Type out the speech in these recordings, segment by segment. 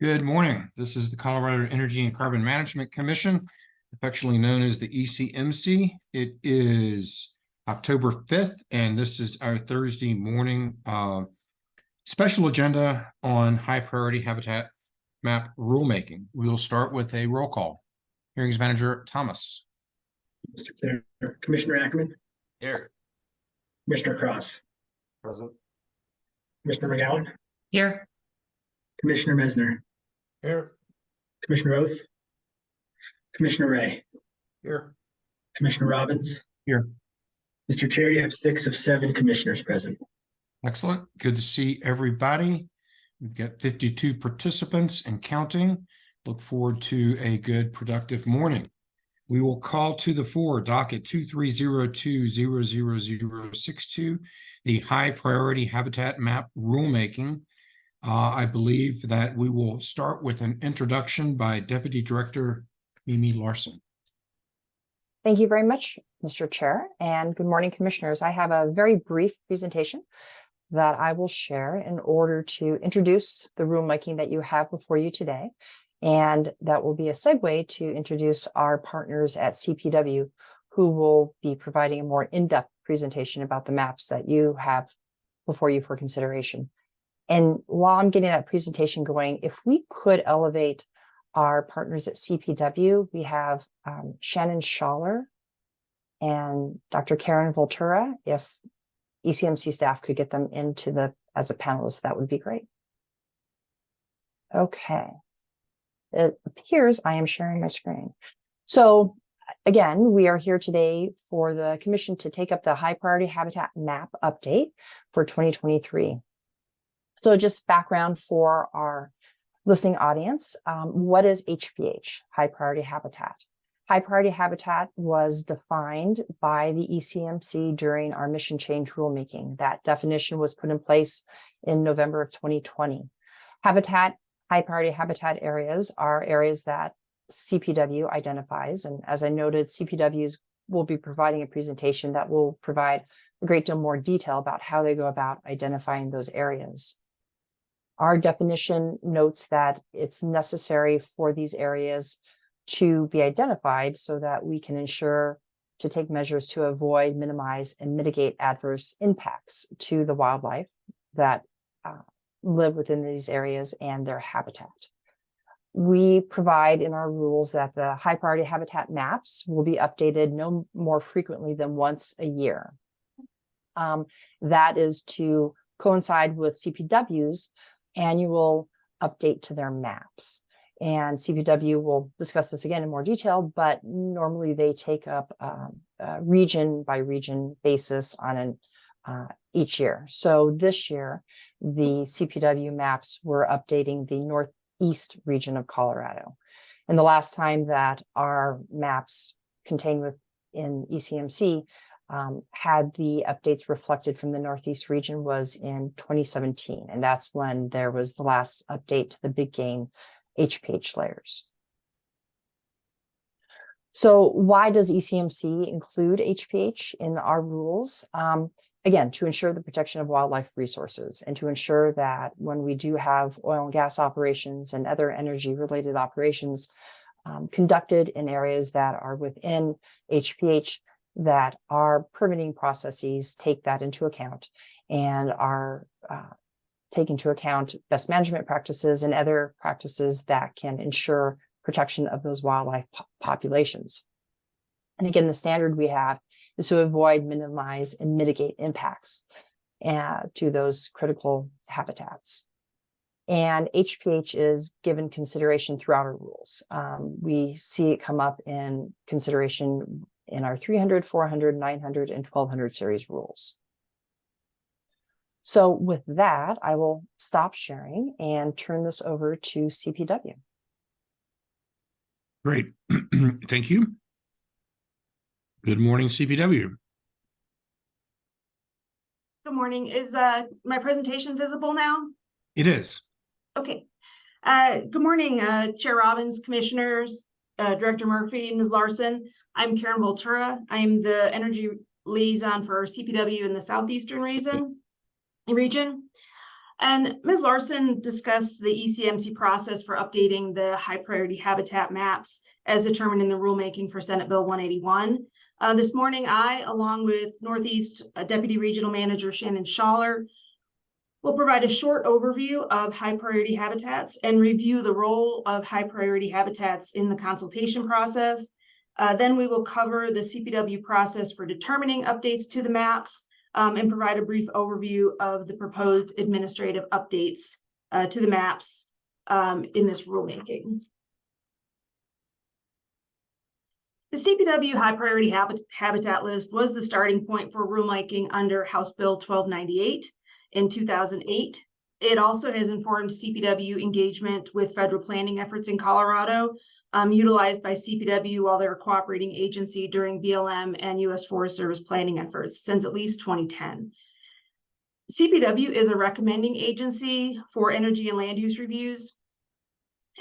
Good morning. This is the Colorado Energy and Carbon Management Commission, affectionately known as the ECMC. It is October 5th, and this is our Thursday morning special agenda on high priority habitat map rulemaking. We will start with a roll call. Hearings Manager Thomas. Mr. Claire. Commissioner Ackerman. Here. Commissioner Cross. Present. Commissioner McGowan. Here. Commissioner Mesner. Here. Commissioner Oath. Commissioner Ray. Here. Commissioner Robbins. Here. Mr. Chair, you have 6 of 7 commissioners present. Excellent. Good to see everybody. We've got 52 participants and counting. Look forward to a good, productive morning. We will call to the fore docket 2302-00062, the high priority habitat map rulemaking. I believe that we will start with an introduction by Deputy Director Mimi Larson. Thank you very much, Mr. Chair, and good morning, Commissioners. I have a very brief presentation that I will share in order to introduce the rulemaking that you have before you today. And that will be a segue to introduce our partners at CPW, who will be providing a more in-depth presentation about the maps that you have before you for consideration. And while I'm getting that presentation going, if we could elevate our partners at CPW, we have Shannon Schaller and Dr. Karen Voltura. If ECMC staff could get them into as a panelist, that would be great. Okay. It appears I am sharing my screen. So again, we are here today for the Commission to take up the high priority habitat map update for 2023. So just background for our listening audience. What is HPH, high priority habitat? High priority habitat was defined by the ECMC during our mission change rulemaking. That definition was put in place in November of 2020. High priority habitat areas are areas that CPW identifies. And as I noted, CPWs will be providing a presentation that will provide a great deal more detail about how they go about identifying those areas. Our definition notes that it's necessary for these areas to be identified so that we can ensure to take measures to avoid, minimize, and mitigate adverse impacts to the wildlife that live within these areas and their habitat. We provide in our rules that the high priority habitat maps will be updated no more frequently than once a year. That is to coincide with CPW's annual update to their maps. And CPW will discuss this again in more detail, but normally they take up a region by region basis on each year. So this year, the CPW maps were updating the Northeast region of Colorado. And the last time that our maps contained within ECMC had the updates reflected from the Northeast region was in 2017. And that's when there was the last update to the big game HPH layers. So why does ECMC include HPH in our rules? Again, to ensure the protection of wildlife resources and to ensure that when we do have oil and gas operations and other energy related operations conducted in areas that are within HPH, that our permitting processes take that into account and are take into account best management practices and other practices that can ensure protection of those wildlife populations. And again, the standard we have is to avoid, minimize, and mitigate impacts to those critical habitats. And HPH is given consideration throughout our rules. We see it come up in consideration in our 300, 400, 900, and 1200 series rules. So with that, I will stop sharing and turn this over to CPW. Great. Thank you. Good morning, CPW. Good morning. Is my presentation visible now? It is. Okay. Good morning, Chair Robbins, Commissioners, Director Murphy, Ms. Larson. I'm Karen Voltura. I'm the Energy Liaison for CPW in the Southeastern region. And Ms. Larson discussed the ECMC process for updating the high priority habitat maps as determined in the rulemaking for Senate Bill 181. This morning, I, along with Northeast Deputy Regional Manager Shannon Schaller, will provide a short overview of high priority habitats and review the role of high priority habitats in the consultation process. Then we will cover the CPW process for determining updates to the maps and provide a brief overview of the proposed administrative updates to the maps in this rulemaking. The CPW high priority habitat list was the starting point for rulemaking under House Bill 1298 in 2008. It also has informed CPW engagement with federal planning efforts in Colorado, utilized by CPW while they're a cooperating agency during BLM and U.S. Forest Service planning efforts since at least 2010. CPW is a recommending agency for energy and land use reviews,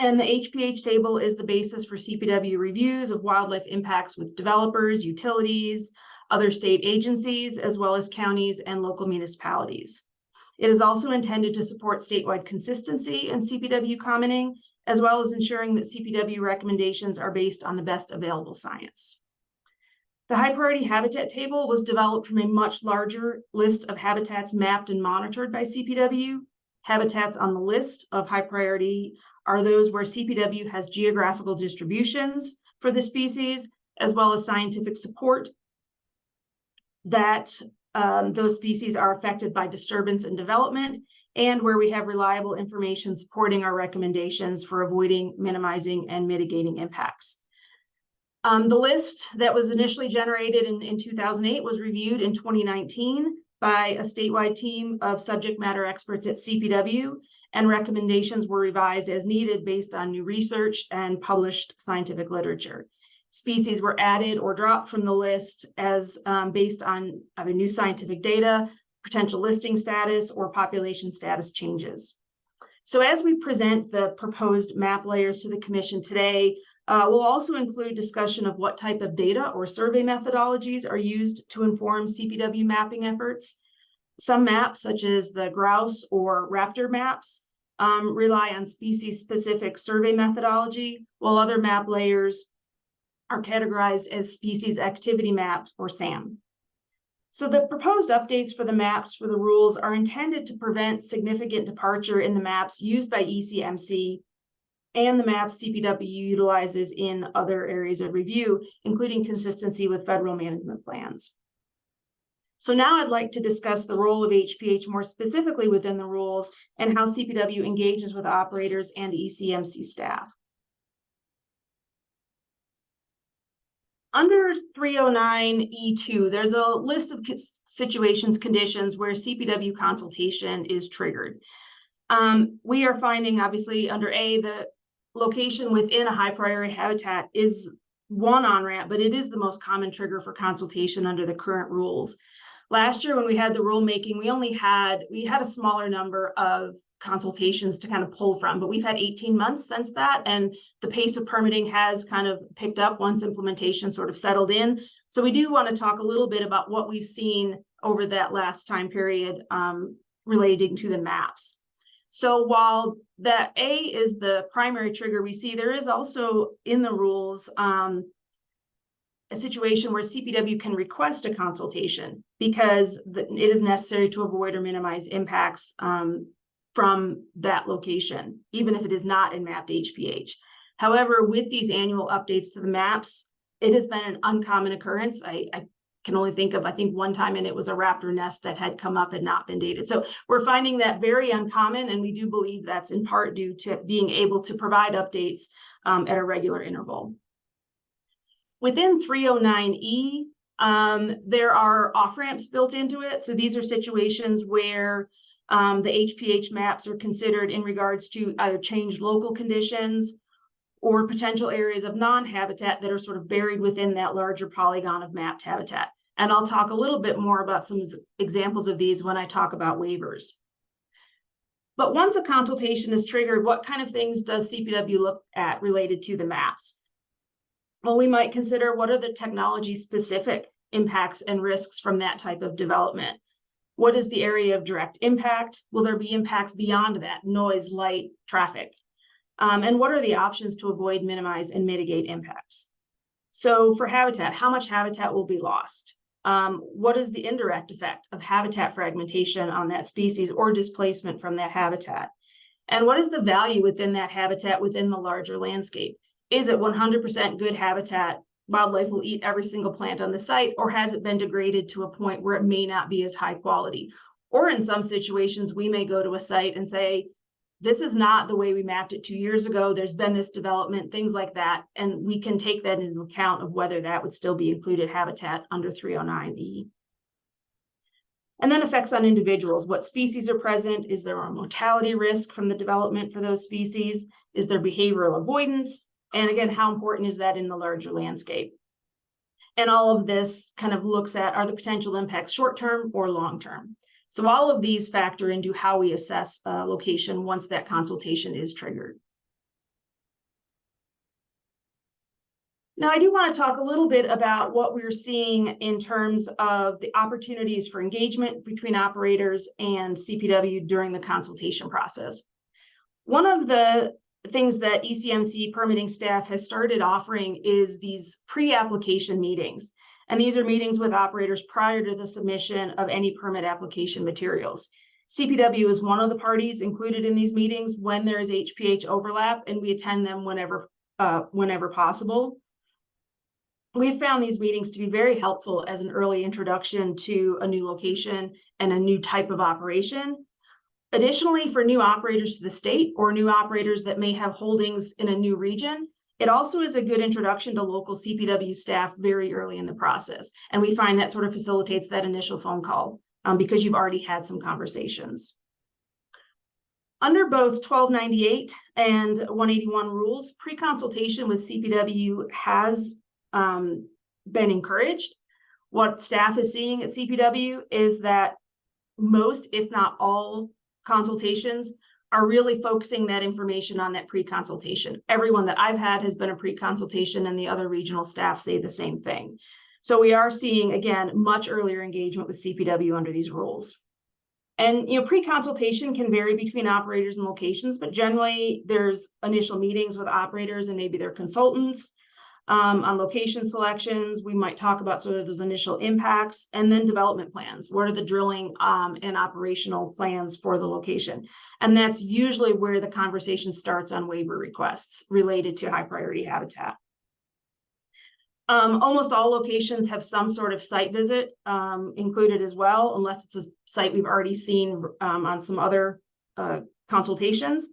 and the HPH table is the basis for CPW reviews of wildlife impacts with developers, utilities, other state agencies, as well as counties and local municipalities. It is also intended to support statewide consistency in CPW commenting, as well as ensuring that CPW recommendations are based on the best available science. The high priority habitat table was developed from a much larger list of habitats mapped and monitored by CPW. Habitats on the list of high priority are those where CPW has geographical distributions for the species, as well as scientific support that those species are affected by disturbance and development, and where we have reliable information supporting our recommendations for avoiding, minimizing, and mitigating impacts. The list that was initially generated in 2008 was reviewed in 2019 by a statewide team of subject matter experts at CPW, and recommendations were revised as needed based on new research and published scientific literature. Species were added or dropped from the list as based on either new scientific data, potential listing status, or population status changes. So as we present the proposed map layers to the Commission today, we'll also include discussion of what type of data or survey methodologies are used to inform CPW mapping efforts. Some maps, such as the grouse or raptor maps, rely on species-specific survey methodology, while other map layers are categorized as species activity maps, or SAM. So the proposed updates for the maps for the rules are intended to prevent significant departure in the maps used by ECMC and the maps CPW utilizes in other areas of review, including consistency with federal management plans. So now I'd like to discuss the role of HPH more specifically within the rules and how CPW engages with operators and ECMC staff. Under 309E2, there's a list of situations, conditions where CPW consultation is triggered. We are finding, obviously, under A, the location within a high priority habitat is one on-ramp, but it is the most common trigger for consultation under the current rules. Last year, when we had the rulemaking, we had a smaller number of consultations to kind of pull from, but we've had 18 months since that, and the pace of permitting has kind of picked up once implementation sort of settled in. So we do want to talk a little bit about what we've seen over that last time period relating to the maps. So while that A is the primary trigger we see, there is also in the rules a situation where CPW can request a consultation because it is necessary to avoid or minimize impacts from that location, even if it is not in mapped HPH. However, with these annual updates to the maps, it has been an uncommon occurrence. I can only think of, I think one time, and it was a raptor nest that had come up and not been dated. So we're finding that very uncommon, and we do believe that's in part due to being able to provide updates at a regular interval. Within 309E, there are off-ramps built into it. So these are situations where the HPH maps are considered in regards to either changed local conditions or potential areas of non-habitat that are sort of buried within that larger polygon of mapped habitat. And I'll talk a little bit more about some examples of these when I talk about waivers. But once a consultation is triggered, what kind of things does CPW look at related to the maps? Well, we might consider what are the technology-specific impacts and risks from that type of development. What is the area of direct impact? Will there be impacts beyond that? Noise, light, traffic? And what are the options to avoid, minimize, and mitigate impacts? So for habitat, how much habitat will be lost? What is the indirect effect of habitat fragmentation on that species or displacement from that habitat? And what is the value within that habitat within the larger landscape? Is it 100% good habitat? Wildlife will eat every single plant on the site, or has it been degraded to a point where it may not be as high quality? Or in some situations, we may go to a site and say, this is not the way we mapped it 2 years ago. There's been this development, things like that. And we can take that into account of whether that would still be included habitat under 309E. And then effects on individuals. What species are present? Is there a mortality risk from the development for those species? Is there behavioral avoidance? And again, how important is that in the larger landscape? And all of this kind of looks at, are the potential impacts short-term or long-term? So all of these factor into how we assess a location once that consultation is triggered. Now, I do want to talk a little bit about what we're seeing in terms of the opportunities for engagement between operators and CPW during the consultation process. One of the things that ECMC permitting staff has started offering is these pre-application meetings. And these are meetings with operators prior to the submission of any permit application materials. CPW is one of the parties included in these meetings when there is HPH overlap, and we attend them whenever possible. We've found these meetings to be very helpful as an early introduction to a new location and a new type of operation. Additionally, for new operators to the state or new operators that may have holdings in a new region, it also is a good introduction to local CPW staff very early in the process. And we find that sort of facilitates that initial phone call because you've already had some conversations. Under both 1298 and 181 rules, pre-consultation with CPW has been encouraged. What staff is seeing at CPW is that most, if not all, consultations are really focusing that information on that pre-consultation. Everyone that I've had has been a pre-consultation, and the other regional staff say the same thing. So we are seeing, again, much earlier engagement with CPW under these rules. And pre-consultation can vary between operators and locations, but generally there's initial meetings with operators and maybe their consultants on location selections. We might talk about sort of those initial impacts, and then development plans. What are the drilling and operational plans for the location? And that's usually where the conversation starts on waiver requests related to high priority habitat. Almost all locations have some sort of site visit included as well, unless it's a site we've already seen on some other consultations.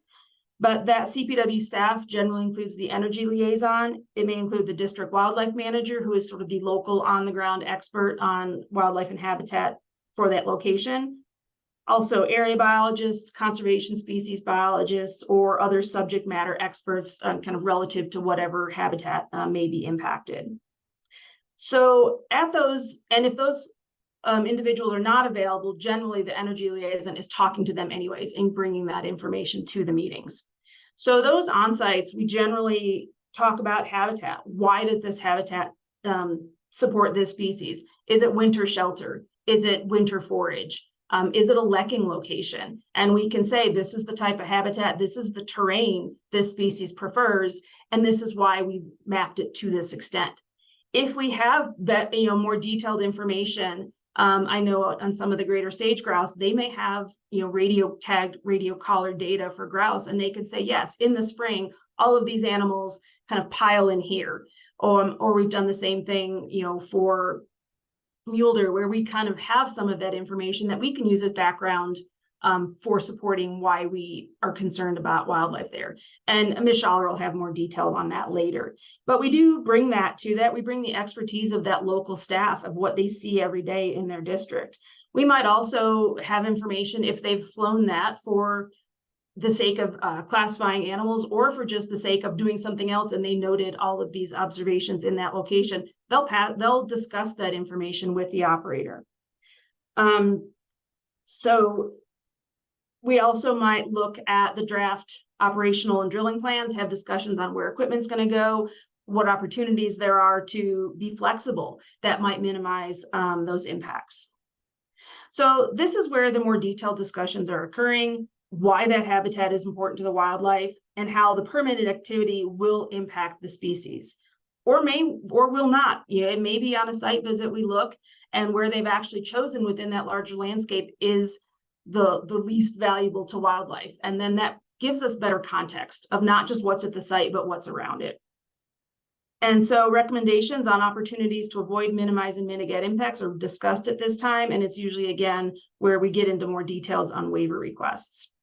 But that CPW staff generally includes the energy liaison. It may include the district wildlife manager, who is sort of the local on-the-ground expert on wildlife and habitat for that location. Also area biologists, conservation species biologists, or other subject matter experts kind of relative to whatever habitat may be impacted. So at those, and if those individuals are not available, generally the energy liaison is talking to them anyways and bringing that information to the meetings. So those on-sites, we generally talk about habitat. Why does this habitat support this species? Is it winter shelter? Is it winter forage? Is it a lekking location? And we can say, this is the type of habitat, this is the terrain this species prefers, and this is why we mapped it to this extent. If we have that, more detailed information, I know on some of the greater sage grouse, they may have, radio tagged, radio collared data for grouse, and they could say, yes, in the spring, all of these animals kind of pile in here. Or we've done the same thing, for mule deer, where we kind of have some of that information that we can use as background for supporting why we are concerned about wildlife there. And Ms. Schaller will have more detail on that later. But we do bring that to that. We bring the expertise of that local staff of what they see every day in their district. We might also have information if they've flown that for the sake of classifying animals, or for just the sake of doing something else, and they noted all of these observations in that location. They'll discuss that information with the operator. So we also might look at the draft operational and drilling plans, have discussions on where equipment's going to go, what opportunities there are to be flexible that might minimize those impacts. So this is where the more detailed discussions are occurring, why that habitat is important to the wildlife, and how the permitted activity will impact the species, or will not. You know, it may be on a site visit we look, and where they've actually chosen within that larger landscape is the least valuable to wildlife. And then that gives us better context of not just what's at the site, but what's around it. And so recommendations on opportunities to avoid, minimize, and mitigate impacts are discussed at this time. And it's usually, again, where we get into more details on waiver requests.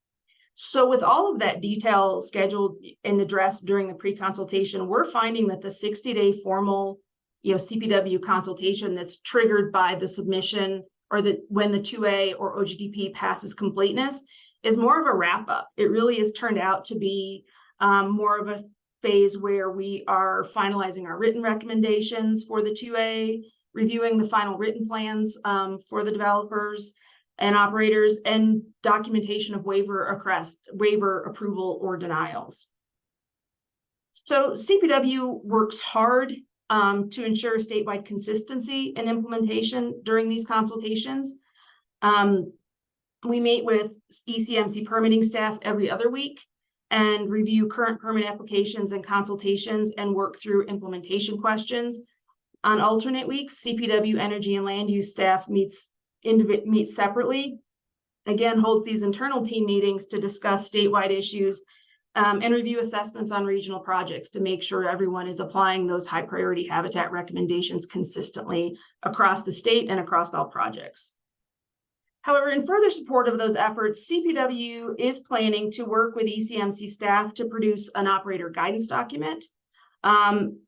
So with all of that detail scheduled and addressed during the pre-consultation, we're finding that the 60-day formal, CPW consultation that's triggered by the submission or when the 2A or OGDP passes completeness is more of a wrap up. It really has turned out to be more of a phase where we are finalizing our written recommendations for the 2A, reviewing the final written plans for the developers and operators, and documentation of waiver approval or denials. So CPW works hard to ensure statewide consistency and implementation during these consultations. We meet with ECMC permitting staff every other week and review current permit applications and consultations and work through implementation questions. On alternate weeks, CPW energy and land use staff meets separately, again, holds these internal team meetings to discuss statewide issues and review assessments on regional projects to make sure everyone is applying those high priority habitat recommendations consistently across the state and across all projects. However, in further support of those efforts, CPW is planning to work with ECMC staff to produce an operator guidance document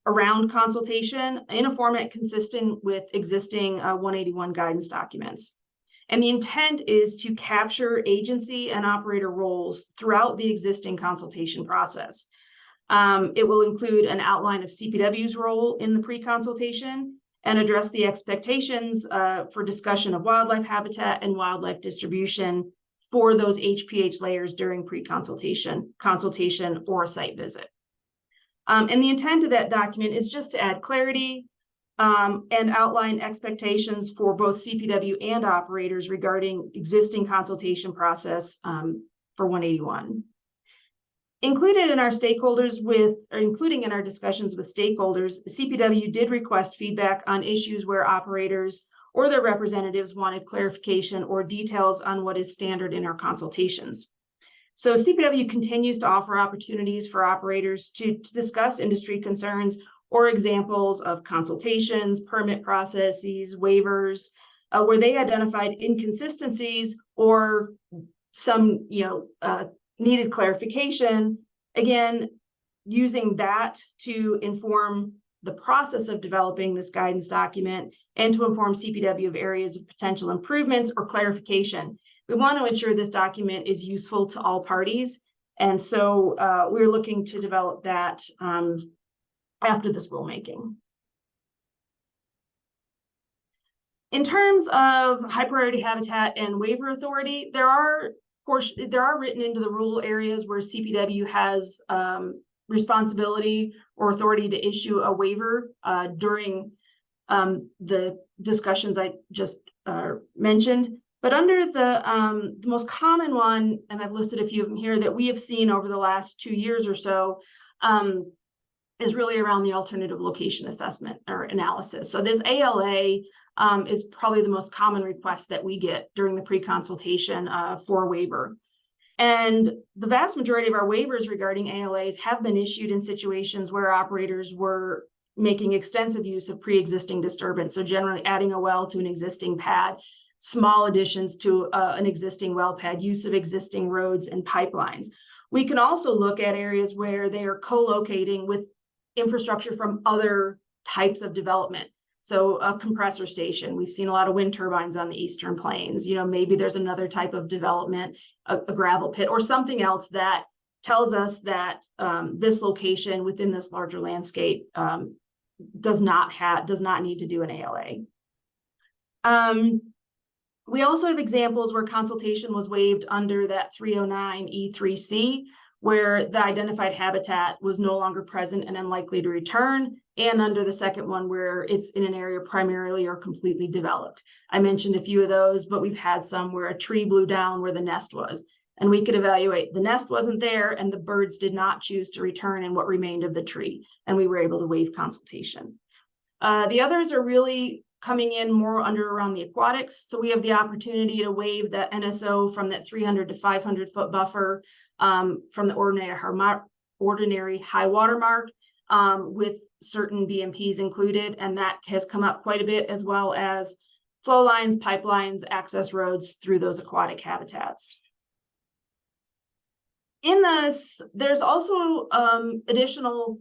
around consultation in a format consistent with existing 181 guidance documents. And the intent is to capture agency and operator roles throughout the existing consultation process. It will include an outline of CPW's role in the pre-consultation and address the expectations for discussion of wildlife habitat and wildlife distribution for those HPH layers during pre-consultation, consultation, or a site visit. And the intent of that document is just to add clarity and outline expectations for both CPW and operators regarding existing consultation process for 181. Included in our stakeholders including in our discussions with stakeholders, CPW did request feedback on issues where operators or their representatives wanted clarification or details on what is standard in our consultations. So CPW continues to offer opportunities for operators to discuss industry concerns or examples of consultations, permit processes, waivers, where they identified inconsistencies or some needed clarification, again, using that to inform the process of developing this guidance document and to inform CPW of areas of potential improvements or clarification. We want to ensure this document is useful to all parties. And so we're looking to develop that after this rulemaking. In terms of high priority habitat and waiver authority, there are written into the rule areas where CPW has responsibility or authority to issue a waiver during the discussions I just mentioned. But under the most common one, and I've listed a few of them here that we have seen over the last 2 years or so, is really around the alternative location assessment or analysis. So this ALA is probably the most common request that we get during the pre-consultation for a waiver. And the vast majority of our waivers regarding ALAs have been issued in situations where operators were making extensive use of pre-existing disturbance. So generally adding a well to an existing pad, small additions to an existing well pad, use of existing roads and pipelines. We can also look at areas where they are co-locating with infrastructure from other types of development. So a compressor station, we've seen a lot of wind turbines on the Eastern Plains. Maybe there's another type of development, a gravel pit or something else that tells us that this location within this larger landscape does not need to do an ALA. We also have examples where consultation was waived under that 309 E3C, where the identified habitat was no longer present and unlikely to return, and under the second one where it's in an area primarily or completely developed. I mentioned a few of those, but we've had some where a tree blew down where the nest was, and we could evaluate the nest wasn't there and the birds did not choose to return in what remained of the tree, and we were able to waive consultation. The others are really coming in more under around the aquatics. So we have the opportunity to waive the NSO from that 300 to 500 foot buffer from the ordinary high water mark with certain BMPs included. And that has come up quite a bit, as well as flow lines, pipelines, access roads through those aquatic habitats. In this, there's also additional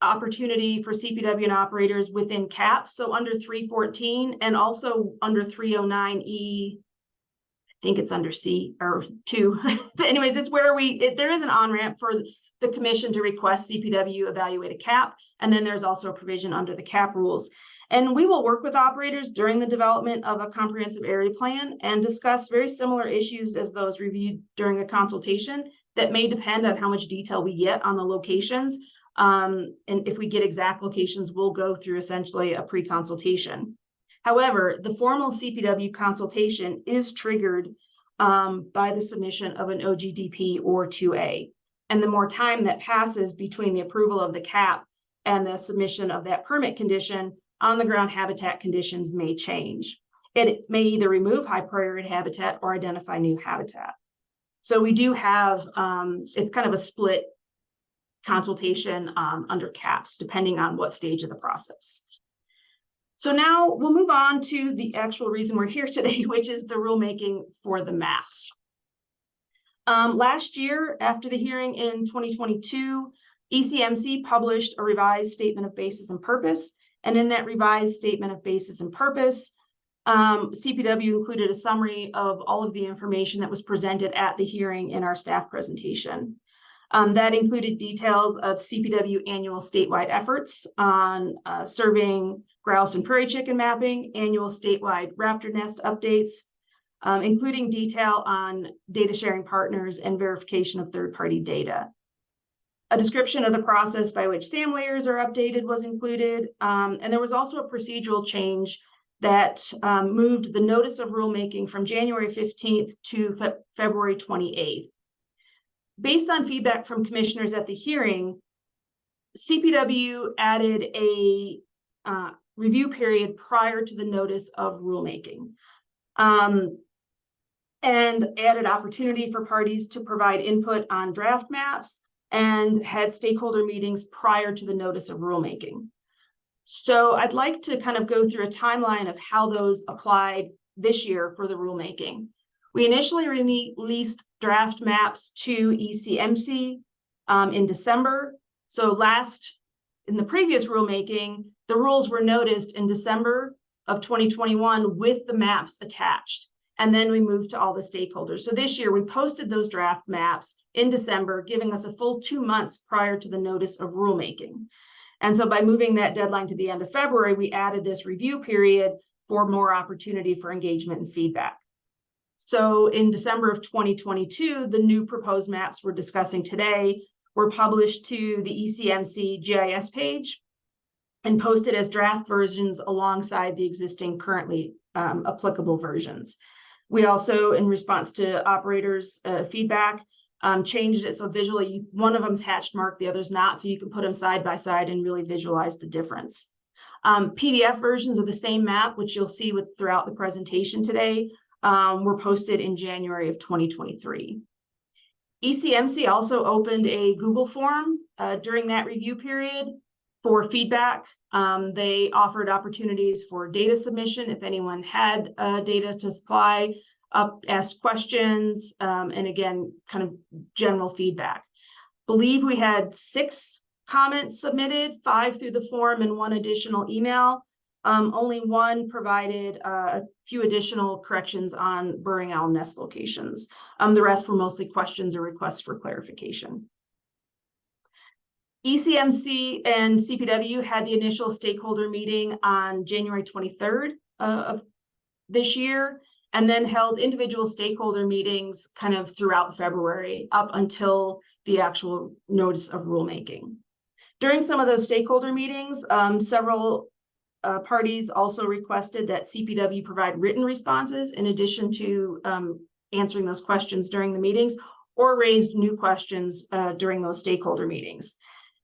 opportunity for CPW and operators within CAP. So under 314 and also under 309E, I think it's under C or 2. Anyways, it's where there is an on-ramp for the commission to request CPW evaluate a CAP. And then there's also a provision under the CAP rules. And we will work with operators during the development of a comprehensive area plan and discuss very similar issues as those reviewed during a consultation that may depend on how much detail we get on the locations. And if we get exact locations, we'll go through essentially a pre-consultation. However, the formal CPW consultation is triggered by the submission of an OGDP or 2A. And the more time that passes between the approval of the CAP and the submission of that permit condition, on the ground habitat conditions may change. It may either remove high priority habitat or identify new habitat. So we do have, it's kind of a split consultation under CAPS, depending on what stage of the process. So now we'll move on to the actual reason we're here today, which is the rulemaking for the maps. Last year, after the hearing in 2022, ECMC published a revised statement of basis and purpose. And in that revised statement of basis and purpose, CPW included a summary of all of the information that was presented at the hearing in our staff presentation. That included details of CPW annual statewide efforts on surveying grouse and prairie chicken mapping, annual statewide raptor nest updates, including detail on data sharing partners and verification of third-party data. A description of the process by which SAM layers are updated was included, and there was also a procedural change that moved the notice of rulemaking from January 15th to February 28th. Based on feedback from commissioners at the hearing, CPW added a review period prior to the notice of rulemaking, and added opportunity for parties to provide input on draft maps and had stakeholder meetings prior to the notice of rulemaking. So I'd like to kind of go through a timeline of how those applied this year for the rulemaking. We initially released draft maps to ECMC in December. So in the previous rulemaking, the rules were noticed in December of 2021 with the maps attached. And then we moved to all the stakeholders. So this year we posted those draft maps in December, giving us a full 2 months prior to the notice of rulemaking. And so by moving that deadline to the end of February, we added this review period for more opportunity for engagement and feedback. So in December of 2022, the new proposed maps we're discussing today were published to the ECMC GIS page and posted as draft versions alongside the existing currently applicable versions. We also, in response to operators' feedback, changed it so visually one of them's hatched marked, the other's not, so you can put them side by side and really visualize the difference. PDF versions of the same map, which you'll see throughout the presentation today, were posted in January of 2023. ECMC also opened a Google form during that review period for feedback. They offered opportunities for data submission if anyone had data to supply, asked questions, and again, kind of general feedback. Believe we had 6 comments submitted, 5 through the form and 1 additional email. Only 1 provided a few additional corrections on burrowing owl nest locations. The rest were mostly questions or requests for clarification. ECMC and CPW had the initial stakeholder meeting on January 23rd of this year, and then held individual stakeholder meetings kind of throughout February up until the actual notice of rulemaking. During some of those stakeholder meetings, several parties also requested that CPW provide written responses in addition to answering those questions during the meetings, or raised new questions during those stakeholder meetings.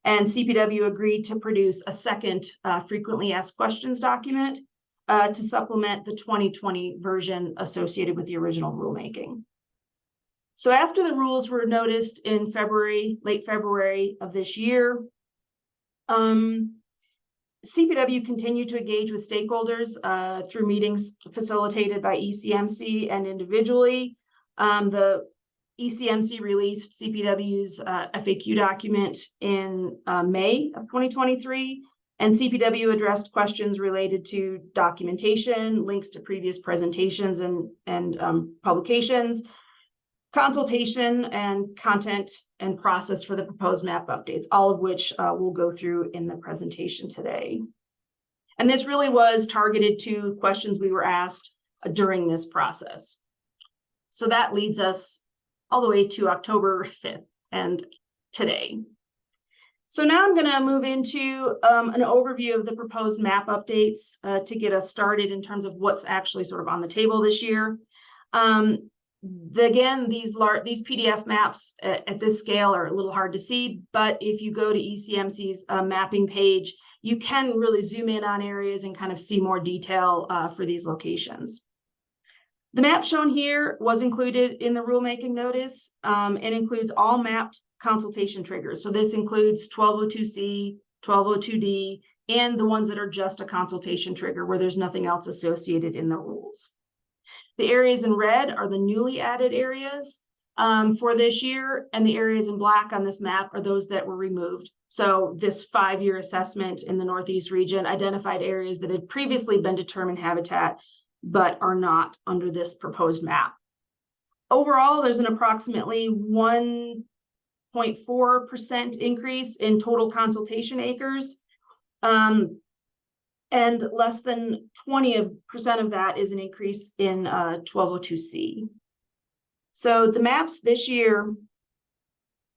And CPW agreed to produce a second frequently asked questions document to supplement the 2020 version associated with the original rulemaking. So after the rules were noticed in late February of this year, CPW continued to engage with stakeholders through meetings facilitated by ECMC and individually. The ECMC released CPW's FAQ document in May of 2023, and CPW addressed questions related to documentation, links to previous presentations and publications, consultation, and content and process for the proposed map updates, all of which we'll go through in the presentation today. And this really was targeted to questions we were asked during this process. So that leads us all the way to October 5th and today. So now I'm going to move into an overview of the proposed map updates to get us started in terms of what's actually sort of on the table this year. Again, these PDF maps at this scale are a little hard to see, but if you go to ECMC's mapping page, you can really zoom in on areas and kind of see more detail for these locations. The map shown here was included in the rulemaking notice and includes all mapped consultation triggers. So this includes 1202C, 1202D, and the ones that are just a consultation trigger where there's nothing else associated in the rules. The areas in red are the newly added areas for this year, and the areas in black on this map are those that were removed. So this 5-year assessment in the Northeast region identified areas that had previously been determined habitat, but are not under this proposed map. Overall, there's an approximately 1.4% increase in total consultation acres. And less than 20% of that is an increase in 1202C. So the maps this year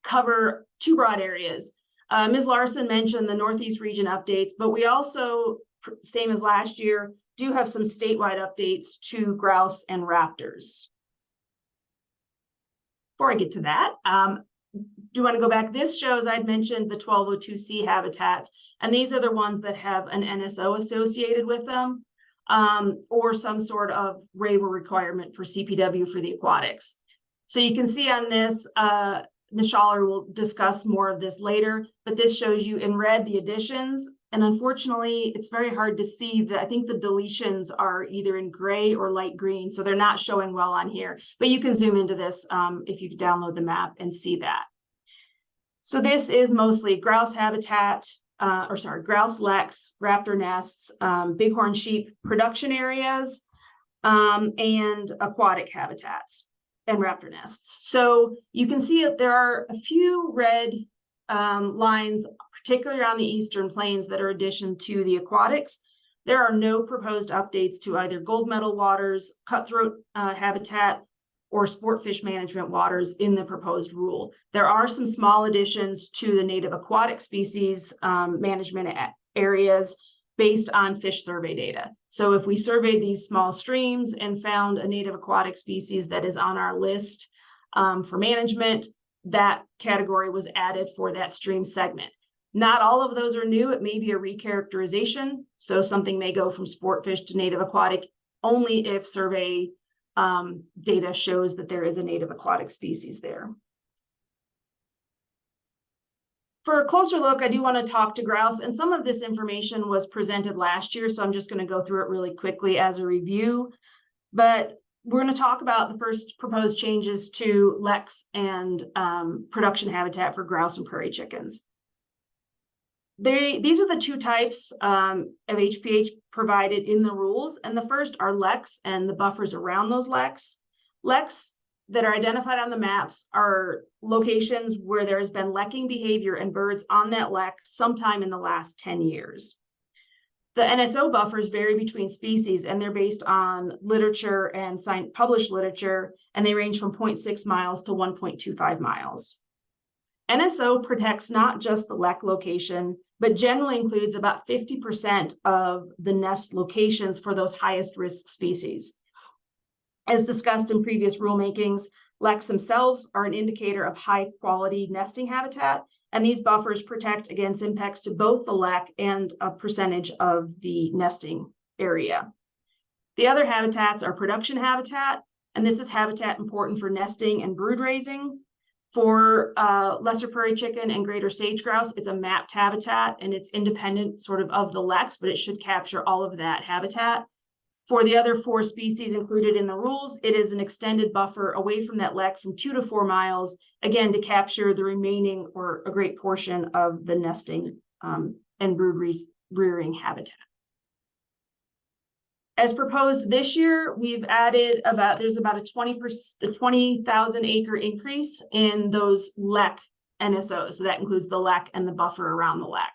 cover 2 broad areas. Ms. Larson mentioned the Northeast region updates, but we also, same as last year, do have some statewide updates to grouse and raptors. Before I get to that, do want to go back. This shows I'd mentioned the 1202C habitats, and these are the ones that have an NSO associated with them, or some sort of waiver requirement for CPW for the aquatics. So you can see on this, Ms. Schaller will discuss more of this later, but this shows you in red the additions. And unfortunately, it's very hard to see that. I think the deletions are either in gray or light green, so they're not showing well on here. But you can zoom into this if you download the map and see that. So this is mostly grouse habitat, grouse leks, raptor nests, bighorn sheep production areas, and aquatic habitats and raptor nests. So you can see that there are a few red lines, particularly around the Eastern Plains, that are addition to the aquatics. There are no proposed updates to either gold medal waters, cutthroat habitat, or sport fish management waters in the proposed rule. There are some small additions to the native aquatic species management areas based on fish survey data. So if we surveyed these small streams and found a native aquatic species that is on our list for management, that category was added for that stream segment. Not all of those are new. It may be a recharacterization. So something may go from sport fish to native aquatic only if survey data shows that there is a native aquatic species there. For a closer look, I do want to talk to grouse, and some of this information was presented last year, so I'm just going to go through it really quickly as a review. But we're going to talk about the first proposed changes to leks and production habitat for grouse and prairie chickens. These are the 2 types of HPH provided in the rules, and the first are leks and the buffers around those leks. Leks that are identified on the maps are locations where there has been lekking behavior and birds on that lek sometime in the last 10 years. The NSO buffers vary between species, and they're based on literature and published literature, and they range from 0.6 miles to 1.25 miles. NSO protects not just the lek location, but generally includes about 50% of the nest locations for those highest risk species. As discussed in previous rulemakings, leks themselves are an indicator of high quality nesting habitat, and these buffers protect against impacts to both the lek and a percentage of the nesting area. The other habitats are production habitat, and this is habitat important for nesting and brood raising. For lesser prairie chicken and greater sage grouse, it's a mapped habitat and it's independent sort of the leks, but it should capture all of that habitat. For the other 4 species included in the rules, it is an extended buffer away from that lek from 2 to 4 miles, again, to capture the remaining or a great portion of the nesting and brood rearing habitat. As proposed this year, we've added there's about a 20,000 acre increase in those lek NSOs. So that includes the lek and the buffer around the lek.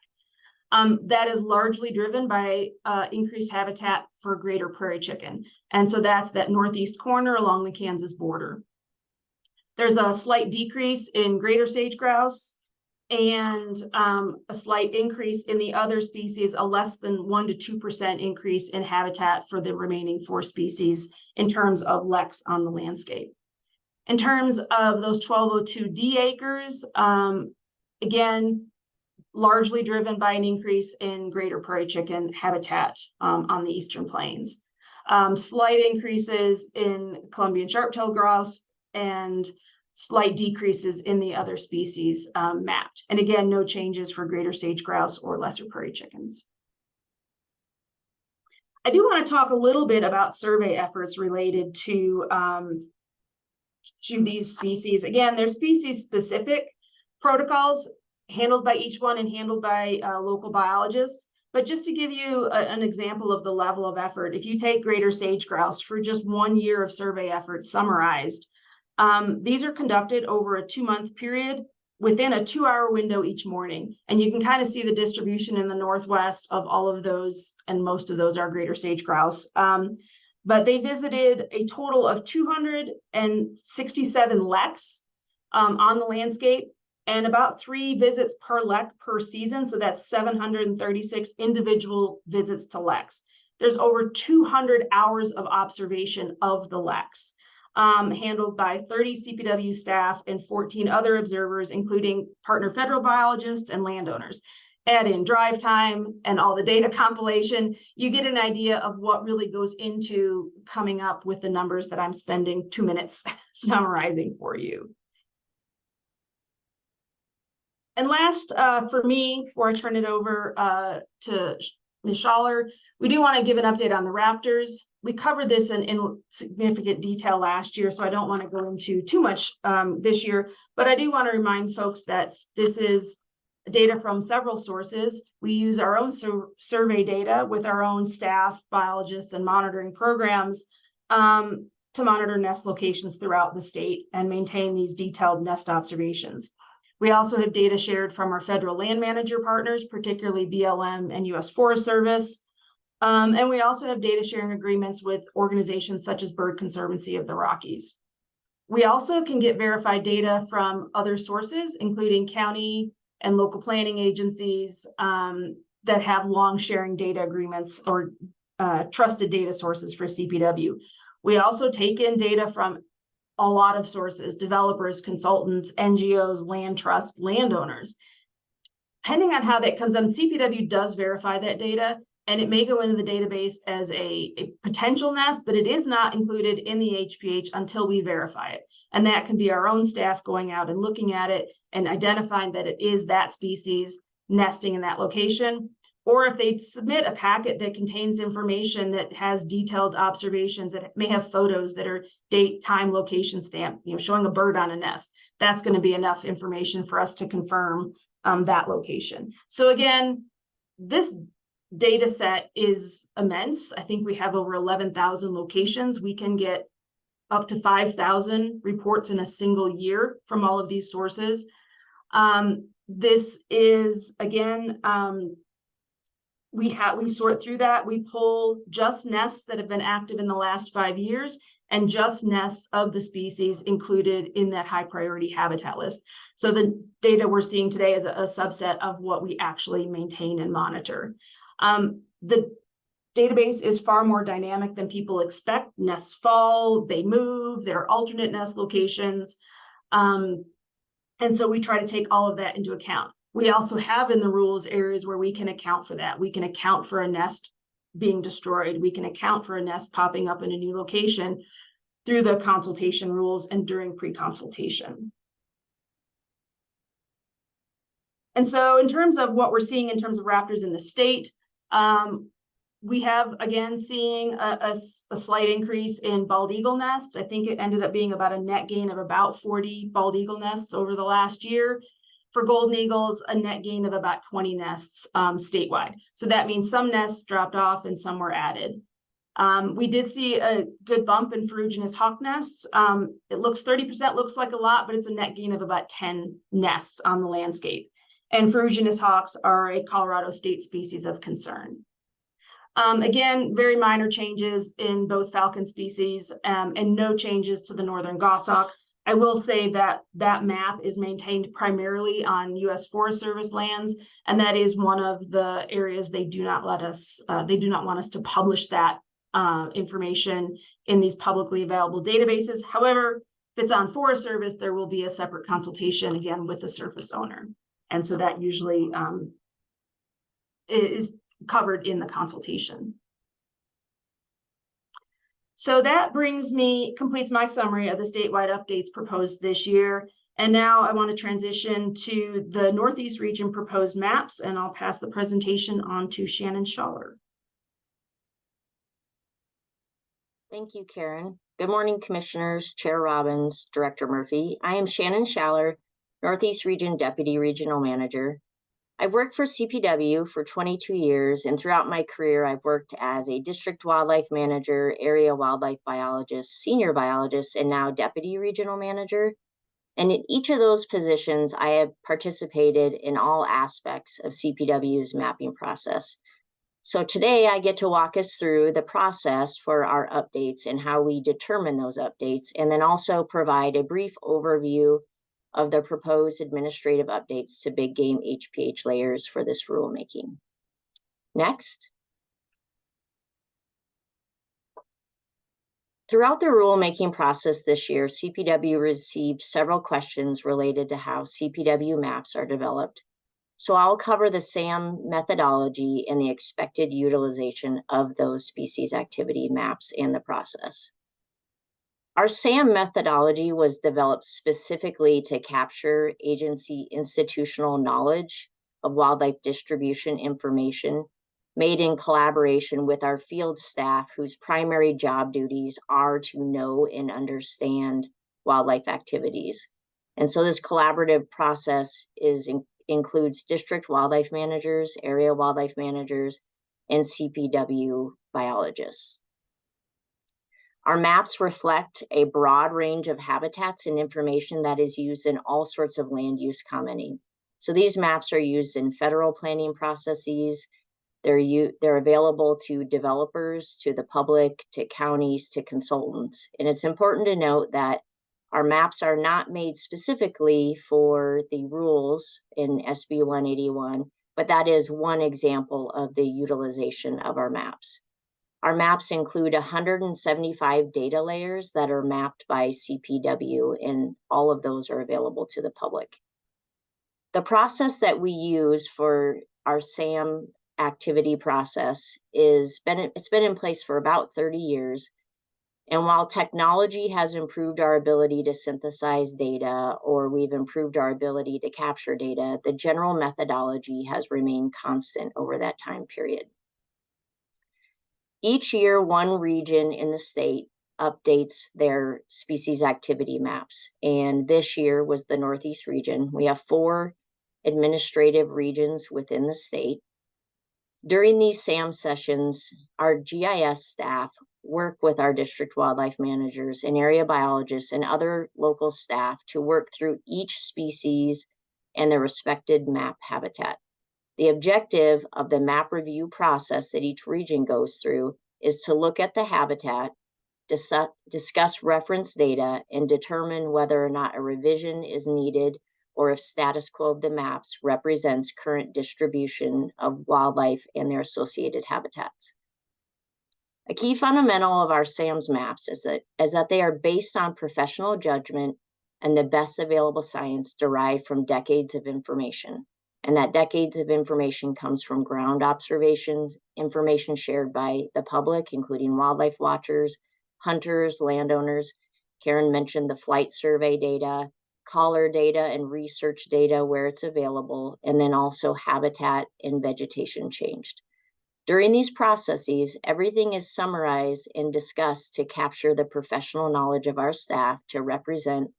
That is largely driven by increased habitat for greater prairie chicken. And so that's that northeast corner along the Kansas border. There's a slight decrease in greater sage grouse and a slight increase in the other species, a less than 1 to 2% increase in habitat for the remaining 4 species in terms of leks on the landscape. In terms of those 1202D acres, again, largely driven by an increase in greater prairie chicken habitat on the eastern plains. Slight increases in Columbian sharp-tailed grouse and slight decreases in the other species mapped. And again, no changes for greater sage grouse or lesser prairie chickens. I do want to talk a little bit about survey efforts related to these species. Again, they're species-specific protocols handled by each one and handled by local biologists. But just to give you an example of the level of effort, if you take greater sage grouse for just 1 year of survey efforts summarized, these are conducted over a 2-month period within a 2-hour window each morning. And you can kind of see the distribution in the Northwest of all of those, and most of those are greater sage grouse. But they visited a total of 267 leks on the landscape, and about 3 visits per lek per season. So that's 736 individual visits to leks. There's over 200 hours of observation of the leks, handled by 30 CPW staff and 14 other observers, including partner federal biologists and landowners. Add in drive time and all the data compilation, you get an idea of what really goes into coming up with the numbers that I'm spending 2 minutes summarizing for you. And last, for me, before I turn it over to Ms. Schaller, we do want to give an update on the raptors. We covered this in significant detail last year, so I don't want to go into too much this year, but I do want to remind folks that this is data from several sources. We use our own survey data with our own staff, biologists, and monitoring programs to monitor nest locations throughout the state and maintain these detailed nest observations. We also have data shared from our federal land manager partners, particularly BLM and U.S. Forest Service. And we also have data sharing agreements with organizations such as Bird Conservancy of the Rockies. We also can get verified data from other sources, including county and local planning agencies that have long sharing data agreements or trusted data sources for CPW. We also take in data from a lot of sources: developers, consultants, NGOs, land trusts, landowners. Depending on how that comes on, CPW does verify that data, and it may go into the database as a potential nest, but it is not included in the HPH until we verify it. And that can be our own staff going out and looking at it and identifying that it is that species nesting in that location. Or if they submit a packet that contains information that has detailed observations that may have photos that are date, time, location stamped, showing a bird on a nest, that's going to be enough information for us to confirm that location. So again, this data set is immense. I think we have over 11,000 locations. We can get up to 5,000 reports in a single year from all of these sources. This is, again, we sort through that. We pull just nests that have been active in the last 5 years, and just nests of the species included in that high priority habitat list. So the data we're seeing today is a subset of what we actually maintain and monitor. The database is far more dynamic than people expect. Nests fall, they move, there are alternate nest locations. And so we try to take all of that into account. We also have in the rules areas where we can account for that. We can account for a nest being destroyed. We can account for a nest popping up in a new location through the consultation rules and during pre-consultation. And so in terms of what we're seeing in terms of raptors in the state, we have, again, seeing a slight increase in bald eagle nests. I think it ended up being about a net gain of about 40 bald eagle nests over the last year. For golden eagles, a net gain of about 20 nests statewide. So that means some nests dropped off and some were added. We did see a good bump in ferruginous hawk nests. It looks 30% looks like a lot, but it's a net gain of about 10 nests on the landscape. And ferruginous hawks are a Colorado state species of concern. Again, very minor changes in both falcon species and no changes to the northern goshawk. I will say that that map is maintained primarily on U.S. Forest Service lands, and that is one of the areas they do not let us, they do not want us to publish that information in these publicly available databases. However, if it's on Forest Service, there will be a separate consultation again with the surface owner. And so that usually is covered in the consultation. So that completes my summary of the statewide updates proposed this year. And now I want to transition to the Northeast region proposed maps, and I'll pass the presentation on to Shannon Schaller. Thank you, Karen. Good morning, Commissioners, Chair Robbins, Director Murphy. I am Shannon Schaller, Northeast Region Deputy Regional Manager. I've worked for CPW for 22 years, and throughout my career, I've worked as a district wildlife manager, area wildlife biologist, senior biologist, and now deputy regional manager. And in each of those positions, I have participated in all aspects of CPW's mapping process. So today I get to walk us through the process for our updates and how we determine those updates, and then also provide a brief overview of the proposed administrative updates to big game HPH layers for this rulemaking. Next. Throughout the rulemaking process this year, CPW received several questions related to how CPW maps are developed. So I'll cover the SAM methodology and the expected utilization of those species activity maps and the process. Our SAM methodology was developed specifically to capture agency institutional knowledge of wildlife distribution information made in collaboration with our field staff, whose primary job duties are to know and understand wildlife activities. And so this collaborative process includes district wildlife managers, area wildlife managers, and CPW biologists. Our maps reflect a broad range of habitats and information that is used in all sorts of land use commenting. So these maps are used in federal planning processes. They're available to developers, to the public, to counties, to consultants. And it's important to note that our maps are not made specifically for the rules in SB 181, but that is one example of the utilization of our maps. Our maps include 175 data layers that are mapped by CPW, and all of those are available to the public. The process that we use for our SAM activity process it's been in place for about 30 years. And while technology has improved our ability to synthesize data, or we've improved our ability to capture data, the general methodology has remained constant over that time period. Each year, one region in the state updates their species activity maps. And this year was the Northeast region. We have 4 administrative regions within the state. During these SAM sessions, our GIS staff work with our district wildlife managers and area biologists and other local staff to work through each species and their respected map habitat. The objective of the map review process that each region goes through is to look at the habitat, discuss reference data, and determine whether or not a revision is needed or if status quo of the maps represents current distribution of wildlife and their associated habitats. A key fundamental of our SAMS maps is that they are based on professional judgment and the best available science derived from decades of information. And that decades of information comes from ground observations, information shared by the public, including wildlife watchers, hunters, landowners. Karen mentioned the flight survey data, caller data and research data where it's available, and then also habitat and vegetation changed. During these processes, everything is summarized and discussed to capture the professional knowledge of our staff to represent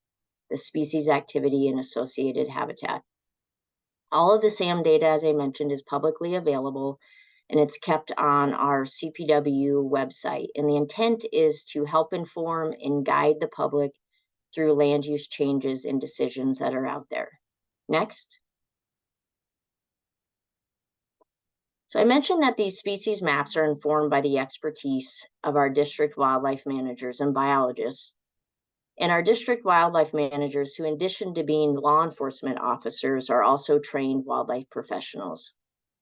the species activity and associated habitat. All of the SAM data, as I mentioned, is publicly available, and it's kept on our CPW website. And the intent is to help inform and guide the public through land use changes and decisions that are out there. Next. So I mentioned that these species maps are informed by the expertise of our district wildlife managers and biologists. And our district wildlife managers, who in addition to being law enforcement officers, are also trained wildlife professionals.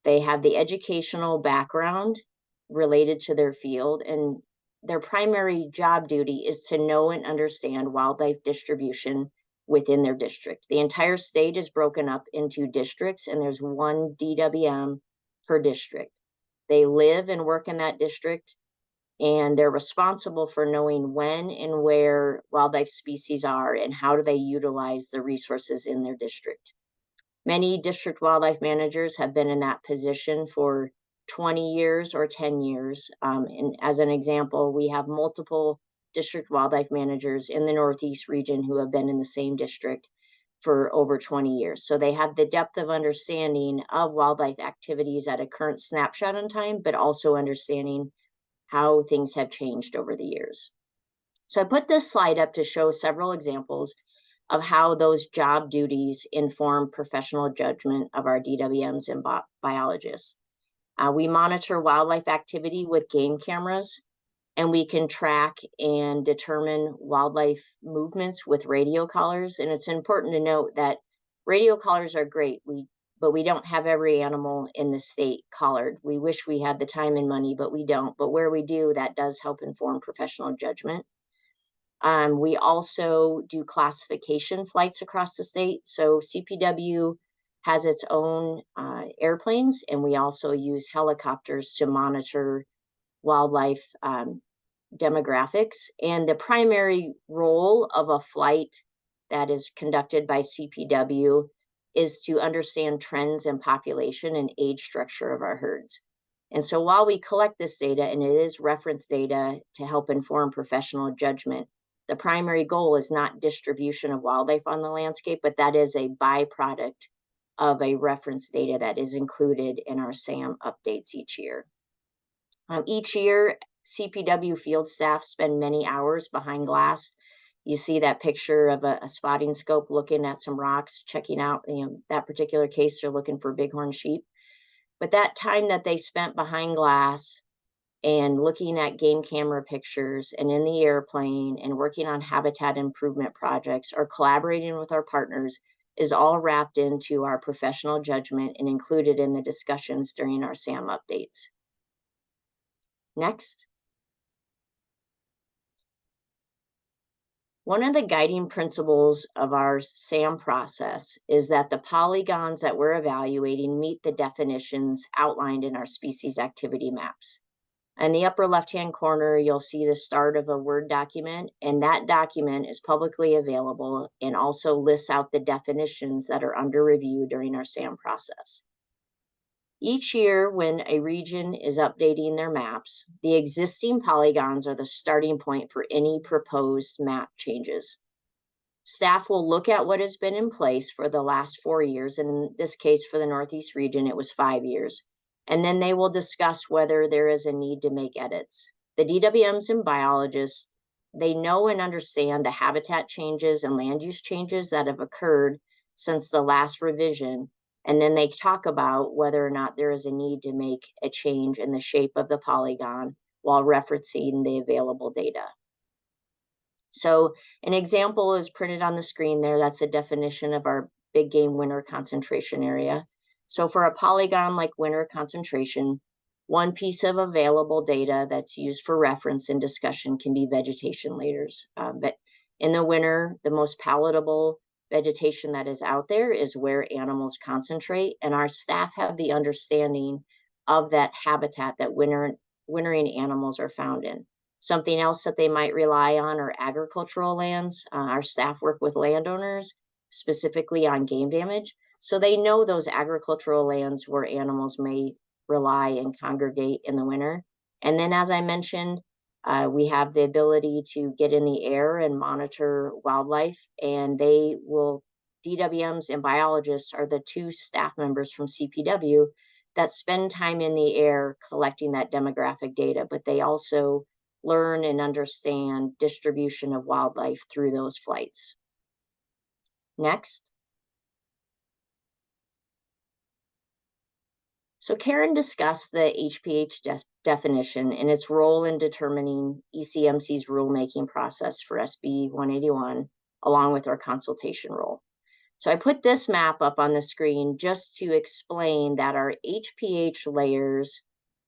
They have the educational background related to their field, and their primary job duty is to know and understand wildlife distribution within their district. The entire state is broken up into districts, and there's one DWM per district. They live and work in that district, and they're responsible for knowing when and where wildlife species are and how do they utilize the resources in their district. Many district wildlife managers have been in that position for 20 years or 10 years. And as an example, we have multiple district wildlife managers in the Northeast region who have been in the same district for over 20 years. So they have the depth of understanding of wildlife activities at a current snapshot in time, but also understanding how things have changed over the years. So I put this slide up to show several examples of how those job duties inform professional judgment of our DWMs and biologists. We monitor wildlife activity with game cameras, and we can track and determine wildlife movements with radio collars. And it's important to note that radio collars are great, but we don't have every animal in the state collared. We wish we had the time and money, but we don't. But where we do, that does help inform professional judgment. We also do classification flights across the state. So CPW has its own airplanes, and we also use helicopters to monitor wildlife demographics. And the primary role of a flight that is conducted by CPW is to understand trends in population and age structure of our herds. And so while we collect this data, and it is reference data to help inform professional judgment, the primary goal is not distribution of wildlife on the landscape, but that is a byproduct of a reference data that is included in our SAM updates each year. Each year, CPW field staff spend many hours behind glass. You see that picture of a spotting scope looking at some rocks, checking out, that particular case, they're looking for bighorn sheep. But that time that they spent behind glass and looking at game camera pictures and in the airplane and working on habitat improvement projects or collaborating with our partners is all wrapped into our professional judgment and included in the discussions during our SAM updates. Next. One of the guiding principles of our SAM process is that the polygons that we're evaluating meet the definitions outlined in our species activity maps. In the upper left-hand corner, you'll see the start of a Word document, and that document is publicly available and also lists out the definitions that are under review during our SAM process. Each year, when a region is updating their maps, the existing polygons are the starting point for any proposed map changes. Staff will look at what has been in place for the last 4 years, and in this case, for the Northeast region, it was 5 years. And then they will discuss whether there is a need to make edits. The DWMs and biologists, they know and understand the habitat changes and land use changes that have occurred since the last revision. And then they talk about whether or not there is a need to make a change in the shape of the polygon while referencing the available data. So an example is printed on the screen there. That's a definition of our big game winter concentration area. So for a polygon like winter concentration, one piece of available data that's used for reference and discussion can be vegetation layers. But in the winter, the most palatable vegetation that is out there is where animals concentrate, and our staff have the understanding of that habitat that wintering animals are found in. Something else that they might rely on are agricultural lands. Our staff work with landowners, specifically on game damage. So they know those agricultural lands where animals may rely and congregate in the winter. And then, as I mentioned, we have the ability to get in the air and monitor wildlife, and DWMs and biologists are the two staff members from CPW that spend time in the air collecting that demographic data, but they also learn and understand distribution of wildlife through those flights. Next. So Karen discussed the HPH definition and its role in determining ECMC's rulemaking process for SB 181, along with our consultation role. So I put this map up on the screen just to explain that our HPH layers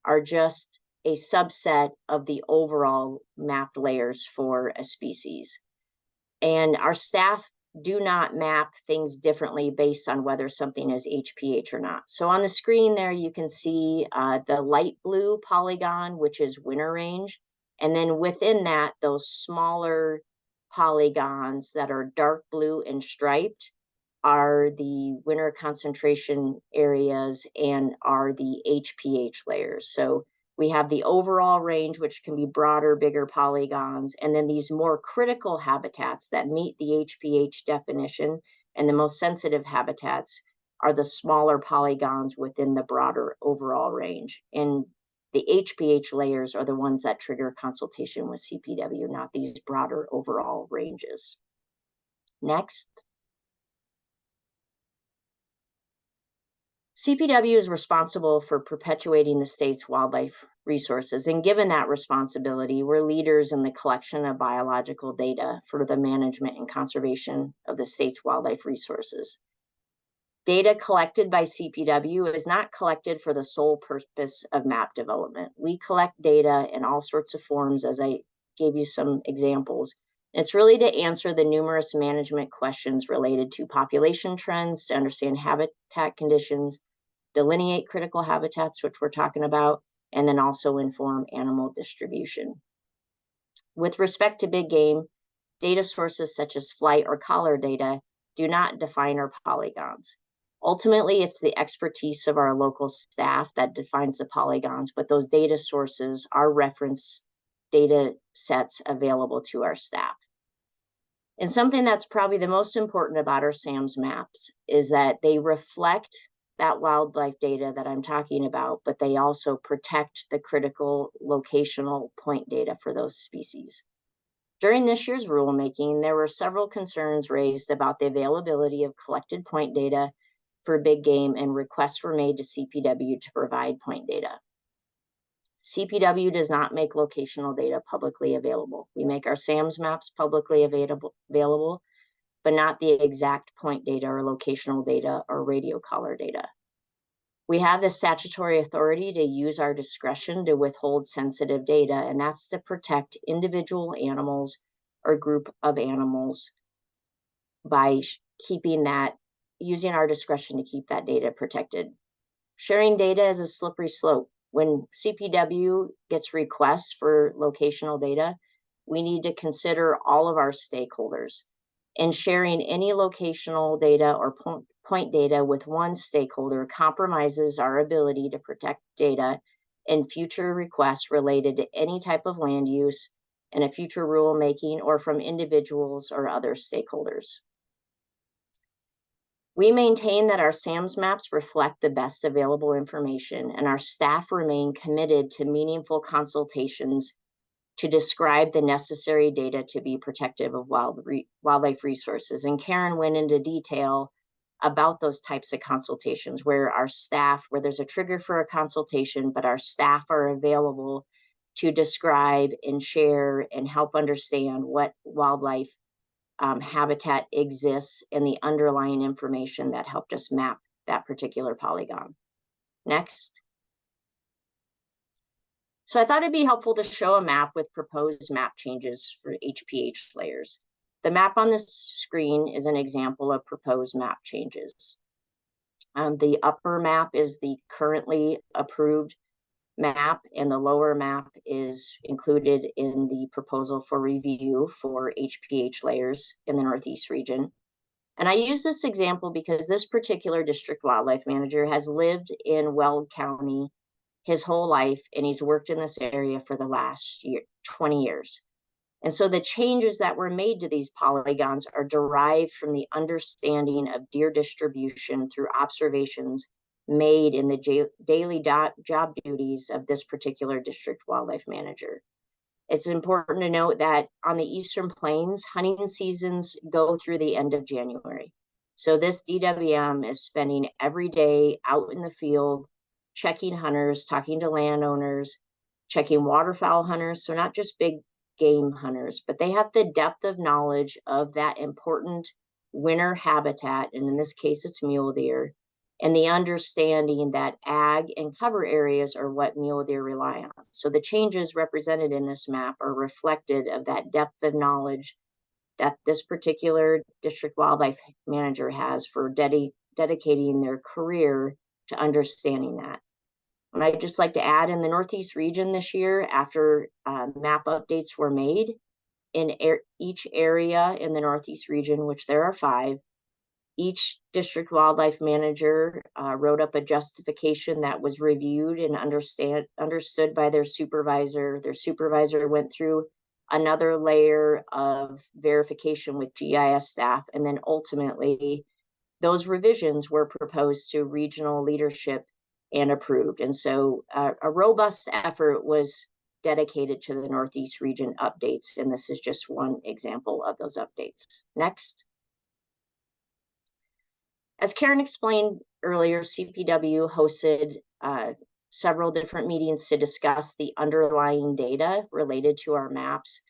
are just a subset of the overall mapped layers for a species. And our staff do not map things differently based on whether something is HPH or not. So on the screen there, you can see the light blue polygon, which is winter range. And then within that, those smaller polygons that are dark blue and striped are the winter concentration areas and are the HPH layers. So we have the overall range, which can be broader, bigger polygons, and then these more critical habitats that meet the HPH definition, and the most sensitive habitats are the smaller polygons within the broader overall range. And the HPH layers are the ones that trigger consultation with CPW, not these broader overall ranges. Next. CPW is responsible for perpetuating the state's wildlife resources, and given that responsibility, we're leaders in the collection of biological data for the management and conservation of the state's wildlife resources. Data collected by CPW is not collected for the sole purpose of map development. We collect data in all sorts of forms, as I gave you some examples. It's really to answer the numerous management questions related to population trends, to understand habitat conditions, delineate critical habitats, which we're talking about, and then also inform animal distribution. With respect to big game, data sources such as flight or collar data do not define our polygons. Ultimately, it's the expertise of our local staff that defines the polygons, but those data sources are reference data sets available to our staff. And something that's probably the most important about our SAMS maps is that they reflect that wildlife data that I'm talking about, but they also protect the critical locational point data for those species. During this year's rulemaking, there were several concerns raised about the availability of collected point data for big game, and requests were made to CPW to provide point data. CPW does not make locational data publicly available. We make our SAMS maps publicly available, but not the exact point data or locational data or radio collar data. We have the statutory authority to use our discretion to withhold sensitive data, and that's to protect individual animals or group of animals by using our discretion to keep that data protected. Sharing data is a slippery slope. When CPW gets requests for locational data, we need to consider all of our stakeholders. And sharing any locational data or point data with one stakeholder compromises our ability to protect data in future requests related to any type of land use in a future rulemaking or from individuals or other stakeholders. We maintain that our SAMS maps reflect the best available information, and our staff remain committed to meaningful consultations to describe the necessary data to be protective of wildlife resources. And Karen went into detail about those types of consultations where there's a trigger for a consultation, but our staff are available to describe and share and help understand what wildlife habitat exists and the underlying information that helped us map that particular polygon. Next. So I thought it'd be helpful to show a map with proposed map changes for HPH layers. The map on this screen is an example of proposed map changes. The upper map is the currently approved map, and the lower map is included in the proposal for review for HPH layers in the Northeast region. And I use this example because this particular district wildlife manager has lived in Weld County his whole life, and he's worked in this area for the last 20 years. And so the changes that were made to these polygons are derived from the understanding of deer distribution through observations made in the daily job duties of this particular district wildlife manager. It's important to note that on the Eastern Plains, hunting seasons go through the end of January. So this DWM is spending every day out in the field, checking hunters, talking to landowners, checking waterfowl hunters. So not just big game hunters, but they have the depth of knowledge of that important winter habitat. And in this case, it's mule deer, and the understanding that ag and cover areas are what mule deer rely on. So the changes represented in this map are reflected of that depth of knowledge that this particular district wildlife manager has for dedicating their career to understanding that. And I'd just like to add, in the Northeast region this year, after map updates were made in each area in the Northeast region, which there are 5, each district wildlife manager wrote up a justification that was reviewed and understood by their supervisor. Their supervisor went through another layer of verification with GIS staff, and then ultimately those revisions were proposed to regional leadership and approved. And so a robust effort was dedicated to the Northeast region updates, and this is just one example of those updates. Next. As Karen explained earlier, CPW hosted several different meetings to discuss the underlying data related to our maps.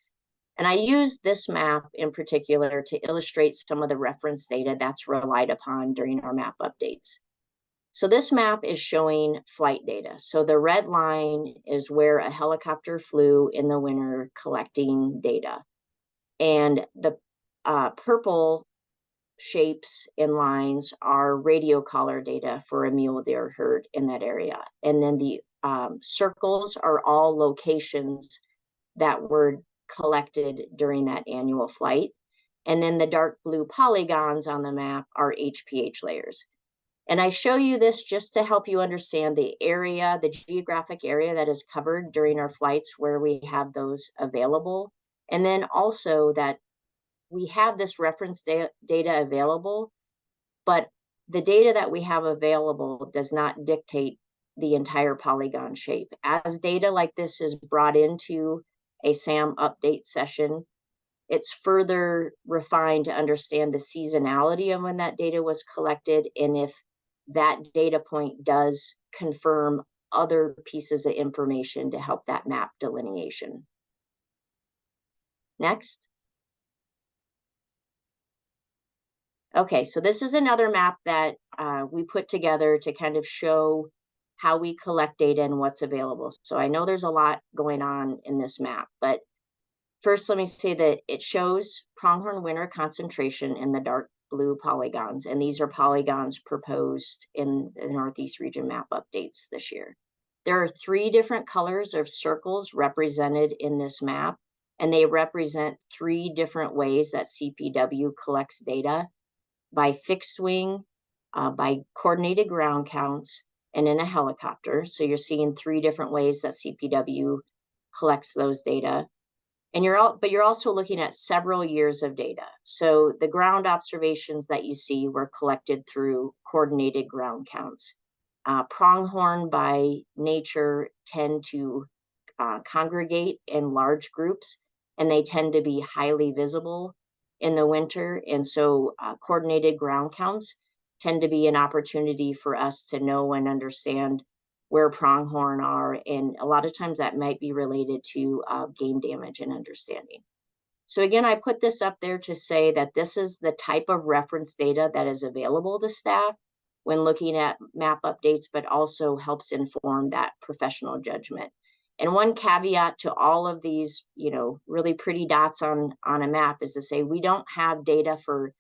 And I used this map in particular to illustrate some of the reference data that's relied upon during our map updates. So this map is showing flight data. So the red line is where a helicopter flew in the winter collecting data. And the purple shapes and lines are radio collar data for a mule deer herd in that area. And then the circles are all locations that were collected during that annual flight. And then the dark blue polygons on the map are HPH layers. And I show you this just to help you understand the area, the geographic area that is covered during our flights where we have those available. And then also that we have this reference data available, but the data that we have available does not dictate the entire polygon shape. As data like this is brought into a SAM update session, it's further refined to understand the seasonality of when that data was collected, and if that data point does confirm other pieces of information to help that map delineation. Next. Okay, so this is another map that we put together to kind of show how we collect data and what's available. So I know there's a lot going on in this map, but first let me say that it shows pronghorn winter concentration in the dark blue polygons, and these are polygons proposed in the Northeast region map updates this year. There are 3 different colors of circles represented in this map, and they represent 3 different ways that CPW collects data: by fixed wing, by coordinated ground counts, and in a helicopter. So you're seeing 3 different ways that CPW collects those data. And you're also looking at several years of data. So the ground observations that you see were collected through coordinated ground counts. Pronghorn by nature tend to congregate in large groups, and they tend to be highly visible in the winter. And so coordinated ground counts tend to be an opportunity for us to know and understand where pronghorn are, and a lot of times that might be related to game damage and understanding. So again, I put this up there to say that this is the type of reference data that is available to staff when looking at map updates, but also helps inform that professional judgment. And one caveat to all of these, really pretty dots on a map is to say we don't have data for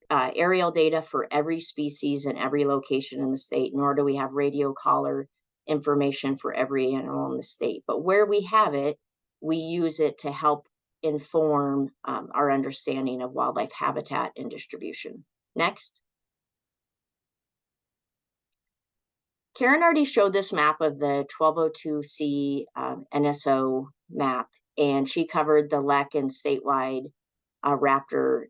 aerial data for every species and every location in the state, nor do we have radio collar information for every animal in the state. But where we have it, we use it to help inform our understanding of wildlife habitat and distribution. Next. Karen already showed this map of the 1202C NSO map, and she covered the LEC and statewide raptor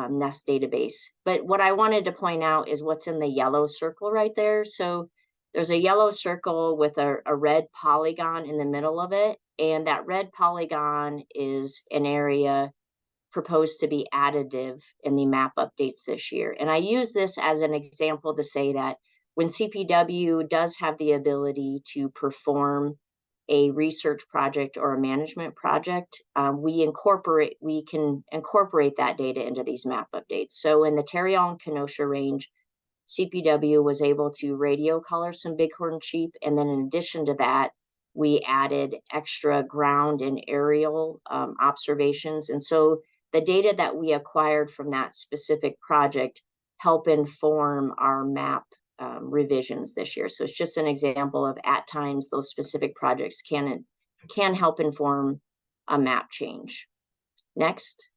nest database. But what I wanted to point out is what's in the yellow circle right there. So there's a yellow circle with a red polygon in the middle of it. And that red polygon is an area proposed to be additive in the map updates this year. And I use this as an example to say that when CPW does have the ability to perform a research project or a management project, we can incorporate that data into these map updates. So in the Tarryall and Kenosha range, CPW was able to radio color some bighorn sheep. And then in addition to that, we added extra ground and aerial observations. And so the data that we acquired from that specific project help inform our map revisions this year. So it's just an example of at times those specific projects can help inform a map change. Next.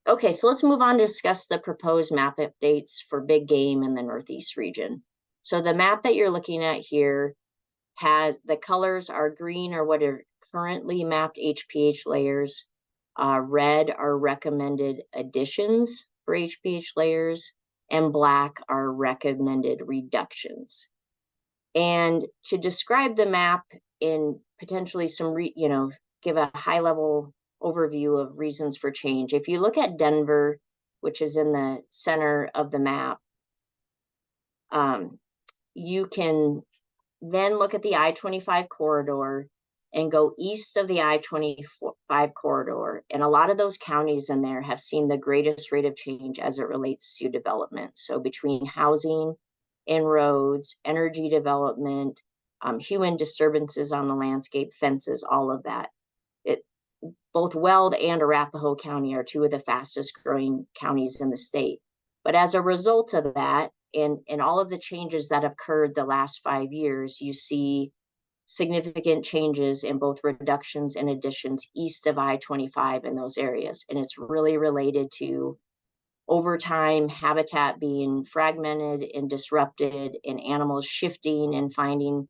Okay, so let's move on to discuss the proposed map updates for big game in the Northeast region. So the map that you're looking at here has the colors are green or what are currently mapped HPH layers. Red are recommended additions for HPH layers, and black are recommended reductions. And to describe the map in potentially some, give a high level overview of reasons for change. If you look at Denver, which is in the center of the map, you can then look at the I-25 corridor and go east of the I-25 corridor. And a lot of those counties in there have seen the greatest rate of change as it relates to development. So between housing and roads, energy development, human disturbances on the landscape, fences, all of that. Both Weld and Arapahoe County are two of the fastest growing counties in the state. But as a result of that, and all of the changes that have occurred the last 5 years, you see significant changes in both reductions and additions east of I-25 in those areas. And it's really related to over time habitat being fragmented and disrupted and animals shifting and finding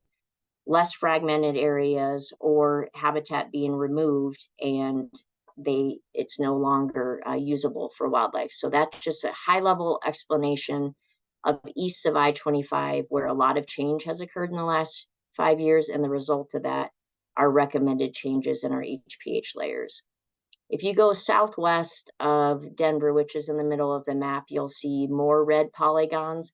less fragmented areas or habitat being removed and it's no longer usable for wildlife. So that's just a high level explanation of east of I-25 where a lot of change has occurred in the last 5 years, and the result of that are recommended changes in our HPH layers. If you go southwest of Denver, which is in the middle of the map, you'll see more red polygons.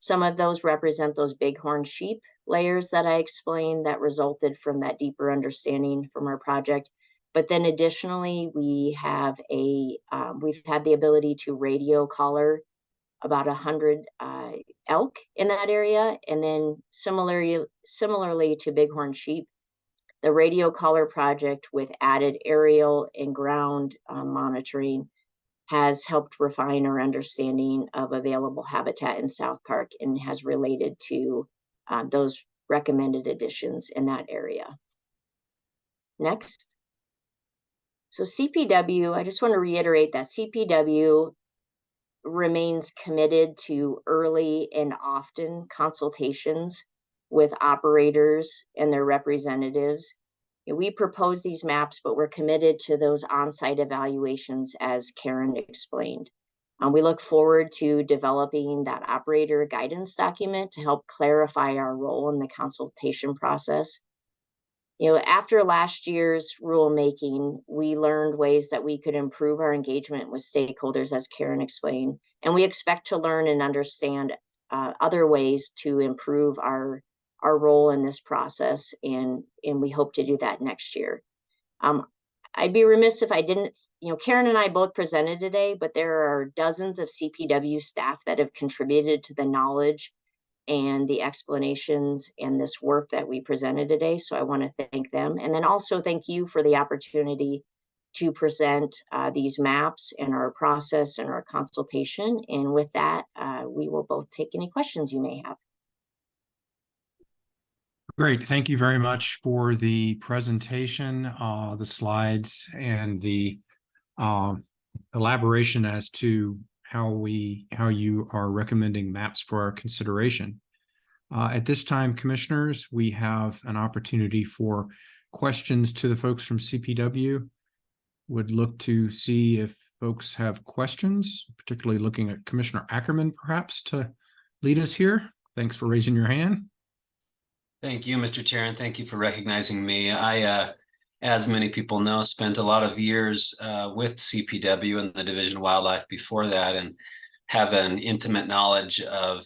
Some of those represent those bighorn sheep layers that I explained that resulted from that deeper understanding from our project. But then additionally, we've had the ability to radio collar about 100 elk in that area. And then similarly to bighorn sheep, the radio collar project with added aerial and ground monitoring has helped refine our understanding of available habitat in South Park and has related to those recommended additions in that area. Next. So CPW, I just want to reiterate that CPW remains committed to early and often consultations with operators and their representatives. We propose these maps, but we're committed to those on-site evaluations as Karen explained. We look forward to developing that operator guidance document to help clarify our role in the consultation process. After last year's rulemaking, we learned ways that we could improve our engagement with stakeholders, as Karen explained, and we expect to learn and understand other ways to improve our role in this process, and we hope to do that next year. I'd be remiss if I didn't, Karen and I both presented today, but there are dozens of CPW staff that have contributed to the knowledge and the explanations and this work that we presented today. So I want to thank them. And then also thank you for the opportunity to present these maps and our process and our consultation. And with that, we will both take any questions you may have. Great. Thank you very much for the presentation, the slides, and the elaboration as to how you are recommending maps for our consideration. At this time, commissioners, we have an opportunity for questions to the folks from CPW. Would look to see if folks have questions, particularly looking at Commissioner Ackerman, perhaps, to lead us here. Thanks for raising your hand. Thank you, Mr. Chair, and thank you for recognizing me. I, as many people know, spent a lot of years with CPW and the Division of Wildlife before that, and have an intimate knowledge of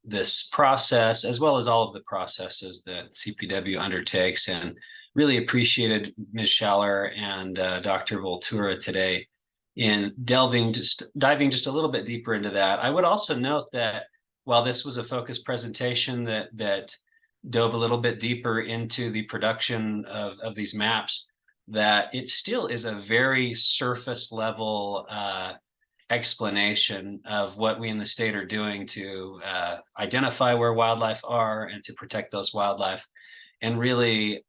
this process, as well as all of the processes that CPW undertakes, and really appreciated Ms. Schaller and Dr. Voltura today in diving just a little bit deeper into that. I would also note that while this was a focused presentation that dove a little bit deeper into the production of these maps, that it still is a very surface level explanation of what we in the state are doing to identify where wildlife are and to protect those wildlife. And really,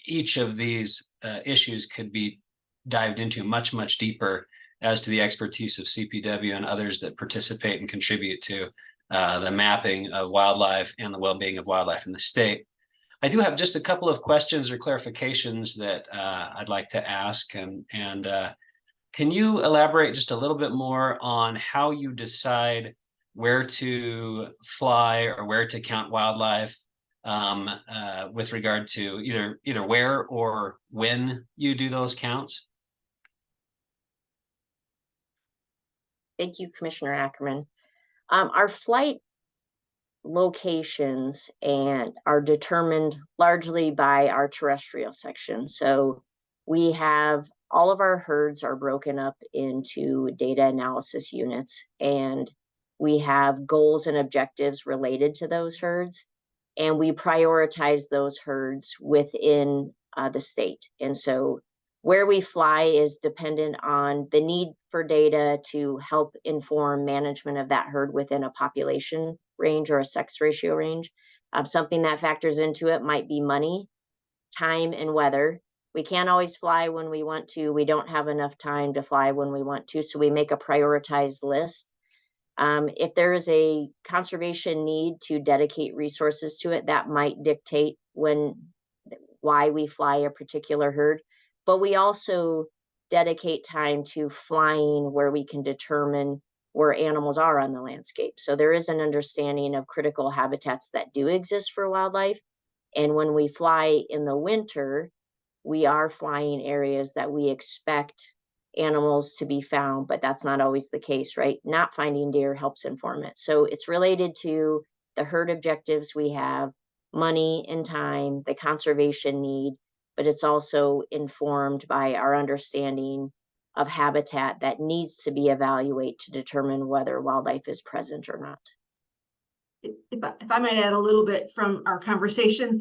each of these issues could be dived into much, much deeper as to the expertise of CPW and others that participate and contribute to the mapping of wildlife and the well-being of wildlife in the state. I do have just a couple of questions or clarifications that I'd like to ask. And can you elaborate just a little bit more on how you decide where to fly or where to count wildlife with regard to either where or when you do those counts? Thank you, Commissioner Ackerman. Our flight locations and are determined largely by our terrestrial section. So we have all of our herds are broken up into data analysis units, and we have goals and objectives related to those herds, and we prioritize those herds within the state. And so where we fly is dependent on the need for data to help inform management of that herd within a population range or a sex ratio range. Something that factors into it might be money, time, and weather. We can't always fly when we want to. We don't have enough time to fly when we want to, so we make a prioritized list. If there is a conservation need to dedicate resources to it, that might dictate why we fly a particular herd. But we also dedicate time to flying where we can determine where animals are on the landscape. So there is an understanding of critical habitats that do exist for wildlife. And when we fly in the winter, we are flying areas that we expect animals to be found, but that's not always the case, right? Not finding deer helps inform it. So it's related to the herd objectives we have, money and time, the conservation need, but it's also informed by our understanding of habitat that needs to be evaluated to determine whether wildlife is present or not. If I might add a little bit from our conversations,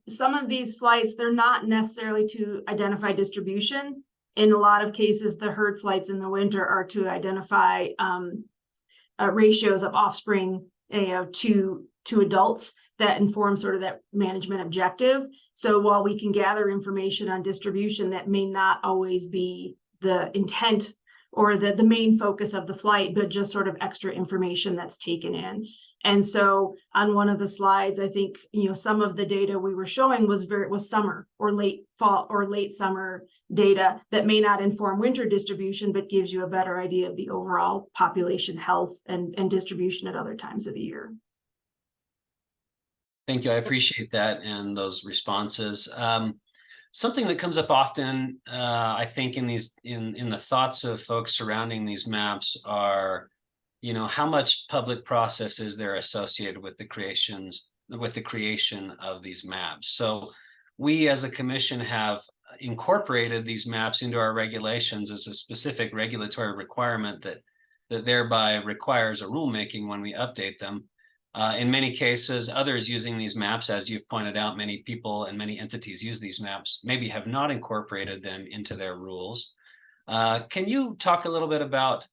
some of these flights, they're not necessarily to identify distribution. In a lot of cases, the herd flights in the winter are to identify ratios of offspring, to adults that inform sort of that management objective. So while we can gather information on distribution, that may not always be the intent or the main focus of the flight, but just sort of extra information that's taken in. And so on one of the slides, I think, some of the data we were showing was summer or late fall or late summer data that may not inform winter distribution, but gives you a better idea of the overall population health and distribution at other times of the year. Thank you. I appreciate that and those responses. Something that comes up often, I think, in the thoughts of folks surrounding these maps are, how much public process is there associated with the creation of these maps? So we as a commission have incorporated these maps into our regulations as a specific regulatory requirement that thereby requires a rulemaking when we update them. In many cases, others using these maps, as you've pointed out, many people and many entities use these maps, maybe have not incorporated them into their rules. Can you talk a little bit about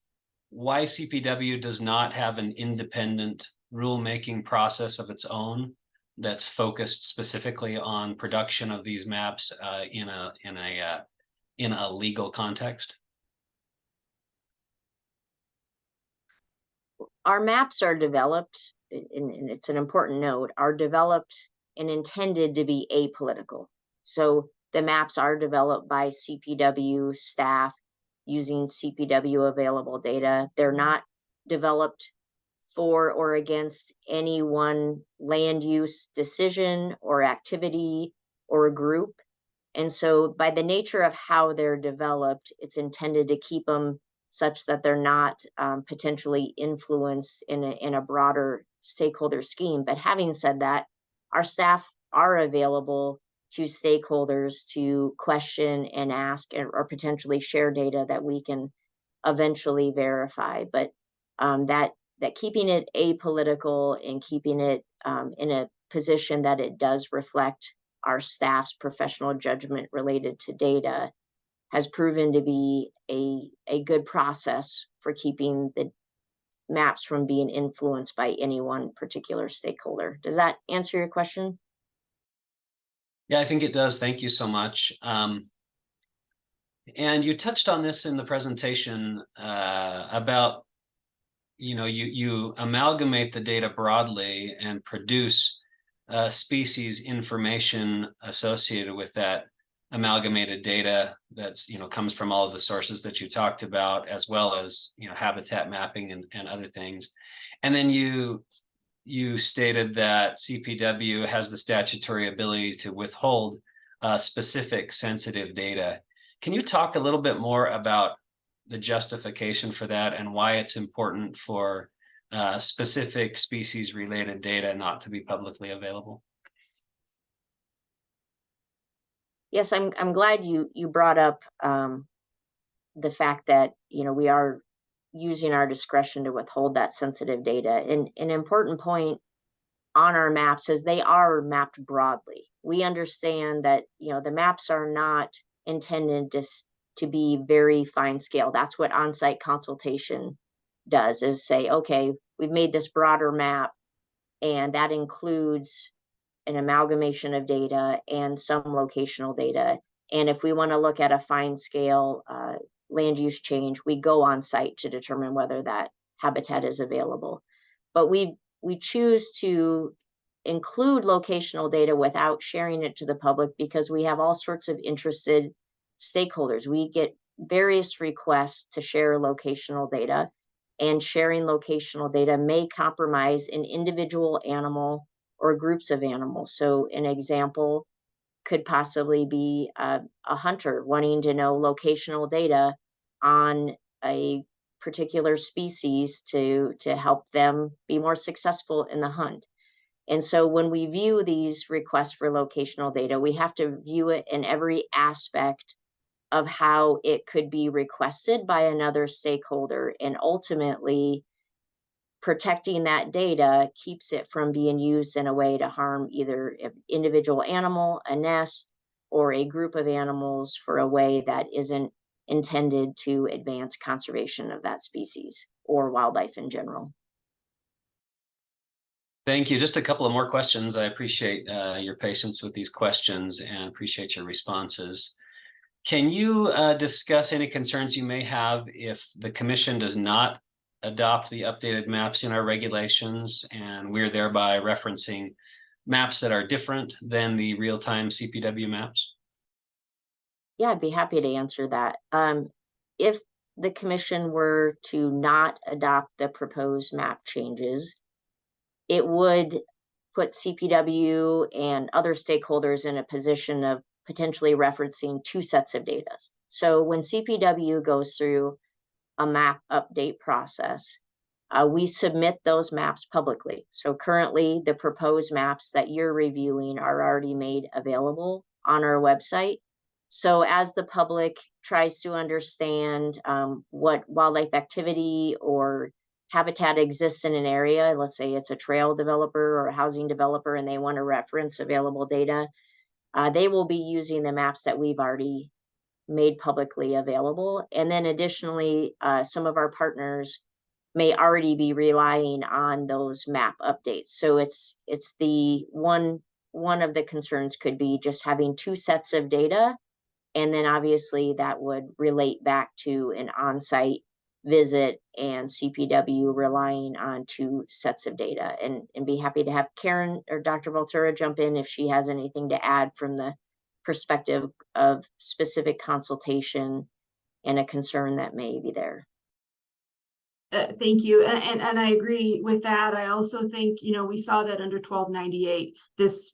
why CPW does not have an independent rulemaking process of its own that's focused specifically on production of these maps in a legal context? Our maps are developed, and it's an important note, are developed and intended to be apolitical. So the maps are developed by CPW staff using CPW available data. They're not developed for or against any one land use decision or activity or a group. And so by the nature of how they're developed, it's intended to keep them such that they're not potentially influenced in a broader stakeholder scheme. But having said that, our staff are available to stakeholders to question and ask or potentially share data that we can eventually verify. But that keeping it apolitical and keeping it in a position that it does reflect our staff's professional judgment related to data has proven to be a good process for keeping the maps from being influenced by any one particular stakeholder. Does that answer your question? Yeah, I think it does. Thank you so much. And you touched on this in the presentation about, you amalgamate the data broadly and produce species information associated with that amalgamated data that's, comes from all of the sources that you talked about, as well as, habitat mapping and other things. And then you stated that CPW has the statutory ability to withhold specific sensitive data. Can you talk a little bit more about the justification for that and why it's important for specific species related data not to be publicly available? Yes, I'm glad you brought up the fact that we are using our discretion to withhold that sensitive data. And an important point on our maps is they are mapped broadly. We understand that the maps are not intended to be very fine scale. That's what on-site consultation does, is say, okay, we've made this broader map, and that includes an amalgamation of data and some locational data. And if we want to look at a fine scale land use change, we go on site to determine whether that habitat is available. But we choose to include locational data without sharing it to the public because we have all sorts of interested stakeholders. We get various requests to share locational data, and sharing locational data may compromise an individual animal or groups of animals. So an example could possibly be a hunter wanting to know locational data on a particular species to help them be more successful in the hunt. And so when we view these requests for locational data, we have to view it in every aspect of how it could be requested by another stakeholder. And ultimately, protecting that data keeps it from being used in a way to harm either an individual animal, a nest, or a group of animals for a way that isn't intended to advance conservation of that species or wildlife in general. Thank you. Just a couple of more questions. I appreciate your patience with these questions and appreciate your responses. Can you discuss any concerns you may have if the commission does not adopt the updated maps in our regulations, and we're thereby referencing maps that are different than the real-time CPW maps? Yeah, I'd be happy to answer that. If the commission were to not adopt the proposed map changes, it would put CPW and other stakeholders in a position of potentially referencing two sets of data. So when CPW goes through a map update process, we submit those maps publicly. So currently, the proposed maps that you're reviewing are already made available on our website. So as the public tries to understand what wildlife activity or habitat exists in an area, let's say it's a trail developer or a housing developer, and they want to reference available data, they will be using the maps that we've already made publicly available. And then additionally, some of our partners may already be relying on those map updates. So it's the one of the concerns could be just having two sets of data. And then obviously that would relate back to an on-site visit and CPW relying on two sets of data, and be happy to have Karen or Dr. Voltura jump in if she has anything to add from the perspective of specific consultation and a concern that may be there. Thank you. And I agree with that. I also think, we saw that under 1298, this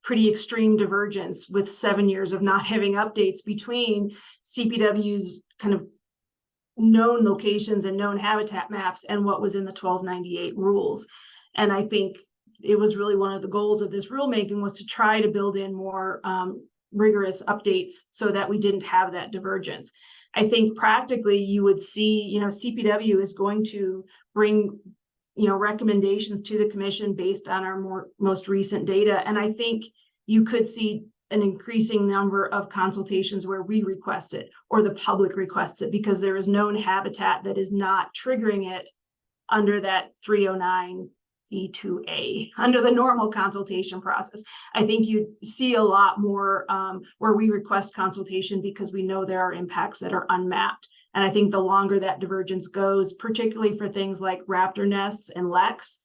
pretty extreme divergence with 7 years of not having updates between CPW's kind of known locations and known habitat maps and what was in the 1298 rules. And I think it was really one of the goals of this rulemaking was to try to build in more rigorous updates so that we didn't have that divergence. I think practically you would see, CPW is going to bring, recommendations to the commission based on our most recent data. And I think you could see an increasing number of consultations where we request it or the public requests it because there is known habitat that is not triggering it under that 309 E2A, under the normal consultation process. I think you see a lot more where we request consultation because we know there are impacts that are unmapped. And I think the longer that divergence goes, particularly for things like raptor nests and leks,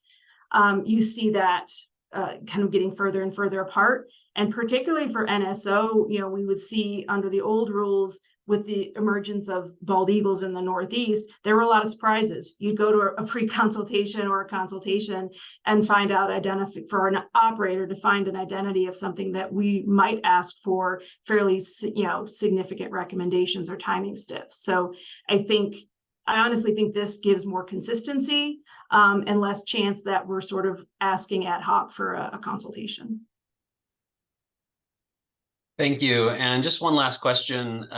you see that kind of getting further and further apart. And particularly for NSO, we would see under the old rules with the emergence of bald eagles in the Northeast, there were a lot of surprises. You'd go to a pre-consultation or a consultation and find out for an operator to find an identity of something that we might ask for fairly, significant recommendations or timing steps. So I honestly think this gives more consistency and less chance that we're sort of asking ad hoc for a consultation. Thank you. And just one last question.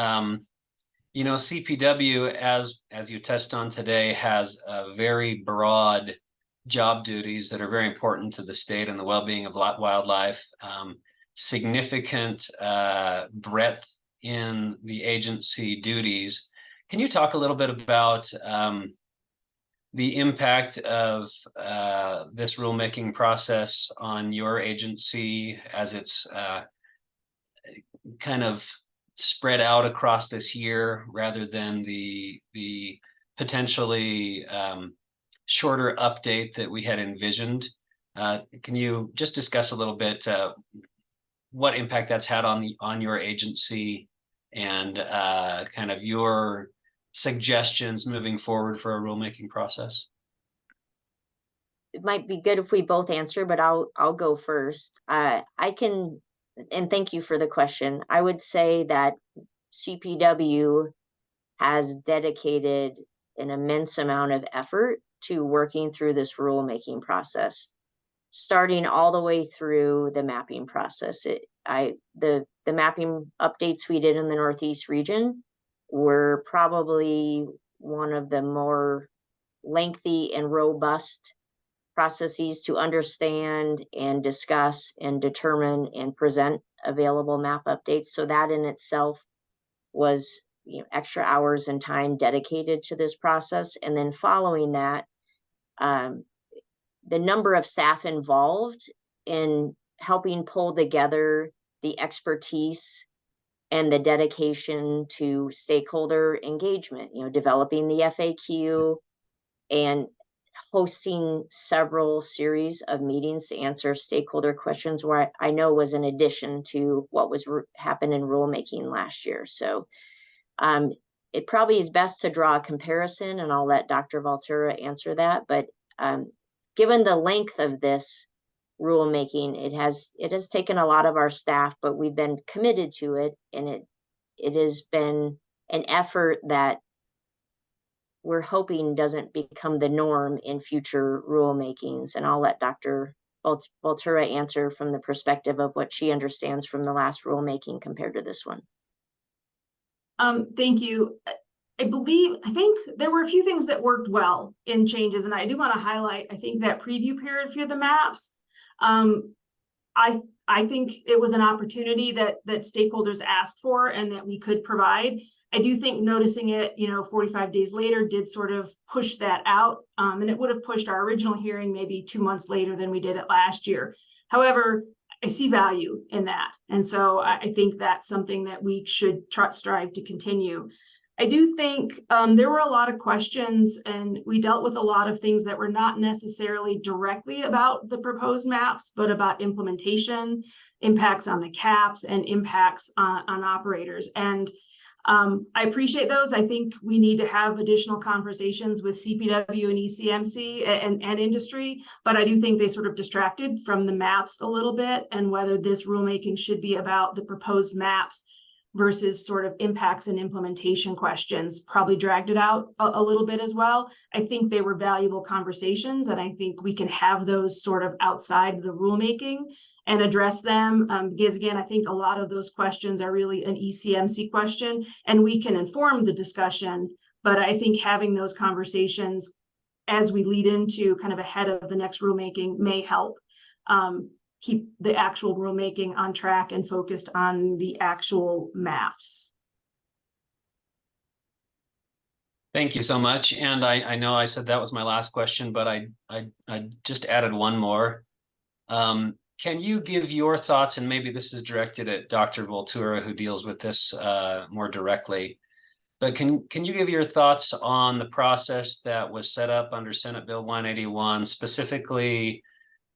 CPW, as you touched on today, has very broad job duties that are very important to the state and the well-being of wildlife, significant breadth in the agency duties. Can you talk a little bit about the impact of this rulemaking process on your agency as it's kind of spread out across this year rather than the potentially shorter update that we had envisioned? Can you just discuss a little bit what impact that's had on your agency and kind of your suggestions moving forward for a rulemaking process? It might be good if we both answer, but I'll go first. And thank you for the question. I would say that CPW has dedicated an immense amount of effort to working through this rulemaking process, starting all the way through the mapping process. The mapping updates we did in the Northeast region were probably one of the more lengthy and robust processes to understand and discuss and determine and present available map updates. So that in itself was extra hours and time dedicated to this process. And then following that, the number of staff involved in helping pull together the expertise and the dedication to stakeholder engagement, developing the FAQ and hosting several series of meetings to answer stakeholder questions, where I know was in addition to what was happened in rulemaking last year. So it probably is best to draw a comparison, and I'll let Dr. Voltura answer that. But given the length of this rulemaking, it has taken a lot of our staff, but we've been committed to it, and it has been an effort that we're hoping doesn't become the norm in future rulemakings. And I'll let Dr. Voltura answer from the perspective of what she understands from the last rulemaking compared to this one. Thank you. I think there were a few things that worked well in changes, and I do want to highlight, I think that preview period for the maps. I think it was an opportunity that stakeholders asked for and that we could provide. I do think noticing it, 45 days later did sort of push that out. And it would have pushed our original hearing maybe 2 months later than we did it last year. However, I see value in that. And so I think that's something that we should strive to continue. I do think there were a lot of questions, and we dealt with a lot of things that were not necessarily directly about the proposed maps, but about implementation, impacts on the caps, and impacts on operators. And I appreciate those. I think we need to have additional conversations with CPW and ECMC and industry, but I do think they sort of distracted from the maps a little bit, and whether this rulemaking should be about the proposed maps versus sort of impacts and implementation questions probably dragged it out a little bit as well. I think they were valuable conversations, and I think we can have those sort of outside the rulemaking and address them. Because again, I think a lot of those questions are really an ECMC question, and we can inform the discussion, but I think having those conversations as we lead into kind of ahead of the next rulemaking may help keep the actual rulemaking on track and focused on the actual maps. Thank you so much. And I know I said that was my last question, but I just added one more. Can you give your thoughts, and maybe this is directed at Dr. Voltura, who deals with this more directly, but can you give your thoughts on the process that was set up under Senate Bill 181, specifically?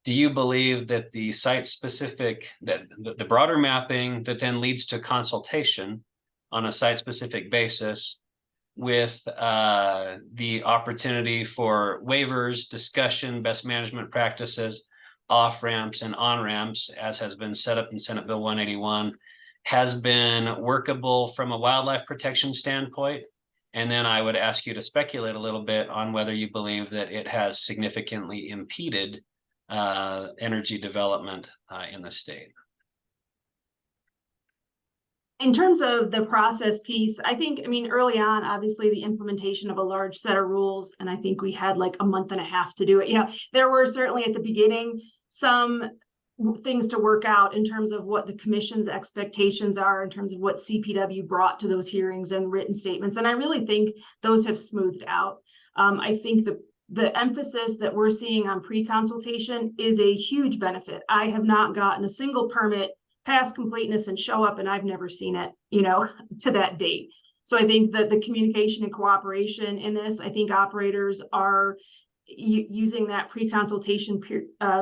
Do you believe that the site-specific, that the broader mapping that then leads to consultation on a site-specific basis with the opportunity for waivers, discussion, best management practices, off-ramps and on-ramps, as has been set up in Senate Bill 181, has been workable from a wildlife protection standpoint? And then I would ask you to speculate a little bit on whether you believe that it has significantly impeded energy development in the state. In terms of the process piece, I mean, early on, obviously the implementation of a large set of rules, and I think we had like a month and a half to do it. There were certainly at the beginning some things to work out in terms of what the commission's expectations are, in terms of what CPW brought to those hearings and written statements. And I really think those have smoothed out. I think the emphasis that we're seeing on pre-consultation is a huge benefit. I have not gotten a single permit pass completeness and show up, and I've never seen it, to that date. So I think that the communication and cooperation in this, I think operators are using that pre-consultation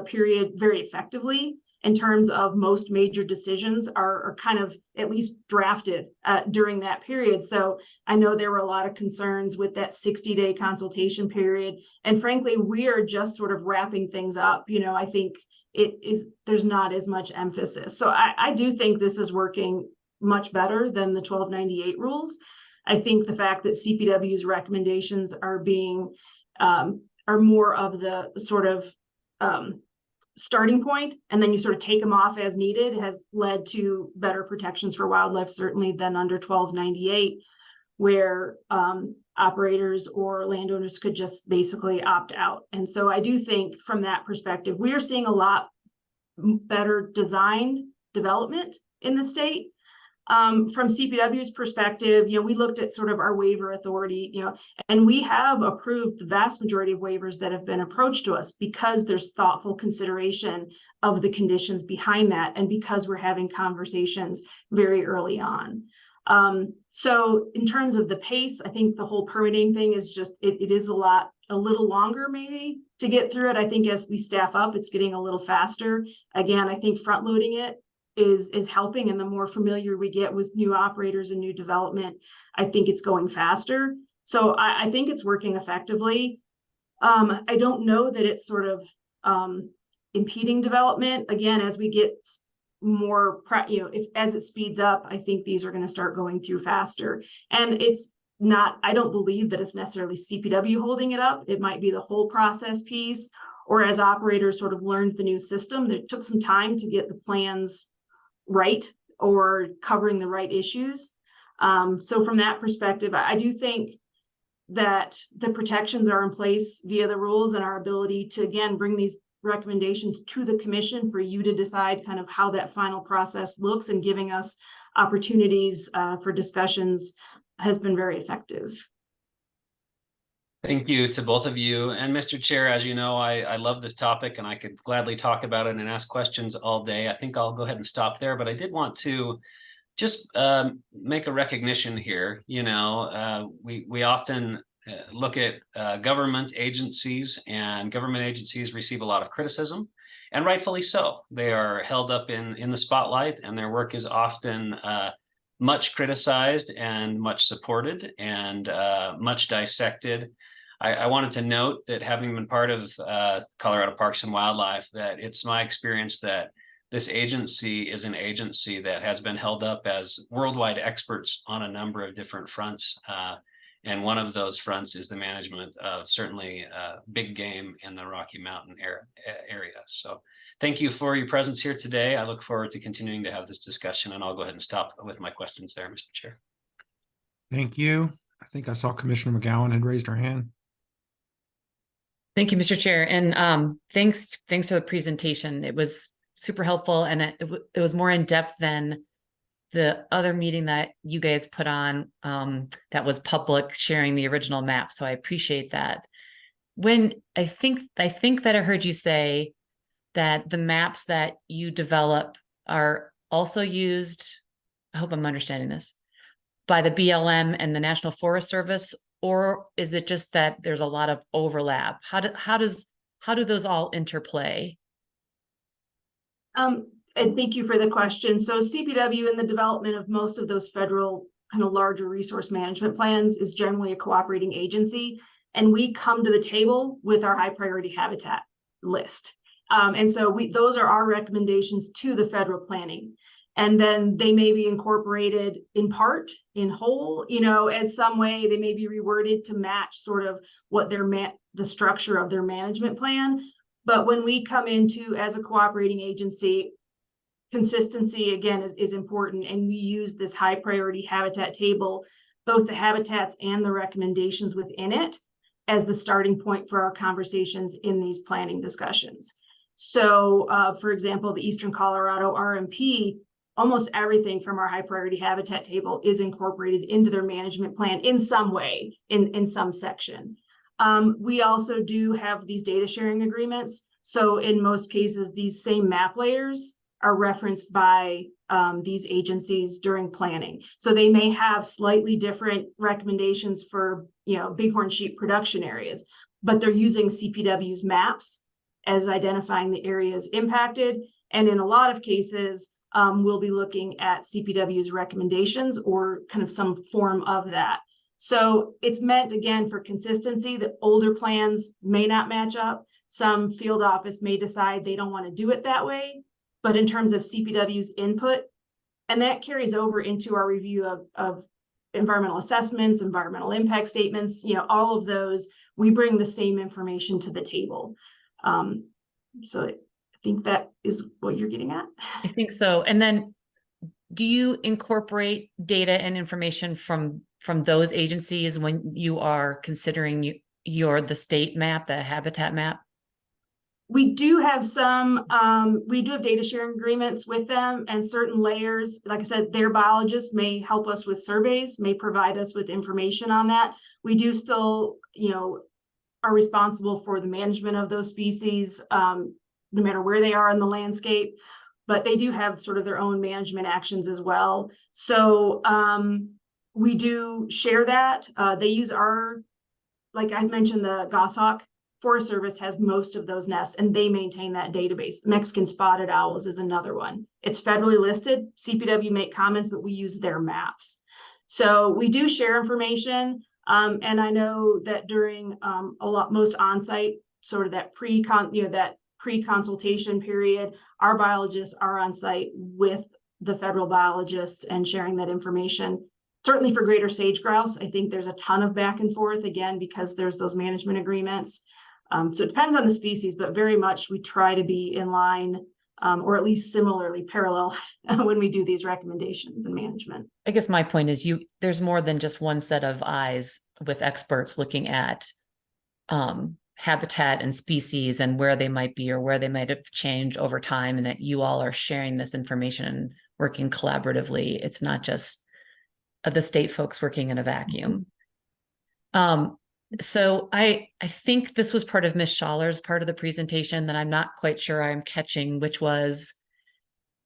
period very effectively, in terms of most major decisions are kind of at least drafted during that period. So I know there were a lot of concerns with that 60-day consultation period. And frankly, we are just sort of wrapping things up. I think there's not as much emphasis. So I do think this is working much better than the 1298 rules. I think the fact that CPW's recommendations are being are more of the sort of starting point, and then you sort of take them off as needed, has led to better protections for wildlife, certainly than under 1298, where operators or landowners could just basically opt out. And so I do think from that perspective, we are seeing a lot better designed development in the state. From CPW's perspective, we looked at sort of our waiver authority, and we have approved the vast majority of waivers that have been approached to us because there's thoughtful consideration of the conditions behind that, and because we're having conversations very early on. So in terms of the pace, I think the whole permitting thing is just, it is a little longer maybe to get through it. I think as we staff up, it's getting a little faster. Again, I think front loading it is helping, and the more familiar we get with new operators and new development, I think it's going faster. So I think it's working effectively. I don't know that it's sort of impeding development. Again, as we get more, as it speeds up, I think these are going to start going through faster. And it's I don't believe that it's necessarily CPW holding it up. It might be the whole process piece, or as operators sort of learned the new system, it took some time to get the plans right or covering the right issues. So from that perspective, I do think that the protections are in place via the rules and our ability to, again, bring these recommendations to the commission for you to decide kind of how that final process looks, and giving us opportunities for discussions has been very effective. Thank you to both of you. And Mr. Chair, as you know, I love this topic and I could gladly talk about it and ask questions all day. I think I'll go ahead and stop there, but I did want to just make a recognition here. You know, we often look at government agencies, and government agencies receive a lot of criticism, and rightfully so. They are held up in the spotlight, and their work is often much criticized and much supported and much dissected. I wanted to note that, having been part of Colorado Parks and Wildlife, that it's my experience that this agency is an agency that has been held up as worldwide experts on a number of different fronts. And one of those fronts is the management of certainly big game in the Rocky Mountain area. So thank you for your presence here today. I look forward to continuing to have this discussion, and I'll go ahead and stop with my questions there, Mr. Chair. Thank you. I think I saw Commissioner McGowan had raised her hand. Thank you, Mr. Chair. And thanks for the presentation. It was super helpful, and it was more in depth than the other meeting that you guys put on that was public, sharing the original map. So I appreciate that. When I think that I heard you say that the maps that you develop are also used, I hope I'm understanding this, by the BLM and the National Forest Service, or is it just that there's a lot of overlap? How do those all interplay? And thank you for the question. So CPW, in the development of most of those federal kind of larger resource management plans, is generally a cooperating agency. And we come to the table with our high priority habitat list. And so those are our recommendations to the federal planning. And then they may be incorporated in part, in whole, you know, as some way. They may be reworded to match sort of what the structure of their management plan. But when we come into, as a cooperating agency, consistency again is important, and we use this high priority habitat table, both the habitats and the recommendations within it, as the starting point for our conversations in these planning discussions. So for example, the Eastern Colorado RMP, almost everything from our high priority habitat table is incorporated into their management plan in some way, in some section. We also do have these data sharing agreements. So in most cases, these same map layers are referenced by these agencies during planning. So they may have slightly different recommendations for, you know, bighorn sheep production areas, but they're using CPW's maps as identifying the areas impacted. And in a lot of cases, we'll be looking at CPW's recommendations or kind of some form of that. So it's meant, again, for consistency. The older plans may not match up. Some field office may decide they don't want to do it that way. But in terms of CPW's input, and that carries over into our review of environmental assessments, environmental impact statements, you know, all of those, we bring the same information to the table. So I think that is what you're getting at. I think so. And then do you incorporate data and information from those agencies when you are considering the state map, the habitat map? We do have we do have data sharing agreements with them, and certain layers, like I said, their biologists may help us with surveys, may provide us with information on that. We do still, you know, are responsible for the management of those species, no matter where they are in the landscape, but they do have sort of their own management actions as well. So we do share that. They use like I mentioned, the goshawk Forest Service has most of those nests, and they maintain that database. Mexican spotted owls is another one. It's federally listed. CPW make comments, but we use their maps. So we do share information. And I know that during most on-site, sort of that pre-consultation period, our biologists are on site with the federal biologists and sharing that information Certainly for greater sage grouse, I think there's a ton of back and forth, again, because there's those management agreements. So it depends on the species, but very much we try to be in line, or at least similarly parallel when we do these recommendations and management. I guess my point is there's more than just one set of eyes with experts looking at habitat and species and where they might be or where they might have changed over time, and that you all are sharing this information and working collaboratively. It's not just the state folks working in a vacuum. So I think this was part of Ms. Schaller's part of the presentation that I'm not quite sure I'm catching, which was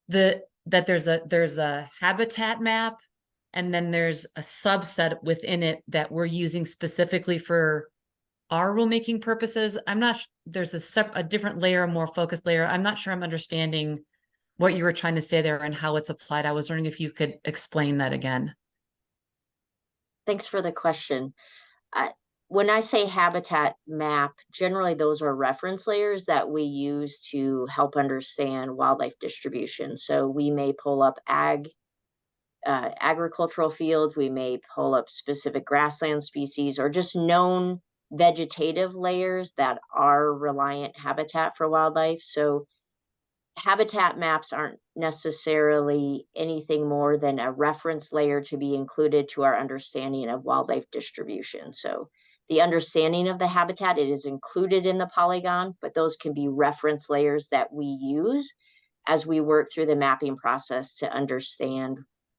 that there's a habitat map, and then there's a subset within it that we're using specifically for our rulemaking purposes. I'm not, there's a different layer, a more focused layer. I'm not sure I'm understanding what you were trying to say there and how it's applied. I was wondering if you could explain that again. Thanks for the question. When I say habitat map, generally those are reference layers that we use to help understand wildlife distribution. So we may pull up agricultural fields, we may pull up specific grassland species, or just known vegetative layers that are reliant habitat for wildlife. So habitat maps aren't necessarily anything more than a reference layer to be included to our understanding of wildlife distribution. So the understanding of the habitat, it is included in the polygon, but those can be reference layers that we use as we work through the mapping process to understand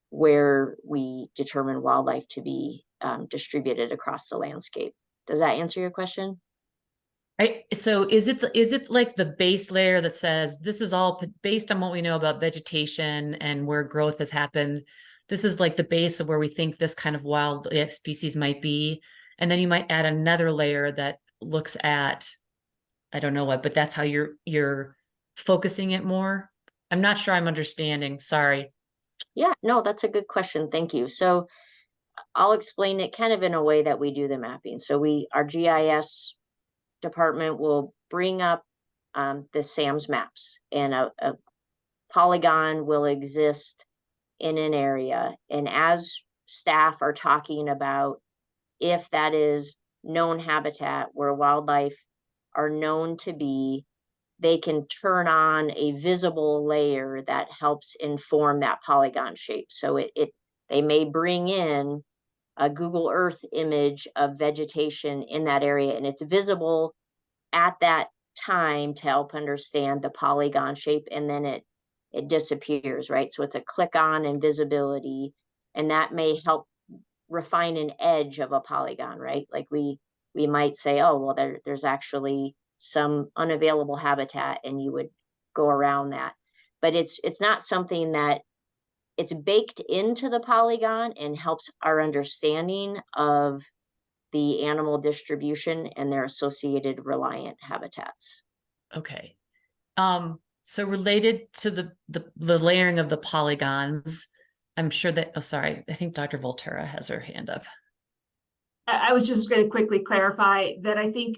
where we determine wildlife to be distributed across the landscape. Does that answer your question? So is it like the base layer that says this is all based on what we know about vegetation and where growth has happened? This is like the base of where we think this kind of wildlife species might be. And then you might add another layer that looks at, I don't know what, but that's how you're focusing it more. I'm not sure I'm understanding. Sorry. Yeah, no, that's a good question. Thank you. So I'll explain it kind of in a way that we do the mapping. So our GIS department will bring up the SAM's maps, and a polygon will exist in an area. And as staff are talking about if that is known habitat where wildlife are known to be, they can turn on a visible layer that helps inform that polygon shape. So they may bring in a Google Earth image of vegetation in that area, and it's visible at that time to help understand the polygon shape, and then it disappears, right? So it's a click on and visibility, and that may help refine an edge of a polygon, right? Like we might say, oh, well, there's actually some unavailable habitat, and you would go around that. But it's not something that it's baked into the polygon and helps our understanding of the animal distribution and their associated reliant habitats. Okay. So related to the layering of the polygons, I'm sure that, oh, sorry, I think Dr. Volterra has her hand up. I was just going to quickly clarify that I think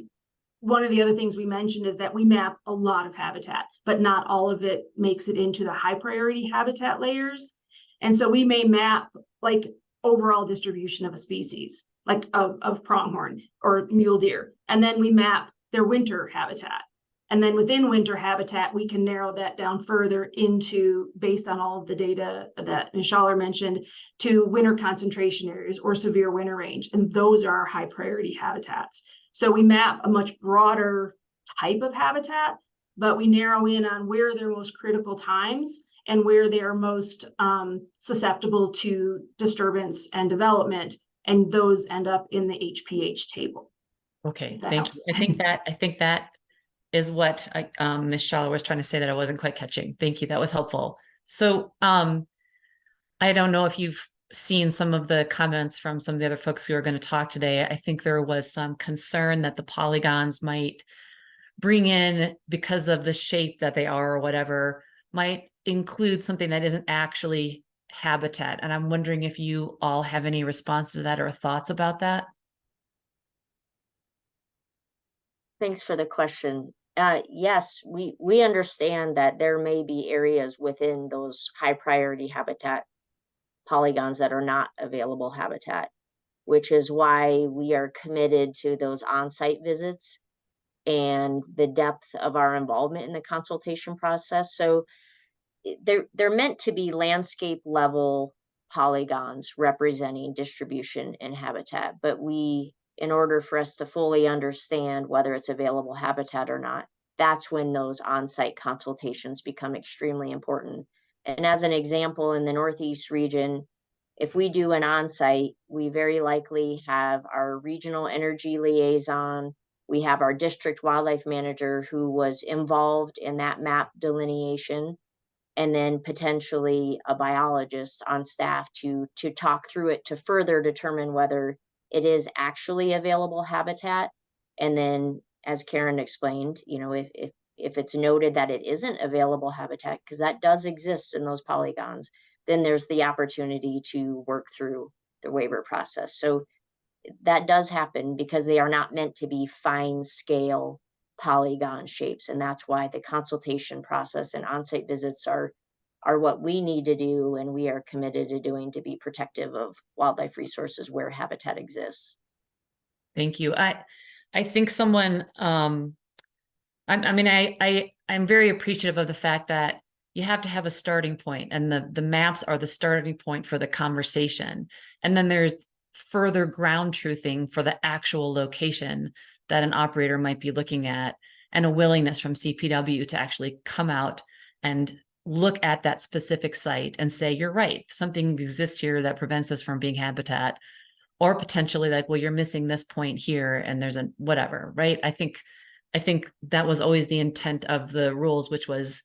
one of the other things we mentioned is that we map a lot of habitat, but not all of it makes it into the high priority habitat layers. And so we may map like overall distribution of a species, like of pronghorn or mule deer. And then we map their winter habitat. And then within winter habitat, we can narrow that down further into, based on all of the data that Ms. Schaller mentioned, to winter concentration areas or severe winter range. And those are our high priority habitats. So we map a much broader type of habitat, but we narrow in on where they're most critical times and where they are most susceptible to disturbance and development. And those end up in the HPH table. Okay, That thank helps. you. I think that is what Ms. Schaller was trying to say that I wasn't quite catching. Thank you. That was helpful. So I don't know if you've seen some of the comments from some of the other folks who are going to talk today. I think there was some concern that the polygons might bring in, because of the shape that they are or whatever, might include something that isn't actually habitat. And I'm wondering if you all have any response to that or thoughts about that. Thanks for the question. Yes, we understand that there may be areas within those high priority habitat polygons that are not available habitat, which is why we are committed to those on-site visits and the depth of our involvement in the consultation process. So they're meant to be landscape level polygons representing distribution and habitat, but in order for us to fully understand whether it's available habitat or not, that's when those on-site consultations become extremely important. And as an example, in the Northeast region, if we do an on-site, we very likely have our regional energy liaison, we have our district wildlife manager who was involved in that map delineation, and then potentially a biologist on staff to talk through it to further determine whether it is actually available habitat. And then, as Karen explained, if it's noted that it isn't available habitat, because that does exist in those polygons, then there's the opportunity to work through the waiver process. So that does happen because they are not meant to be fine scale polygon shapes. And that's why the consultation process and on-site visits are what we need to do, and we are committed to doing, to be protective of wildlife resources where habitat exists. Thank you. I think someone, I'm very appreciative of the fact that you have to have a starting point, and the maps are the starting point for the conversation. And then there's further ground truthing for the actual location that an operator might be looking at, and a willingness from CPW to actually come out and look at that specific site and say, you're right, something exists here that prevents us from being habitat, or potentially like, well, you're missing this point here and there's a whatever, right? I think that was always the intent of the rules, which was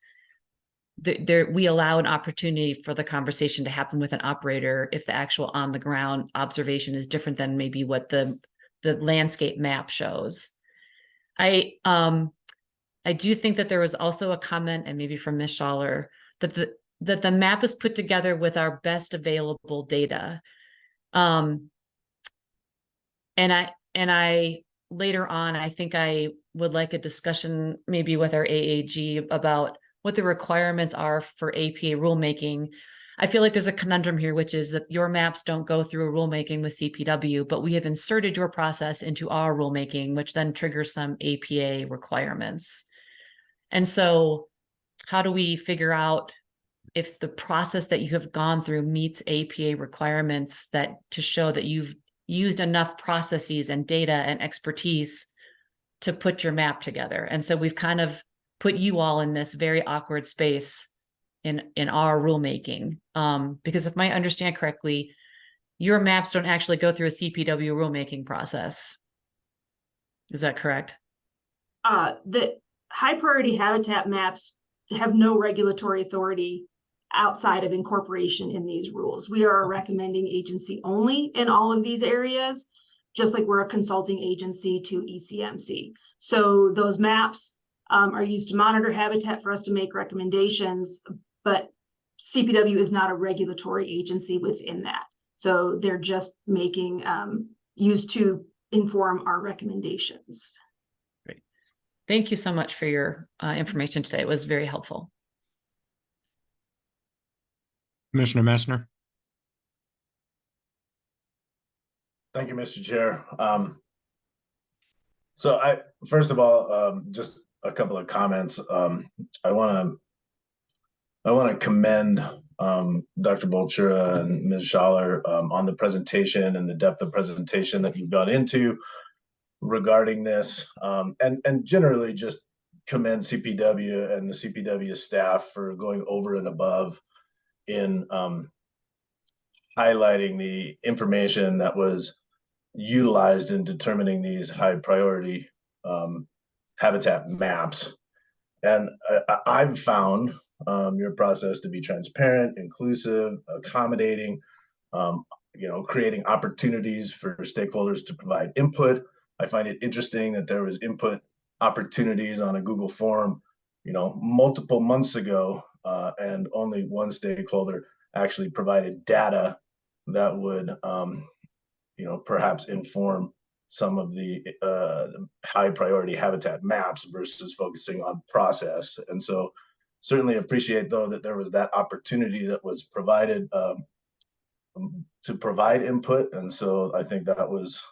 we allow an opportunity for the conversation to happen with an operator if the actual on the ground observation is different than maybe what the landscape map shows. I do think that there was also a comment, and maybe from Ms. Schaller, that the map is put together with our best available data. And I later on, I think I would like a discussion maybe with our AAG about what the requirements are for APA rulemaking. I feel like there's a conundrum here, which is that your maps don't go through a rulemaking with CPW, but we have inserted your process into our rulemaking, which then triggers some APA requirements. And so how do we figure out if the process that you have gone through meets APA requirements, that to show that you've used enough processes and data and expertise to put your map together? And so we've kind of put you all in this very awkward space in our rulemaking. Because if I understand correctly, your maps don't actually go through a CPW rulemaking process. Is that correct? The high priority habitat maps have no regulatory authority outside of incorporation in these rules. We are a recommending agency only in all of these areas, just like we're a consulting agency to ECMC. So those maps are used to monitor habitat for us to make recommendations, but CPW is not a regulatory agency within that. So they're just making used to inform our recommendations. Great. Thank you so much for your information today. It was very helpful. Commissioner Messner. Thank you, Mr. Chair. So first of all, just a couple of comments. I want to commend Dr. Bolchura and Ms. Schaller on the presentation and the depth of presentation that you've gone into regarding this, and generally just commend CPW and the CPW staff for going over and above in highlighting the information that was utilized in determining these high priority habitat maps. And I've found your process to be transparent, inclusive, accommodating, creating opportunities for stakeholders to provide input. I find it interesting that there was input opportunities on a Google form, multiple months ago, and only one stakeholder actually provided data that would, perhaps inform some of the high priority habitat maps versus focusing on process. And so certainly appreciate, though, that there was that opportunity that was provided. to provide input. And so I think that was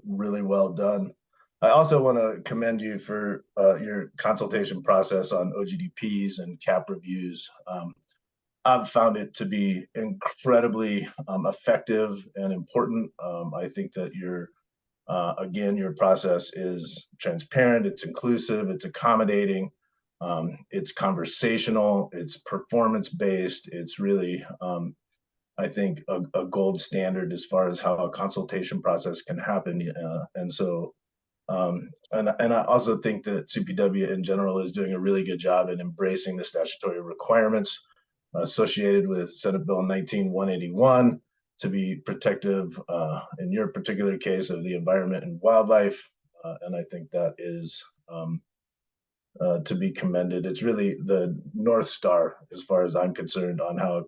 really well done. I also want to commend you for your consultation process on OGDPs and CAP reviews. I've found it to be incredibly effective and important. I think that again, your process is transparent, it's inclusive, it's accommodating, it's conversational, it's performance-based. It's really, I think, a gold standard as far as how a consultation process can happen. And so, and I also think that CPW in general is doing a really good job in embracing the statutory requirements associated with Senate Bill 19-181 to be protective, in your particular case, of the environment and wildlife. And I think that is to be commended. It's really the North Star, as far as I'm concerned, on how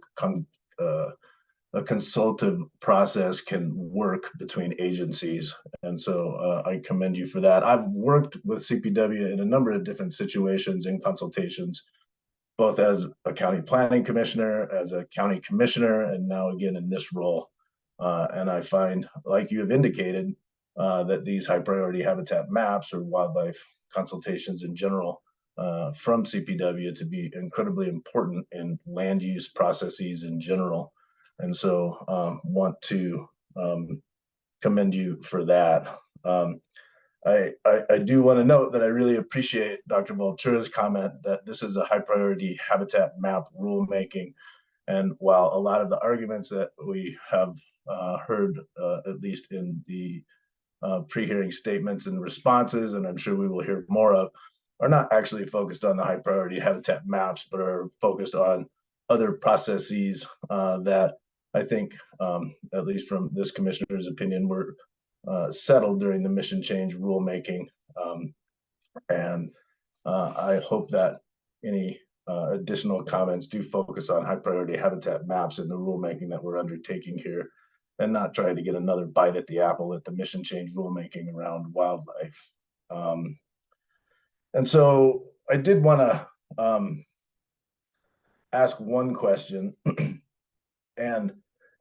a consultative process can work between agencies. And so I commend you for that. I've worked with CPW in a number of different situations in consultations, both as a county planning commissioner, as a county commissioner, and now again in this role. And I find, like you have indicated, that these high priority habitat maps or wildlife consultations in general from CPW to be incredibly important in land use processes in general. And so want to commend you for that. I do want to note that I really appreciate Dr. Vultura's comment that this is a high priority habitat map rulemaking. And while a lot of the arguments that we have heard, at least in the pre-hearing statements and responses, and I'm sure we will hear more of, are not actually focused on the high priority habitat maps, but are focused on other processes that I think, at least from this commissioner's opinion, were settled during the mission change rulemaking. And I hope that any additional comments do focus on high priority habitat maps in the rulemaking that we're undertaking here, and not trying to get another bite at the apple at the mission change rulemaking around wildlife. And so I did want to ask one question, and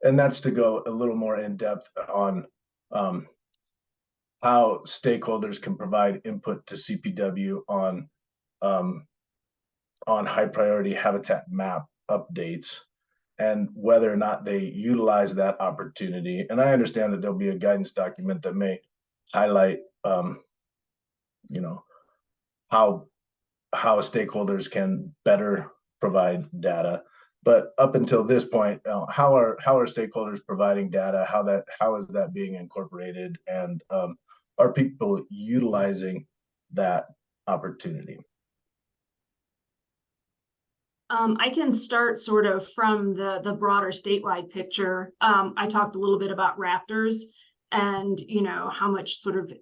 that's to go a little more in depth on how stakeholders can provide input to CPW on high priority habitat map updates, and whether or not they utilize that opportunity. And I understand that there'll be a guidance document that may highlight, you know, how stakeholders can better provide data. But up until this point, how are stakeholders providing data? How is that being incorporated? And are people utilizing that opportunity? I can start sort of from the broader statewide picture. I talked a little bit about raptors and, you know, how much sort of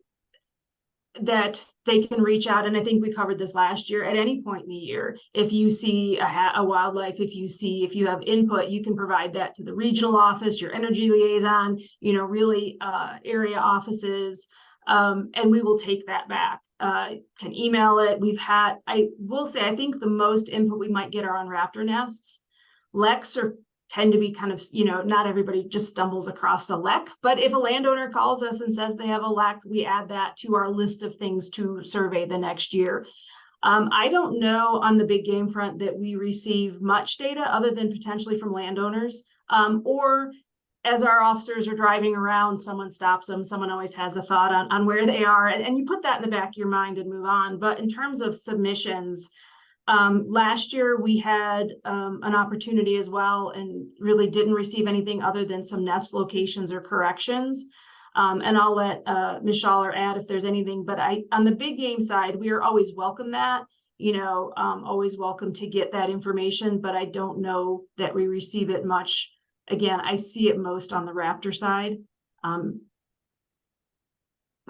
that they can reach out. And I think we covered this last year. At any point in the year, if you see a wildlife, if you have input, you can provide that to the regional office, your energy liaison, you know, really area offices. And we will take that back. Can email it. I will say, I think the most input we might get are on raptor nests. Leks tend to be kind of, you know, not everybody just stumbles across a lek, but if a landowner calls us and says they have a lek, we add that to our list of things to survey the next year. I don't know on the big game front that we receive much data other than potentially from landowners, or as our officers are driving around, someone stops them. Someone always has a thought on where they are, and you put that in the back of your mind and move on. But in terms of submissions, last year we had an opportunity as well, and really didn't receive anything other than some nest locations or corrections. And I'll let Ms. Schaller add if there's anything. But on the big game side, we are always welcome that, you know, always welcome to get that information. But I don't know that we receive it much. Again, I see it most on the raptor side.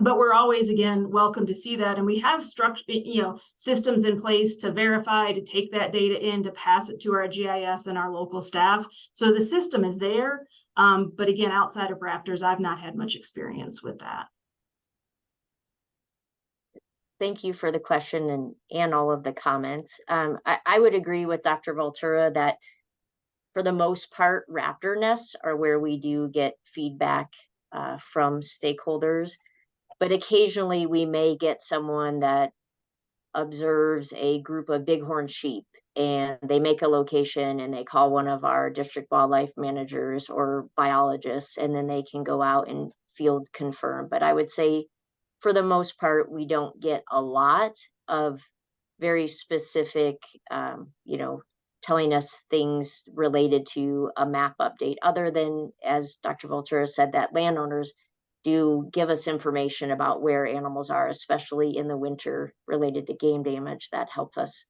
But we're always, again, welcome to see that. And we have structure, you know, systems in place to verify, to take that data in, to pass it to our GIS and our local staff. So the system is there. But again, outside of raptors, I've not had much experience with that. Thank you for the question and all of the comments. I would agree with Dr. Vultura that For the most part, raptor nests are where we do get feedback from stakeholders, but occasionally we may get someone that observes a group of bighorn sheep and they make a location and they call one of our district wildlife managers or biologists, and then they can go out and field confirm. But I would say for the most part, we don't get a lot of very specific, telling us things related to a map update, other than, as Dr. Voltura said, that landowners do give us information about where animals are, especially in the winter related to game damage, that help us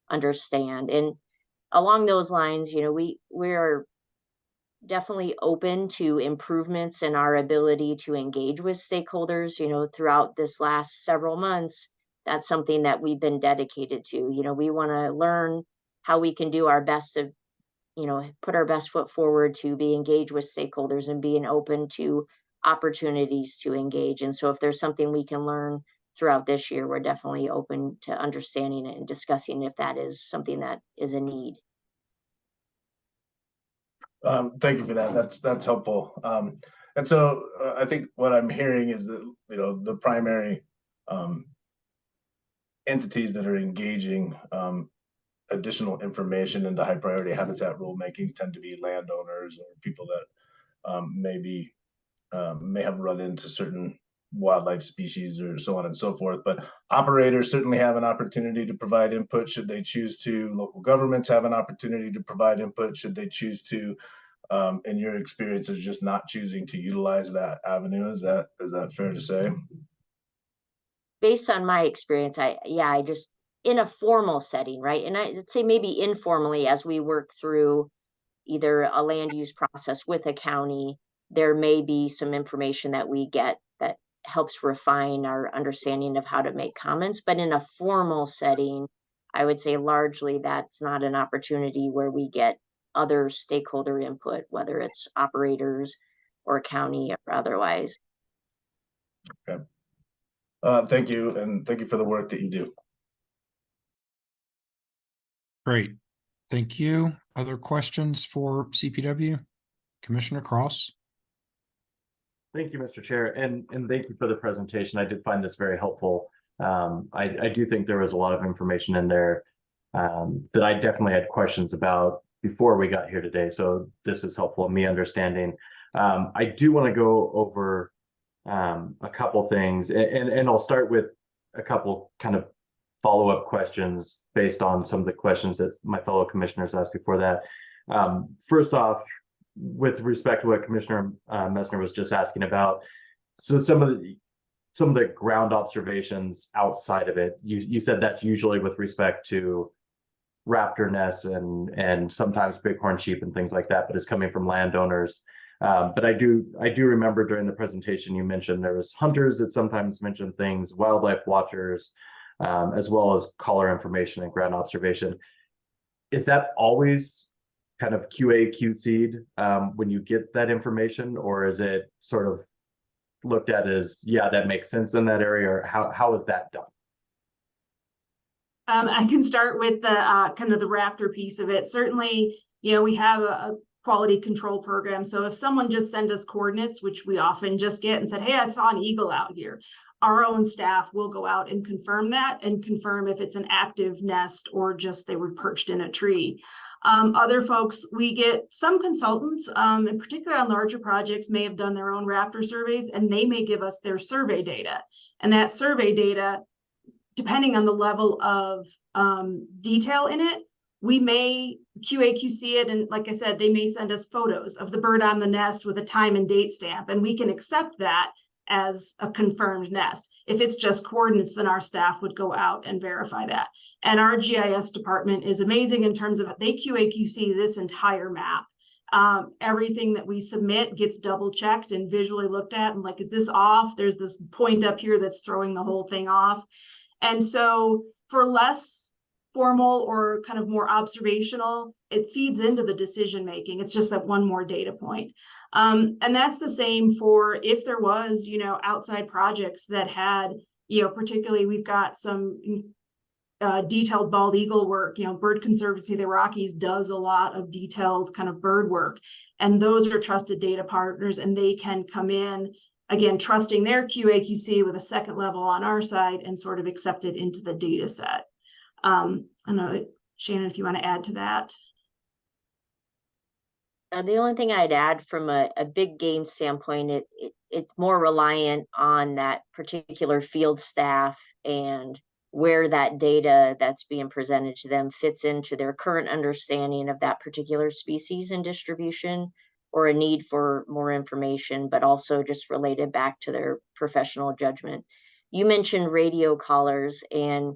understand. And along those lines, we're definitely open to improvements in our ability to engage with stakeholders. Throughout this last several months, that's something that we've been dedicated to. We want to learn how we can do our best to, put our best foot forward to be engaged with stakeholders and being open to opportunities to engage. And so if there's something we can learn throughout this year, we're definitely open to understanding it and discussing if that is something that is a need. Thank you for that. That's helpful. And so I think what I'm hearing is that, the primary entities that are engaging additional information into high priority habitat rulemakings tend to be landowners or people that may have run into certain wildlife species or so on and so forth. But operators certainly have an opportunity to provide input should they choose to. Local governments have an opportunity to provide input should they choose to. In your experience is just not choosing to utilize that avenue. Is that fair to say? Based on my experience, I just, in a formal setting, right? And I'd say maybe informally, as we work through either a land use process with a county, there may be some information that we get that helps refine our understanding of how to make comments. But in a formal setting, I would say largely that's not an opportunity where we get other stakeholder input, whether it's operators or county or otherwise. Okay. Thank you. And thank you for the work that you do. Great. Thank you. Other questions for CPW? Commissioner Cross? Thank you, Mr. Chair, and thank you for the presentation. I did find this very helpful. I do think there was a lot of information in there that I definitely had questions about before we got here today. So this is helpful in me understanding. I do want to go over a couple things, and I'll start with a couple kind of follow-up questions based on some of the questions that my fellow commissioners asked before that. First off, with respect to what Commissioner Messner was just asking about, so some of the ground observations outside of it, you said that's usually with respect to raptor nests and sometimes bighorn sheep and things like that, but it's coming from landowners. But I do remember during the presentation you mentioned there was hunters that sometimes mentioned things, wildlife watchers, as well as caller information and ground observation. Is that always kind of QA/QC'd when you get that information, or is it sort of looked at as, yeah, that makes sense in that area, or how is that done? I can start with the kind of the raptor piece of it. Certainly, we have a quality control program. So if someone just sent us coordinates, which we often just get, and said, hey, I saw an eagle out here, our own staff will go out and confirm that and confirm if it's an active nest or just they were perched in a tree. Other folks, we get some consultants, in particular on larger projects, may have done their own raptor surveys, and they may give us their survey data. And that survey data, depending on the level of detail in it, we may QA/QC it. And like I said, they may send us photos of the bird on the nest with a time and date stamp, and we can accept that as a confirmed nest. If it's just coordinates, then our staff would go out and verify that. And our GIS department is amazing in terms of they QA/QC this entire map. Everything that we submit gets double checked and visually looked at, and like, is this off? There's this point up here that's throwing the whole thing off. And so for less formal or kind of more observational, it feeds into the decision making. It's just that one more data point. And that's the same for if there was, outside projects that had, particularly we've got some detailed bald eagle work. Bird Conservancy of the Rockies does a lot of detailed kind of bird work, and those are trusted data partners, and they can come in, again, trusting their QA/QC with a second level on our side and sort of accept it into the data set. I know, Shannon, if you want to add to that. The only thing I'd add from a big game standpoint, it's more reliant on that particular field staff and where that data that's being presented to them fits into their current understanding of that particular species and distribution, or a need for more information, but also just related back to their professional judgment. You mentioned radio collars, and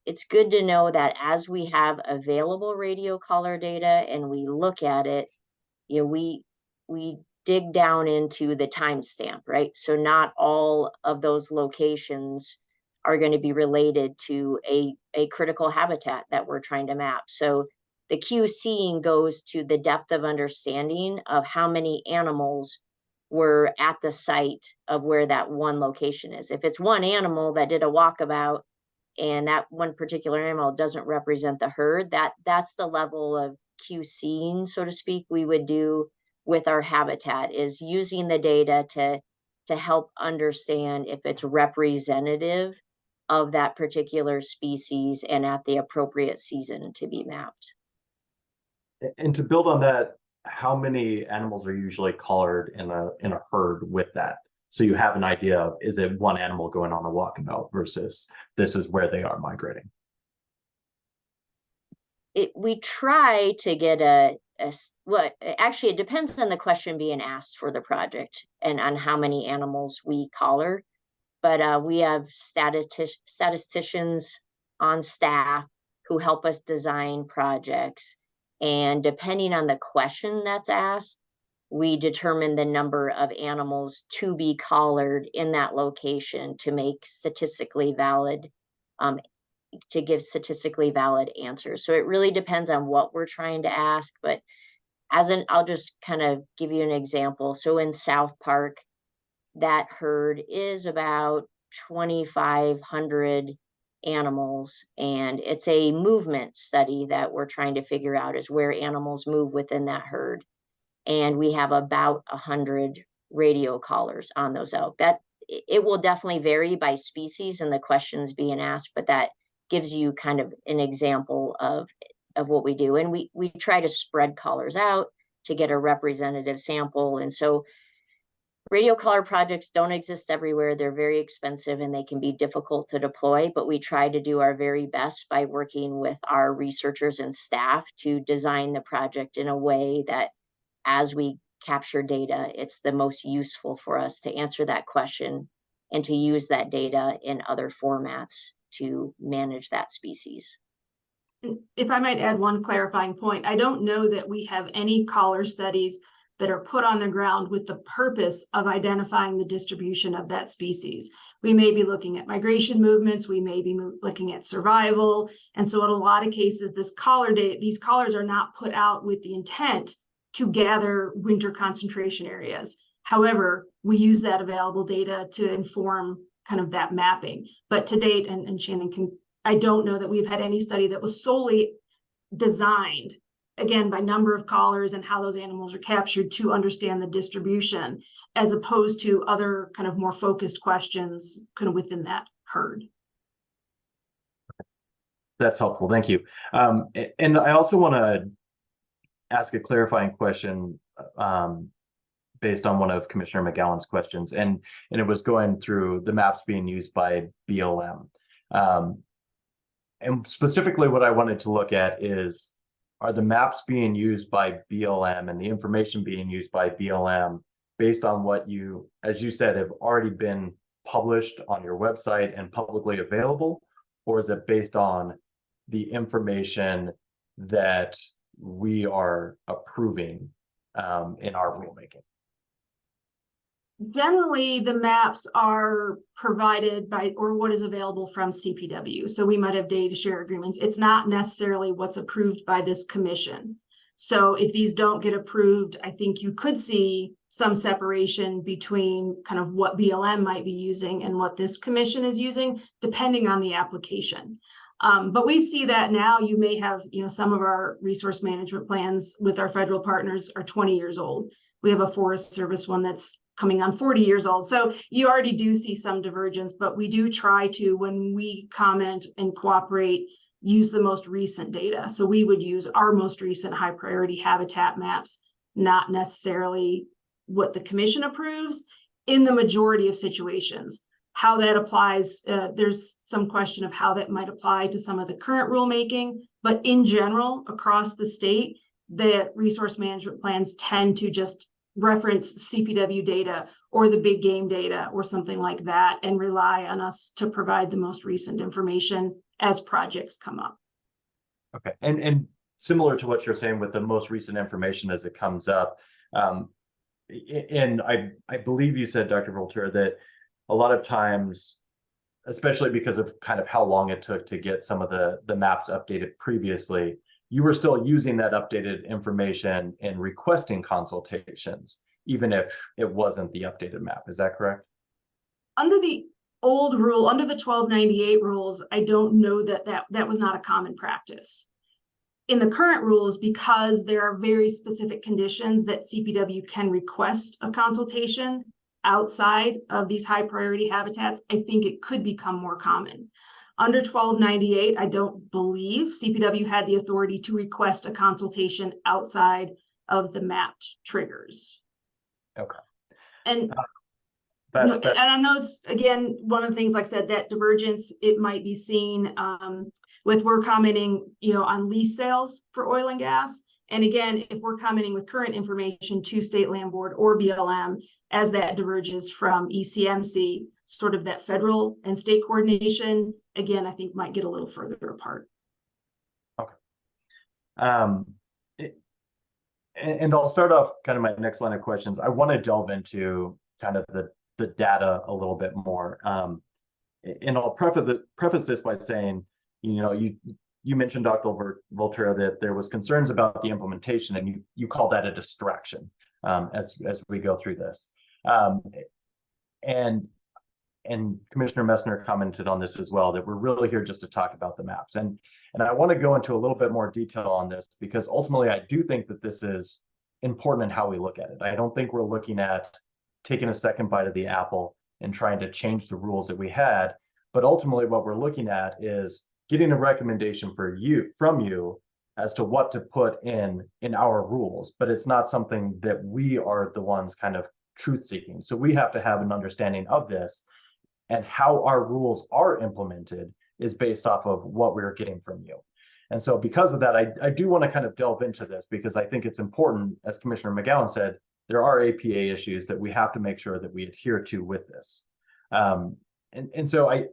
it's good to know that as we have available radio collar data and we look at it, we dig down into the timestamp, right? So not all of those locations are going to be related to a critical habitat that we're trying to map. So the QCing goes to the depth of understanding of how many animals were at the site of where that one location is. If it's one animal that did a walkabout and that one particular animal doesn't represent the herd, that's the level of QCing, so to speak, we would do with our habitat, is using the data to help understand if it's representative of that particular species and at the appropriate season to be mapped. And to build on that, how many animals are usually collared in a herd with that? So you have an idea of, is it one animal going on a walkabout versus this is where they are migrating? We try to get actually, it depends on the question being asked for the project and on how many animals we collar. But we have statisticians on staff who help us design projects. And depending on the question that's asked, we determine the number of animals to be collared in that location to make statistically valid, to give statistically valid answers. So it really depends on what we're trying to ask. But I'll just kind of give you an example. So in South Park, that herd is about 2,500 animals, and it's a movement study that we're trying to figure out is where animals move within that herd. And we have about 100 radio collars on those elk. That it will definitely vary by species and the questions being asked, but that gives you kind of an example of what we do. And we try to spread collars out to get a representative sample. And so radio collar projects don't exist everywhere. They're very expensive and they can be difficult to deploy, but we try to do our very best by working with our researchers and staff to design the project in a way that as we capture data, it's the most useful for us to answer that question and to use that data in other formats to manage that species. If I might add one clarifying point, I don't know that we have any collar studies that are put on the ground with the purpose of identifying the distribution of that species. We may be looking at migration movements, we may be looking at survival. And so in a lot of cases, these collars are not put out with the intent to gather winter concentration areas. However, we use that available data to inform kind of that mapping. But to date, and Shannon I don't know that we've had any study that was solely designed, again, by number of collars and how those animals are captured to understand the distribution, as opposed to other kind of more focused questions kind of within that herd. That's helpful. Thank you. And I also want to ask a clarifying question based on one of Commissioner McGowan's questions, and it was going through the maps being used by BLM. And specifically what I wanted to look at is, are the maps being used by BLM and the information being used by BLM based on what you, as you said, have already been published on your website and publicly available? Or is it based on the information that we are approving in our rulemaking? Generally, the maps are provided by, or what is available from CPW. So we might have data share agreements. It's not necessarily what's approved by this commission. So if these don't get approved, I think you could see some separation between kind of what BLM might be using and what this commission is using, depending on the application. But we see that now. You may have, some of our resource management plans with our federal partners are 20 years old. We have a Forest Service one that's coming on 40 years old. So you already do see some divergence, but we do try to, when we comment and cooperate, use the most recent data. So we would use our most recent high priority habitat maps, not necessarily what the commission approves in the majority of situations. How that applies, there's some question of how that might apply to some of the current rulemaking, but in general, across the state, the resource management plans tend to just reference CPW data or the big game data or something like that and rely on us to provide the most recent information as projects come up. Okay, and similar to what you're saying with the most recent information as it comes up, and I believe you said, Dr. Volter, that a lot of times, especially because of kind of how long it took to get some of the maps updated previously, you were still using that updated information and requesting consultations, even if it wasn't the updated map. Is that correct? Under the old rule, under the 1298 rules, I don't know that was not a common practice. In the current rules, because there are very specific conditions that CPW can request a consultation outside of these high priority habitats, I think it could become more common. Under 1298, I don't believe CPW had the authority to request a consultation outside of the mapped triggers. Okay. And and I know, again, one of the things, like I said, that divergence, it might be seen with, we're commenting, on lease sales for oil and gas. And again, if we're commenting with current information to State Land Board or BLM, as that diverges from ECMC, sort of that federal and state coordination, again, I think might get a little further apart. Okay. And I'll start off kind of my next line of questions. I want to delve into kind of the data a little bit more. And I'll preface this by saying, you mentioned, Dr. Volterra, that there was concerns about the implementation, and you call that a distraction as we go through this. And Commissioner Messner commented on this as well, that we're really here just to talk about the maps. And I want to go into a little bit more detail on this, because ultimately I do think that this is important in how we look at it. I don't think we're looking at taking a second bite of the apple and trying to change the rules that we had, but ultimately what we're looking at is getting a recommendation from you as to what to put in our rules. But it's not something that we are the ones kind of truth seeking. So we have to have an understanding of this, and how our rules are implemented is based off of what we're getting from you. And so because of that, I do want to kind of delve into this, because I think it's important, as Commissioner McGowan said, there are APA issues that we have to make sure that we adhere to with this. And so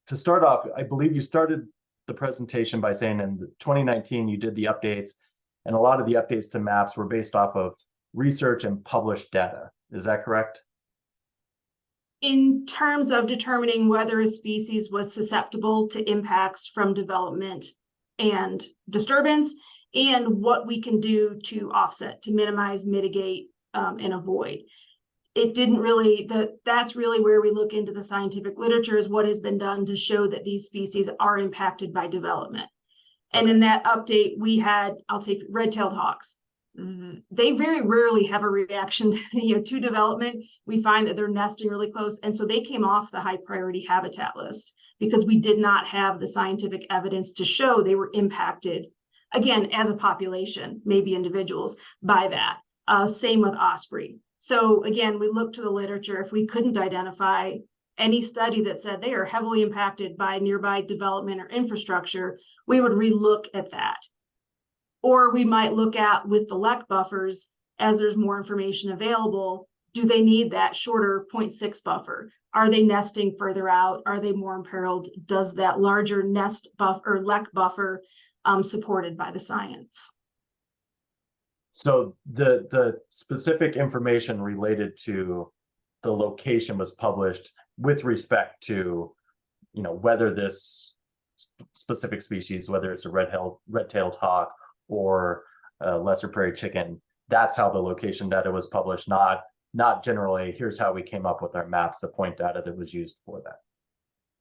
to start off, I believe you started the presentation by saying in 2019, you did the updates, and a lot of the updates to maps were based off of research and published data. Is that correct? In terms of determining whether a species was susceptible to impacts from development and disturbance, and what we can do to offset, to minimize, mitigate, and avoid. It didn't really, that's really where we look into the scientific literature, is what has been done to show that these species are impacted by development. And in that update, we had, I'll take red-tailed hawks. They very rarely have a reaction to development. We find that they're nesting really close. And so they came off the high priority habitat list because we did not have the scientific evidence to show they were impacted, again, as a population, maybe individuals, by that. Same with osprey. So again, we look to the literature. If we couldn't identify any study that said they are heavily impacted by nearby development or infrastructure, we would relook at that. Or we might look at, with the LEC buffers, as there's more information available, do they need that shorter 0.6 buffer? Are they nesting further out? Are they more imperiled? Does that larger nest buffer or LEC buffer supported by the science? So the specific information related to the location was published with respect to, whether this specific species, whether it's a red-tailed hawk or lesser prairie chicken. That's how the location data was published, not generally, here's how we came up with our maps, the point data that was used for that.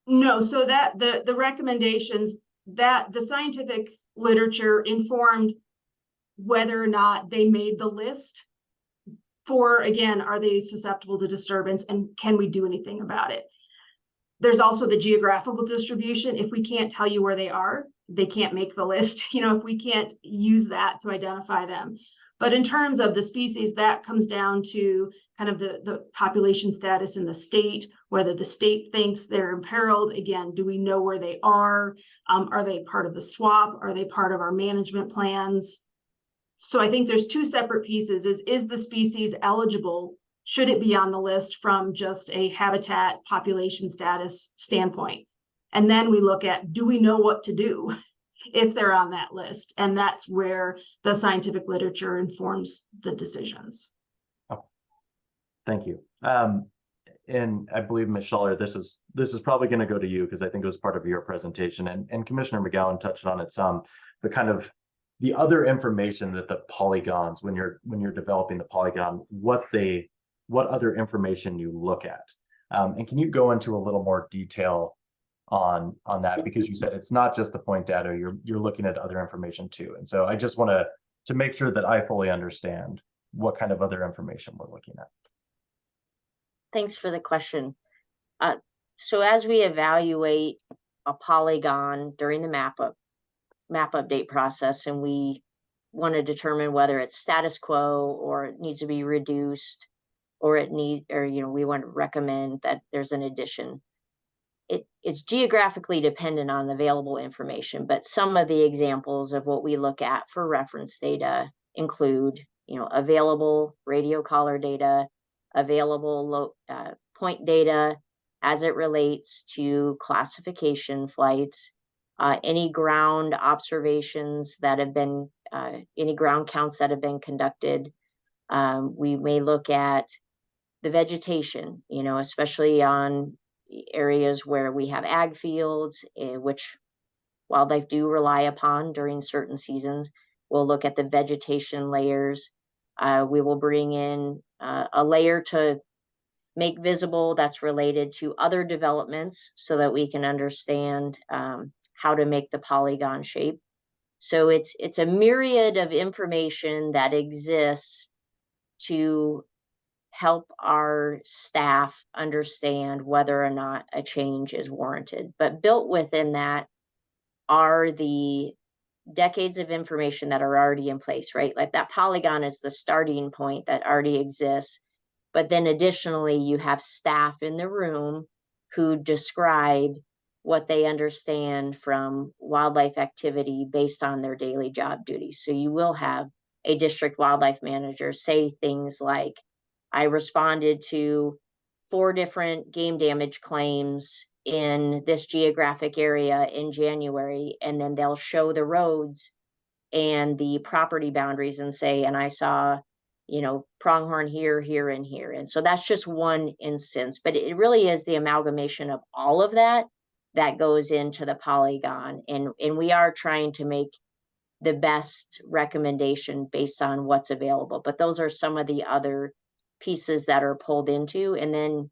No, so that the recommendations that the scientific literature informed whether or not they made the list for, again, are they susceptible to disturbance and can we do anything about it? There's also the geographical distribution. If we can't tell you where they are, they can't make the list. If we can't use that to identify them. But in terms of the species, that comes down to kind of the population status in the state, whether the state thinks they're imperiled. Again, do we know where they are? Are they part of the swap? Are they part of our management plans? So I think there's two separate pieces. Is the species eligible? Should it be on the list from just a habitat population status standpoint? And then we look at, do we know what to do if they're on that list? And that's where the scientific literature informs the decisions. Oh, thank you. And I believe, Ms. Schaller, this is probably going to go to you because I think it was part of your presentation, and Commissioner McGowan touched on it some, the kind of the other information that the polygons, when you're developing the polygon, what other information you look at. And can you go into a little more detail on that? Because you said it's not just the point data, you're looking at other information too. And so I just want to make sure that I fully understand what kind of other information we're looking at. Thanks for the question. So as we evaluate a polygon during the map update process, and we want to determine whether it's status quo or it needs to be reduced, or we want to recommend that there's an addition. It's geographically dependent on the available information, but some of the examples of what we look at for reference data include, available radio collar data, available point data as it relates to classification flights, any ground observations that have been, any ground counts that have been conducted. We may look at the vegetation, especially on areas where we have ag fields, which wildlife do rely upon during certain seasons. We'll look at the vegetation layers. We will bring in a layer to make visible that's related to other developments so that we can understand how to make the polygon shape. So it's a myriad of information that exists to help our staff understand whether or not a change is warranted. But built within that are the decades of information that are already in place, right? Like that polygon is the starting point that already exists. But then additionally, you have staff in the room who describe what they understand from wildlife activity based on their daily job duties. So you will have a district wildlife manager say things like, I responded to 4 different game damage claims in this geographic area in January, and then they'll show the roads and the property boundaries and say, and I saw, pronghorn here, here, and here. And so that's just one instance, but it really is the amalgamation of all of that goes into the polygon. And we are trying to make the best recommendation based on what's available. But those are some of the other pieces that are pulled into. And then,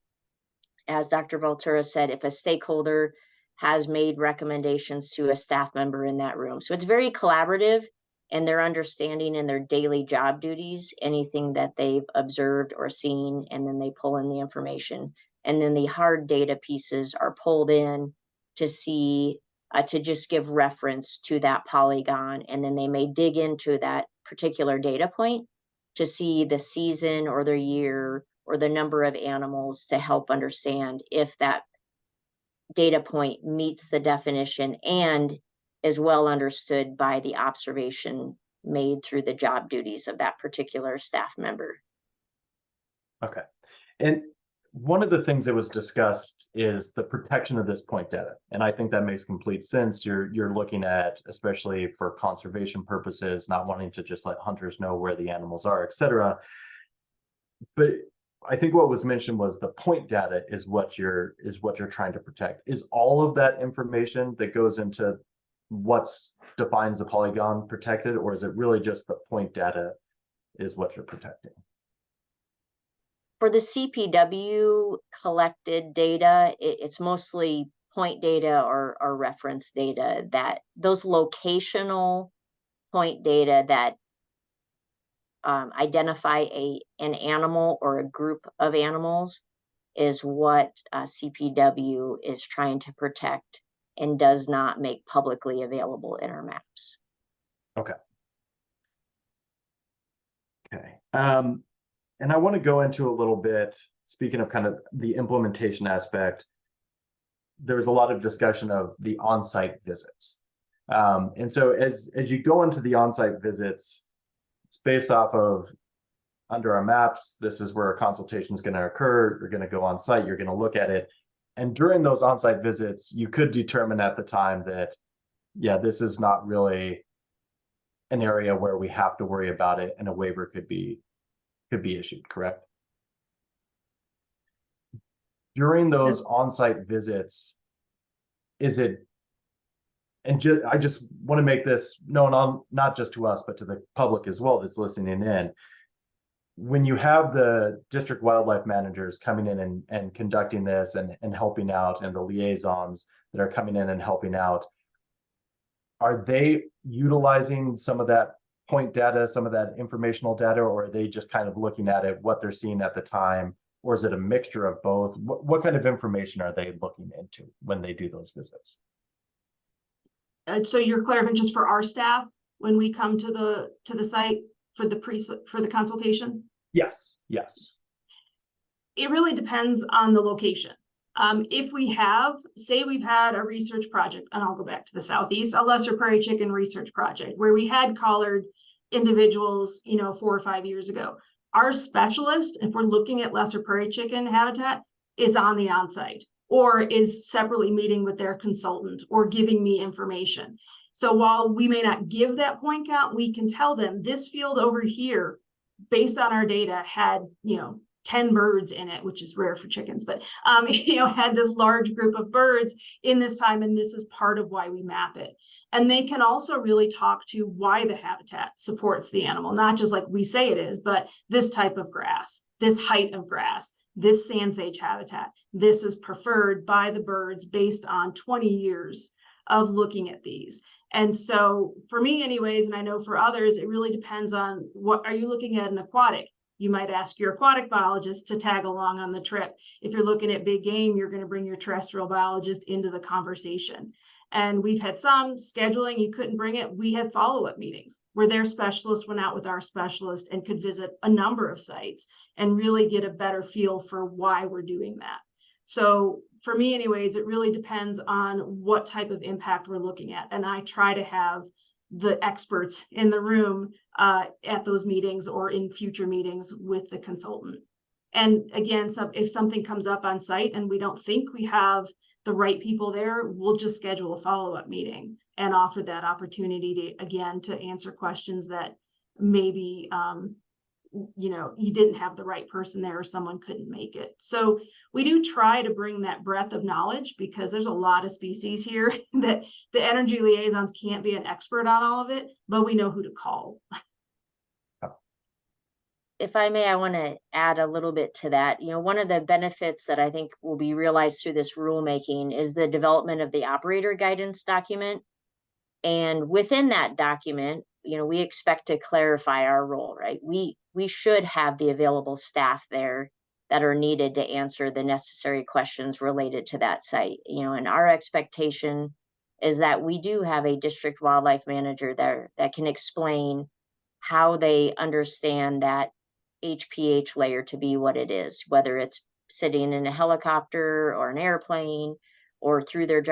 as Dr. Voltura said, if a stakeholder has made recommendations to a staff member in that room. So it's very collaborative, and they're understanding in their daily job duties anything that they've observed or seen, and then they pull in the information. And then the hard data pieces are pulled in to see, to just give reference to that polygon. And then they may dig into that particular data point to see the season or the year or the number of animals to help understand if that data point meets the definition and is well understood by the observation made through the job duties of that particular staff member. Okay. And one of the things that was discussed is the protection of this point data. And I think that makes complete sense. You're looking at, especially for conservation purposes, not wanting to just let hunters know where the animals are, et cetera. But I think what was mentioned was the point data is what you're trying to protect. Is all of that information that goes into what's defines the polygon protected, or is it really just the point data is what you're protecting? For the CPW collected data, it's mostly point data or reference data, that those locational point data that identify an animal or a group of animals is what CPW is trying to protect and does not make publicly available in our maps. Okay. And I want to go into a little bit, speaking of kind of the implementation aspect, there's a lot of discussion of the on-site visits. And so as you go into the on-site visits, it's based off of under our maps, this is where a consultation is going to occur. You're going to go on site, you're going to look at it. And during those on-site visits, you could determine at the time that, yeah, this is not really an area where we have to worry about it, and a waiver could be issued, correct? During those on-site visits, is it, and I just want to make this known on not just to us, but to the public as well that's listening in. When you have the district wildlife managers coming in and conducting this and helping out, and the liaisons that are coming in and helping out, are they utilizing some of that point data, some of that informational data, or are they just kind of looking at it, what they're seeing at the time, or is it a mixture of both? What kind of information are they looking into when they do those visits? So your clarification just for our staff when we come to the site for the consultation? Yes, yes. It really depends on the location. If we have, say we've had a research project, and I'll go back to the Southeast, a lesser prairie chicken research project where we had collared individuals, 4 or 5 years ago. Our specialist, if we're looking at lesser prairie chicken habitat, is on the onsite or is separately meeting with their consultant or giving me information. So while we may not give that point count, we can tell them this field over here, based on our data, had, 10 birds in it, which is rare for chickens, but, had this large group of birds in this time, and this is part of why we map it. And they can also really talk to why the habitat supports the animal, not just like we say it is, but this type of grass, this height of grass, this sand sage habitat, this is preferred by the birds based on 20 years of looking at these. And so for me anyways, and I know for others, it really depends on what are you looking at an aquatic. You might ask your aquatic biologist to tag along on the trip. If you're looking at big game, you're going to bring your terrestrial biologist into the conversation. And we've had some scheduling, you couldn't bring it. We had follow-up meetings where their specialist went out with our specialist and could visit a number of sites and really get a better feel for why we're doing that. So for me anyways, it really depends on what type of impact we're looking at. And I try to have the experts in the room at those meetings or in future meetings with the consultant. And again, if something comes up on site and we don't think we have the right people there, we'll just schedule a follow-up meeting and offer that opportunity to answer questions that maybe you didn't have the right person there or someone couldn't make it. So we do try to bring that breadth of knowledge because there's a lot of species here that the energy liaisons can't be an expert on all of it, but we know who to call. If I may, I want to add a little bit to that. One of the benefits that I think will be realized through this rulemaking is the development of the operator guidance document. And within that document, we expect to clarify our role, right? We should have the available staff there that are needed to answer the necessary questions related to that site. And our expectation is that we do have a district wildlife manager there that can explain how they understand that HPH layer to be what it is, whether it's sitting in a helicopter or an airplane or through their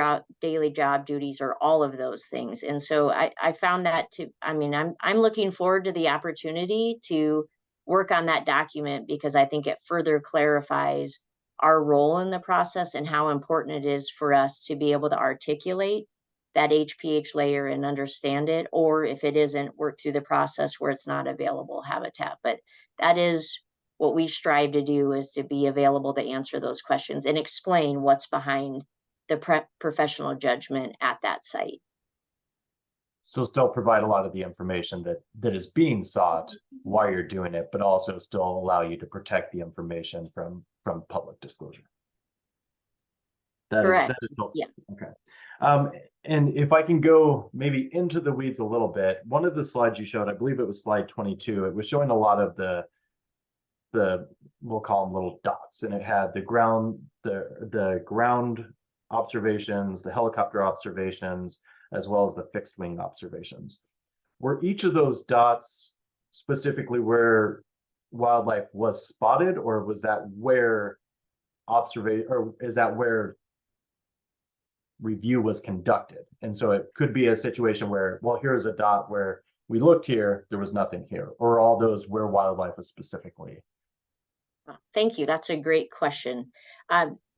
daily job duties or all of those things. And so I found that I'm looking forward to the opportunity to work on that document because I think it further clarifies our role in the process and how important it is for us to be able to articulate that HPH layer and understand it, or if it isn't, work through the process where it's not available habitat. But that is what we strive to do, is to be available to answer those questions and explain what's behind the professional judgment at that site. So still provide a lot of the information that is being sought while you're doing it, but also still allow you to protect the information from public disclosure. That Correct. is helpful. Yeah. Okay. And if I can go maybe into the weeds a little bit, one of the slides you showed, I believe it was slide 22, it was showing a lot of the we'll call them little dots, and it had the ground observations, the helicopter observations, as well as the fixed wing observations. Were each of those dots specifically where wildlife was spotted, or was that where is that where review was conducted? And so it could be a situation where, well, here's a dot where we looked here, there was nothing here, or all those where wildlife was specifically. Thank you. That's a great question.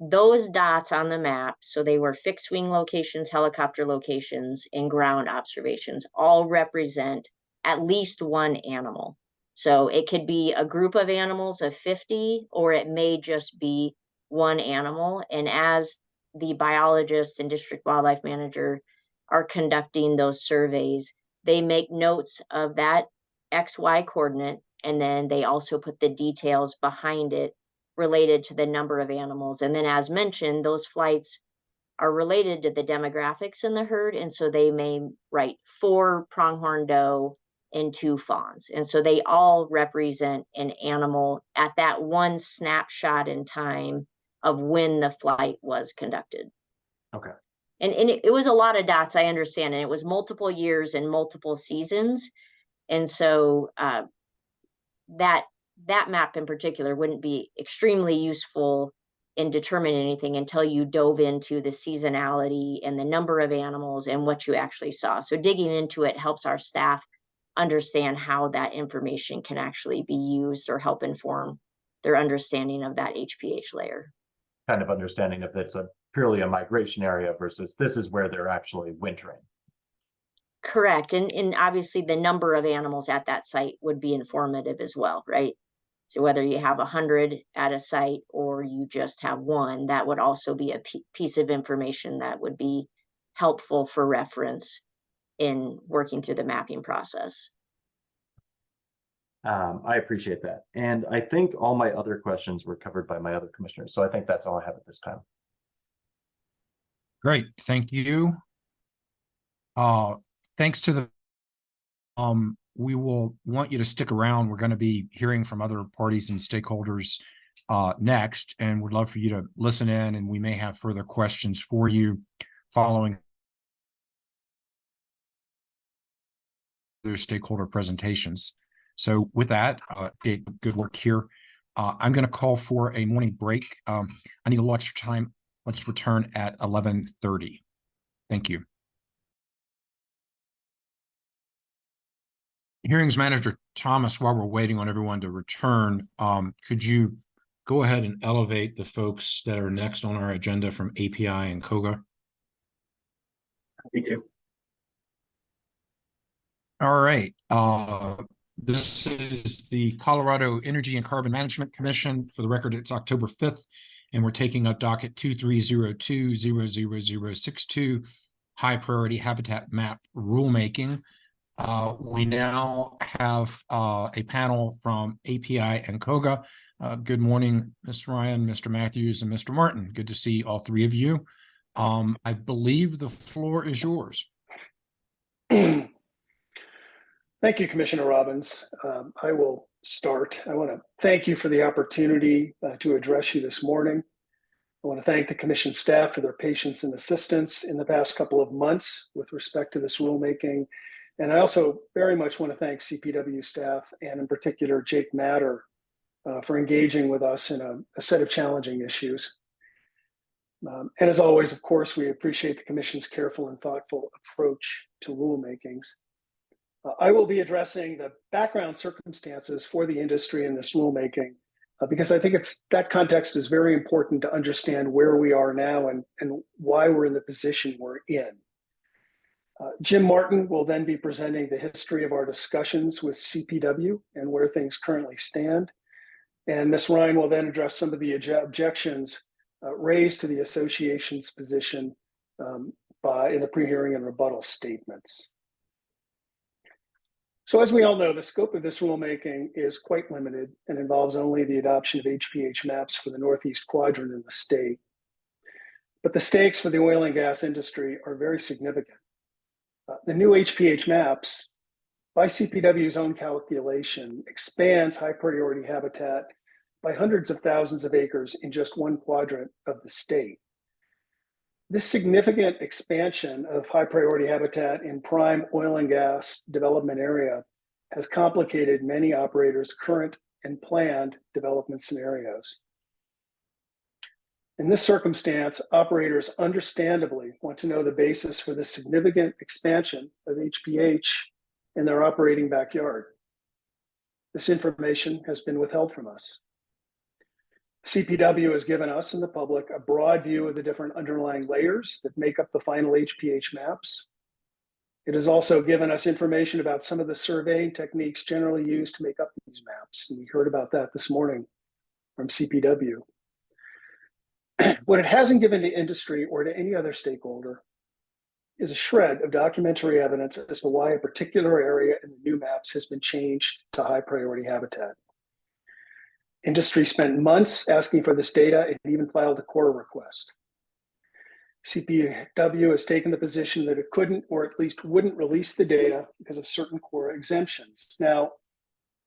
Those dots on the map, so they were fixed wing locations, helicopter locations, and ground observations, all represent at least one animal. So it could be a group of animals of 50, or it may just be one animal. And as the biologist and district wildlife manager are conducting those surveys, they make notes of that XY coordinate, and then they also put the details behind it related to the number of animals. And then, as mentioned, those flights are related to the demographics in the herd. And so they may write 4 pronghorn doe and 2 fawns. And so they all represent an animal at that one snapshot in time of when the flight was conducted. Okay. And it was a lot of dots, I understand, and it was multiple years and multiple seasons. And so that map in particular wouldn't be extremely useful in determining anything until you dove into the seasonality and the number of animals and what you actually saw. So digging into it helps our staff understand how that information can actually be used or help inform their understanding of that HPH layer. Kind of understanding if it's purely a migration area versus this is where they're actually wintering. Correct. And obviously the number of animals at that site would be informative as well, right? So whether you have 100 at a site or you just have 1, that would also be a piece of information that would be helpful for reference in working through the mapping process. I appreciate that. And I think all my other questions were covered by my other commissioners. So I think that's all I have at this time. Great, thank you. Thanks to the, we will want you to stick around. We're going to be hearing from other parties and stakeholders next, and would love for you to listen in, and we may have further questions for you following their stakeholder presentations. So with that, good work here. I'm going to call for a morning break. I need a little extra time. Let's return at 11:30. Thank you. Hearings Manager Thomas, while we're waiting on everyone to return, could you go ahead and elevate the folks that are next on our agenda from API and COGA? Me too. All right. This is the Colorado Energy and Carbon Management Commission. For the record, it's October 5th, and we're taking up docket 2302-00062, high priority habitat map rulemaking. We now have a panel from API and COGA. Good morning, Ms. Ryan, Mr. Matthews, and Mr. Martin. Good to see all 3 of you. I believe the floor is yours. Thank you, Commissioner Robbins. I will start. I want to thank you for the opportunity to address you this morning. I want to thank the Commission staff for their patience and assistance in the past couple of months with respect to this rulemaking. And I also very much want to thank CPW staff, and in particular, Jake Matter, for engaging with us in a set of challenging issues. And as always, of course, we appreciate the Commission's careful and thoughtful approach to rulemakings. I will be addressing the background circumstances for the industry in this rulemaking, because I think that context is very important to understand where we are now and why we're in the position we're in. Jim Martin will then be presenting the history of our discussions with CPW and where things currently stand. And Ms. Ryan will then address some of the objections raised to the association's position in the pre-hearing and rebuttal statements. So as we all know, the scope of this rulemaking is quite limited and involves only the adoption of HPH maps for the Northeast quadrant in the state. But the stakes for the oil and gas industry are very significant. The new HPH maps, by CPW's own calculation, expands high priority habitat by hundreds of thousands of acres in just one quadrant of the state. This significant expansion of high priority habitat in prime oil and gas development area has complicated many operators' current and planned development scenarios. In this circumstance, operators understandably want to know the basis for this significant expansion of HPH in their operating backyard. This information has been withheld from us. CPW has given us and the public a broad view of the different underlying layers that make up the final HPH maps. It has also given us information about some of the surveying techniques generally used to make up these maps. And we heard about that this morning from CPW. What it hasn't given to industry or to any other stakeholder is a shred of documentary evidence as to why a particular area in the new maps has been changed to high priority habitat. Industry spent months asking for this data and even filed a core request. CPW has taken the position that it couldn't, or at least wouldn't, release the data because of certain core exemptions. Now,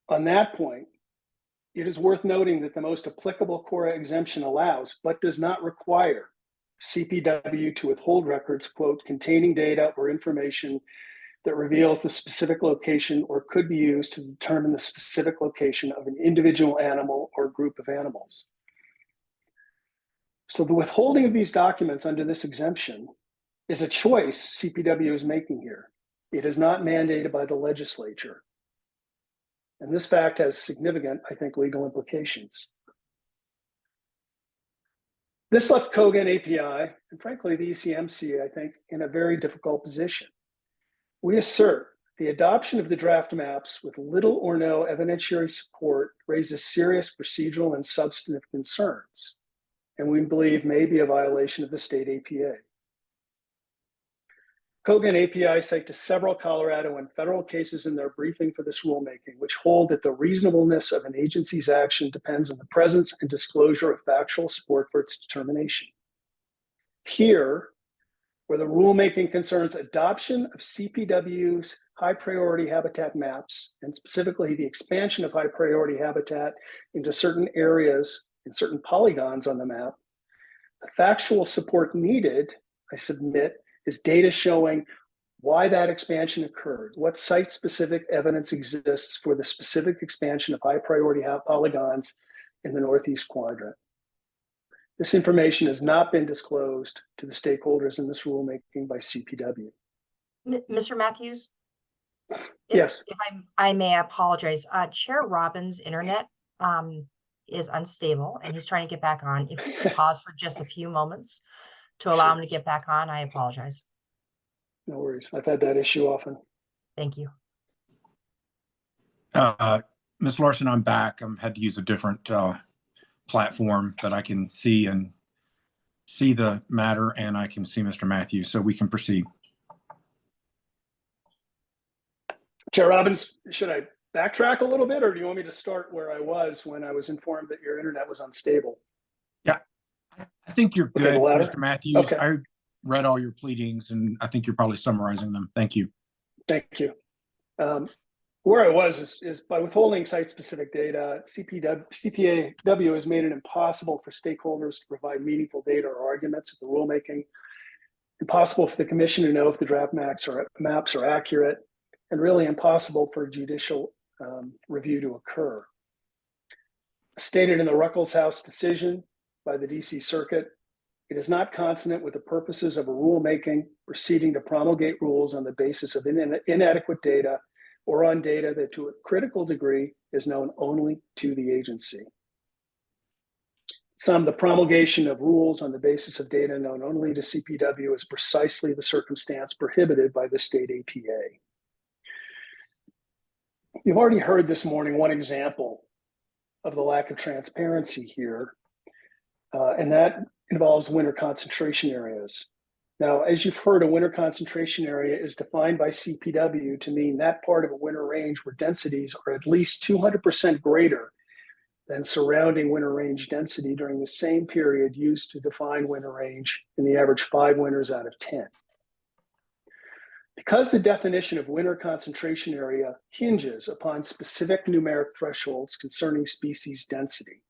on that point, it is worth noting that the most applicable core exemption allows, but does not require, CPW to withhold records, quote, containing data or information that reveals the specific location or could be used to determine the specific location of an individual animal or group of animals. So the withholding of these documents under this exemption is a choice CPW is making here. It is not mandated by the legislature. And this fact has significant, I think, legal implications. This left Kogan API, and frankly, the ECMC, I think, in a very difficult position. We assert the adoption of the draft maps with little or no evidentiary support raises serious procedural and substantive concerns, and we believe may be a violation of the state APA. Kogan API cite to several Colorado and federal cases in their briefing for this rulemaking, which hold that the reasonableness of an agency's action depends on the presence and disclosure of factual support for its determination. Here, where the rulemaking concerns adoption of CPW's high priority habitat maps, and specifically the expansion of high priority habitat into certain areas and certain polygons on the map, the factual support needed, I submit, is data showing why that expansion occurred, what site-specific evidence exists for the specific expansion of high priority polygons in the Northeast quadrant. This information has not been disclosed to the stakeholders in this rulemaking by CPW. Mr. Matthews? Yes. If I may apologize. Chair Robbins' internet is unstable and he's trying to get back on. If you could pause for just a few moments to allow him to get back on, I apologize. No worries. I've had that issue often. Thank you. Ms. Larson, I'm back. I had to use a different platform, but I can see the matter and I can see Mr. Matthews, so we can proceed. Chair Robbins, should I backtrack a little bit, or do you want me to start where I was when I was informed that your internet was unstable? Yeah, I think you're good, okay, Mr. Matthews. Okay. I read all your pleadings and I think you're probably summarizing them. Thank you. Thank you. Where I was is by withholding site-specific data, CPW has made it impossible for stakeholders to provide meaningful data or arguments at the rulemaking, impossible for the commission to know if the draft maps are accurate, and really impossible for judicial review to occur. Stated in the Ruckelshaus decision by the DC Circuit, it is not consonant with the purposes of a rulemaking proceeding to promulgate rules on the basis of inadequate data or on data that to a critical degree is known only to the agency. The promulgation of rules on the basis of data known only to CPW is precisely the circumstance prohibited by the state APA. You've already heard this morning one example of the lack of transparency here, and that involves winter concentration areas. Now, as you've heard, a winter concentration area is defined by CPW to mean that part of a winter range where densities are at least 200% greater than surrounding winter range density during the same period used to define winter range in the average 5 winters out of 10. Because the definition of winter concentration area hinges upon specific numeric thresholds concerning species density,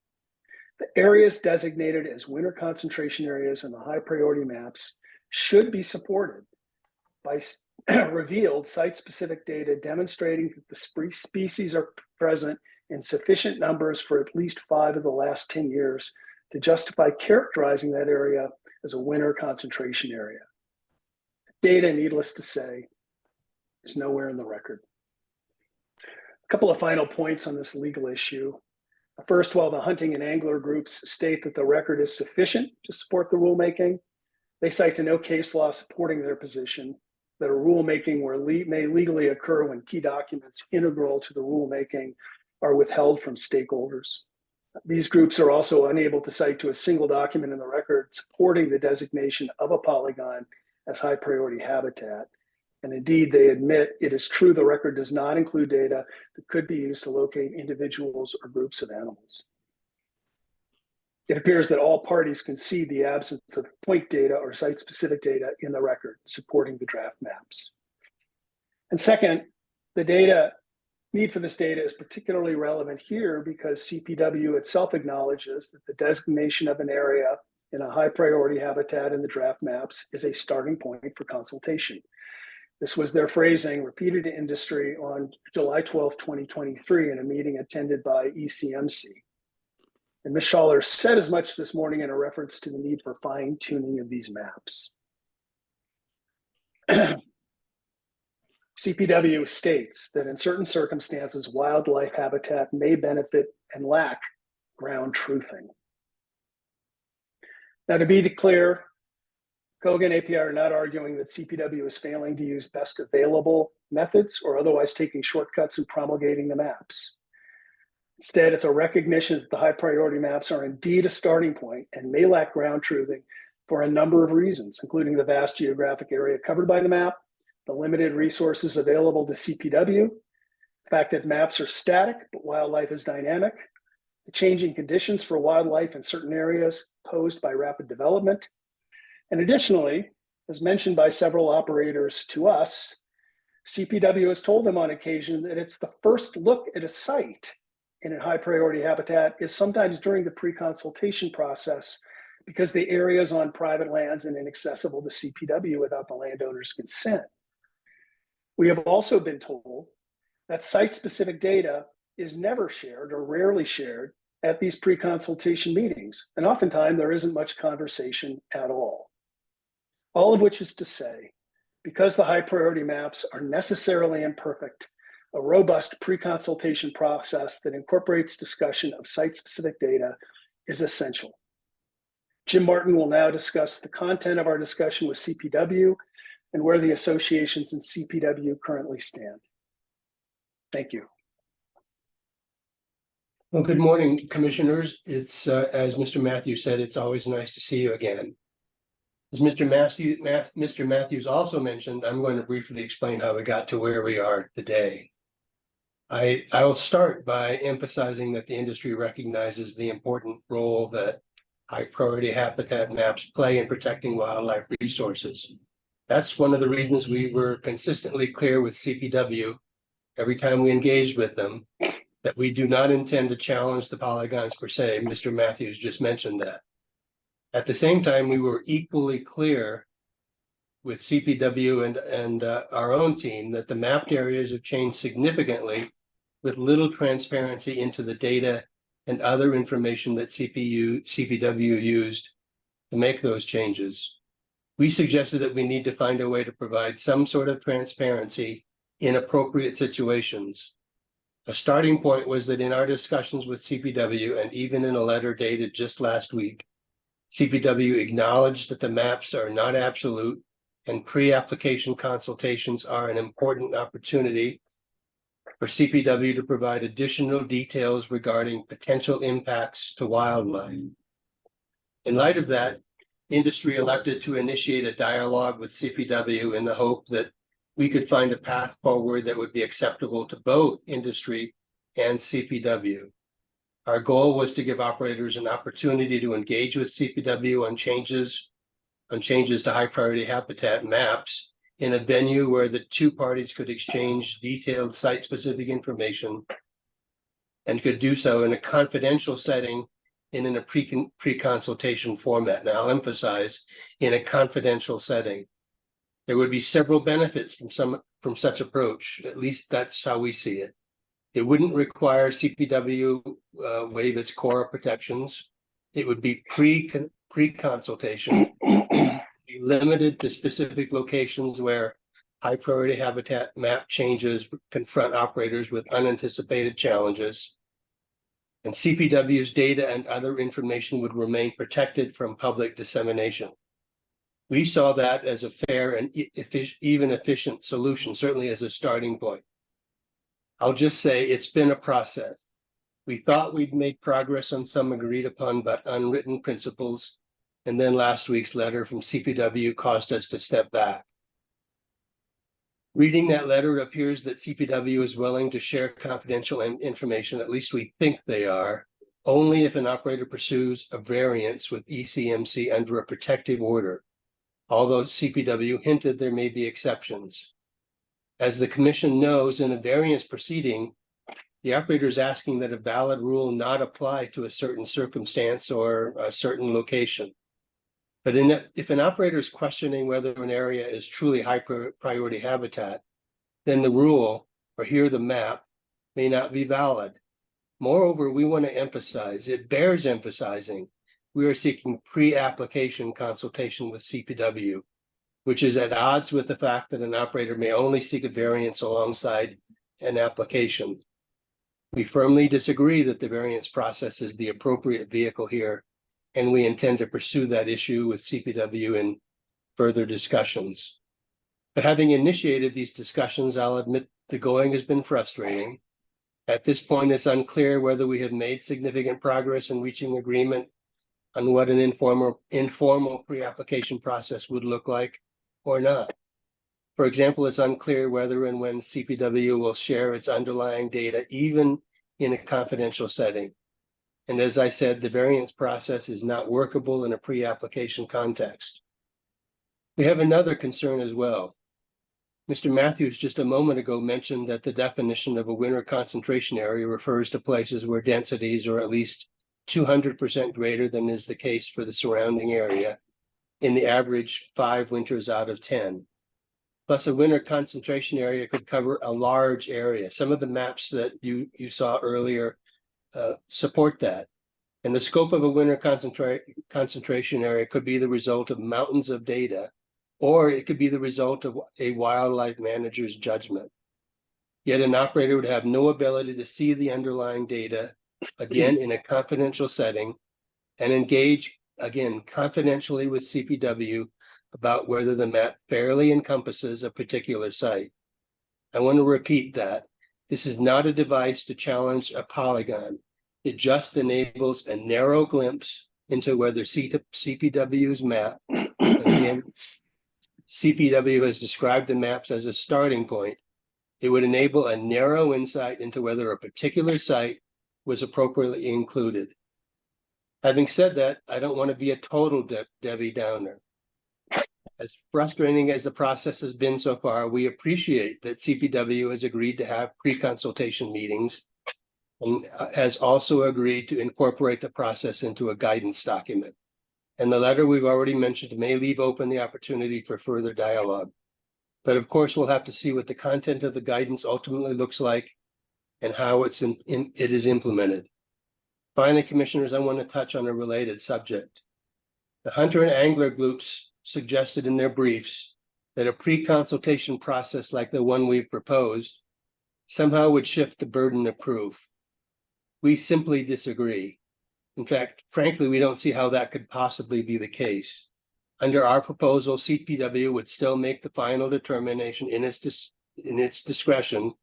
the areas designated as winter concentration areas in the high priority maps should be supported by revealed site-specific data demonstrating that the species are present in sufficient numbers for at least 5 of the last 10 years to justify characterizing that area as a winter concentration area. Data, needless to say, is nowhere in the record. A couple of final points on this legal issue. First, while the hunting and angler groups state that the record is sufficient to support the rulemaking, they cite to no case law supporting their position that a rulemaking may legally occur when key documents integral to the rulemaking are withheld from stakeholders. These groups are also unable to cite to a single document in the record supporting the designation of a polygon as high priority habitat. And indeed, they admit it is true the record does not include data that could be used to locate individuals or groups of animals. It appears that all parties concede the absence of point data or site-specific data in the record supporting the draft maps. And second, the need for this data is particularly relevant here because CPW itself acknowledges that the designation of an area in a high priority habitat in the draft maps is a starting point for consultation. This was their phrasing repeated to industry on July 12, 2023 in a meeting attended by ECMC. And Ms. Schaller said as much this morning in a reference to the need for fine tuning of these maps. CPW states that in certain circumstances, wildlife habitat may benefit and lack ground truthing. Now, to be clear, Koga and API are not arguing that CPW is failing to use best available methods or otherwise taking shortcuts in promulgating the maps. Instead, it's a recognition that the high priority maps are indeed a starting point and may lack ground truthing for a number of reasons, including the vast geographic area covered by the map, the limited resources available to CPW, the fact that maps are static, but wildlife is dynamic, the changing conditions for wildlife in certain areas posed by rapid development. And additionally, as mentioned by several operators to us, CPW has told them on occasion that it's the first look at a site in a high priority habitat is sometimes during the pre-consultation process because the area is on private lands and inaccessible to CPW without the landowner's consent. We have also been told that site-specific data is never shared or rarely shared at these pre-consultation meetings, and oftentimes there isn't much conversation at all. All of which is to say, because the high priority maps are necessarily imperfect, a robust pre-consultation process that incorporates discussion of site-specific data is essential. Jim Martin will now discuss the content of our discussion with CPW and where the associations and CPW currently stand. Thank you. Well, good morning, commissioners. It's, as Mr. Matthews said, it's always nice to see you again. As Mr. Matthews also mentioned, I'm going to briefly explain how we got to where we are today. I will start by emphasizing that the industry recognizes the important role that high priority habitat maps play in protecting wildlife resources. That's one of the reasons we were consistently clear with CPW every time we engaged with them that we do not intend to challenge the polygons per se. Mr. Matthews just mentioned that. At the same time, we were equally clear with CPW and our own team that the mapped areas have changed significantly with little transparency into the data and other information that CPW used to make those changes. We suggested that we need to find a way to provide some sort of transparency in appropriate situations. A starting point was that in our discussions with CPW and even in a letter dated just last week, CPW acknowledged that the maps are not absolute and pre-application consultations are an important opportunity for CPW to provide additional details regarding potential impacts to wildlife. In light of that, industry elected to initiate a dialogue with CPW in the hope that we could find a path forward that would be acceptable to both industry and CPW. Our goal was to give operators an opportunity to engage with CPW on changes to high priority habitat maps in a venue where the two parties could exchange detailed site specific information and could do so in a confidential setting and in a pre-consultation format. Now I'll emphasize, in a confidential setting. There would be several benefits from such approach. At least that's how we see it. It wouldn't require CPW waive its core protections. It would be pre-consultation, be limited to specific locations where high priority habitat map changes confront operators with unanticipated challenges. And CPW's data and other information would remain protected from public dissemination. We saw that as a fair and even efficient solution, certainly as a starting point. I'll just say it's been a process. We thought we'd make progress on some agreed upon but unwritten principles, and then last week's letter from CPW caused us to step back. Reading that letter, it appears that CPW is willing to share confidential information, at least we think they are, only if an operator pursues a variance with ECMC under a protective order, although CPW hinted there may be exceptions. As the commission knows, in a variance proceeding, the operator is asking that a valid rule not apply to a certain circumstance or a certain location. But if an operator is questioning whether an area is truly high priority habitat, then the rule, or here the map, may not be valid. Moreover, we want to emphasize, it bears emphasizing, we are seeking pre-application consultation with CPW, which is at odds with the fact that an operator may only seek a variance alongside an application. We firmly disagree that the variance process is the appropriate vehicle here, and we intend to pursue that issue with CPW in further discussions. But having initiated these discussions, I'll admit the going has been frustrating. At this point, it's unclear whether we have made significant progress in reaching agreement on what an informal pre-application process would look like or not. For example, it's unclear whether and when CPW will share its underlying data, even in a confidential setting. And as I said, the variance process is not workable in a pre-application context. We have another concern as well. Mr. Matthews just a moment ago mentioned that the definition of a winter concentration area refers to places where densities are at least 200% greater than is the case for the surrounding area in the average 5 winters out of 10. Plus, a winter concentration area could cover a large area. Some of the maps that you saw earlier support that. And the scope of a winter concentration area could be the result of mountains of data, or it could be the result of a wildlife manager's judgment. Yet an operator would have no ability to see the underlying data, again, in a confidential setting, and engage, again, confidentially with CPW about whether the map fairly encompasses a particular site. I want to repeat that. This is not a device to challenge a polygon. It just enables a narrow glimpse into whether CPW's map, again, CPW has described the maps as a starting point. It would enable a narrow insight into whether a particular site was appropriately included. Having said that, I don't want to be a total Debbie Downer. As frustrating as the process has been so far, we appreciate that CPW has agreed to have pre-consultation meetings and has also agreed to incorporate the process into a guidance document. And the letter we've already mentioned may leave open the opportunity for further dialogue. But of course, we'll have to see what the content of the guidance ultimately looks like and how it is implemented. Finally, commissioners, I want to touch on a related subject. The hunter and angler groups suggested in their briefs that a pre-consultation process like the one we've proposed somehow would shift the burden of proof. We simply disagree. In fact, frankly, we don't see how that could possibly be the case. Under our proposal, CPW would still make the final determination in its discretion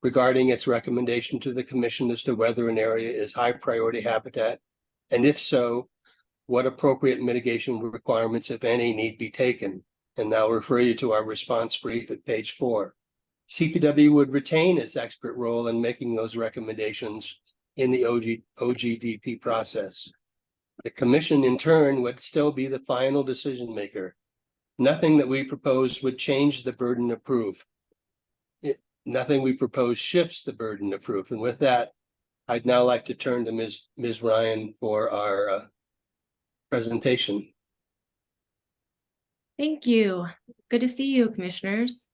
regarding its recommendation to the commission as to whether an area is high priority habitat, and if so, what appropriate mitigation requirements, if any, need be taken. And I'll refer you to our response brief at page 4. CPW would retain its expert role in making those recommendations in the OGDP process. The commission in turn would still be the final decision maker. Nothing that we propose would change the burden of proof. Nothing we propose shifts the burden of proof. And with that, I'd now like to turn to Ms. Ryan for our presentation. Thank you. Good to see you, commissioners.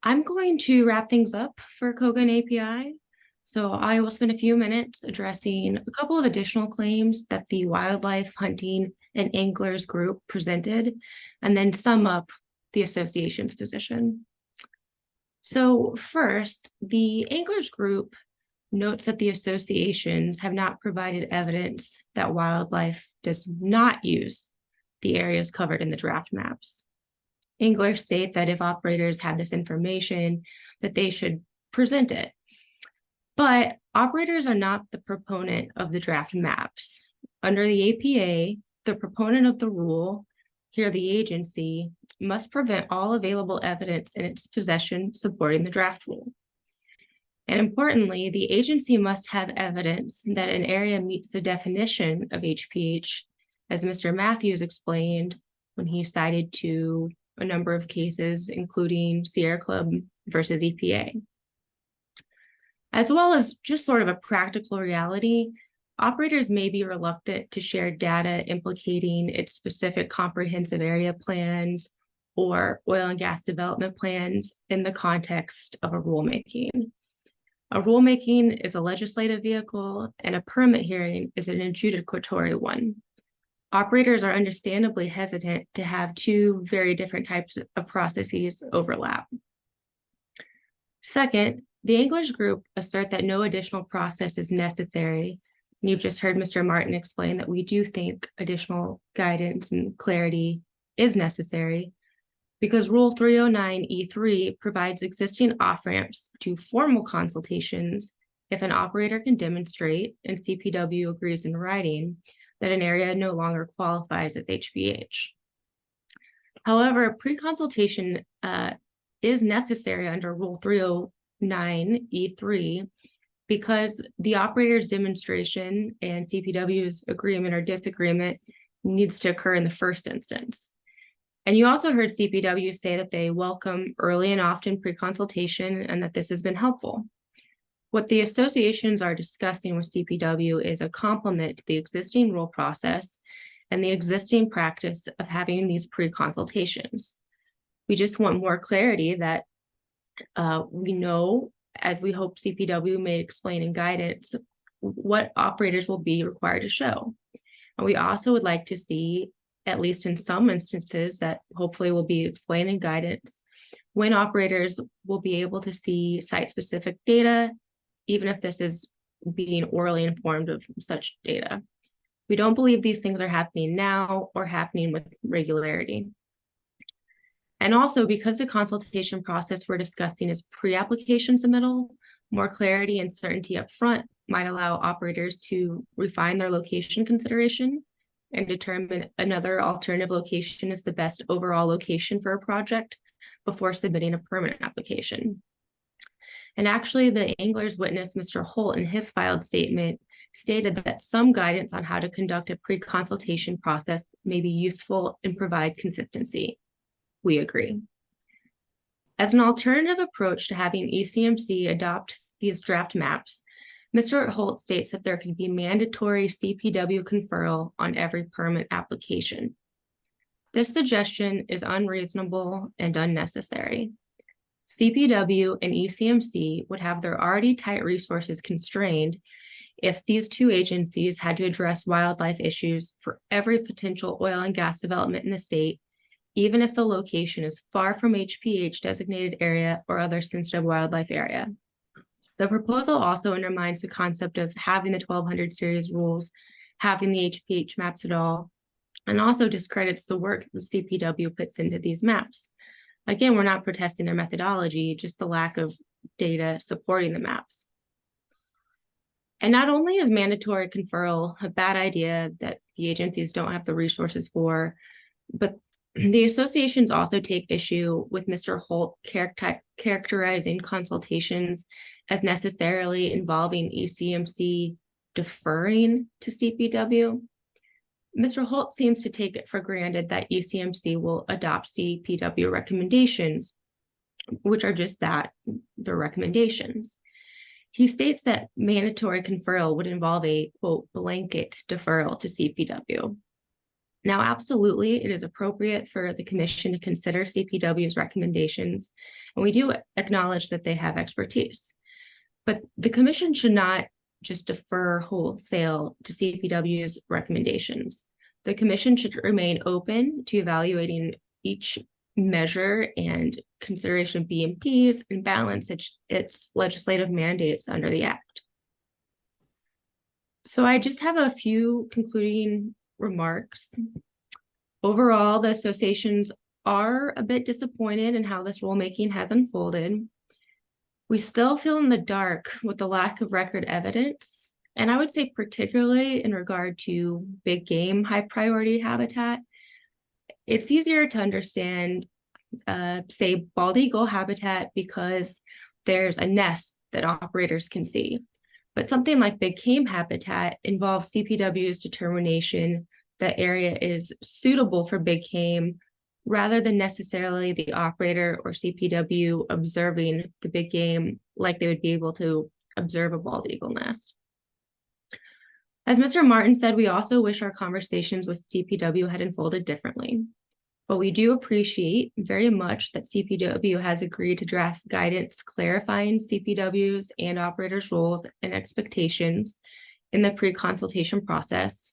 I'm going to wrap things up for Kogan API. So I will spend a few minutes addressing a couple of additional claims that the Wildlife Hunting and Anglers Group presented, and then sum up the association's position. So first, the Anglers Group notes that the associations have not provided evidence that wildlife does not use the areas covered in the draft maps. Anglers state that if operators have this information, that they should present it. But operators are not the proponent of the draft maps. Under the APA, the proponent of the rule, here the agency, must prevent all available evidence in its possession supporting the draft rule. And importantly, the agency must have evidence that an area meets the definition of HPH, as Mr. Matthews explained when he cited to a number of cases, including Sierra Club versus EPA. As well as just sort of a practical reality, operators may be reluctant to share data implicating its specific comprehensive area plans or oil and gas development plans in the context of a rulemaking. A rulemaking is a legislative vehicle, and a permit hearing is an adjudicatory one. Operators are understandably hesitant to have two very different types of processes overlap. Second, the Anglers Group assert that no additional process is necessary. And you've just heard Mr. Martin explain that we do think additional guidance and clarity is necessary because Rule 309E3 provides existing off-ramps to formal consultations if an operator can demonstrate, and CPW agrees in writing, that an area no longer qualifies as HPH. However, pre-consultation is necessary under Rule 309E3 because the operator's demonstration and CPW's agreement or disagreement needs to occur in the first instance. And you also heard CPW say that they welcome early and often pre-consultation and that this has been helpful. What the associations are discussing with CPW is a complement to the existing rule process and the existing practice of having these pre-consultations. We just want more clarity that we know, as we hope CPW may explain in guidance, what operators will be required to show. And we also would like to see, at least in some instances that hopefully will be explained in guidance, when operators will be able to see site-specific data, even if this is being orally informed of such data. We don't believe these things are happening now or happening with regularity. And also, because the consultation process we're discussing is pre-application submittal, more clarity and certainty up front might allow operators to refine their location consideration and determine another alternative location is the best overall location for a project before submitting a permit application. And actually, the Anglers witness, Mr. Holt, in his filed statement, stated that some guidance on how to conduct a pre-consultation process may be useful and provide consistency. We agree. As an alternative approach to having ECMC adopt these draft maps, Mr. Holt states that there can be mandatory CPW conferral on every permit application. This suggestion is unreasonable and unnecessary. CPW and ECMC would have their already tight resources constrained if these two agencies had to address wildlife issues for every potential oil and gas development in the state, even if the location is far from HPH designated area or other sensitive wildlife area. The proposal also undermines the concept of having the 1200 series rules, having the HPH maps at all, and also discredits the work the CPW puts into these maps. Again, we're not protesting their methodology, just the lack of data supporting the maps. And not only is mandatory conferral a bad idea that the agencies don't have the resources for, but the associations also take issue with Mr. Holt characterizing consultations as necessarily involving ECMC deferring to CPW. Mr. Holt seems to take it for granted that ECMC will adopt CPW recommendations, which are just that, they're recommendations. He states that mandatory conferral would involve a, quote, blanket deferral to CPW. Now, absolutely, it is appropriate for the commission to consider CPW's recommendations, and we do acknowledge that they have expertise. But the commission should not just defer wholesale to CPW's recommendations. The commission should remain open to evaluating each measure and consideration of BMPs and balance its legislative mandates under the Act. So I just have a few concluding remarks. Overall, the associations are a bit disappointed in how this rulemaking has unfolded. We still feel in the dark with the lack of record evidence, and I would say particularly in regard to big game high priority habitat. It's easier to understand, say, bald eagle habitat because there's a nest that operators can see. But something like big game habitat involves CPW's determination that area is suitable for big game rather than necessarily the operator or CPW observing the big game like they would be able to observe a bald eagle nest. As Mr. Martin said, we also wish our conversations with CPW had unfolded differently. But we do appreciate very much that CPW has agreed to draft guidance clarifying CPW's and operators' roles and expectations in the pre-consultation process.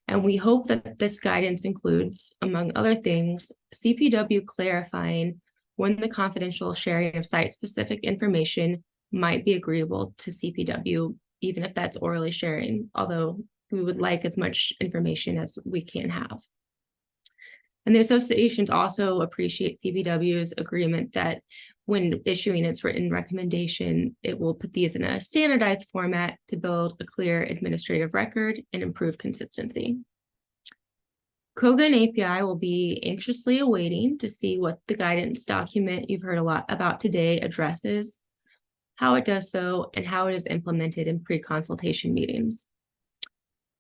And we hope that this guidance includes, among other things, CPW clarifying when the confidential sharing of site-specific information might be agreeable to CPW, even if that's orally sharing, although we would like as much information as we can have. And the associations also appreciate CPW's agreement that when issuing its written recommendation, it will put these in a standardized format to build a clear administrative record and improve consistency. COGA and API will be anxiously awaiting to see what the guidance document you've heard a lot about today addresses, how it does so, and how it is implemented in pre-consultation meetings.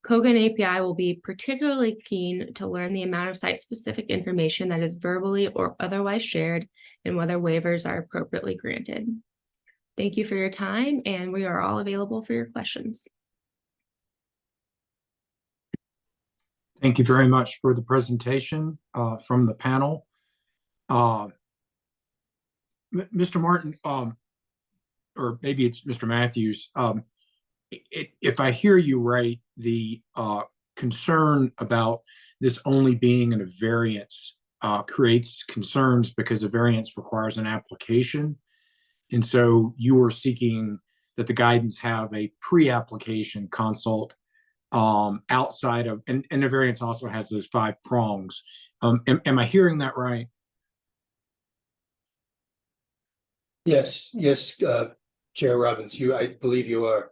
COGA and API will be particularly keen to learn the amount of site-specific information that is verbally or otherwise shared and whether waivers are appropriately granted. Thank you for your time, and we are all available for your questions. Thank you very much for the presentation from the panel. Mr. Martin, or maybe it's Mr. Matthews, if I hear you right, the concern about this only being in a variance creates concerns because a variance requires an application. And so you are seeking that the guidance have a pre-application consult outside of, and the variance also has those 5 prongs. Am I hearing that right? Yes, Chair Robbins, I believe you are.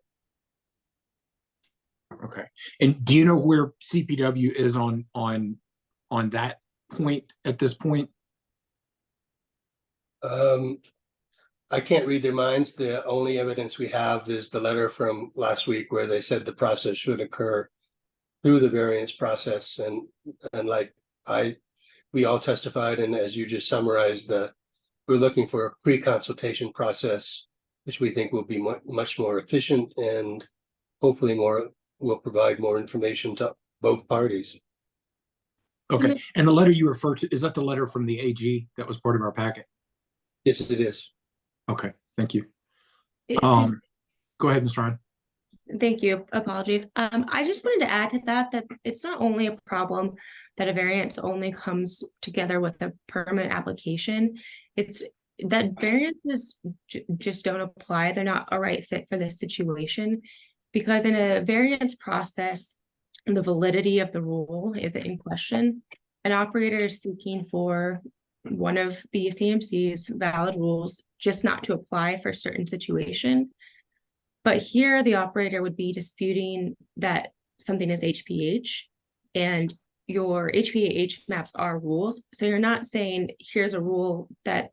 Okay. And do you know where CPW is on that point at this point? I can't read their minds. The only evidence we have is the letter from last week where they said the process should occur through the variance process. And like we all testified, and as you just summarized, we're looking for a pre-consultation process, which we think will be much more efficient and hopefully will provide more information to both parties. Okay. And the letter you refer to, is that the letter from the AG that was part of our packet? Yes, it is. Okay, thank you. Go ahead, Ms. Ryan. Thank you. Apologies. I just wanted to add to that it's not only a problem that a variance only comes together with a permanent application. It's that variances just don't apply. They're not a right fit for this situation, because in a variance process, the validity of the rule is in question. An operator is seeking for one of the ECMC's valid rules just not to apply for a certain situation. But here the operator would be disputing that something is HPH, and your HPH maps are rules. So you're not saying here's a rule that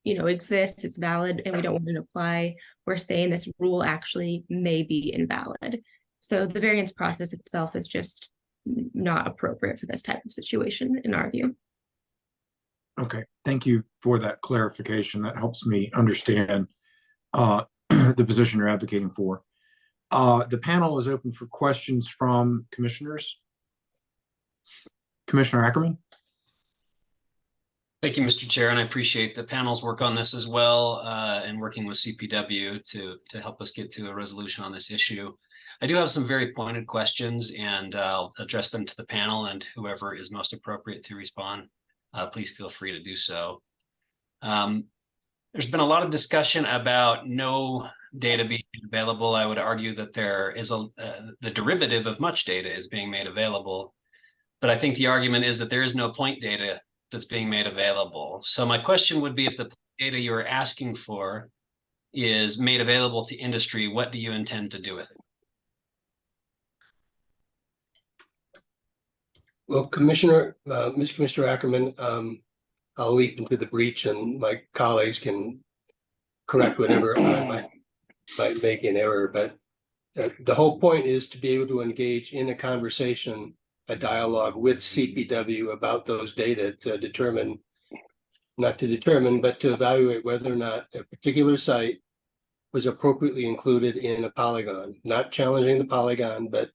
exists, it's valid, and we don't want to apply. We're saying this rule actually may be invalid. So the variance process itself is just not appropriate for this type of situation in our view. Okay, thank you for that clarification. That helps me understand the position you're advocating for. The panel is open for questions from commissioners. Commissioner Ackerman? Thank you, Mr. Chair, and I appreciate the panel's work on this as well, and working with CPW to help us get to a resolution on this issue. I do have some very pointed questions, and I'll address them to the panel, and whoever is most appropriate to respond, please feel free to do so. There's been a lot of discussion about no data being available. I would argue that there is the derivative of much data is being made available, but I think the argument is that there is no point data that's being made available. So my question would be, if the data you're asking for is made available to industry, what do you intend to do with it? Well, Commissioner Ackerman, I'll leap into the breach, and my colleagues can correct whatever I might make an error. But the whole point is to be able to engage in a conversation, a dialogue with CPW about those data to determine, not to determine, but to evaluate whether or not a particular site was appropriately included in a polygon, not challenging the polygon, but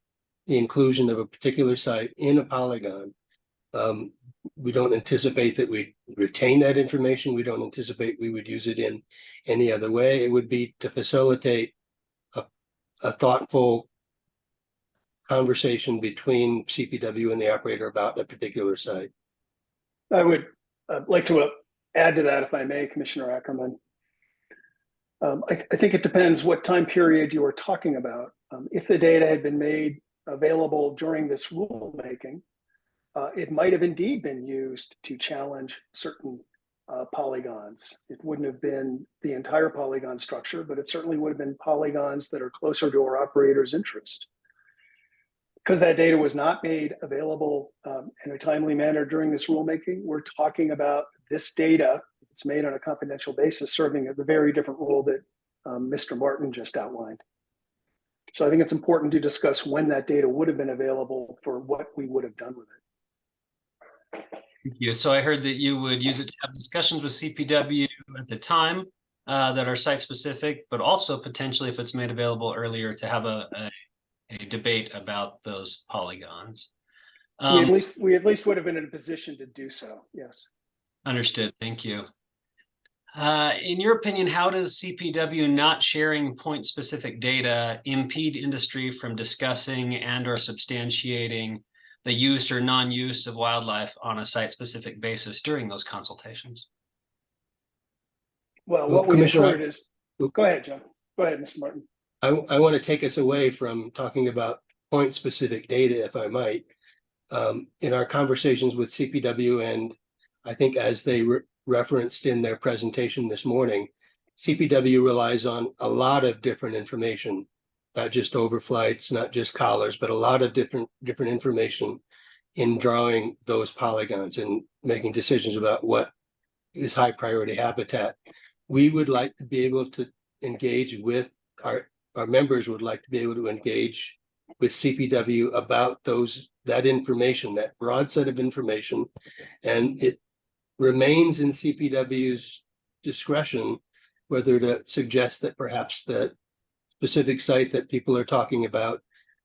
the inclusion of a particular site in a polygon. We don't anticipate that we retain that information. We don't anticipate we would use it in any other way. It would be to facilitate a thoughtful conversation between CPW and the operator about a particular site. I would like to add to that, if I may, Commissioner Ackerman. I think it depends what time period you are talking about. If the data had been made available during this rulemaking, it might have indeed been used to challenge certain polygons. It wouldn't have been the entire polygon structure, but it certainly would have been polygons that are closer to our operator's interest. Because that data was not made available in a timely manner during this rulemaking, we're talking about this data. It's made on a confidential basis, serving a very different role that Mr. Martin just outlined. So I think it's important to discuss when that data would have been available for what we would have done with it. Thank you. So I heard that you would use it to have discussions with CPW at the time that are site specific, but also potentially, if it's made available earlier, to have a debate about those polygons. We at least would have been in a position to do so. Yes. Understood. Thank you. In your opinion, how does CPW not sharing point-specific data impede industry from discussing and/or substantiating the use or non-use of wildlife on a site-specific basis during those consultations? Well, what we've heard is, go ahead, John. Go ahead, Mr. Martin. I want to take us away from talking about point-specific data, if I might. In our conversations with CPW, and I think as they referenced in their presentation this morning, CPW relies on a lot of different information, not just overflights, not just collars, but a lot of different information in drawing those polygons and making decisions about what is high priority habitat. We would like to be able to engage with our members would like to be able to engage with CPW about that information, that broad set of information, and it remains in CPW's discretion whether to suggest that perhaps the specific site that people are talking about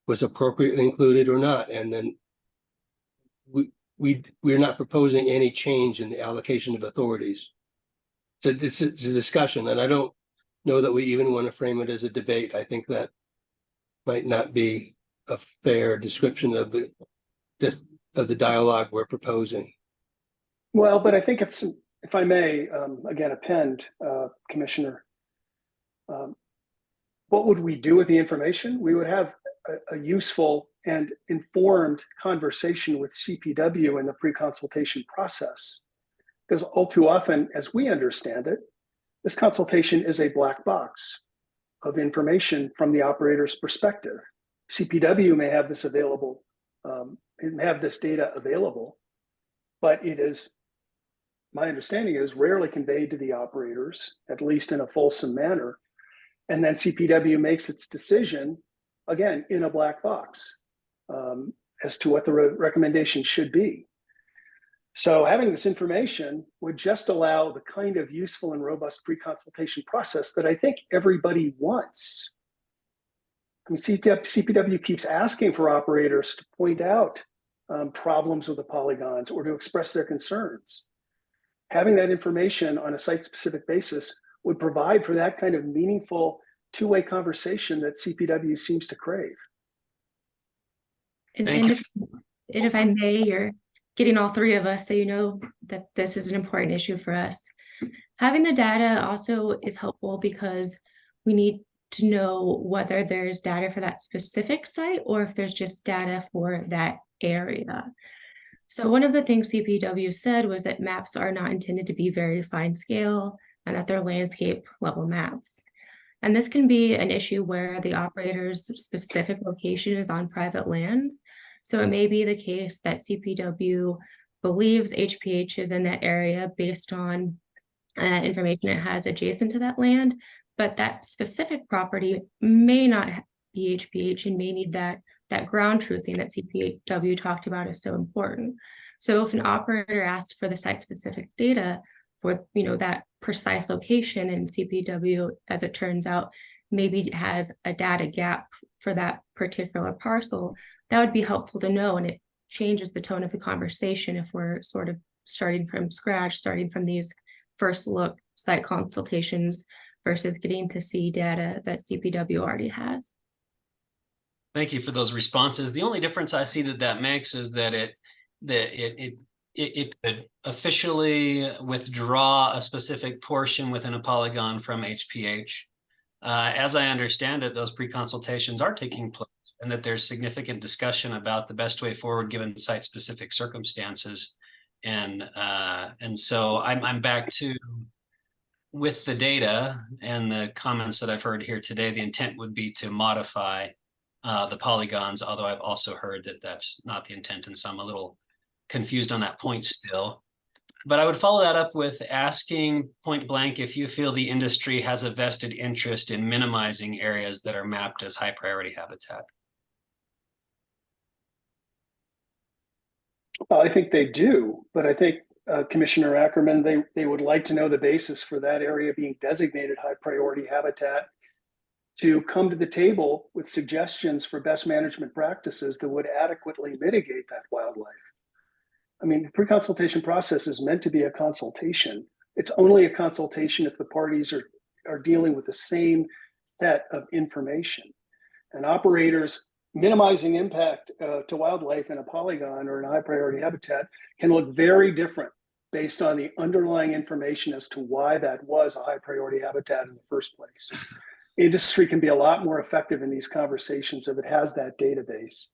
was appropriately included or not. And then we're not proposing any change in the allocation of authorities. So it's a discussion, and I don't know that we even want to frame it as a debate. I think that might not be a fair description of the dialogue we're proposing. Well, but I think it's, if I may, again, append, Commissioner, what would we do with the information? We would have a useful and informed conversation with CPW in the pre-consultation process. Because all too often, as we understand it, this consultation is a black box. of information from the operator's perspective. CPW may have this available, have this data available, but it is, my understanding is, rarely conveyed to the operators, at least in a fulsome manner. And then CPW makes its decision, again, in a black box, as to what the recommendation should be. So having this information would just allow the kind of useful and robust pre-consultation process that I think everybody wants. I mean, CPW keeps asking for operators to point out problems with the polygons or to express their concerns. Having that information on a site-specific basis would provide for that kind of meaningful two-way conversation that CPW seems to crave. And if I may, you're getting all three of us, so you know that this is an important issue for us. Having the data also is helpful because we need to know whether there's data for that specific site or if there's just data for that area. So one of the things CPW said was that maps are not intended to be very fine scale and that they're landscape level maps. And this can be an issue where the operator's specific location is on private lands. So it may be the case that CPW believes HPH is in that area based on information it has adjacent to that land, but that specific property may not be HPH and may need that ground truthing that CPW talked about is so important. So if an operator asks for the site-specific data for that precise location, and CPW, as it turns out, maybe has a data gap for that particular parcel, that would be helpful to know, and it changes the tone of the conversation if we're sort of starting from scratch, starting from these first look site consultations versus getting to see data that CPW already has. Thank you for those responses. The only difference I see that makes is that it could officially withdraw a specific portion within a polygon from HPH. As I understand it, those pre-consultations are taking place, and that there's significant discussion about the best way forward given site-specific circumstances. And so I'm back to, with the data and the comments that I've heard here today, the intent would be to modify the polygons, although I've also heard that that's not the intent, and so I'm a little confused on that point still. But I would follow that up with asking point blank if you feel the industry has a vested interest in minimizing areas that are mapped as high priority habitat. Well, I think they do, but I think Commissioner Ackerman, they would like to know the basis for that area being designated high priority habitat to come to the table with suggestions for best management practices that would adequately mitigate that wildlife. I mean, the pre-consultation process is meant to be a consultation. It's only a consultation if the parties are dealing with the same set of information. And operators minimizing impact to wildlife in a polygon or in a high priority habitat can look very different based on the underlying information as to why that was a high priority habitat in the first place. Industry can be a lot more effective in these conversations if it has that database.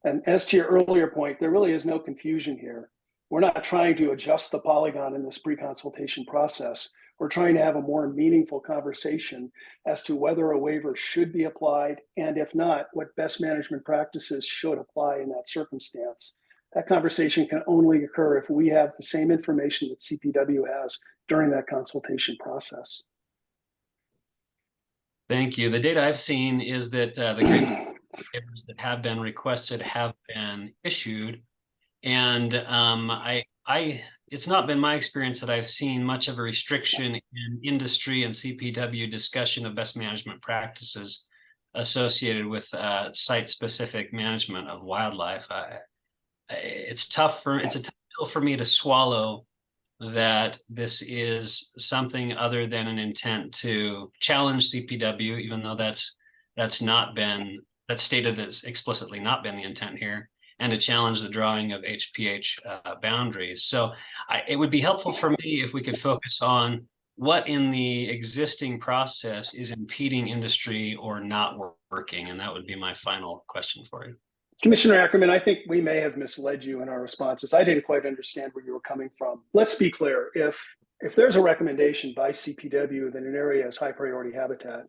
And as to your earlier point, there really is no confusion here. We're not trying to adjust the polygon in this pre-consultation process. We're trying to have a more meaningful conversation as to whether a waiver should be applied, and if not, what best management practices should apply in that circumstance. That conversation can only occur if we have the same information that CPW has during that consultation process. Thank you. The data I've seen is that the waivers that have been requested have been issued, and it's not been my experience that I've seen much of a restriction in industry and CPW discussion of best management practices associated with site-specific management of wildlife. It's a tough pill for me to swallow that this is something other than an intent to challenge CPW, even though that's stated as explicitly not been the intent here, and to challenge the drawing of HPH boundaries. So it would be helpful for me if we could focus on what in the existing process is impeding industry or not working, and that would be my final question for you. Commissioner Ackerman, I think we may have misled you in our responses. I didn't quite understand where you were coming from. Let's be clear. If there's a recommendation by CPW that an area is high priority habitat,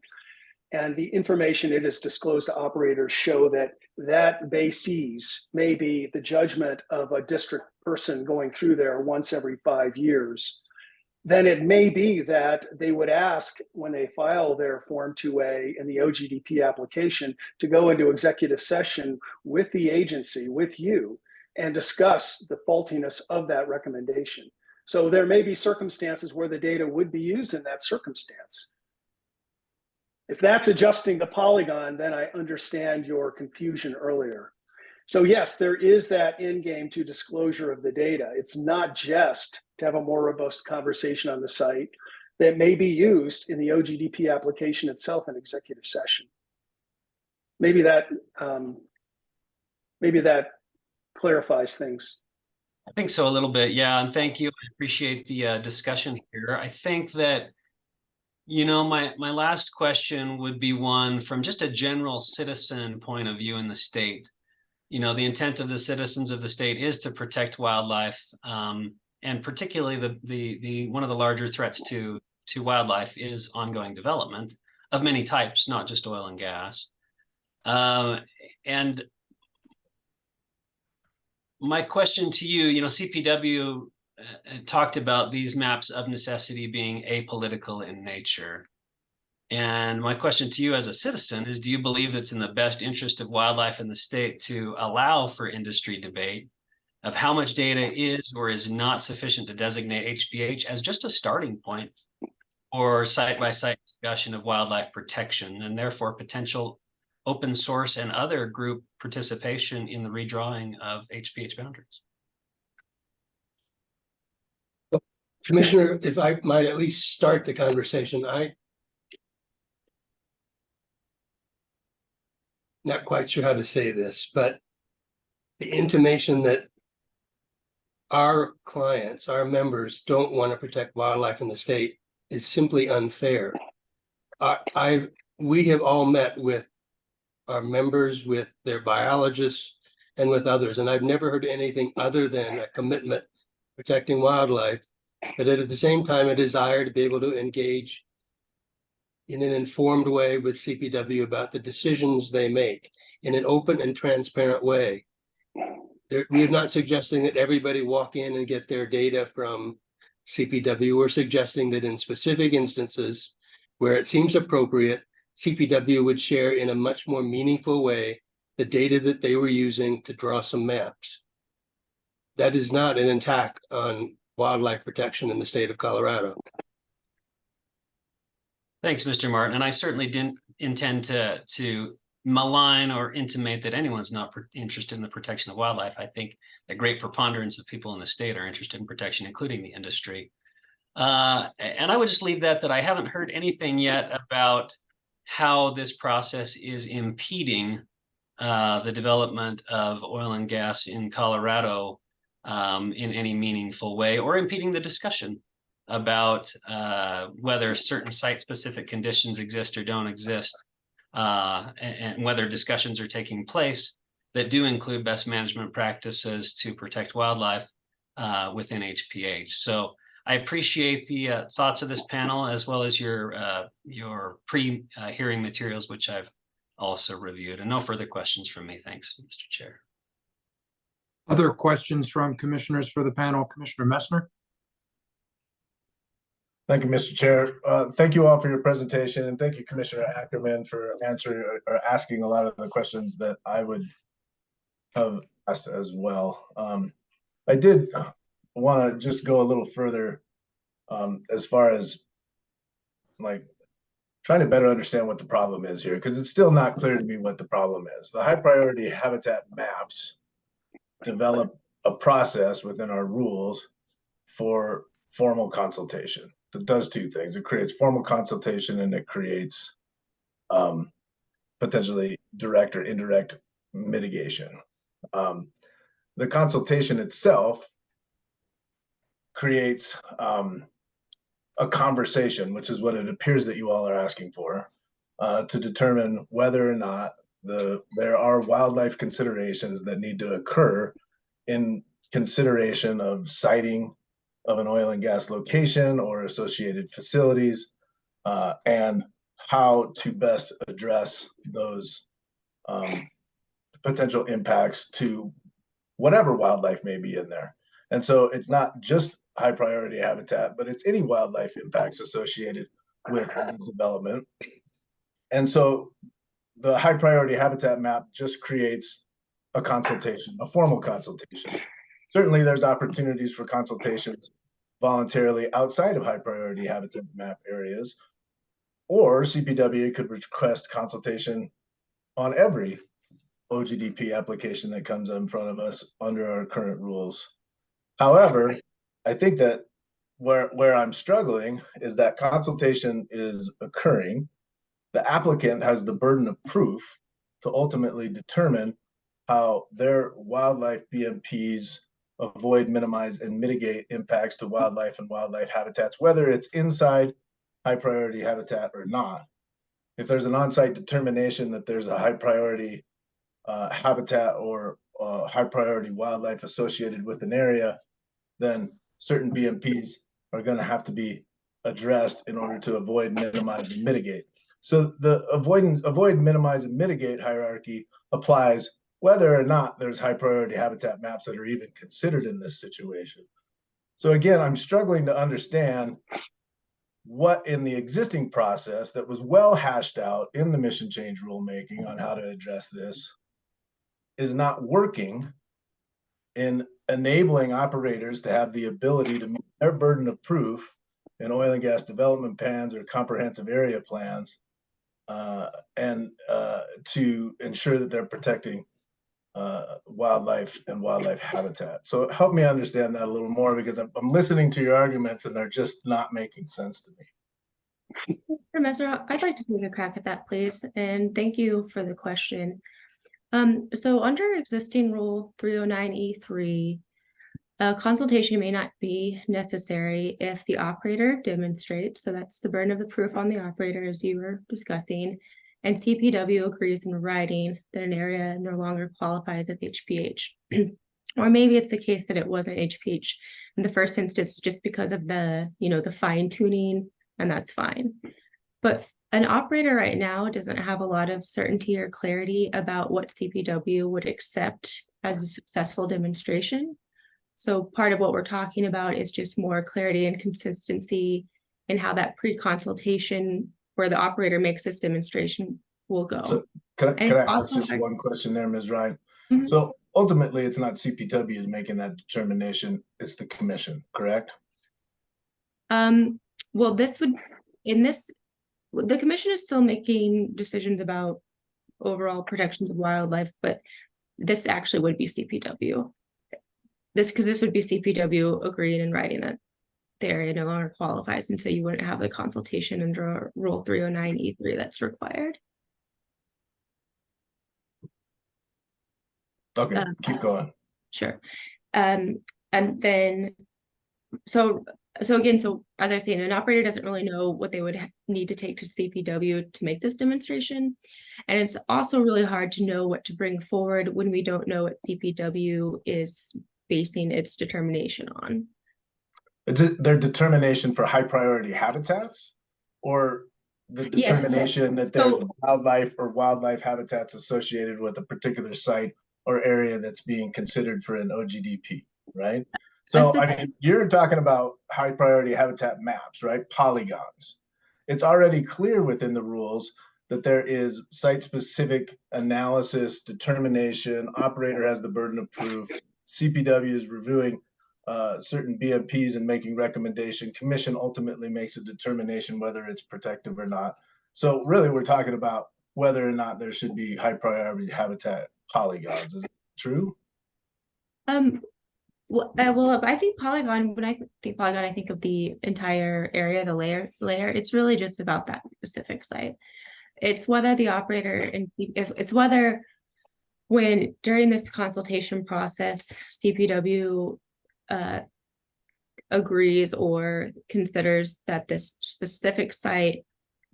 and the information it has disclosed to operators show that bases may be the judgment of a district person going through there once every 5 years, then it may be that they would ask when they file their Form 2A in the OGDP application to go into executive session with the agency, with you, and discuss the faultiness of that recommendation. So there may be circumstances where the data would be used in that circumstance. If that's adjusting the polygon, then I understand your confusion earlier. So yes, there is that end game to disclosure of the data. It's not just to have a more robust conversation on the site that may be used in the OGDP application itself in executive session. Maybe that clarifies things. I think so a little bit, yeah, and thank you. I appreciate the discussion here. I think that, you know, my last question would be one from just a general citizen point of view in the state. You know, the intent of the citizens of the state is to protect wildlife, and particularly the one of the larger threats to wildlife is ongoing development of many types, not just oil and gas. And my question to you, you know, CPW talked about these maps of necessity being apolitical in nature. And my question to you as a citizen is, do you believe it's in the best interest of wildlife in the state to allow for industry debate of how much data is or is not sufficient to designate HPH as just a starting point or site-by-site discussion of wildlife protection, and therefore potential open source and other group participation in the redrawing of HPH boundaries? Commissioner, if I might at least start the conversation, I'm not quite sure how to say this, but the intimation that our clients, our members don't want to protect wildlife in the state is simply unfair. We have all met with our members, with their biologists, and with others, and I've never heard anything other than a commitment protecting wildlife, but at the same time a desire to be able to engage in an informed way with CPW about the decisions they make in an open and transparent way. We are not suggesting that everybody walk in and get their data from CPW. We're suggesting that in specific instances where it seems appropriate, CPW would share in a much more meaningful way the data that they were using to draw some maps. That is not an attack on wildlife protection in the state of Colorado. Thanks, Mr. Martin. And I certainly didn't intend to malign or intimate that anyone's not interested in the protection of wildlife. I think a great preponderance of people in the state are interested in protection, including the industry. And I would just leave that I haven't heard anything yet about how this process is impeding the development of oil and gas in Colorado in any meaningful way, or impeding the discussion about whether certain site-specific conditions exist or don't exist, and whether discussions are taking place that do include best management practices to protect wildlife within HPH. So I appreciate the thoughts of this panel, as well as your pre-hearing materials, which I've also reviewed. And no further questions from me. Thanks, Mr. Chair. Other questions from commissioners for the panel? Commissioner Messner? Thank you, Mr. Chair. Thank you all for your presentation, and thank you, Commissioner Ackerman, for answering or asking a lot of the questions that I would have asked as well. I did want to just go a little further as far as like trying to better understand what the problem is here, because it's still not clear to me what the problem is. The high priority habitat maps develop a process within our rules for formal consultation that does two things. It creates formal consultation, and it creates potentially direct or indirect mitigation. The consultation itself creates a conversation, which is what it appears that you all are asking for, to determine whether or not there are wildlife considerations that need to occur in consideration of siting of an oil and gas location or associated facilities, and how to best address those potential impacts to whatever wildlife may be in there. And so it's not just high priority habitat, but it's any wildlife impacts associated with the development. And so the high priority habitat map just creates a consultation, a formal consultation. Certainly there's opportunities for consultations voluntarily outside of high priority habitat map areas, or CPW could request consultation on every OGDP application that comes in front of us under our current rules. However, I think that where I'm struggling is that consultation is occurring. The applicant has the burden of proof to ultimately determine how their wildlife BMPs avoid, minimize, and mitigate impacts to wildlife and wildlife habitats, whether it's inside high priority habitat or not. If there's an on-site determination that there's a high priority habitat or high priority wildlife associated with an area, then certain BMPs are going to have to be addressed in order to avoid, minimize, and mitigate. So the avoid, minimize, and mitigate hierarchy applies whether or not there's high priority habitat maps that are even considered in this situation. So again, I'm struggling to understand what in the existing process that was well hashed out in the mission change rulemaking on how to address this is not working in enabling operators to have the ability to meet their burden of proof in oil and gas development plans or comprehensive area plans, and to ensure that they're protecting wildlife and wildlife habitat. So help me understand that a little more, because I'm listening to your arguments and they're just not making sense to me. Professor, I'd like to take a crack at that, please, and thank you for the question. So under existing rule 309E3, a consultation may not be necessary if the operator demonstrates, so that's the burden of the proof on the operator as you were discussing, and CPW agrees in writing that an area no longer qualifies as HPH. Or maybe it's the case that it wasn't HPH in the first instance just because of the, the fine tuning, and that's fine. But an operator right now doesn't have a lot of certainty or clarity about what CPW would accept as a successful demonstration. So part of what we're talking about is just more clarity and consistency in how that pre-consultation where the operator makes this demonstration will go. So can I ask just one question there, Ms. Ryan? Mm-hmm. So ultimately, it's not CPW making that determination, it's the commission, correct? Well, the commission is still making decisions about overall protections of wildlife, but this actually would be CPW. Because this would be CPW agreeing and writing that the area no longer qualifies, and so you wouldn't have the consultation under Rule 309E3 that's required. Okay, keep going. Sure. And then, so again, as I was saying, an operator doesn't really know what they would need to take to CPW to make this demonstration. And it's also really hard to know what to bring forward when we don't know what CPW is basing its determination on. Is it their determination for high priority habitats, or the determination that there's wildlife or wildlife habitats associated with a particular site or area that's being considered for an OGDP, right? So I mean, you're talking about high priority habitat maps, right? Polygons. It's already clear within the rules that there is site specific analysis, determination, operator has the burden of proof, CPW is reviewing certain BMPs and making recommendation. Commission ultimately makes a determination whether it's protective or not. So really we're talking about whether or not there should be high priority habitat polygons. Is it true? Well, I think polygon, when I think polygon, I think of the entire area, the layer. It's really just about that specific site. It's whether the operator, and if it's whether when during this consultation process, CPW agrees or considers that this specific site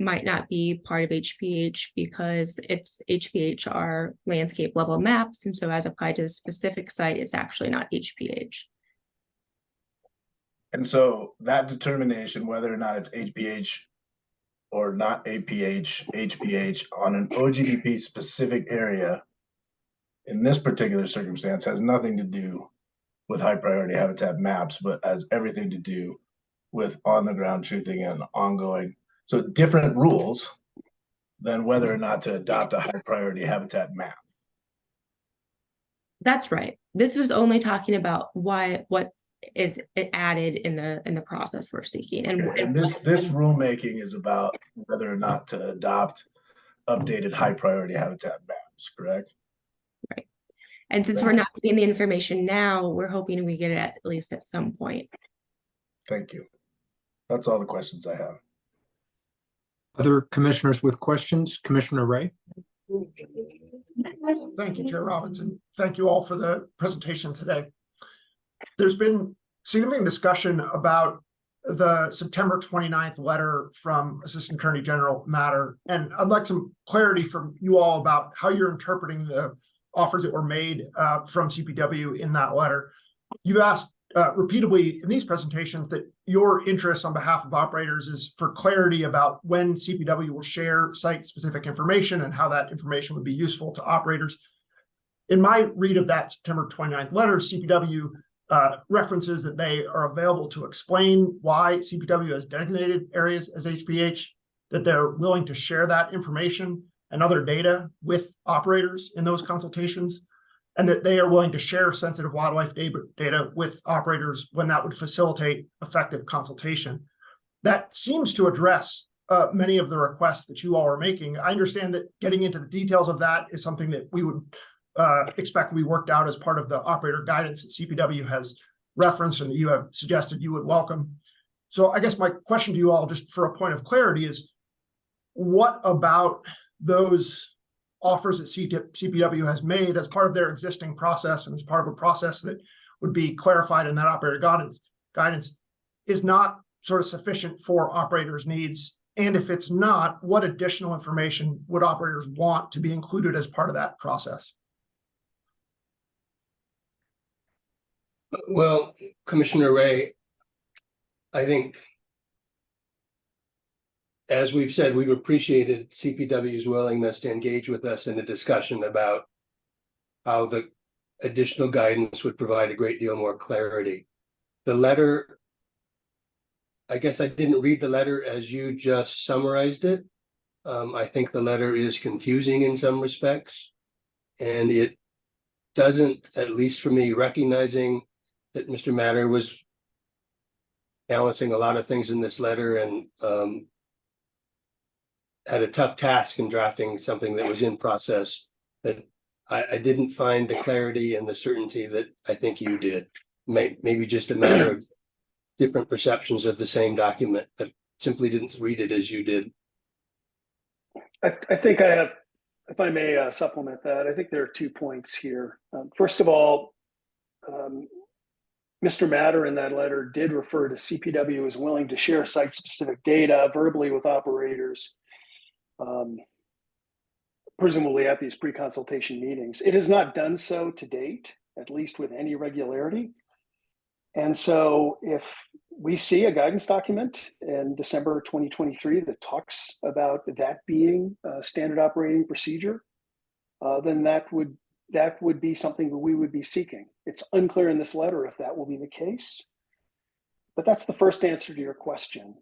might not be part of HPH because it's HPH are landscape level maps, and so as applied to the specific site, it's actually not HPH. And so that determination, whether or not it's HPH or not APH, HPH on an OGDP specific area in this particular circumstance has nothing to do with high priority habitat maps, but has everything to do with on the ground truthing and ongoing. So different rules than whether or not to adopt a high priority habitat map. That's right. This was only talking about what is added in the process we're seeking. And this rulemaking is about whether or not to adopt updated high priority habitat maps, correct? Right. And since we're not getting the information now, we're hoping we get it at least at some point. Thank you. That's all the questions I have. Other commissioners with questions? Commissioner Ray? Thank you, Chair Robinson. Thank you all for the presentation today. There's been significant discussion about the September 29th letter from Assistant Attorney General Matter, and I'd like some clarity from you all about how you're interpreting the offers that were made from CPW in that letter. You've asked repeatedly in these presentations that your interest on behalf of operators is for clarity about when CPW will share site-specific information and how that information would be useful to operators. In my read of that September 29th letter, CPW references that they are available to explain why CPW has designated areas as HPH, that they're willing to share that information and other data with operators in those consultations, and that they are willing to share sensitive wildlife data with operators when that would facilitate effective consultation. That seems to address many of the requests that you all are making. I understand that getting into the details of that is something that we would expect to be worked out as part of the operator guidance that CPW has referenced and that you have suggested you would welcome. So I guess my question to you all, just for a point of clarity, is what about those offers that CPW has made as part of their existing process and as part of a process that would be clarified in that operator guidance is not sort of sufficient for operators' needs? And if it's not, what additional information would operators want to be included as part of that process? Well, Commissioner Ray, I think, as we've said, we've appreciated CPW's willingness to engage with us in a discussion about how the additional guidance would provide a great deal more clarity. The letter, I guess I didn't read the letter as you just summarized it. I think the letter is confusing in some respects, and it doesn't, at least for me, recognizing that Mr. Matter was balancing a lot of things in this letter and had a tough task in drafting something that was in process, that I didn't find the clarity and the certainty that I think you did. Maybe just a matter of different perceptions of the same document, but simply didn't read it as you did. I think I have, if I may supplement that, I think there are 2 points here. First of all, Mr. Matter in that letter did refer to CPW as willing to share site-specific data verbally with operators, presumably at these pre-consultation meetings. It has not done so to date, at least with any regularity. And so if we see a guidance document in December 2023 that talks about that being a standard operating procedure, then that would be something that we would be seeking. It's unclear in this letter if that will be the case, but that's the first answer to your question.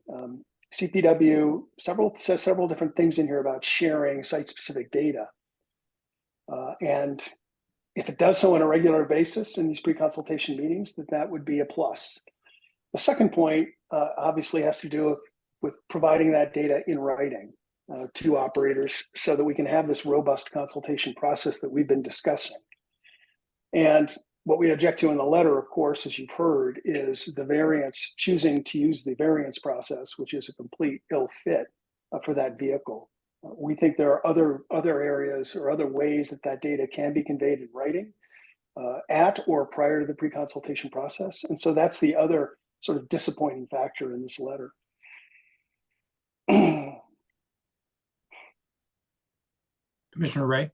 CPW says several different things in here about sharing site-specific data. And if it does so on a regular basis in these pre-consultation meetings, that would be a plus. The second point obviously has to do with providing that data in writing to operators so that we can have this robust consultation process that we've been discussing. And what we object to in the letter, of course, as you've heard, is the variance, choosing to use the variance process, which is a complete ill fit for that vehicle. We think there are other areas or other ways that data can be conveyed in writing at or prior to the pre-consultation process. And so that's the other sort of disappointing factor in this letter. Commissioner Ray?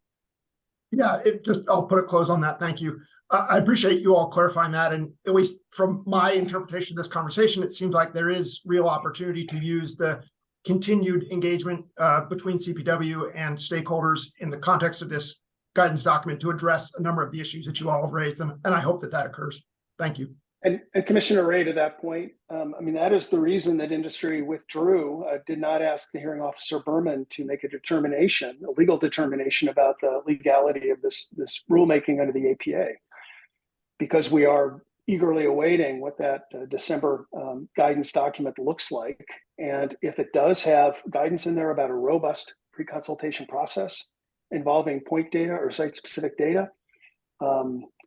Yeah, I'll put a close on that. Thank you. I appreciate you all clarifying that. And at least from my interpretation of this conversation, it seems like there is real opportunity to use the continued engagement between CPW and stakeholders in the context of this guidance document to address a number of the issues that you all have raised, and I hope that that occurs. Thank you. And Commissioner Ray, to that point, I mean, that is the reason that industry withdrew, did not ask the hearing officer Berman to make a determination, a legal determination about the legality of this rulemaking under the APA, because we are eagerly awaiting what that December guidance document looks like. And if it does have guidance in there about a robust pre-consultation process involving point data or site-specific data,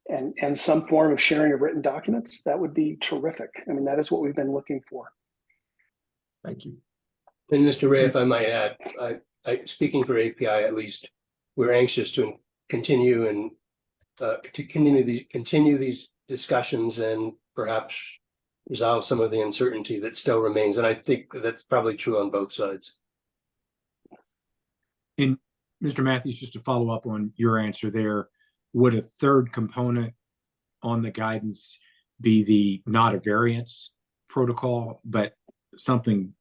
and some form of sharing of written documents, that would be terrific. I mean, that is what we've been looking for. Thank you. And Mr. Ray, if I might add, speaking for API at least, we're anxious to continue and continue these discussions and perhaps resolve some of the uncertainty that still remains. And I think that's probably true on both sides. And Mr. Matthews, just to follow up on your answer there, would a third component on the guidance be the not a variance protocol, but something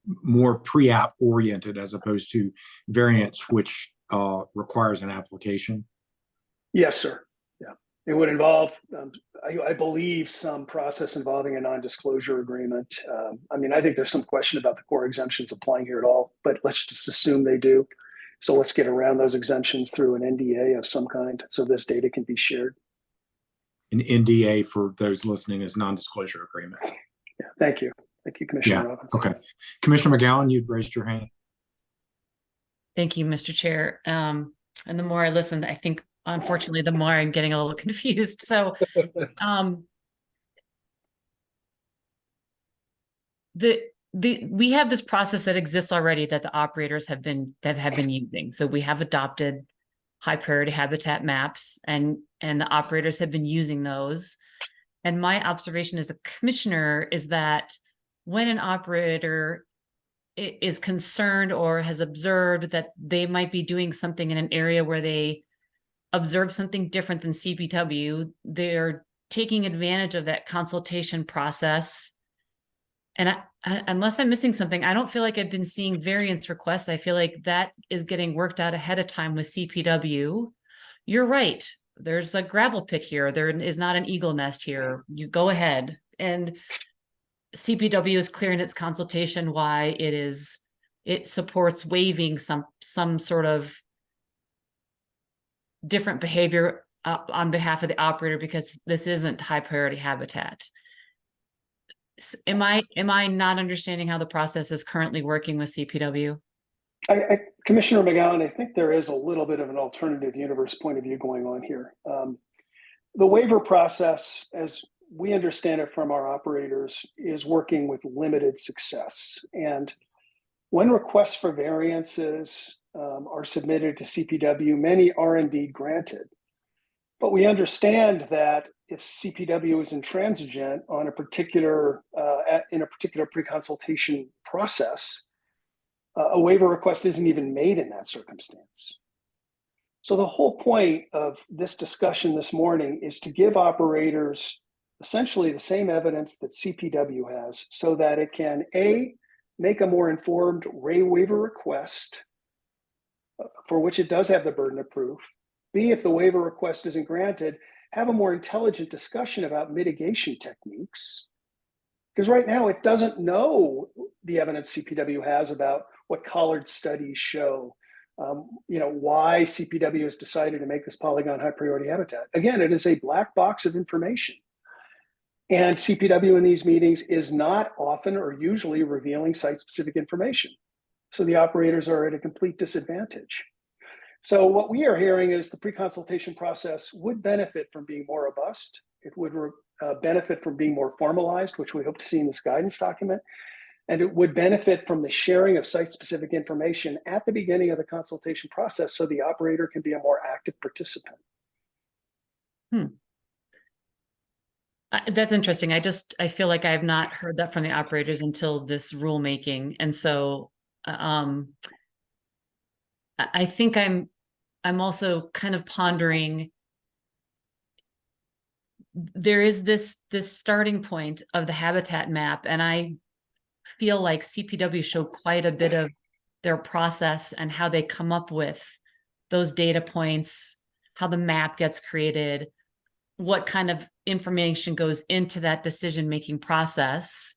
more pre-app oriented as opposed to variance, which requires an application? Yes, sir. Yeah, it would involve, I believe, some process involving a non-disclosure agreement. I mean, I think there's some question about the core exemptions applying here at all, but let's just assume they do. So let's get around those exemptions through an NDA of some kind so this data can be shared. An NDA, for those listening, is non-disclosure agreement. Yeah, thank you. Thank you, Commissioner Robbins. Okay. Commissioner McGowan, you'd raised your hand. Thank you, Mr. Chair. And the more I listened, I think, unfortunately, the more I'm getting a little confused. So we have this process that exists already that the operators have been using. So we have adopted high priority habitat maps, and the operators have been using those. And my observation as a commissioner is that when an operator is concerned or has observed that they might be doing something in an area where they observe something different than CPW, they're taking advantage of that consultation process. And unless I'm missing something, I don't feel like I've been seeing variance requests. I feel like that is getting worked out ahead of time with CPW. You're right. There's a gravel pit here. There is not an eagle nest here. You go ahead. And CPW is clear in its consultation why it supports waiving some sort of different behavior on behalf of the operator because this isn't high priority habitat. Am I not understanding how the process is currently working with CPW? Commissioner McGowan, I think there is a little bit of an alternative universe point of view going on here. The waiver process, as we understand it from our operators, is working with limited success. And when requests for variances are submitted to CPW, many are indeed granted. But we understand that if CPW is intransigent on a particular in a particular pre-consultation process, a waiver request isn't even made in that circumstance. So the whole point of this discussion this morning is to give operators essentially the same evidence that CPW has so that it can A, make a more informed waiver request for which it does have the burden of proof. B, if the waiver request isn't granted, have a more intelligent discussion about mitigation techniques. Because right now it doesn't know the evidence CPW has about what collared studies show, why CPW has decided to make this polygon high priority habitat. Again, it is a black box of information. And CPW in these meetings is not often or usually revealing site-specific information. So the operators are at a complete disadvantage. So what we are hearing is the pre-consultation process would benefit from being more robust. It would benefit from being more formalized, which we hope to see in this guidance document. And it would benefit from the sharing of site-specific information at the beginning of the consultation process so the operator can be a more active participant. That's interesting. I feel like I have not heard that from the operators until this rulemaking. And so I think I'm also kind of pondering, there is this starting point of the habitat map, and I feel like CPW showed quite a bit of their process and how they come up with those data points, how the map gets created, what kind of information goes into that decision-making process.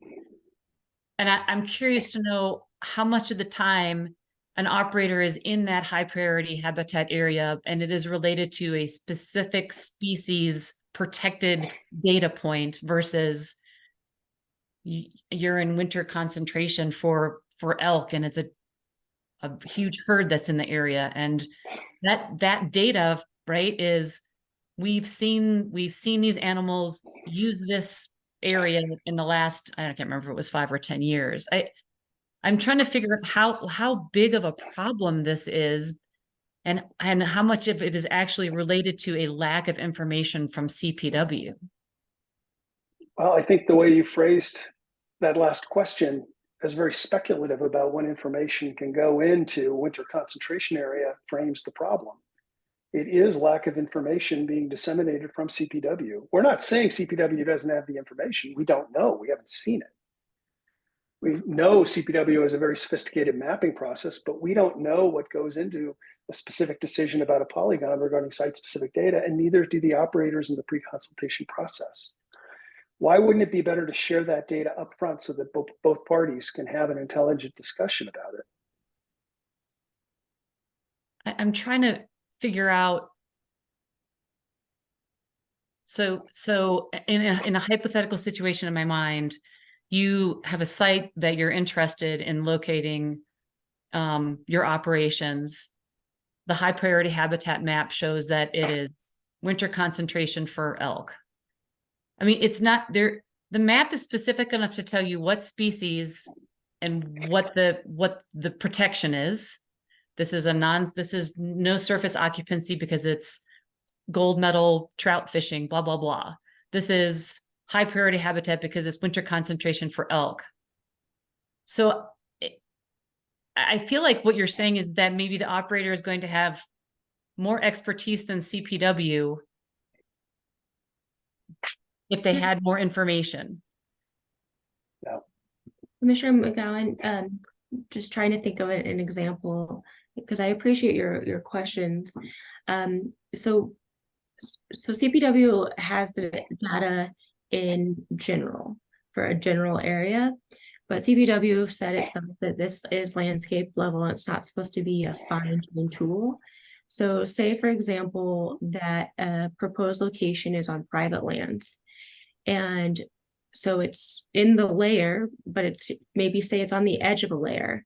And I'm curious to know how much of the time an operator is in that high priority habitat area and it is related to a specific species protected data point versus you're in winter concentration for elk and it's a huge herd that's in the area. And that data, right, is we've seen these animals use this area in the last, I can't remember if it was 5 or 10 years. I'm trying to figure out how big of a problem this is and how much of it is actually related to a lack of information from CPW. Well, I think the way you phrased that last question is very speculative about when information can go into winter concentration area frames the problem. It is lack of information being disseminated from CPW. We're not saying CPW doesn't have the information. We don't know. We haven't seen it. We know CPW has a very sophisticated mapping process, but we don't know what goes into a specific decision about a polygon regarding site-specific data, and neither do the operators in the pre-consultation process. Why wouldn't it be better to share that data up front so that both parties can have an intelligent discussion about it? I'm trying to figure out. So in a hypothetical situation in my mind, you have a site that you're interested in locating your operations. The high priority habitat map shows that it is winter concentration for elk. I mean, it's not there. The map is specific enough to tell you what species and what the protection is. This is no surface occupancy because it's gold medal trout fishing, blah, blah, blah. This is high priority habitat because it's winter concentration for elk. So I feel like what you're saying is that maybe the operator is going to have more expertise than CPW if they had more information. No. Commissioner McGowan, just trying to think of an example because I appreciate your questions. So CPW has the data in general for a general area, but CPW said itself that this is landscape level. It's not supposed to be a fine-tuned tool. So say, for example, that a proposed location is on private lands. And so it's in the layer, but it's maybe say it's on the edge of a layer.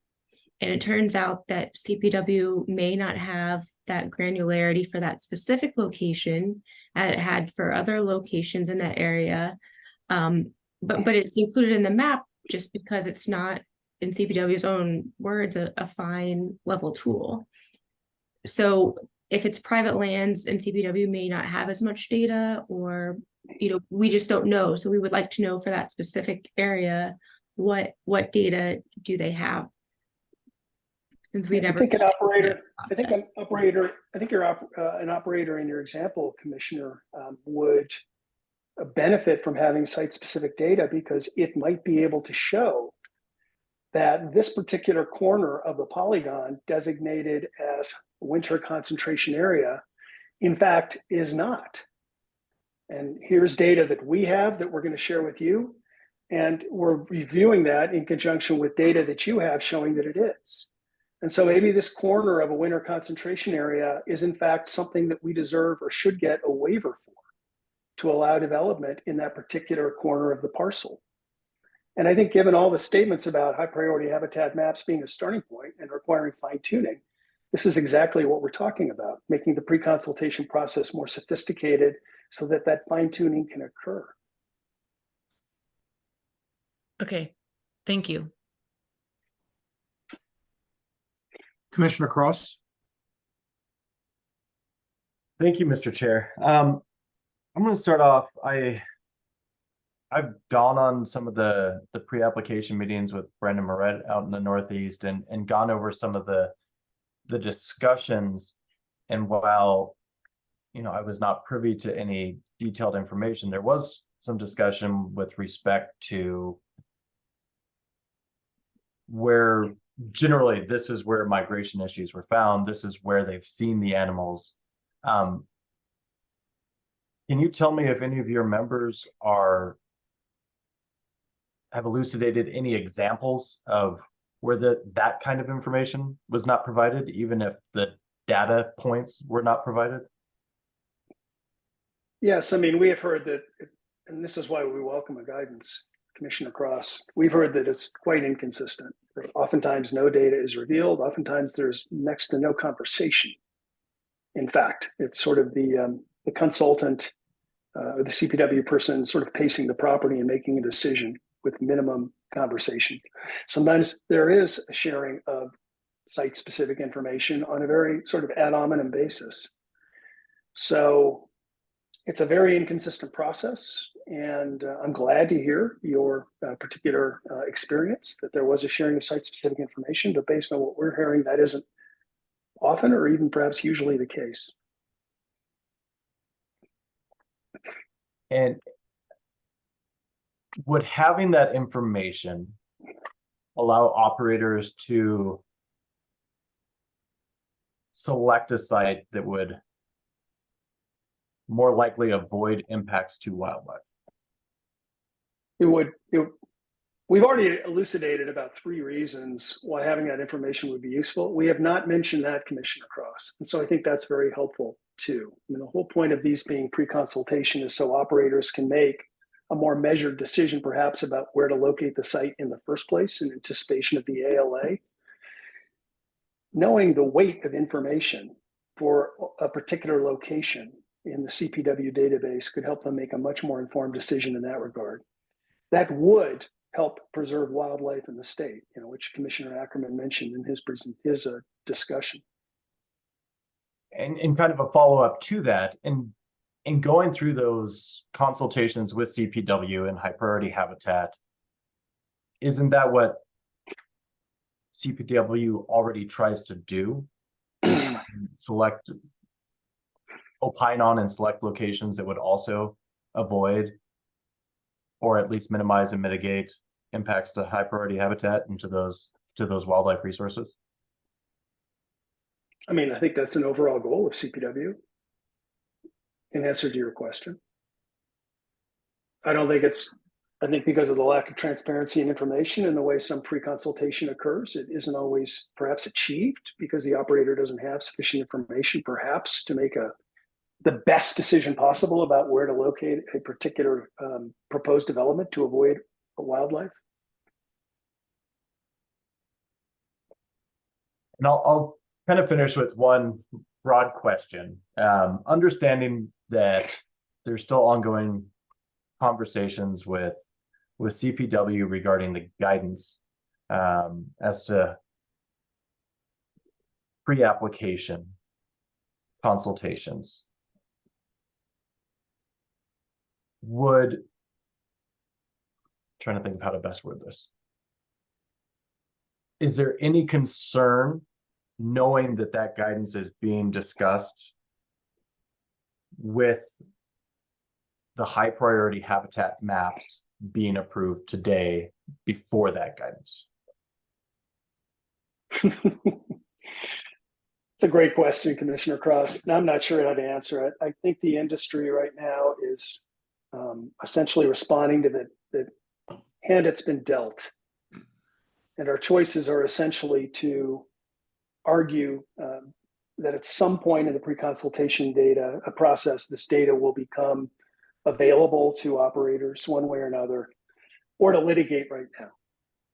And it turns out that CPW may not have that granularity for that specific location as it had for other locations in that area. But it's included in the map just because it's not, in CPW's own words, a fine level tool. So if it's private lands and CPW may not have as much data, or we just don't know. So we would like to know for that specific area, what data do they have? Since we never. I think an operator in your example, Commissioner, would benefit from having site-specific data because it might be able to show that this particular corner of the polygon designated as winter concentration area, in fact, is not. And here's data that we have that we're going to share with you. And we're reviewing that in conjunction with data that you have showing that it is. And so maybe this corner of a winter concentration area is in fact something that we deserve or should get a waiver for to allow development in that particular corner of the parcel. And I think given all the statements about high priority habitat maps being a starting point and requiring fine tuning, this is exactly what we're talking about, making the pre-consultation process more sophisticated so that that fine tuning can occur. Okay, thank you. Commissioner Cross. Thank you, Mr. Chair. I'm going to start off. I've gone on some of the pre-application meetings with Brendan Moret out in the Northeast and gone over some of the discussions. And while, I was not privy to any detailed information, there was some discussion with respect to where generally this is where migration issues were found. This is where they've seen the animals. Can you tell me if any of your members have elucidated any examples of where that kind of information was not provided, even if the data points were not provided? Yes, I mean, we have heard that, and this is why we welcome a guidance, Commissioner Cross. We've heard that it's quite inconsistent. Oftentimes no data is revealed. Oftentimes there's next to no conversation. In fact, it's sort of the consultant or the CPW person sort of pacing the property and making a decision with minimum conversation. Sometimes there is a sharing of site-specific information on a very sort of ad hominem basis. So it's a very inconsistent process, and I'm glad to hear your particular experience, that there was a sharing of site-specific information, but based on what we're hearing, that isn't often or even perhaps usually the case. And would having that information allow operators to select a site that would more likely avoid impacts to wildlife? We've already elucidated about 3 reasons why having that information would be useful. We have not mentioned that, Commissioner Cross. And so I think that's very helpful too. I mean, the whole point of these being pre-consultation is so operators can make a more measured decision perhaps about where to locate the site in the first place in anticipation of the ALA. Knowing the weight of information for a particular location in the CPW database could help them make a much more informed decision in that regard. That would help preserve wildlife in the state, which Commissioner Ackerman mentioned in his discussion. And kind of a follow-up to that, in going through those consultations with CPW and high priority habitat, isn't that what CPW already tries to do? Select, opine on and select locations that would also avoid or at least minimize and mitigate impacts to high priority habitat and to those wildlife resources? I mean, I think that's an overall goal of CPW in answer to your question. I think because of the lack of transparency and information and the way some pre-consultation occurs, it isn't always perhaps achieved because the operator doesn't have sufficient information perhaps to make the best decision possible about where to locate a particular proposed development to avoid wildlife. And I'll kind of finish with one broad question. Understanding that there's still ongoing conversations with CPW regarding the guidance as to pre-application consultations. Trying to think of how to best word this. Is there any concern knowing that guidance is being discussed with the high priority habitat maps being approved today before that guidance? It's a great question, Commissioner Cross, and I'm not sure how to answer it. I think the industry right now is essentially responding to the hand it's been dealt. And our choices are essentially to argue that at some point in the pre-consultation process, this data will become available to operators one way or another, or to litigate right now,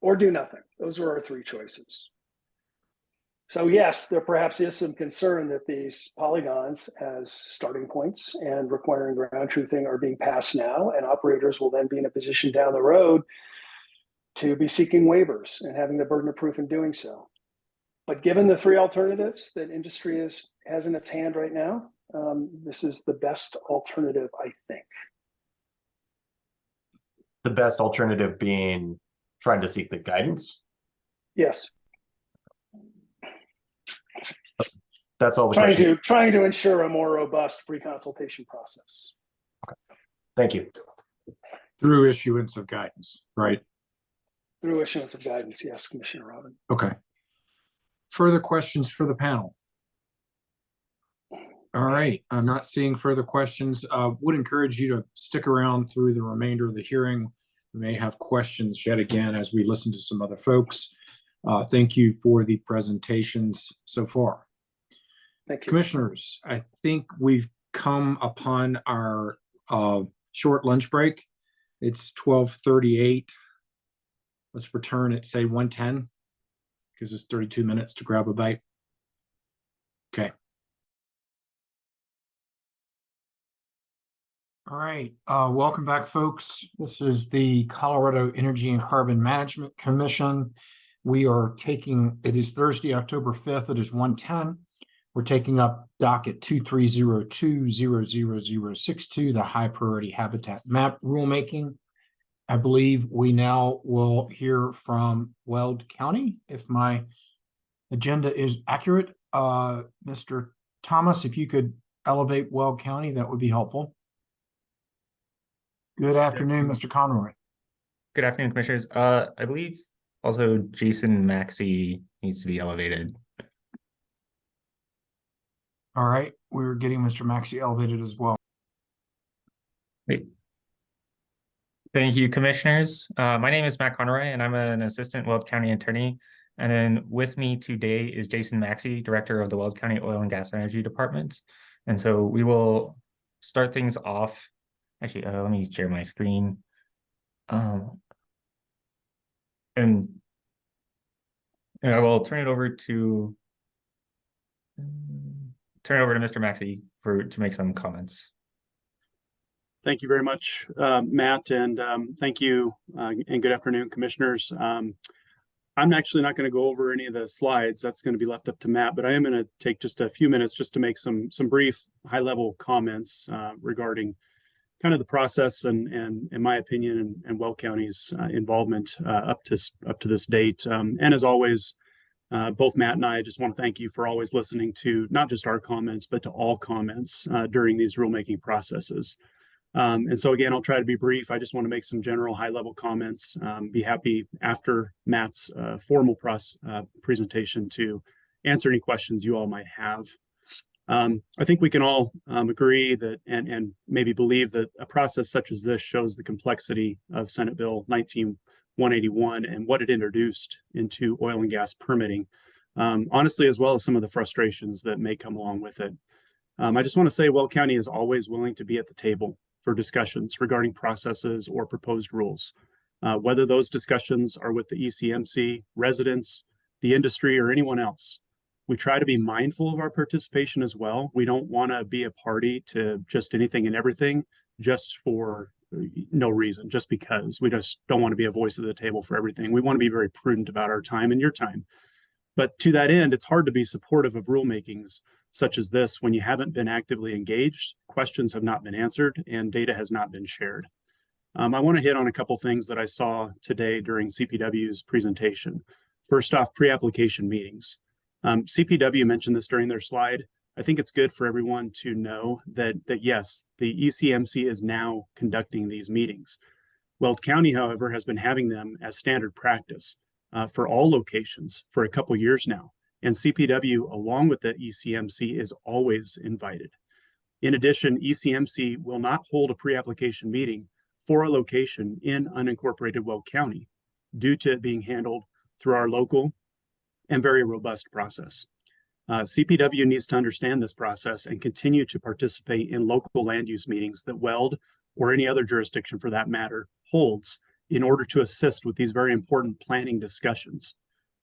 or do nothing. Those are our 3 choices. So yes, there perhaps is some concern that these polygons as starting points and requiring ground truthing are being passed now, and operators will then be in a position down the road to be seeking waivers and having the burden of proof in doing so. But given the 3 alternatives that industry has in its hand right now, this is the best alternative, I think. The best alternative being trying to seek the guidance? Yes. That's all the questions. Trying to ensure a more robust pre-consultation process. Okay. Thank you. Through issuance of guidance, right? Through issuance of guidance, yes, Commissioner Robin. Okay. Further questions for the panel? All right, I'm not seeing further questions. Would encourage you to stick around through the remainder of the hearing. We may have questions yet again as we listen to some other folks. Thank you for the presentations so far. Thank you. Commissioners, I think we've come upon our short lunch break. It's 12:38. Let's return at say 1:10. Gives us 32 minutes to grab a bite. Okay. All right, welcome back, folks. This is the Colorado Energy and Carbon Management Commission. We are taking, it is Thursday, October 5th. It is 1:10. We're taking up docket 2302-00062, the high priority habitat map rulemaking. I believe we now will hear from Weld County, if my agenda is accurate. Mr. Thomas, if you could elevate Weld County, that would be helpful. Good afternoon, Mr. Conroy. Good afternoon, Commissioners. I believe also Jason Maxey needs to be elevated. All right, we're getting Mr. Maxey elevated as well. Great. Thank you, Commissioners. My name is Matt Conroy, and I'm an assistant Weld County attorney. And then with me today is Jason Maxey, director of the Weld County Oil and Gas Energy Department. And so we will start things off. Actually, let me share my screen. And I will turn it over to Mr. Maxey to make some comments. Thank you very much, Matt, and thank you and good afternoon, Commissioners. I'm actually not going to go over any of the slides. That's going to be left up to Matt, but I am going to take just a few minutes just to make some brief high-level comments regarding kind of the process and in my opinion, and Weld County's involvement up to this date. And as always, both Matt and I just want to thank you for always listening to not just our comments, but to all comments during these rulemaking processes. And so again, I'll try to be brief. I just want to make some general high-level comments. Be happy after Matt's formal presentation to answer any questions you all might have. I think we can all agree that and maybe believe that a process such as this shows the complexity of Senate Bill 19181 and what it introduced into oil and gas permitting, honestly, as well as some of the frustrations that may come along with it. I just want to say Weld County is always willing to be at the table for discussions regarding processes or proposed rules, whether those discussions are with the ECMC, residents, the industry, or anyone else. We try to be mindful of our participation as well. We don't want to be a party to just anything and everything just for no reason, just because. We just don't want to be a voice at the table for everything. We want to be very prudent about our time and your time. But to that end, it's hard to be supportive of rulemakings such as this when you haven't been actively engaged, questions have not been answered, and data has not been shared. I want to hit on a couple things that I saw today during CPW's presentation. First off, pre-application meetings. CPW mentioned this during their slide. I think it's good for everyone to know that yes, the ECMC is now conducting these meetings. Weld County, however, has been having them as standard practice for all locations for a couple years now. And CPW, along with the ECMC, is always invited. In addition, ECMC will not hold a pre-application meeting for a location in unincorporated Weld County due to it being handled through our local and very robust process. CPW needs to understand this process and continue to participate in local land use meetings that Weld, or any other jurisdiction for that matter, holds in order to assist with these very important planning discussions.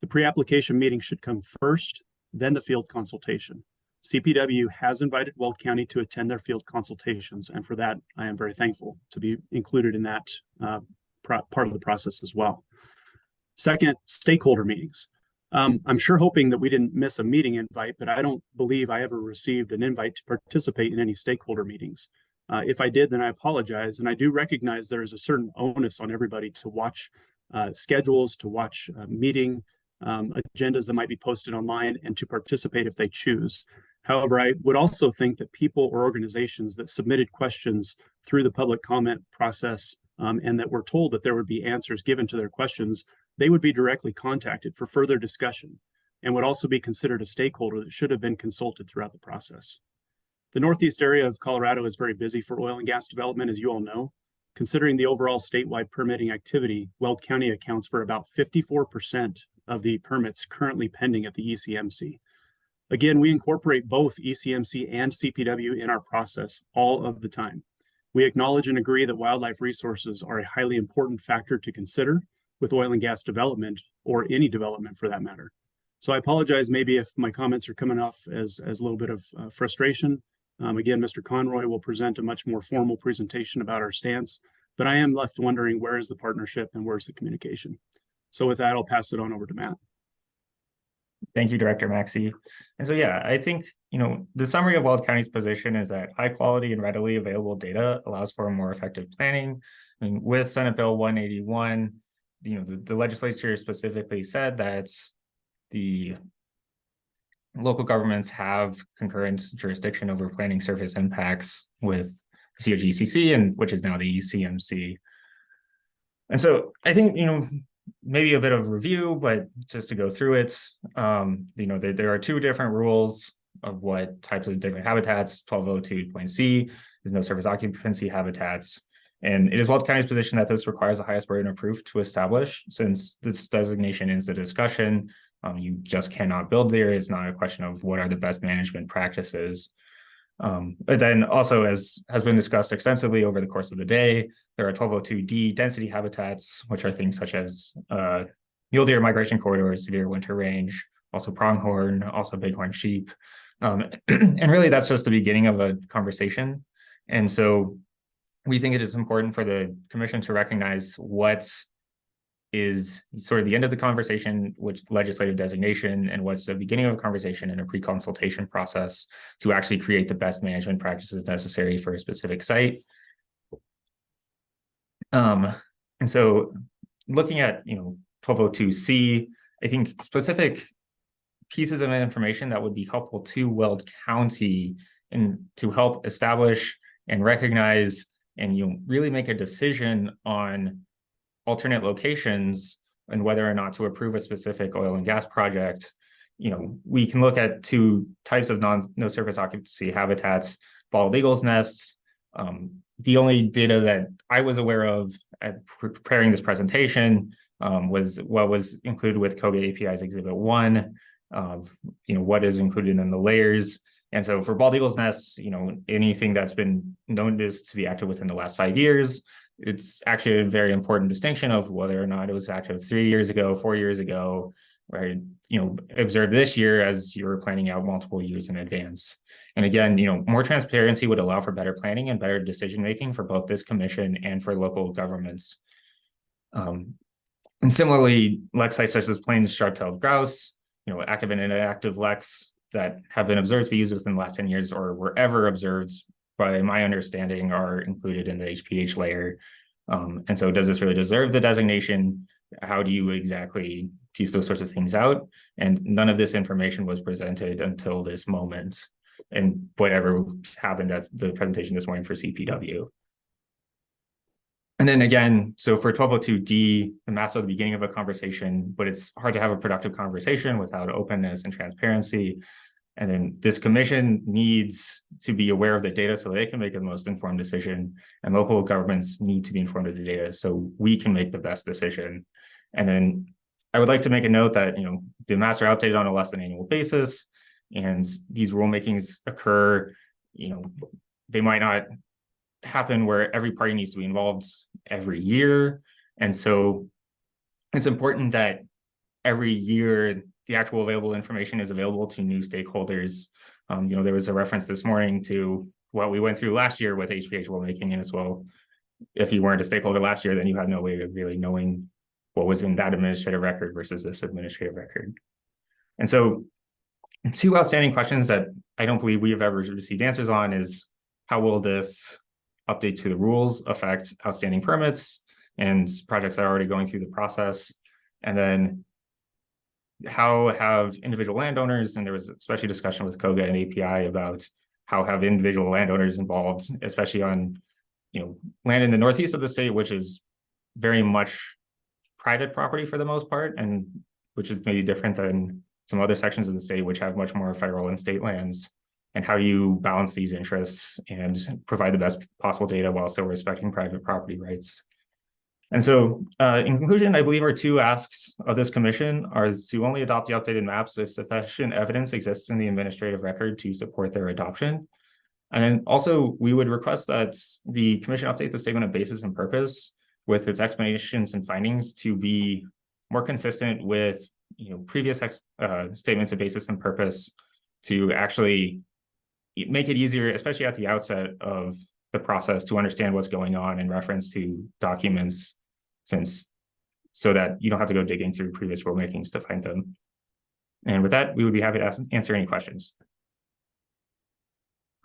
The pre-application meeting should come first, then the field consultation. CPW has invited Weld County to attend their field consultations, and for that, I am very thankful to be included in that part of the process as well. Second, stakeholder meetings. I'm sure hoping that we didn't miss a meeting invite, but I don't believe I ever received an invite to participate in any stakeholder meetings. If I did, then I apologize. And I do recognize there is a certain onus on everybody to watch schedules, to watch meeting agendas that might be posted online, and to participate if they choose. However, I would also think that people or organizations that submitted questions through the public comment process and that were told that there would be answers given to their questions they would be directly contacted for further discussion and would also be considered a stakeholder that should have been consulted throughout the process. The Northeast area of Colorado is very busy for oil and gas development, as you all know. Considering the overall statewide permitting activity, Weld County accounts for about 54% of the permits currently pending at the ECMC. Again, we incorporate both ECMC and CPW in our process all of the time. We acknowledge and agree that wildlife resources are a highly important factor to consider with oil and gas development, or any development for that matter. So I apologize maybe if my comments are coming off as a little bit of frustration. Again, Mr. Conroy will present a much more formal presentation about our stance, but I am left wondering, where is the partnership and where's the communication? So with that, I'll pass it on over to Matt. Thank you, Director Maxey. And so, yeah, I think, the summary of Weld County's position is that high quality and readily available data allows for a more effective planning. I mean, with Senate Bill 181, the legislature specifically said that the local governments have concurrent jurisdiction over planning surface impacts with COGCC, and which is now the ECMC. And so I think, maybe a bit of review, but just to go through it, there are two different rules of what types of different habitats. 1202.c is no surface occupancy habitats. And it is Weld County's position that this requires the highest burden of proof to establish, since this designation is the discussion. You just cannot build there. It's not a question of what are the best management practices. But then also, as has been discussed extensively over the course of the day, there are 1202D density habitats, which are things such as mule deer migration corridors, severe winter range, also pronghorn, also bighorn sheep. And really, that's just the beginning of a conversation. And so we think it is important for the commission to recognize what is sort of the end of the conversation, which legislative designation, and what's the beginning of a conversation in a pre-consultation process to actually create the best management practices necessary for a specific site. And so looking at 1202C, I think specific pieces of information that would be helpful to Weld County and to help establish and recognize and really make a decision on alternate locations and whether or not to approve a specific oil and gas project. We can look at two types of no surface occupancy habitats, bald eagles nests. The only data that I was aware of at preparing this presentation was what was included with COGA API's Exhibit 1 of what is included in the layers. And so for bald eagles nests, anything that's been noticed to be active within the last 5 years, it's actually a very important distinction of whether or not it was active 3 years ago, 4 years ago, right? Observed this year as you're planning out multiple years in advance. And again, more transparency would allow for better planning and better decision-making for both this commission and for local governments. And similarly, lek sites such as plains sharp-tailed grouse, active and inactive leks that have been observed to be used within the last 10 years or were ever observed, by my understanding, are included in the HPH layer. And so does this really deserve the designation? How do you exactly tease those sorts of things out? And none of this information was presented until this moment, and whatever happened at the presentation this morning for CPW. And then again, so for 1202D, the maps are the beginning of a conversation, but it's hard to have a productive conversation without openness and transparency. And then this commission needs to be aware of the data so they can make the most informed decision, and local governments need to be informed of the data so we can make the best decision. And then I would like to make a note that, the maps are updated on a less than annual basis, and these rulemakings occur, they might not happen where every party needs to be involved every year. And so it's important that every year the actual available information is available to new stakeholders. There was a reference this morning to what we went through last year with HPH rulemaking, and as well, if you weren't a stakeholder last year, then you had no way of really knowing what was in that administrative record versus this administrative record. And so two outstanding questions that I don't believe we have ever received answers on is, how will this update to the rules affect outstanding permits and projects that are already going through the process? And then how have individual landowners, and there was especially discussion with COGA and API about how have individual landowners involved, especially on land in the northeast of the state, which is very much private property for the most part, and which is maybe different than some other sections of the state which have much more federal and state lands, and how you balance these interests and provide the best possible data while still respecting private property rights. And so in conclusion, I believe our two asks of this commission are to only adopt the updated maps if sufficient evidence exists in the administrative record to support their adoption. And then also we would request that the commission update the statement of basis and purpose with its explanations and findings to be more consistent with previous statements of basis and purpose, to actually make it easier, especially at the outset of the process, to understand what's going on in reference to documents, so that you don't have to go digging through previous rulemakings to find them. And with that, we would be happy to answer any questions.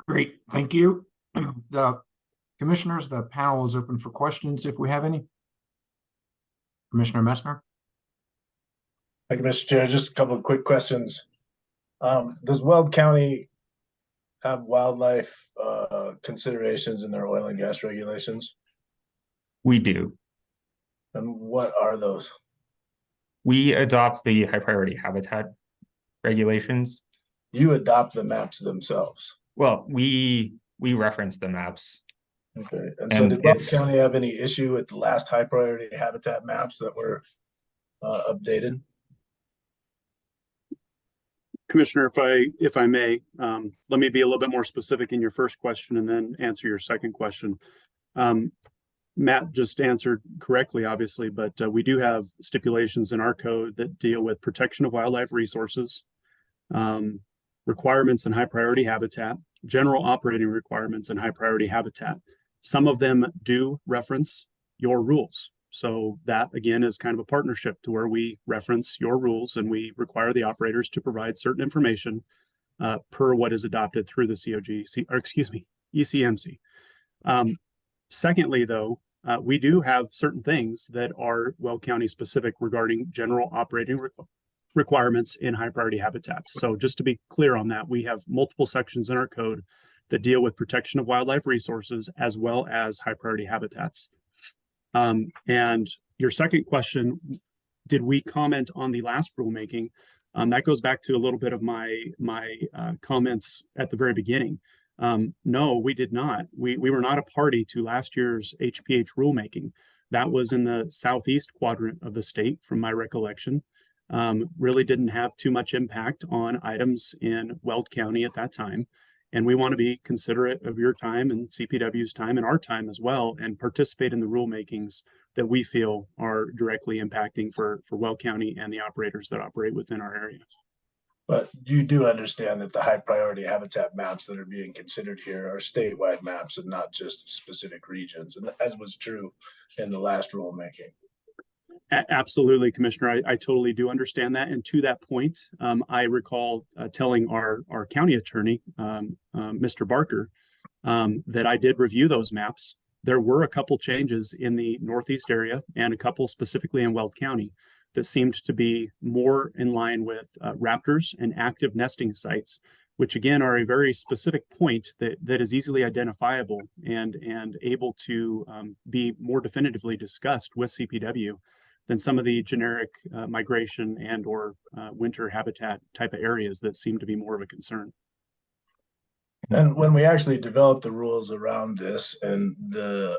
Great, thank you. The commissioners, the panel is open for questions if we have any. Commissioner Messner. Thank you, Mr. Chair. Just a couple of quick questions. Does Weld County have wildlife considerations in their oil and gas regulations? We do. And what are those? We adopt the high priority habitat regulations. You adopt the maps themselves? Well, we reference the maps. Okay. And so did Weld County have any issue with the last high priority habitat maps that were updated? Commissioner, if I may, let me be a little bit more specific in your first question and then answer your second question. Matt just answered correctly, obviously, but we do have stipulations in our code that deal with protection of wildlife resources, requirements in high priority habitat, general operating requirements in high priority habitat. Some of them do reference your rules. So that again is kind of a partnership to where we reference your rules and we require the operators to provide certain information per what is adopted through the ECMC. Secondly, though, we do have certain things that are Weld County specific regarding general operating requirements in high priority habitats. So just to be clear on that, we have multiple sections in our code that deal with protection of wildlife resources as well as high priority habitats. And your second question, did we comment on the last rulemaking? That goes back to a little bit of my comments at the very beginning. No, we did not. We were not a party to last year's HPH rulemaking. That was in the southeast quadrant of the state, from my recollection. Really didn't have too much impact on items in Weld County at that time. And we want to be considerate of your time and CPW's time and our time as well, and participate in the rulemakings that we feel are directly impacting for Weld County and the operators that operate within our area. But you do understand that the high priority habitat maps that are being considered here are statewide maps and not just specific regions, and as was true in the last rulemaking. Absolutely, Commissioner. I totally do understand that. And to that point, I recall telling our county attorney, Mr. Barker, that I did review those maps. There were a couple changes in the Northeast area and a couple specifically in Weld County that seemed to be more in line with raptors and active nesting sites, which again are a very specific point that is easily identifiable and able to be more definitively discussed with CPW than some of the generic migration and or winter habitat type of areas that seem to be more of a concern. And when we actually developed the rules around this and the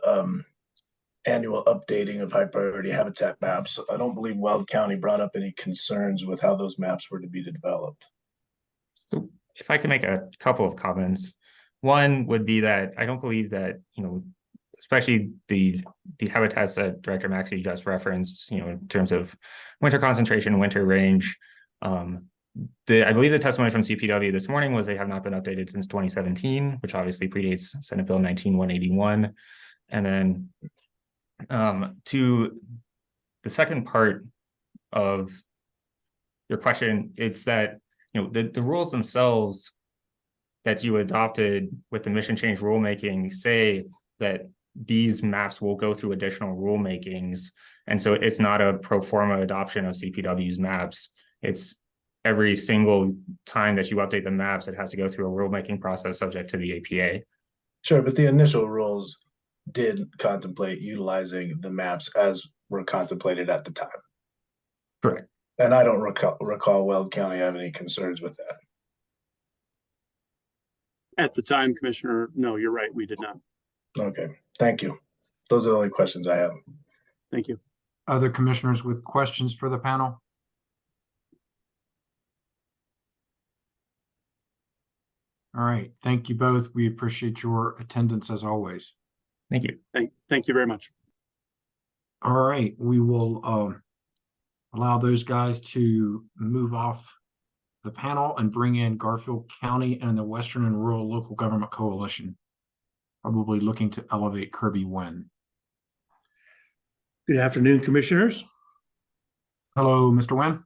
annual updating of high priority habitat maps, I don't believe Weld County brought up any concerns with how those maps were to be developed. So if I could make a couple of comments, one would be that I don't believe that, especially the habitats that Director Maxey just referenced, in terms of winter concentration, winter range. I believe the testimony from CPW this morning was they have not been updated since 2017, which obviously predates Senate Bill 19-181. And then to the second part of your question, it's that, the rules themselves that you adopted with the mission change rulemaking say that these maps will go through additional rulemakings. And so it's not a pro forma adoption of CPW's maps. It's every single time that you update the maps, it has to go through a rulemaking process subject to the APA. Sure, but the initial rules did contemplate utilizing the maps as were contemplated at the time. Correct. And I don't recall Weld County having any concerns with that. At the time, Commissioner, no, you're right, we did not. Okay, thank you. Those are the only questions I have. Thank you. Other commissioners with questions for the panel? All right, thank you both. We appreciate your attendance as always. Thank you. Thank you very much. All right, we will allow those guys to move off the panel and bring in Garfield County and the Western and Rural Local Government Coalition. Probably looking to elevate Kirby Wen. Good afternoon, commissioners. Hello, Mr. Wen.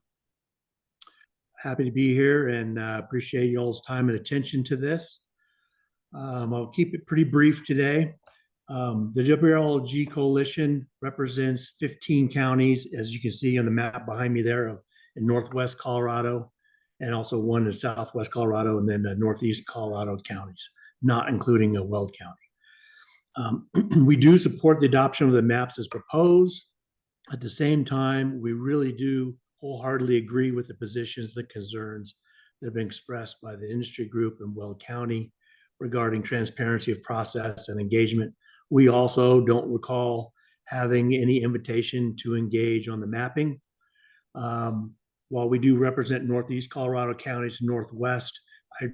Happy to be here and appreciate y'all's time and attention to this. I'll keep it pretty brief today. The WRLG Coalition represents 15 counties, as you can see on the map behind me there, in Northwest Colorado, and also one in Southwest Colorado, and then the Northeast Colorado counties, not including Weld County. We do support the adoption of the maps as proposed. At the same time, we really do wholeheartedly agree with the positions, the concerns that have been expressed by the industry group in Weld County regarding transparency of process and engagement. We also don't recall having any invitation to engage on the mapping. While we do represent Northeast Colorado counties and Northwest, I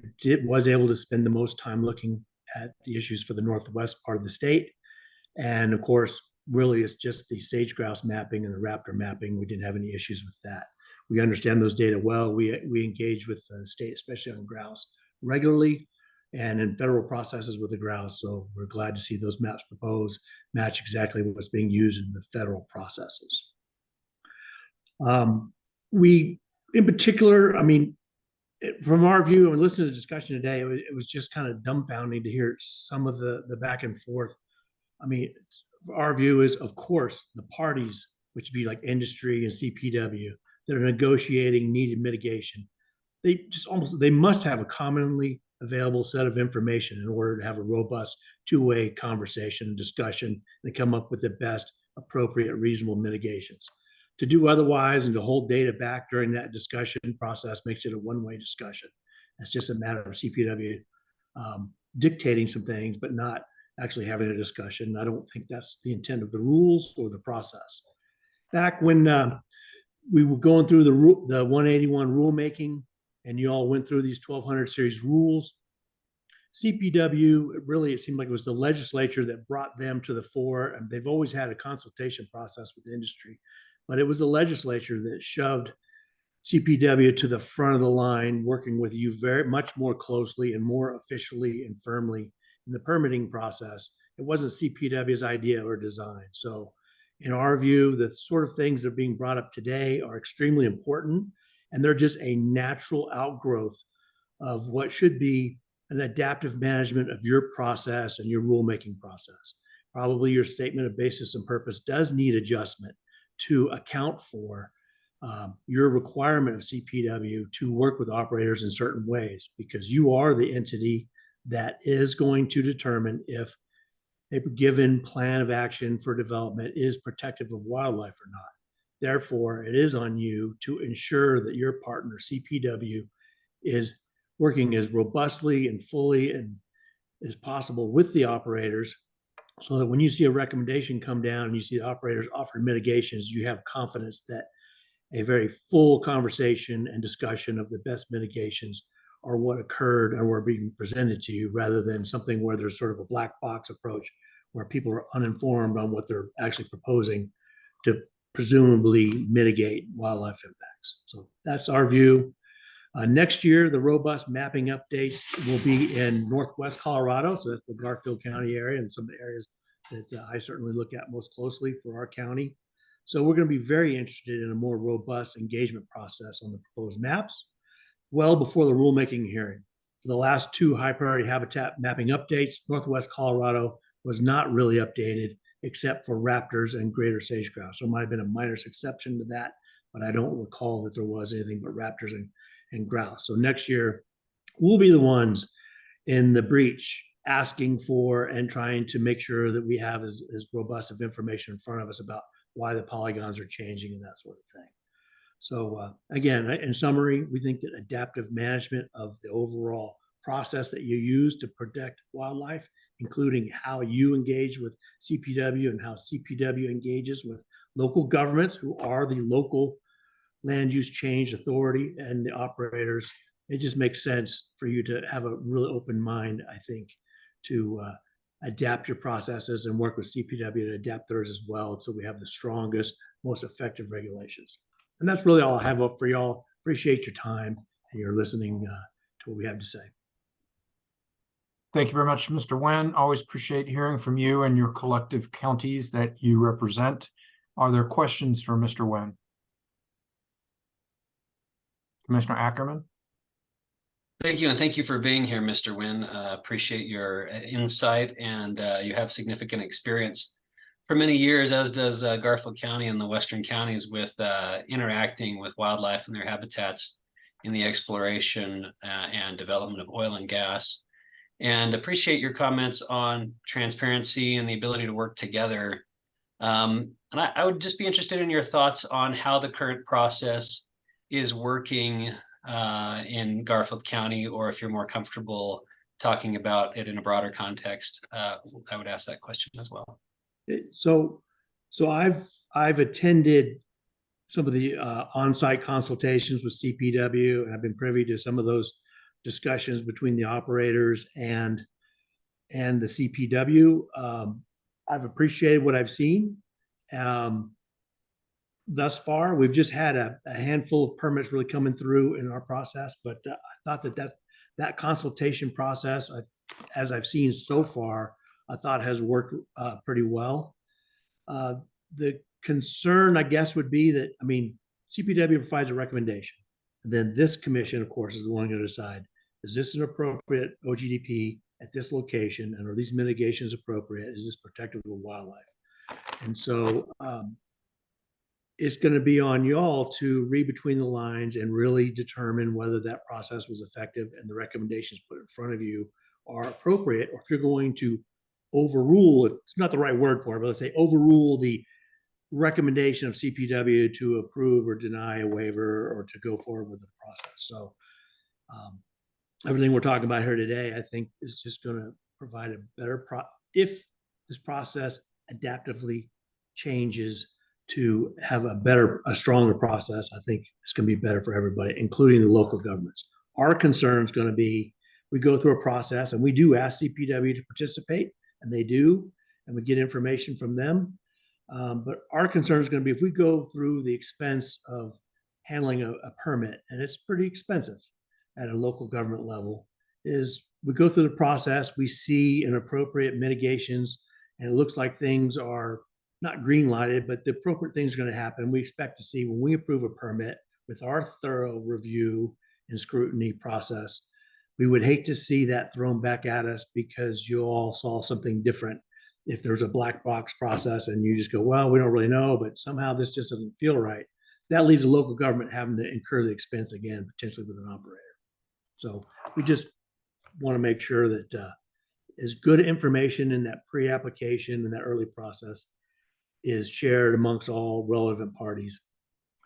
was able to spend the most time looking at the issues for the Northwest part of the state. And of course, really it's just the sage grouse mapping and the raptor mapping. We didn't have any issues with that. We understand those data well. We engage with the state, especially on grouse, regularly and in federal processes with the grouse. So we're glad to see those maps proposed match exactly what's being used in the federal processes. We, in particular, I mean, from our view and listening to the discussion today, it was just kind of dumbfounding to hear some of the back and forth. I mean, our view is, of course, the parties, which would be like industry and CPW, that are negotiating needed mitigation. They must have a commonly available set of information in order to have a robust two-way conversation and discussion and come up with the best appropriate reasonable mitigations. To do otherwise and to hold data back during that discussion process makes it a one-way discussion. It's just a matter of CPW dictating some things, but not actually having a discussion. I don't think that's the intent of the rules or the process. Back when we were going through the 181 rulemaking and you all went through these 1200 series rules, CPW, it seemed like it was the legislature that brought them to the fore, and they've always had a consultation process with the industry, but it was the legislature that shoved CPW to the front of the line, working with you very much more closely and more officially and firmly in the permitting process. It wasn't CPW's idea or design. So in our view, the sort of things that are being brought up today are extremely important, and they're just a natural outgrowth of what should be an adaptive management of your process and your rulemaking process. Probably your statement of basis and purpose does need adjustment to account for your requirement of CPW to work with operators in certain ways, because you are the entity that is going to determine if a given plan of action for development is protective of wildlife or not. Therefore, it is on you to ensure that your partner, CPW, is working as robustly and fully and as possible with the operators, so that when you see a recommendation come down and you see the operators offer mitigations, you have confidence that a very full conversation and discussion of the best mitigations are what occurred and were being presented to you, rather than something where there's sort of a black box approach where people are uninformed on what they're actually proposing to presumably mitigate wildlife impacts. So that's our view. Next year, the robust mapping updates will be in Northwest Colorado. So that's the Garfield County area and some of the areas that I certainly look at most closely for our county. So we're going to be very interested in a more robust engagement process on the proposed maps well before the rulemaking hearing. For the last two high priority habitat mapping updates, Northwest Colorado was not really updated except for raptors and greater sage grouse. So it might have been a minor exception to that, but I don't recall that there was anything but raptors and grouse. So next year, we'll be the ones in the breach asking for and trying to make sure that we have as robust of information in front of us about why the polygons are changing and that sort of thing. So again, in summary, we think that adaptive management of the overall process that you use to protect wildlife, including how you engage with CPW and how CPW engages with local governments who are the local land use change authority and the operators, it just makes sense for you to have a really open mind, I think, to adapt your processes and work with CPW to adapt theirs as well, so we have the strongest, most effective regulations. And that's really all I have up for y'all. Appreciate your time and your listening to what we have to say. Thank you very much, Mr. Nguyen. Always appreciate hearing from you and your collective counties that you represent. Are there questions for Mr. Nguyen? Commissioner Ackerman? Thank you, and thank you for being here, Mr. Nguyen. Appreciate your insight, and you have significant experience for many years, as does Garfield County and the Western counties, with interacting with wildlife and their habitats in the exploration and development of oil and gas. And appreciate your comments on transparency and the ability to work together. And I would just be interested in your thoughts on how the current process is working in Garfield County, or if you're more comfortable talking about it in a broader context. I would ask that question as well. So I've attended some of the on-site consultations with CPW, and I've been privy to some of those discussions between the operators and the CPW. I've appreciated what I've seen. Thus far, we've just had a handful of permits really coming through in our process, but I thought that consultation process, as I've seen so far, I thought has worked pretty well. The concern, I guess, would be that, I mean, CPW provides a recommendation. And then this commission, of course, is the one going to decide, is this an appropriate OGDP at this location? And are these mitigations appropriate? Is this protective of wildlife? And so it's going to be on y'all to read between the lines and really determine whether that process was effective and the recommendations put in front of you are appropriate, or if you're going to overrule, if it's not the right word for it, but let's say overrule the recommendation of CPW to approve or deny a waiver or to go forward with the process. So everything we're talking about here today, I think, is just going to provide a better if this process adaptively changes to have a stronger process, I think it's going to be better for everybody, including the local governments. Our concern is going to be, we go through a process and we do ask CPW to participate, and they do, and we get information from them. But our concern is going to be, if we go through the expense of handling a permit, and it's pretty expensive at a local government level, is we go through the process, we see inappropriate mitigations, and it looks like things are not green lighted, but the appropriate things are going to happen. We expect to see, when we approve a permit with our thorough review and scrutiny process, we would hate to see that thrown back at us because you all saw something different. If there's a black box process and you just go, well, we don't really know, but somehow this just doesn't feel right, that leaves the local government having to incur the expense again, potentially with an operator. So we just want to make sure that as good information in that pre-application and that early process is shared amongst all relevant parties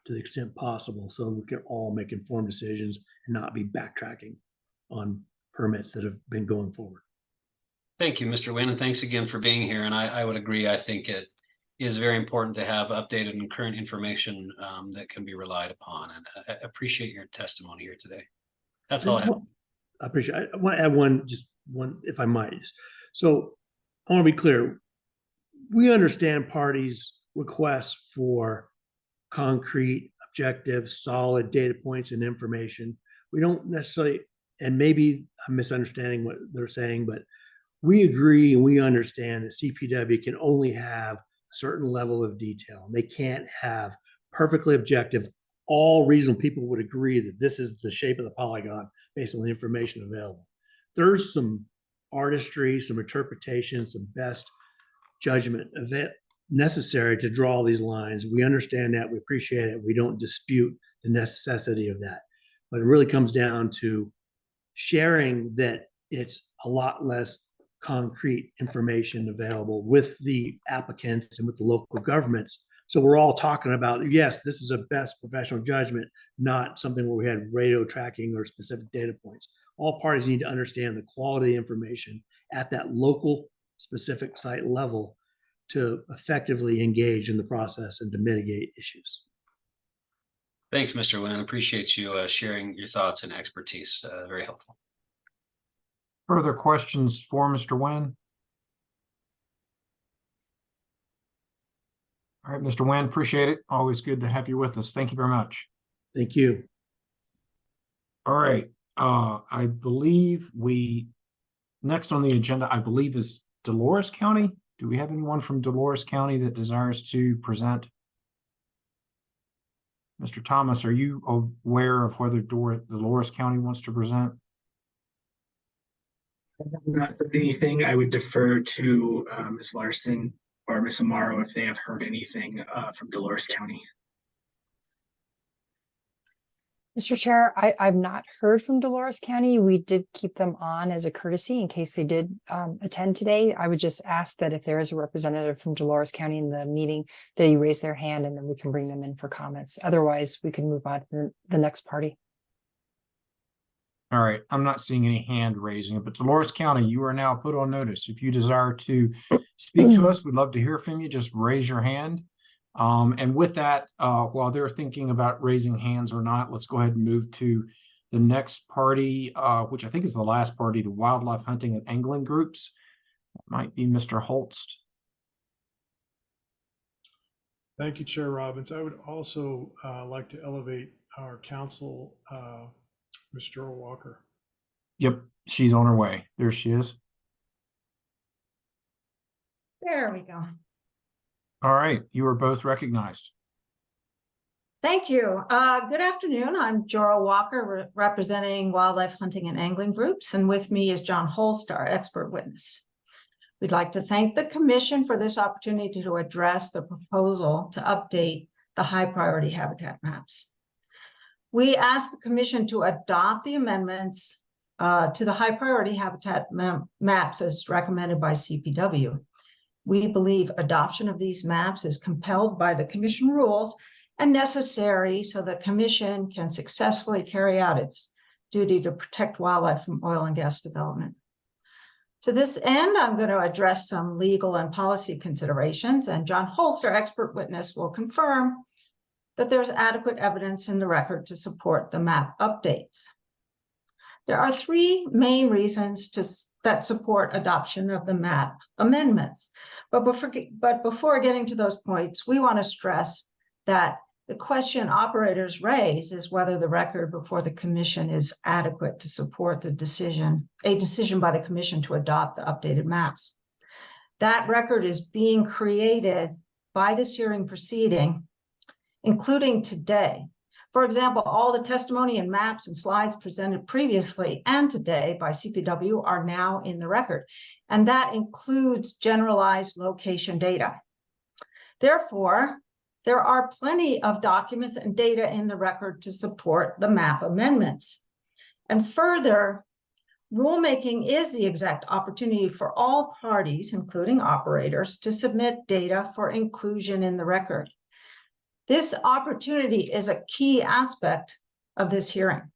to the extent possible, so we can all make informed decisions and not be backtracking on permits that have been going forward. Thank you, Mr. Nguyen, and thanks again for being here. And I would agree. I think it is very important to have updated and current information that can be relied upon. And I appreciate your testimony here today. That's all I have. I appreciate it. I want to add one, if I might. So I want to be clear. We understand parties' requests for concrete, objective, solid data points and information. We don't necessarily, and maybe I'm misunderstanding what they're saying, but we agree and we understand that CPW can only have a certain level of detail. They can't have perfectly objective, all reasonable people would agree that this is the shape of the polygon based on the information available. There's some artistry, some interpretation, some best judgment of it necessary to draw these lines. We understand that. We appreciate it. We don't dispute the necessity of that. But it really comes down to sharing that it's a lot less concrete information available with the applicants and with the local governments So we're all talking about, yes, this is a best professional judgment, not something where we had radio tracking or specific data points. All parties need to understand the quality information at that local specific site level to effectively engage in the process and to mitigate issues. Thanks, Mr. Nguyen. Appreciate you sharing your thoughts and expertise. Very helpful. Further questions for Mr. Nguyen? All right, Mr. Nguyen, appreciate it. Always good to have you with us. Thank you very much. Thank you. All right, I believe next on the agenda, I believe, is Dolores County. Do we have anyone from Dolores County that desires to present? Mr. Thomas, are you aware of whether Dolores County wants to present? Not anything. I would defer to Ms. Larson or Ms. Amaro if they have heard anything from Dolores County. Mr. Chair, I've not heard from Dolores County. We did keep them on as a courtesy in case they did attend today. I would just ask that if there is a representative from Dolores County in the meeting, that you raise their hand and then we can bring them in for comments. Otherwise, we can move on to the next party. All right, I'm not seeing any hand raising, but Dolores County, you are now put on notice. If you desire to speak to us, we'd love to hear from you. Just raise your hand. And with that, while they're thinking about raising hands or not, let's go ahead and move to the next party, which I think is the last party, to wildlife hunting and angling groups. That might be Mr. Holst. Thank you, Chair Robbins. I would also like to elevate our council, Ms. Joel Walker. Yep, she's on her way. There she is. There we go. All right, you are both recognized. Thank you. Good afternoon. I'm Jorah Walker, representing wildlife hunting and angling groups, and with me is John Holst, our expert witness. We'd like to thank the Commission for this opportunity to address the proposal to update the high priority habitat maps. We asked the Commission to adopt the amendments to the high priority habitat maps as recommended by CPW. We believe adoption of these maps is compelled by the Commission rules and necessary so the Commission can successfully carry out its duty to protect wildlife from oil and gas development. To this end, I'm going to address some legal and policy considerations, and John Holst, our expert witness, will confirm that there's adequate evidence in the record to support the map updates. There are three main reasons that support adoption of the map amendments. But before getting to those points, we want to stress that the question operators raise is whether the record before the Commission is adequate to support a decision by the Commission to adopt the updated maps. That record is being created by this hearing proceeding, including today. For example, all the testimony and maps and slides presented previously and today by CPW are now in the record, and that includes generalized location data. Therefore, there are plenty of documents and data in the record to support the map amendments. And further, rulemaking is the exact opportunity for all parties, including operators, to submit data for inclusion in the record. This opportunity is a key aspect of this hearing.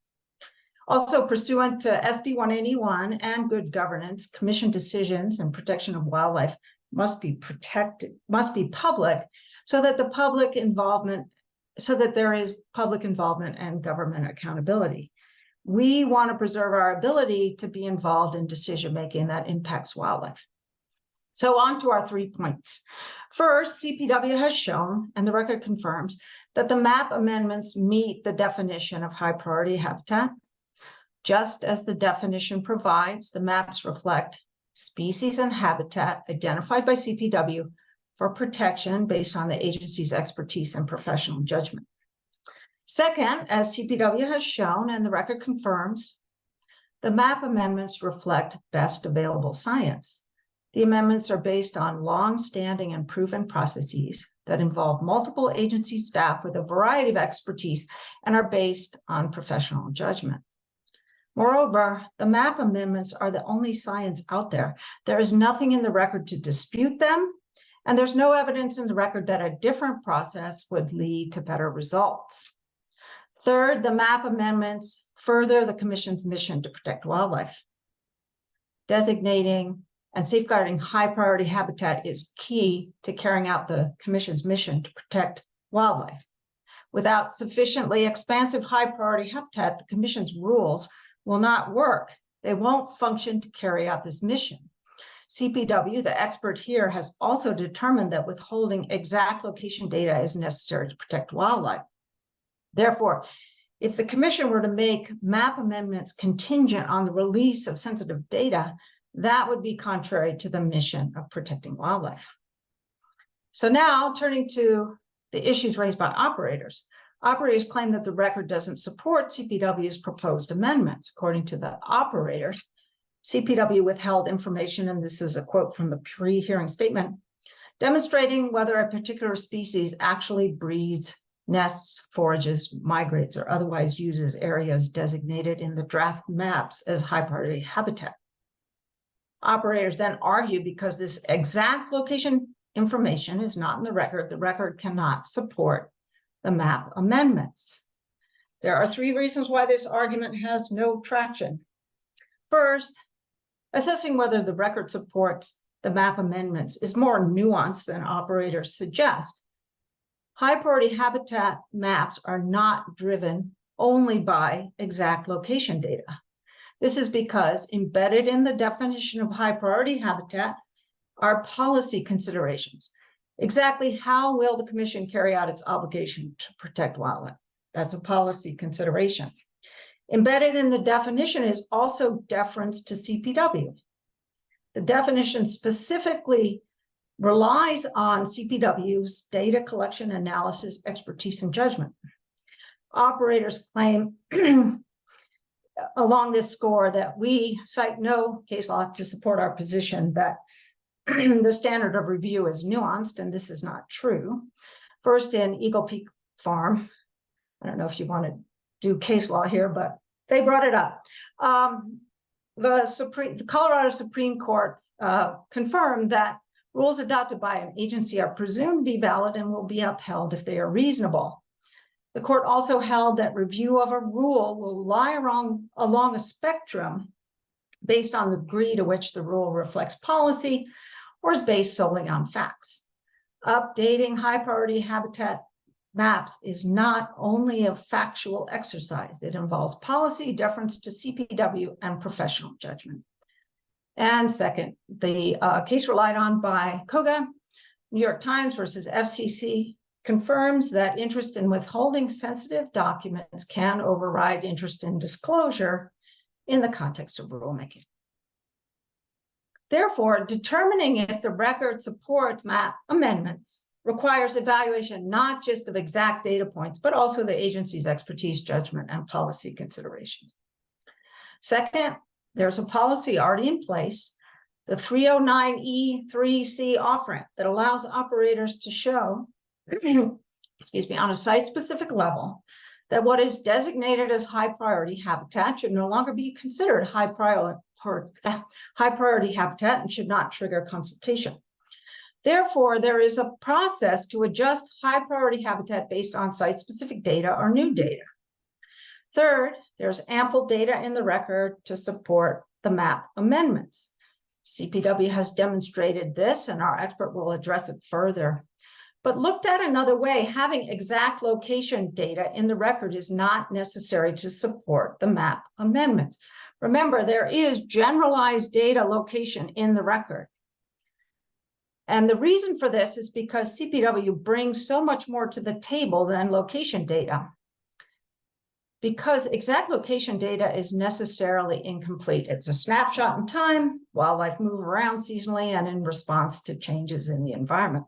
Also, pursuant to SB 181 and good governance, Commission decisions and protection of wildlife must be public, so that there is public involvement and government accountability. We want to preserve our ability to be involved in decision-making that impacts wildlife. So on to our 3 points. First, CPW has shown, and the record confirms, that the map amendments meet the definition of high priority habitat. Just as the definition provides, the maps reflect species and habitat identified by CPW for protection based on the agency's expertise and professional judgment. Second, as CPW has shown, and the record confirms, the map amendments reflect best available science. The amendments are based on long-standing and proven processes that involve multiple agency staff with a variety of expertise and are based on professional judgment. Moreover, the map amendments are the only science out there. There is nothing in the record to dispute them, and there's no evidence in the record that a different process would lead to better results. Third, the map amendments further the Commission's mission to protect wildlife. Designating and safeguarding high priority habitat is key to carrying out the Commission's mission to protect wildlife. Without sufficiently expansive high priority habitat, the Commission's rules will not work. They won't function to carry out this mission. CPW, the expert here, has also determined that withholding exact location data is necessary to protect wildlife. Therefore, if the Commission were to make map amendments contingent on the release of sensitive data, that would be contrary to the mission of protecting wildlife. So now, turning to the issues raised by operators. Operators claim that the record doesn't support CPW's proposed amendments. According to the operators, CPW withheld information, and this is a quote from the pre-hearing statement, demonstrating whether a particular species actually breeds, nests, forages, migrates, or otherwise uses areas designated in the draft maps as high priority habitat. Operators then argue because this exact location information is not in the record cannot support the map amendments. There are three reasons why this argument has no traction. First, assessing whether the record supports the map amendments is more nuanced than operators suggest. High priority habitat maps are not driven only by exact location data. This is because embedded in the definition of high priority habitat are policy considerations. Exactly how will the Commission carry out its obligation to protect wildlife? That's a policy consideration. Embedded in the definition is also deference to CPW. The definition specifically relies on CPW's data collection, analysis, expertise, and judgment. Operators claim along this score that we cite no case law to support our position that the standard of review is nuanced, and this is not true. First, in Eagle Peak Farm, I don't know if you want to do case law here, but they brought it up. The Colorado Supreme Court confirmed that rules adopted by an agency are presumed to be valid and will be upheld if they are reasonable. The court also held that review of a rule will lie along a spectrum based on the degree to which the rule reflects policy or is based solely on facts. Updating high priority habitat maps is not only a factual exercise. It involves policy, deference to CPW, and professional judgment. And second, the case relied on by Koga, New York Times versus FCC, confirms that interest in withholding sensitive documents can override interest in disclosure in the context of rulemaking. Therefore, determining if the record supports map amendments requires evaluation not just of exact data points, but also the agency's expertise, judgment, and policy considerations. Second, there's a policy already in place, the 309E3C off-ramp, that allows operators to show, excuse me, on a site-specific level, that what is designated as high priority habitat should no longer be considered high priority habitat and should not trigger consultation. Therefore, there is a process to adjust high priority habitat based on site-specific data or new data. Third, there's ample data in the record to support the map amendments. CPW has demonstrated this, and our expert will address it further. But looked at another way, having exact location data in the record is not necessary to support the map amendments. Remember, there is generalized data location in the record. And the reason for this is because CPW brings so much more to the table than location data. Because exact location data is necessarily incomplete. It's a snapshot in time, wildlife move around seasonally and in response to changes in the environment.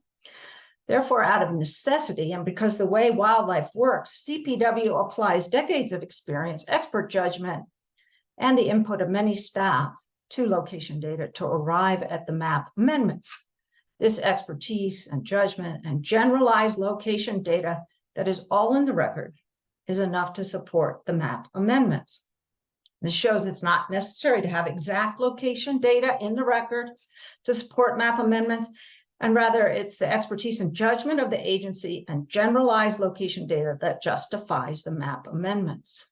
Therefore, out of necessity, and because the way wildlife works, CPW applies decades of experience, expert judgment, and the input of many staff to location data to arrive at the map amendments. This expertise and judgment and generalized location data that is all in the record is enough to support the map amendments. This shows it's not necessary to have exact location data in the record to support map amendments. and rather it's the expertise and judgment of the agency and generalized location data that justifies the map amendments.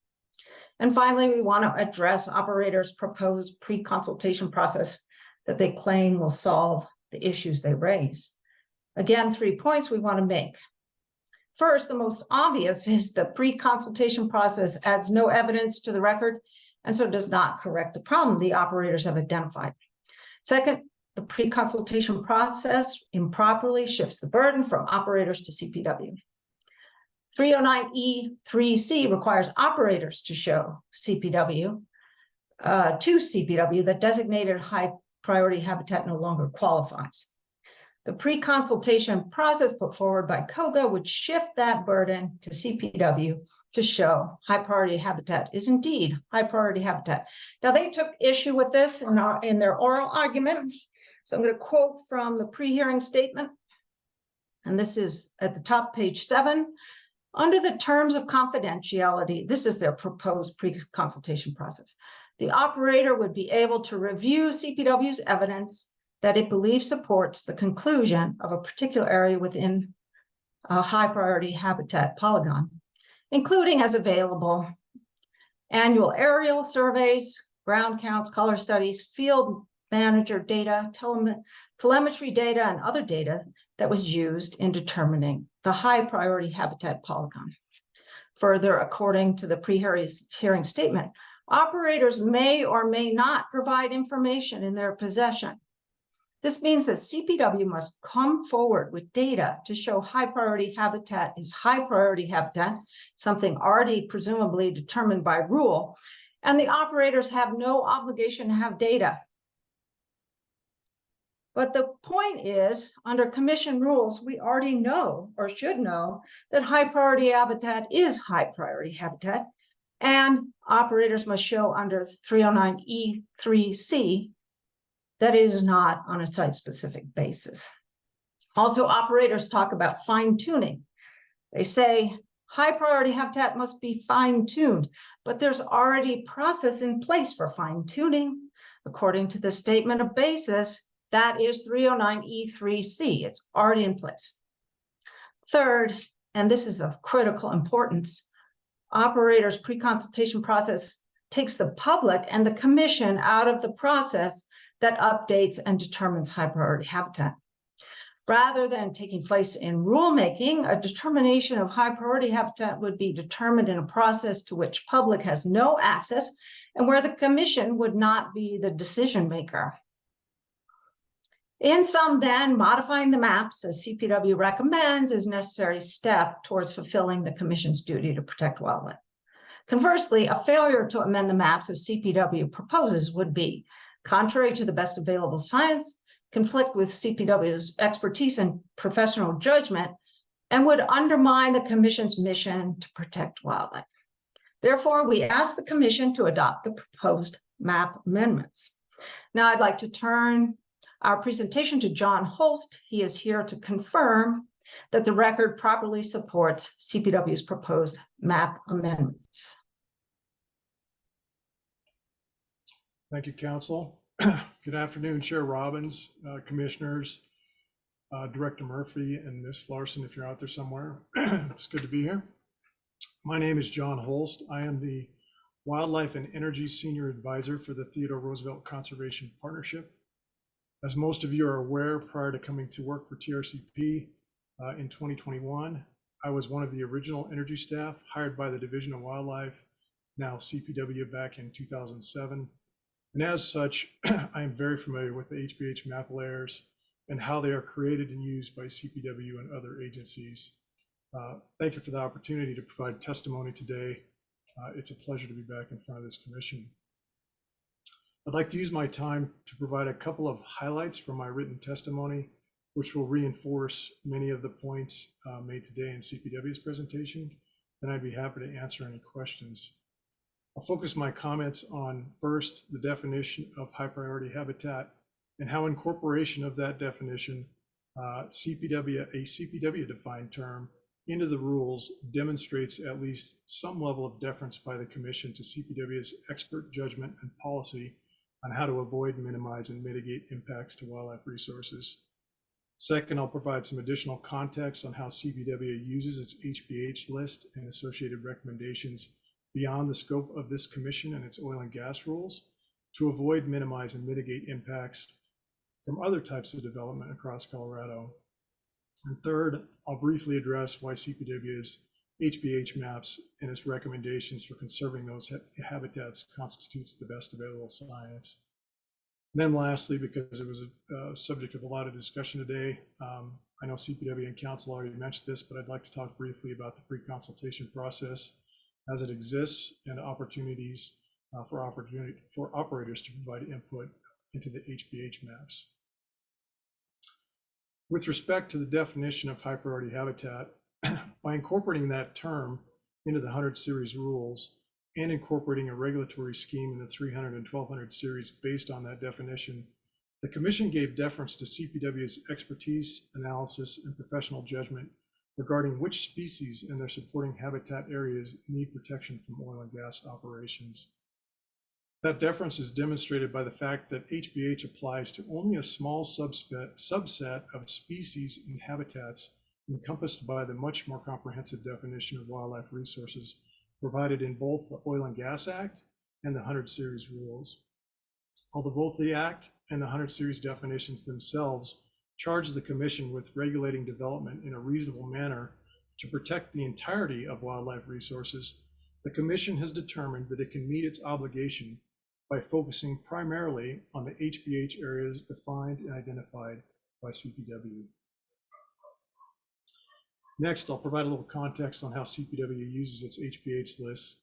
And finally, we want to address operators' proposed pre-consultation process that they claim will solve the issues they raise. Again, 3 points we want to make. First, the most obvious is the pre-consultation process adds no evidence to the record and so does not correct the problem the operators have identified. Second, the pre-consultation process improperly shifts the burden from operators to CPW. 309E3C requires operators to show CPW that designated high priority habitat no longer qualifies. The pre-consultation process put forward by COGA would shift that burden to CPW to show high priority habitat is indeed high priority habitat. Now, they took issue with this in their oral argument. So I'm going to quote from the pre-hearing statement. And this is at the top, page 7. Under the terms of confidentiality, this is their proposed pre-consultation process. The operator would be able to review CPW's evidence that it believes supports the conclusion of a particular area within a high priority habitat polygon, including as available annual aerial surveys, ground counts, color studies, field manager data, telemetry data, and other data that was used in determining the high priority habitat polygon. Further, according to the pre-hearing statement, operators may or may not provide information in their possession. This means that CPW must come forward with data to show high priority habitat is high priority habitat, something already presumably determined by rule, and the operators have no obligation to have data. But the point is, under commission rules, we already know or should know that high priority habitat is high priority habitat, and operators must show under 309E3C that it is not on a site-specific basis. Also, operators talk about fine-tuning. They say high priority habitat must be fine-tuned, but there's already a process in place for fine-tuning. According to the statement of basis, that is 309E3C. It's already in place. Third, and this is of critical importance, operators' pre-consultation process takes the public and the commission out of the process that updates and determines high priority habitat. Rather than taking place in rulemaking, a determination of high priority habitat would be determined in a process to which public has no access and where the commission would not be the decision maker. In sum, then, modifying the maps as CPW recommends is a necessary step towards fulfilling the commission's duty to protect wildlife. Conversely, a failure to amend the maps as CPW proposes would be contrary to the best available science, conflict with CPW's expertise and professional judgment, and would undermine the commission's mission to protect wildlife. Therefore, we ask the commission to adopt the proposed map amendments. Now, I'd like to turn our presentation to John Holst. He is here to confirm that the record properly supports CPW's proposed map amendments. Thank you, Council. Good afternoon, Chair Robbins, Commissioners, Director Murphy, and Ms. Larson, if you're out there somewhere. It's good to be here. My name is John Holst. I am the Wildlife and Energy Senior Advisor for the Theodore Roosevelt Conservation Partnership. As most of you are aware, prior to coming to work for TRCP in 2021, I was one of the original energy staff hired by the Division of Wildlife, now CPW, back in 2007. And as such, I am very familiar with the HBH map layers and how they are created and used by CPW and other agencies. Thank you for the opportunity to provide testimony today. It's a pleasure to be back in front of this commission. I'd like to use my time to provide a couple of highlights from my written testimony, which will reinforce many of the points made today in CPW's presentation. Then I'd be happy to answer any questions. I'll focus my comments on, first, the definition of high priority habitat and how incorporation of that definition, a CPW defined term, into the rules demonstrates at least some level of deference by the Commission to CPW's expert judgment and policy on how to avoid, minimize, and mitigate impacts to wildlife resources. Second, I'll provide some additional context on how CPW uses its HBH list and associated recommendations beyond the scope of this commission and its oil and gas rules to avoid, minimize, and mitigate impacts from other types of development across Colorado. And third, I'll briefly address why CPW's HBH maps and its recommendations for conserving those habitats constitutes the best available science. And then lastly, because it was a subject of a lot of discussion today, I know CPW and council already mentioned this, but I'd like to talk briefly about the pre-consultation process as it exists and opportunities for operators to provide input into the HBH maps. With respect to the definition of high priority habitat, by incorporating that term into the 100 series rules and incorporating a regulatory scheme in the 300 and 1200 series based on that definition, the commission gave deference to CPW's expertise, analysis, and professional judgment regarding which species and their supporting habitat areas need protection from oil and gas operations. That deference is demonstrated by the fact that HBH applies to only a small subset of species and habitats encompassed by the much more comprehensive definition of wildlife resources provided in both the Oil and Gas Act and the 100 Series rules. Although both the Act and the 100 Series definitions themselves charge the Commission with regulating development in a reasonable manner to protect the entirety of wildlife resources, the Commission has determined that it can meet its obligation by focusing primarily on the HBH areas defined and identified by CPW. Next, I'll provide a little context on how CPW uses its HBH lists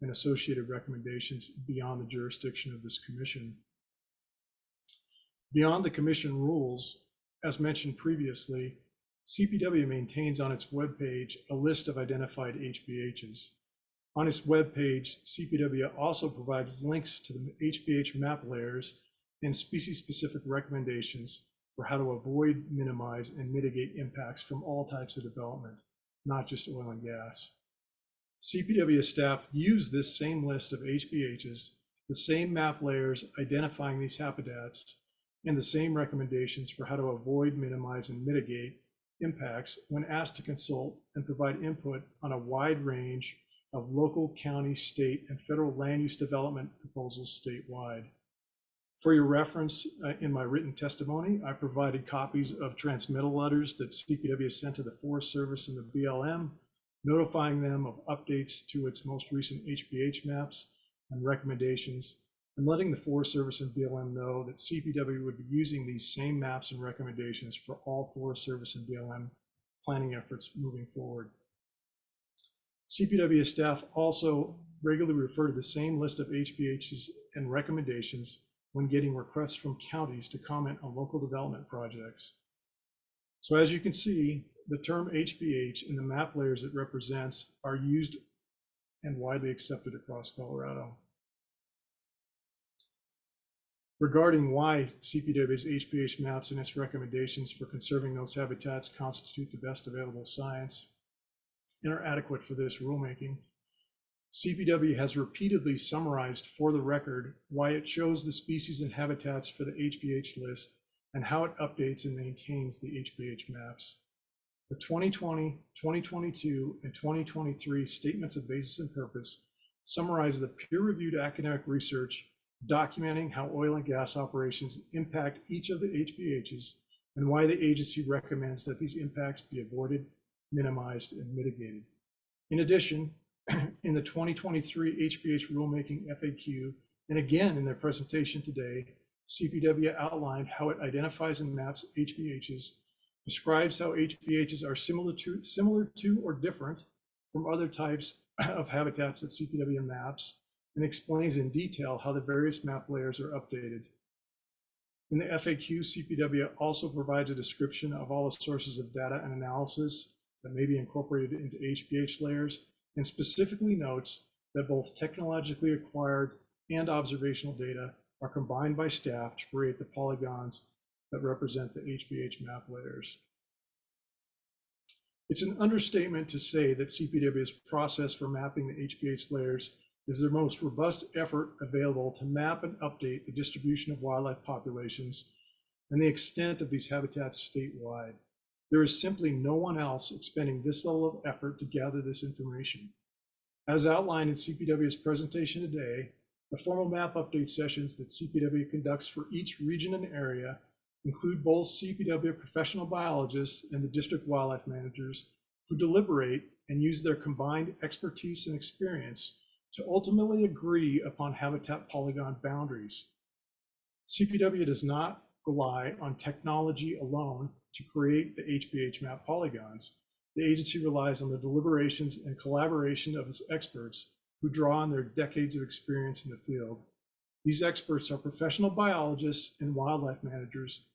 and associated recommendations beyond the jurisdiction of this commission. Beyond the commission rules, as mentioned previously, CPW maintains on its webpage a list of identified HBHs. On its webpage, CPW also provides links to the HBH map layers and species-specific recommendations for how to avoid, minimize, and mitigate impacts from all types of development, not just oil and gas. CPW staff use this same list of HBHs, the same map layers identifying these habitats, and the same recommendations for how to avoid, minimize, and mitigate impacts when asked to consult and provide input on a wide range of local, county, state, and federal land use development proposals statewide. For your reference, in my written testimony, I provided copies of transmittal letters that CPW sent to the Forest Service and the BLM, notifying them of updates to its most recent HBH maps and recommendations, and letting the Forest Service and BLM know that CPW would be using these same maps and recommendations for all Forest Service and BLM planning efforts moving forward. CPW staff also regularly refer to the same list of HBHs and recommendations when getting requests from counties to comment on local development projects. So as you can see, the term HBH and the map layers it represents are used and widely accepted across Colorado. Regarding why CPW's HBH maps and its recommendations for conserving those habitats constitute the best available science and are adequate for this rulemaking, CPW has repeatedly summarized for the record why it chose the species and habitats for the HBH list and how it updates and maintains the HBH maps. The 2020, 2022, and 2023 statements of basis and purpose summarize the peer-reviewed academic research documenting how oil and gas operations impact each of the HBHs and why the agency recommends that these impacts be avoided, minimized, and mitigated. In addition, in the 2023 HBH rulemaking FAQ, and again in their presentation today, CPW outlined how it identifies and maps HBHs, describes how HBHs are similar to or different from other types of habitats that CPW maps, and explains in detail how the various map layers are updated. In the FAQ, CPW also provides a description of all the sources of data and analysis that may be incorporated into HBH layers, and specifically notes that both technologically acquired and observational data are combined by staff to create the polygons that represent the HBH map layers. It's an understatement to say that CPW's process for mapping the HBH layers is the most robust effort available to map and update the distribution of wildlife populations and the extent of these habitats statewide. There is simply no one else expending this level of effort to gather this information. As outlined in CPW's presentation today, the formal map update sessions that CPW conducts for each region and area include both CPW professional biologists and the district wildlife managers who deliberate and use their combined expertise and experience to ultimately agree upon habitat polygon boundaries. CPW does not rely on technology alone to create the HBH map polygons. The agency relies on the deliberations and collaboration of its experts who draw on their decades of experience in the field. These experts are professional biologists and wildlife managers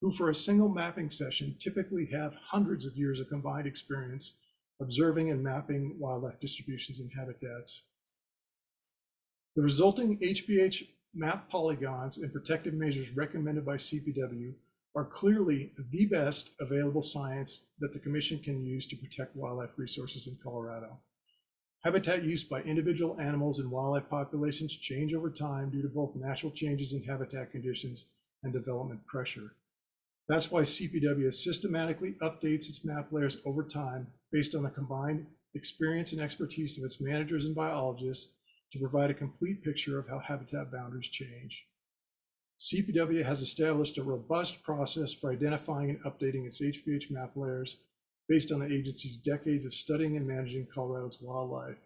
who, for a single mapping session, typically have hundreds of years of combined experience observing and mapping wildlife distributions and habitats. The resulting HBH map polygons and protective measures recommended by CPW are clearly the best available science that the Commission can use to protect wildlife resources in Colorado. Habitat use by individual animals and wildlife populations change over time due to both natural changes in habitat conditions and development pressure. That's why CPW systematically updates its map layers over time based on the combined experience and expertise of its managers and biologists to provide a complete picture of how habitat boundaries change. CPW has established a robust process for identifying and updating its HBH map layers based on the agency's decades of studying and managing Colorado's wildlife.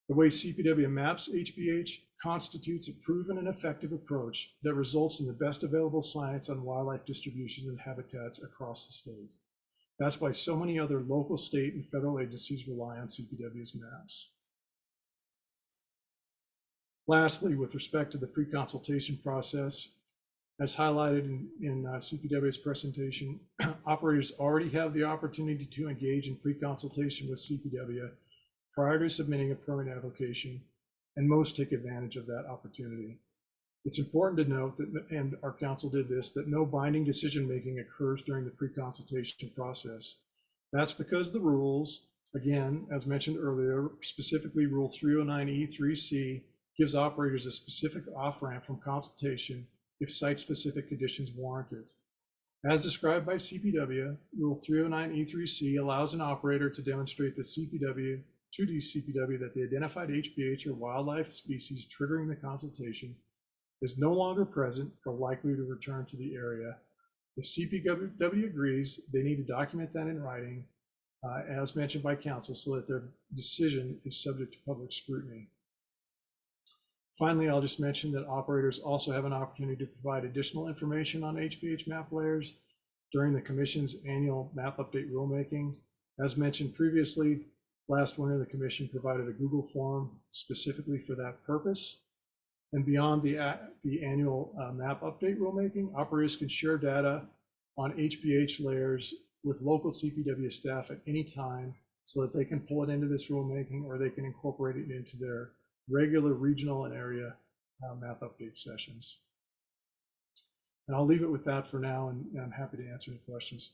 The way CPW maps HBH constitutes a proven and effective approach that results in the best available science on wildlife distribution and habitats across the state. That's why so many other local, state, and federal agencies rely on CPW's maps. Lastly, with respect to the pre-consultation process, as highlighted in CPW's presentation, operators already have the opportunity to engage in pre-consultation with CPW prior to submitting a permit application, and most take advantage of that opportunity. It's important to note that, and our council did this, that no binding decision-making occurs during the pre-consultation process. That's because the rules, again, as mentioned earlier, specifically Rule 309E3C, gives operators a specific off-ramp from consultation if site-specific conditions warrant it. As described by CPW, Rule 309E3C allows an operator to demonstrate that CPW that the identified HBH or wildlife species triggering the consultation is no longer present or likely to return to the area. If CPW agrees, they need to document that in writing, as mentioned by council, so that their decision is subject to public scrutiny. Finally, I'll just mention that operators also have an opportunity to provide additional information on HBH map layers during the Commission's annual map update rulemaking. As mentioned previously, last winter, the Commission provided a Google form specifically for that purpose. And beyond the annual map update rulemaking, operators can share data on HBH layers with local CPW staff at any time so that they can pull it into this rulemaking or they can incorporate it into their regular regional and area map update sessions. And I'll leave it with that for now, and I'm happy to answer any questions.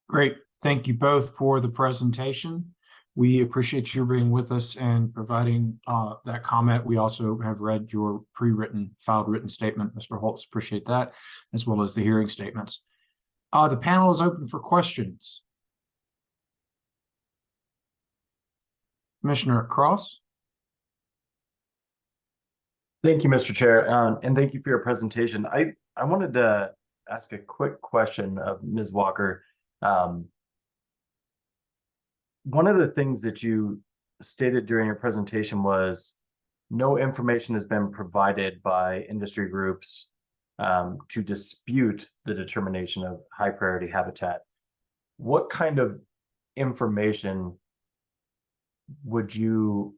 Great. Thank you both for the presentation. We appreciate you being with us and providing that comment. We also have read your filed written statement, Mr. Holtz. Appreciate that, as well as the hearing statements. The panel is open for questions. Commissioner Cross. Thank you, Mr. Chair, and thank you for your presentation. I wanted to ask a quick question of Ms. Walker. One of the things that you stated during your presentation was no information has been provided by industry groups to dispute the determination of high priority habitat. What kind of information would you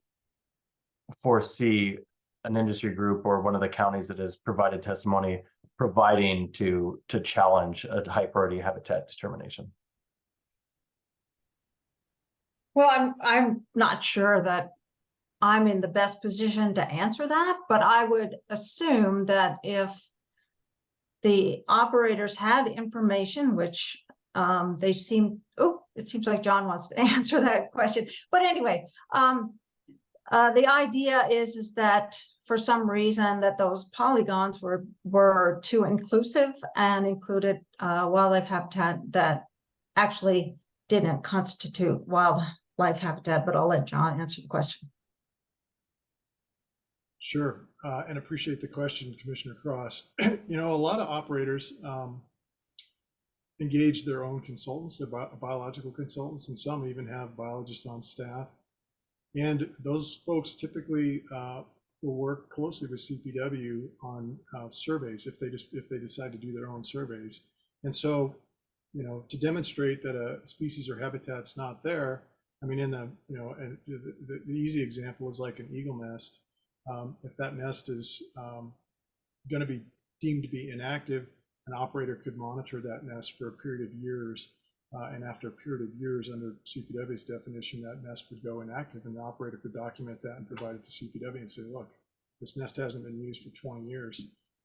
foresee an industry group or one of the counties that has provided testimony providing to challenge a high priority habitat determination? Well, I'm not sure that I'm in the best position to answer that, but I would assume that if the operators had information, which they seem, it seems like John wants to answer that question. But anyway, the idea is that for some reason that those polygons were too inclusive and included wildlife habitat that actually didn't constitute wildlife habitat, but I'll let John answer the question. Sure, and appreciate the question, Commissioner Cross. You know, a lot of operators engage their own consultants, their biological consultants, and some even have biologists on staff. And those folks typically will work closely with CPW on surveys if they decide to do their own surveys. And so, you know, to demonstrate that a species or habitat's not there, I mean, in the, you know, and the easy example is like an eagle nest. If that nest is going to be deemed to be inactive, an operator could monitor that nest for a period of years. And after a period of years, under CPW's definition, that nest would go inactive, and the operator could document that and provide it to CPW and say, look, this nest hasn't been used for 20 years.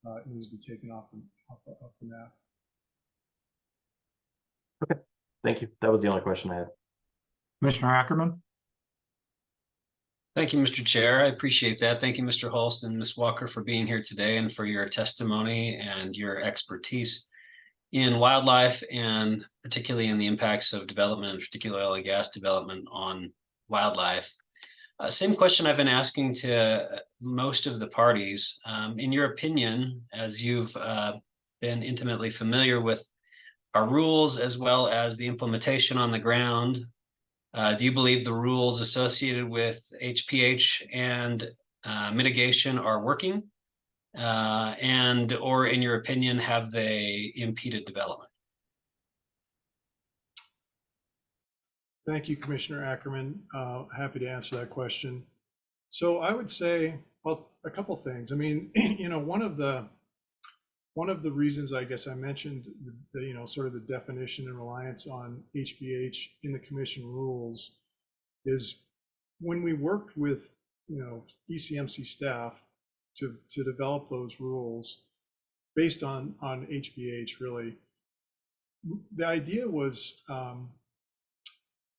It needs to be taken off the map. Okay, thank you. That was the only question I had. Commissioner Ackerman? Thank you, Mr. Chair. I appreciate that. Thank you, Mr. Holst and Ms. Walker, for being here today and for your testimony and your expertise in wildlife, and particularly in the impacts of development, particularly oil and gas development on wildlife. Same question I've been asking to most of the parties. In your opinion, as you've been intimately familiar with our rules as well as the implementation on the ground, do you believe the rules associated with HPH and mitigation are working? And or in your opinion, have they impeded development? Thank you, Commissioner Ackerman. Happy to answer that question. So I would say, well, a couple things. I mean, you know, one of the reasons I guess I mentioned the, you know, sort of the definition and reliance on HPH in the commission rules is when we worked with, you know, ECMC staff to develop those rules based on HPH, really. The idea was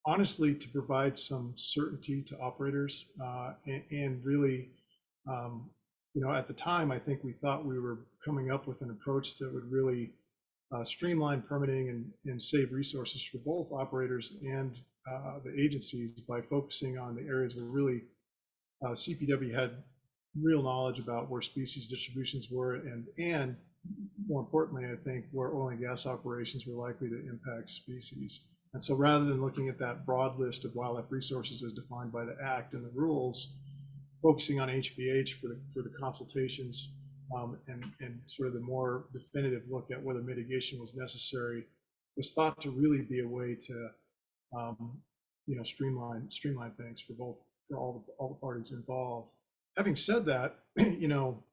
honestly to provide some certainty to operators and really, you know, at the time, I think we thought we were coming up with an approach that would really streamline permitting and save resources for both operators and the agencies by focusing on the areas where really CPW had real knowledge about where species distributions were, and more importantly, I think, where oil and gas operations were likely to impact species. And so rather than looking at that broad list of wildlife resources as defined by the Act and the rules, focusing on HPH for the consultations and sort of the more definitive look at whether mitigation was necessary was thought to really be a way to you know, streamline things for all the parties involved. Having said that, you know,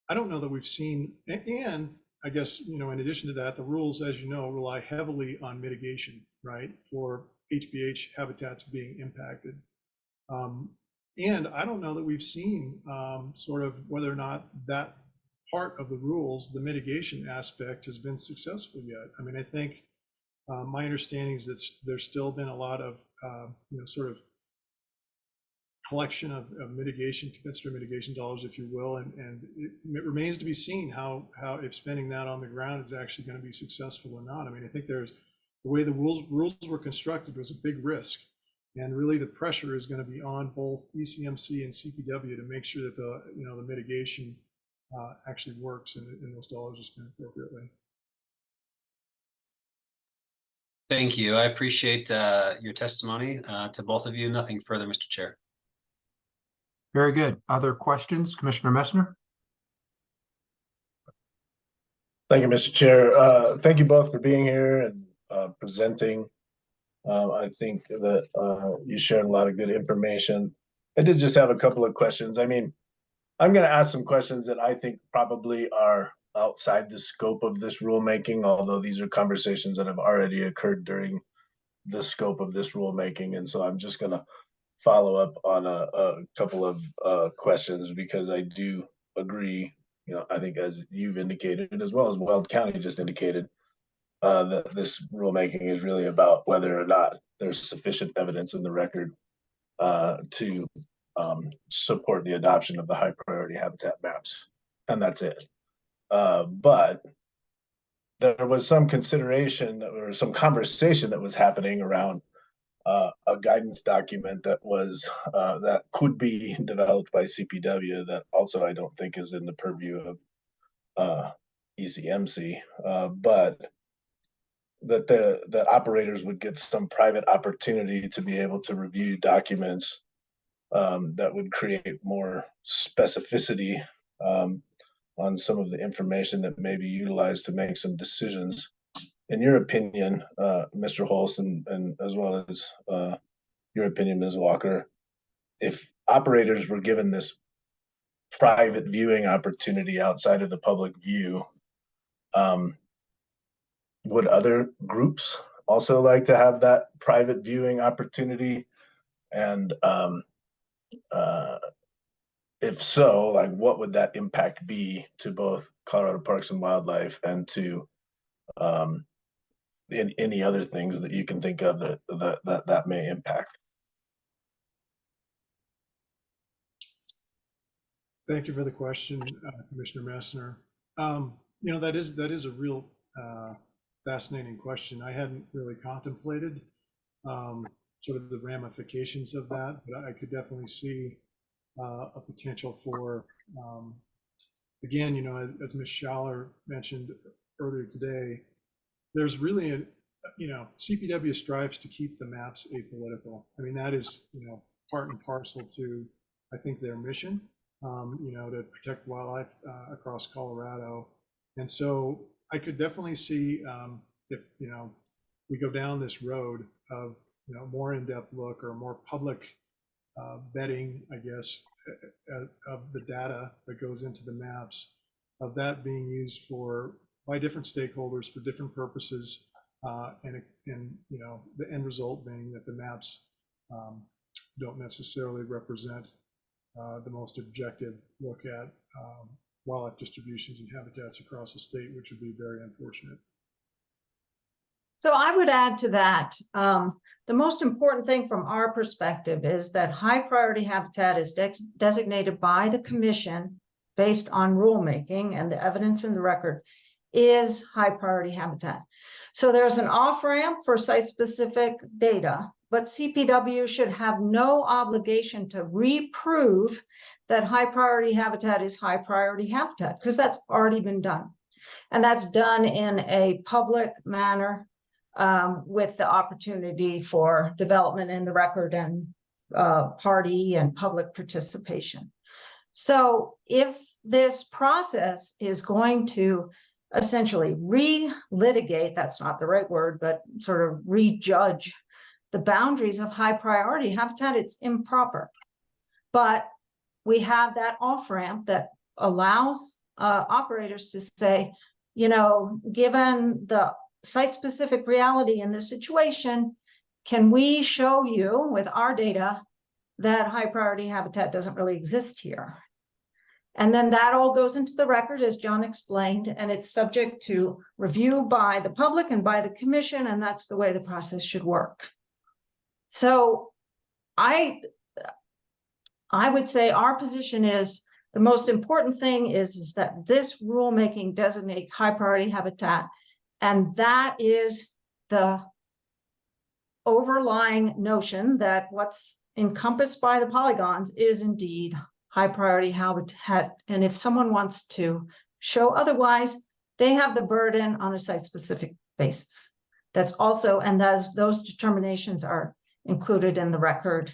I don't know that we've seen, and I guess, you know, in addition to that, the rules, as you know, rely heavily on mitigation, right, for HPH habitats being impacted. And I don't know that we've seen sort of whether or not that part of the rules, the mitigation aspect, has been successful yet. I mean, I think my understanding is that there's still been a lot of, you know, sort of collection of mitigation, compensatory mitigation dollars, if you will, and it remains to be seen how if spending that on the ground is actually going to be successful or not. I mean, I think there's the way the rules were constructed was a big risk, and really the pressure is going to be on both ECMC and CPW to make sure that the, you know, the mitigation actually works and those dollars are spent appropriately. Thank you. I appreciate your testimony. To both of you, nothing further, Mr. Chair. Very good. Other questions, Commissioner Messner? Thank you, Mr. Chair. Thank you both for being here and presenting. I think that you shared a lot of good information. I did just have a couple of questions. I mean, I'm going to ask some questions that I think probably are outside the scope of this rulemaking, although these are conversations that have already occurred during the scope of this rulemaking. And so I'm just going to follow up on a couple of questions, because I do agree, you know, I think as you've indicated, as well as Weld County just indicated, that this rulemaking is really about whether or not there's sufficient evidence in the record to support the adoption of the high priority habitat maps, and that's it. But there was some consideration or some conversation that was happening around a guidance document that was that could be developed by CPW that also I don't think is in the purview of ECMC, but that operators would get some private opportunity to be able to review documents that would create more specificity on some of the information that may be utilized to make some decisions. In your opinion, Mr. Holst, and as well as your opinion, Ms. Walker, if operators were given this private viewing opportunity outside of the public view, would other groups also like to have that private viewing opportunity? And if so, like, what would that impact be to both Colorado Parks and Wildlife and to any other things that you can think of that may impact? Thank you for the question, Commissioner Messner. That is a real fascinating question. I hadn't really contemplated sort of the ramifications of that, but I could definitely see a potential for, again, as Ms. Schaller mentioned earlier today, there's really CPW strives to keep the maps apolitical. I mean, that is, part and parcel to, I think, their mission, to protect wildlife across Colorado. And so I could definitely see if, we go down this road of, more in-depth look or more public vetting, I guess, of the data that goes into the maps, of that being used by different stakeholders for different purposes, and the end result being that the maps don't necessarily represent the most objective look at wildlife distributions and habitats across the state, which would be very unfortunate. So I would add to that, the most important thing from our perspective is that high priority habitat is designated by the commission based on rulemaking, and the evidence in the record is high priority habitat. So there's an off-ramp for site-specific data, but CPW should have no obligation to reprove that high priority habitat is high priority habitat, because that's already been done. And that's done in a public manner, with the opportunity for development in the record and party and public participation. So if this process is going to essentially re-litigate, that's not the right word, but sort of rejudge the boundaries of high priority habitat, it's improper. But we have that off-ramp that allows operators to say, given the site-specific reality in this situation, can we show you with our data that high priority habitat doesn't really exist here? And then that all goes into the record, as John explained, and it's subject to review by the public and by the commission, and that's the way the process should work. So I would say our position is the most important thing is that this rulemaking designate high priority habitat, and that is the overlying notion that what's encompassed by the polygons is indeed high priority habitat. And if someone wants to show otherwise, they have the burden on a site-specific basis. That's also, and those determinations are included in the record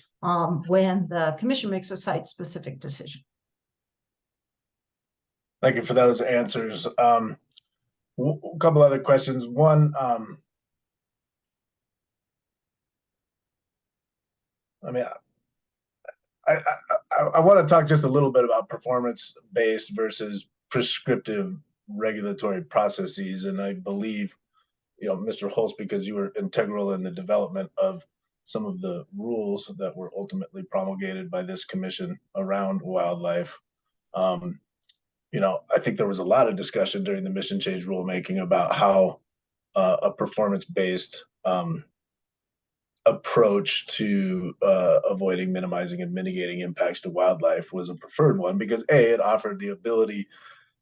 when the commission makes a site-specific decision. Thank you for those answers. A couple other questions. One, I want to talk just a little bit about performance-based versus prescriptive regulatory processes, and I believe, Mr. Holst, because you were integral in the development of some of the rules that were ultimately promulgated by this commission around wildlife. I think there was a lot of discussion during the mission change rulemaking about how a performance-based approach to avoiding, minimizing, and mitigating impacts to wildlife was a preferred one because it offered the ability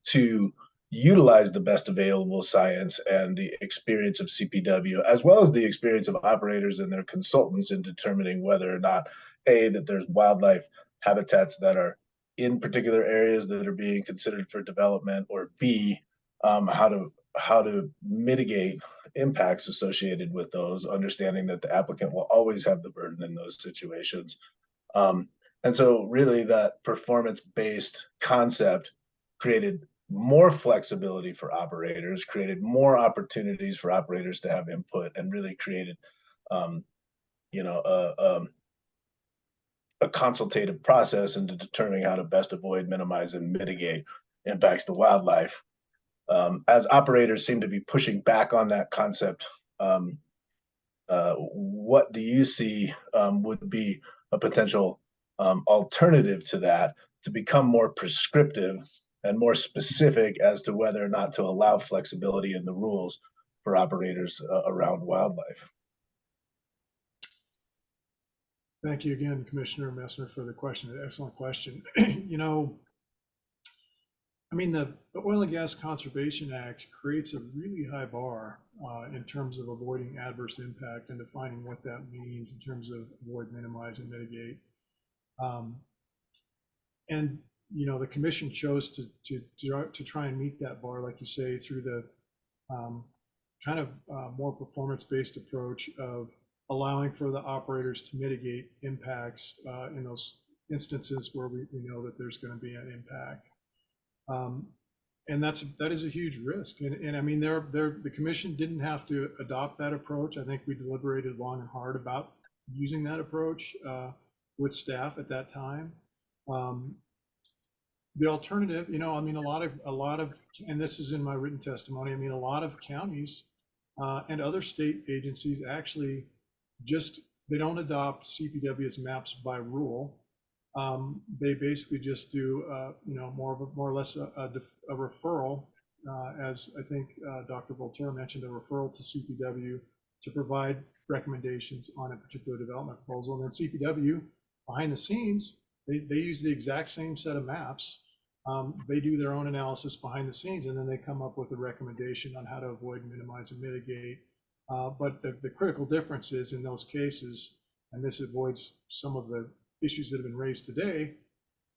to utilize the best available science and the experience of CPW, as well as the experience of operators and their consultants in determining whether or not that there's wildlife habitats that are in particular areas that are being considered for development, or B, how to mitigate impacts associated with those, understanding that the applicant will always have the burden in those situations. And so really that performance-based concept created more flexibility for operators, created more opportunities for operators to have input, and really created, a consultative process into determining how to best avoid, minimize, and mitigate impacts to wildlife. As operators seem to be pushing back on that concept, what do you see would be a potential alternative to that, to become more prescriptive and more specific as to whether or not to allow flexibility in the rules for operators around wildlife? Thank you again, Commissioner Messner, for the question. An excellent question. I mean, the Oil and Gas Conservation Act creates a really high bar in terms of avoiding adverse impact and defining what that means in terms of avoid, minimize, and mitigate. And the commission chose to try and meet that bar, like you say, through the kind of more performance-based approach of allowing for the operators to mitigate impacts in those instances where we know that there's going to be an impact. And that is a huge risk. And I mean, the commission didn't have to adopt that approach. I think we deliberated long and hard about using that approach with staff at that time. The alternative, I mean, a lot of, and this is in my written testimony, I mean, a lot of counties and other state agencies actually they don't adopt CPW's maps by rule. They basically just do, more or less a referral, as I think Dr. Voltaire mentioned, a referral to CPW to provide recommendations on a particular development proposal. And then CPW, behind the scenes, they use the exact same set of maps. They do their own analysis behind the scenes, and then they come up with a recommendation on how to avoid, minimize, and mitigate. But the critical difference is in those cases, and this avoids some of the issues that have been raised today,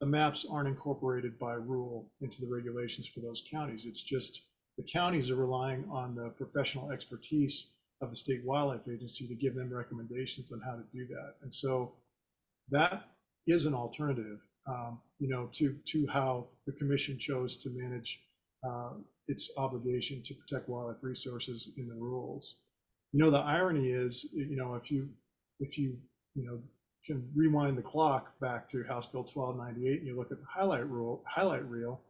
the maps aren't incorporated by rule into the regulations for those counties. It's just the counties are relying on the professional expertise of the State Wildlife Agency to give them recommendations on how to do that. And so that is an alternative, to how the commission chose to manage its obligation to protect wildlife resources in the rules. The irony is, if you can rewind the clock back to House Bill 1298 and you look at the highlight reel,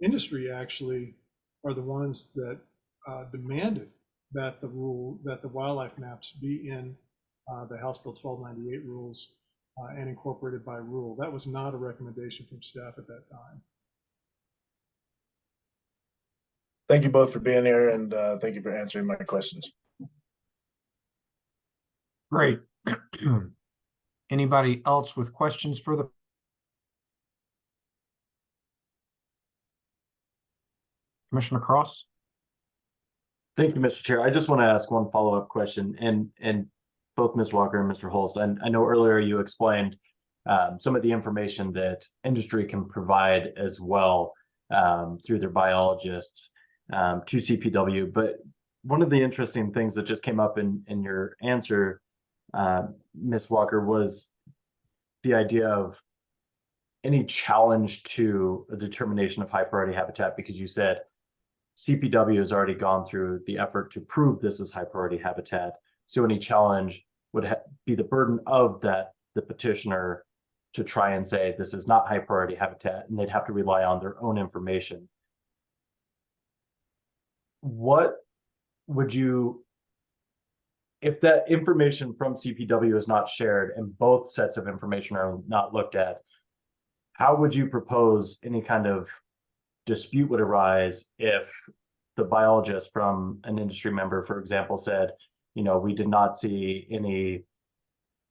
industry actually are the ones that demanded that the wildlife maps be in the House Bill 1298 rules and incorporated by rule. That was not a recommendation from staff at that time. Thank you both for being here, and thank you for answering my questions. Great. Anybody else with questions for the Commissioner Cross? Thank you, Mr. Chair. I just want to ask one follow-up question, and both Ms. Walker and Mr. Holst. And I know earlier you explained some of the information that industry can provide as well through their biologists to CPW. But one of the interesting things that just came up in your answer, Ms. Walker, was the idea of any challenge to a determination of high priority habitat, because you said CPW has already gone through the effort to prove this is high priority habitat. So any challenge would be the burden of the petitioner to try and say this is not high priority habitat, and they'd have to rely on their own information. What would you, if that information from CPW is not shared and both sets of information are not looked at, how would you propose any kind of dispute would arise if the biologist from an industry member, for example, said, we did not see any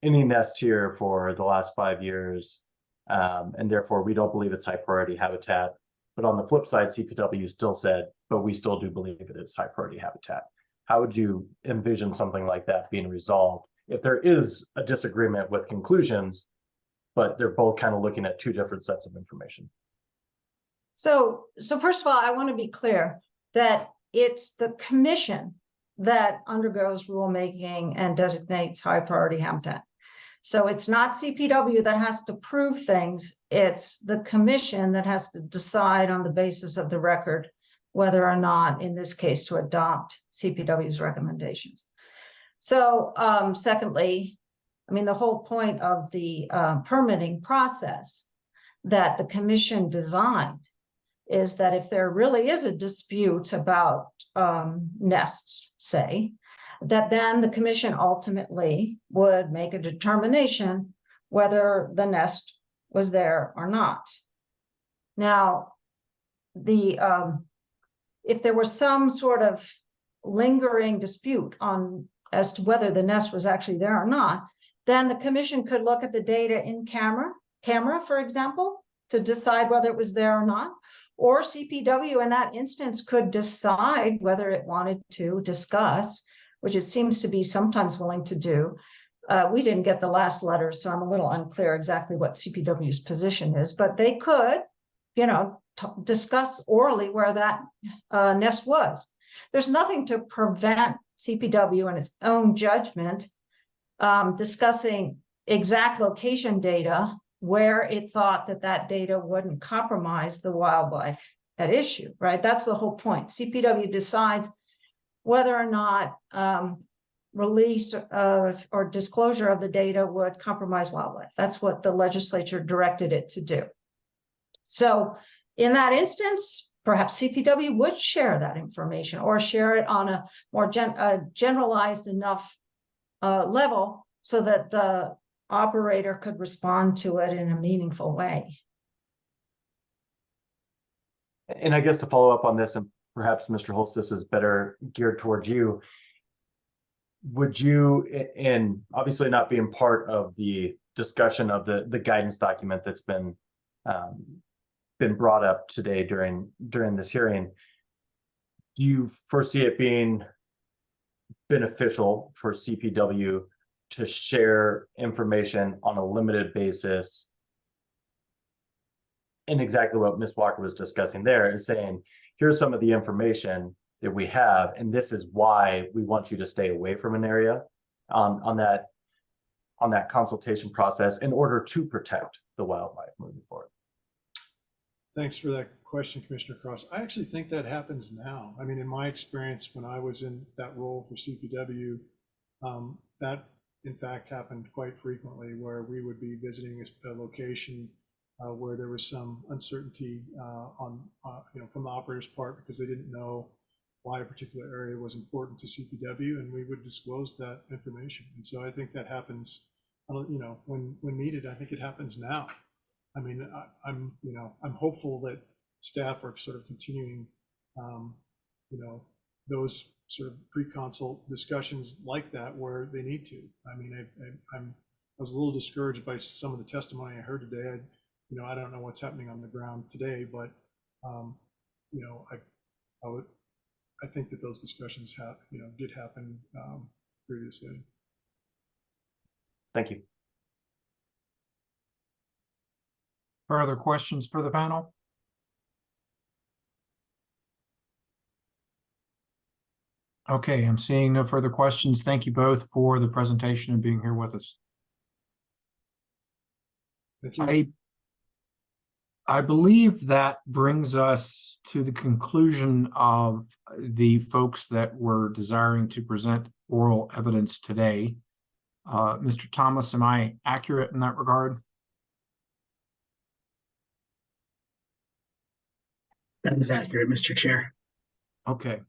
any nests here for the last 5 years, and therefore we don't believe it's high priority habitat. But on the flip side, CPW still said, but we still do believe it is high priority habitat. How would you envision something like that being resolved if there is a disagreement with conclusions, but they're both kind of looking at two different sets of information? So first of all, I want to be clear that it's the commission that undergoes rulemaking and designates high priority habitat. So it's not CPW that has to prove things. It's the commission that has to decide on the basis of the record whether or not, in this case, to adopt CPW's recommendations. So secondly, I mean, the whole point of the permitting process that the commission designed is that if there really is a dispute about nests, say, that then the commission ultimately would make a determination whether the nest was there or not. Now, if there was some sort of lingering dispute as to whether the nest was actually there or not, then the commission could look at the data in camera, for example, to decide whether it was there or not. Or CPW in that instance could decide whether it wanted to discuss, which it seems to be sometimes willing to do. We didn't get the last letter, so I'm a little unclear exactly what CPW's position is, but they could, discuss orally where that nest was. There's nothing to prevent CPW in its own judgment discussing exact location data where it thought that data wouldn't compromise the wildlife at issue, right? That's the whole point. CPW decides whether or not release or disclosure of the data would compromise wildlife. That's what the legislature directed it to do. So in that instance, perhaps CPW would share that information or share it on a more generalized enough level so that the operator could respond to it in a meaningful way. And I guess to follow up on this, and perhaps Mr. Holst, this is better geared towards you. Would you, and obviously not being part of the discussion of the guidance document that's been brought up today during this hearing, do you foresee it being beneficial for CPW to share information on a limited basis? And exactly what Ms. Walker was discussing there is saying, here's some of the information that we have, and this is why we want you to stay away from an area on that consultation process in order to protect the wildlife moving forward. Thanks for that question, Commissioner Cross. I actually think that happens now. I mean, in my experience, when I was in that role for CPW, that in fact happened quite frequently, where we would be visiting a location where there was some uncertainty from the operator's part because they didn't know why a particular area was important to CPW, and we would disclose that information. And so I think that happens, when needed. I think it happens now. I mean, I'm hopeful that staff are sort of continuing, those sort of pre-consult discussions like that where they need to. I mean, I was a little discouraged by some of the testimony I heard today. I don't know what's happening on the ground today, but I think that those discussions did happen previously. Thank you. Further questions for the panel? Okay, I'm seeing no further questions. Thank you both for the presentation and being here with us. Thank you. I believe that brings us to the conclusion of the folks that were desiring to present oral evidence today. Mr. Thomas, am I accurate in that regard? That is accurate, Mr. Chair. Okay.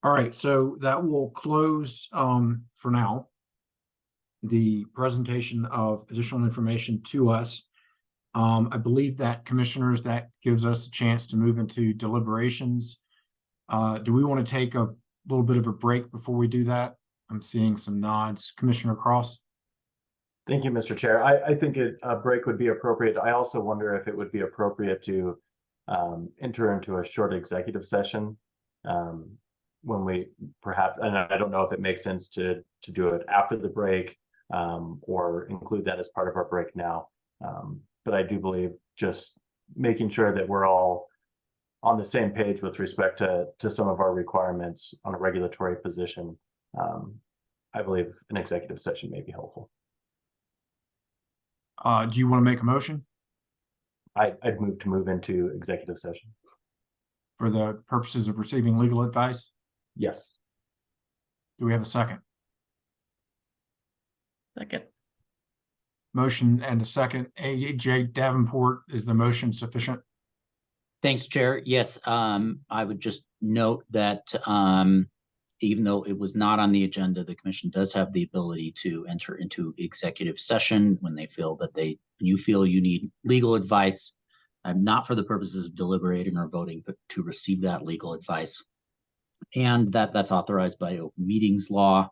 All right, so that will close for now the presentation of additional information to us. I believe that, commissioners, that gives us a chance to move into deliberations. Do we want to take a little bit of a break before we do that? I'm seeing some nods. Commissioner Cross? Thank you, Mr. Chair. I think a break would be appropriate. I also wonder if it would be appropriate to enter into a short executive session when we perhaps, and I don't know if it makes sense to do it after the break or include that as part of our break now. But I do believe just making sure that we're all on the same page with respect to some of our requirements on a regulatory position. I believe an executive session may be helpful. Do you want to make a motion I'd move into executive session. for the purposes of receiving legal advice? Yes. Do we have a second? Second. Motion and a second. AJ Davenport, is the motion sufficient? Thanks, Chair. Yes, I would just note that even though it was not on the agenda, the commission does have the ability to enter into executive session when they feel that you feel you need legal advice, not for the purposes of deliberating or voting, but to receive that legal advice. And that's authorized by open meetings law.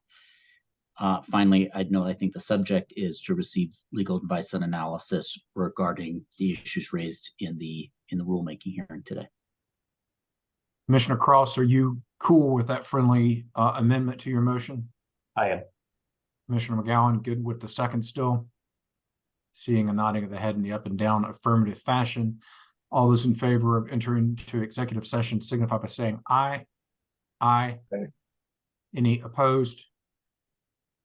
Finally, I think the subject is to receive legal advice and analysis regarding the issues raised in the rulemaking hearing today. Commissioner Cross, are you cool with that friendly amendment to your motion? I am. Commissioner McGowan, good with the second still? Seeing a nodding of the head in the up and down affirmative fashion. All those in favor of entering into executive session signify by saying aye. Aye. Aye. Any opposed?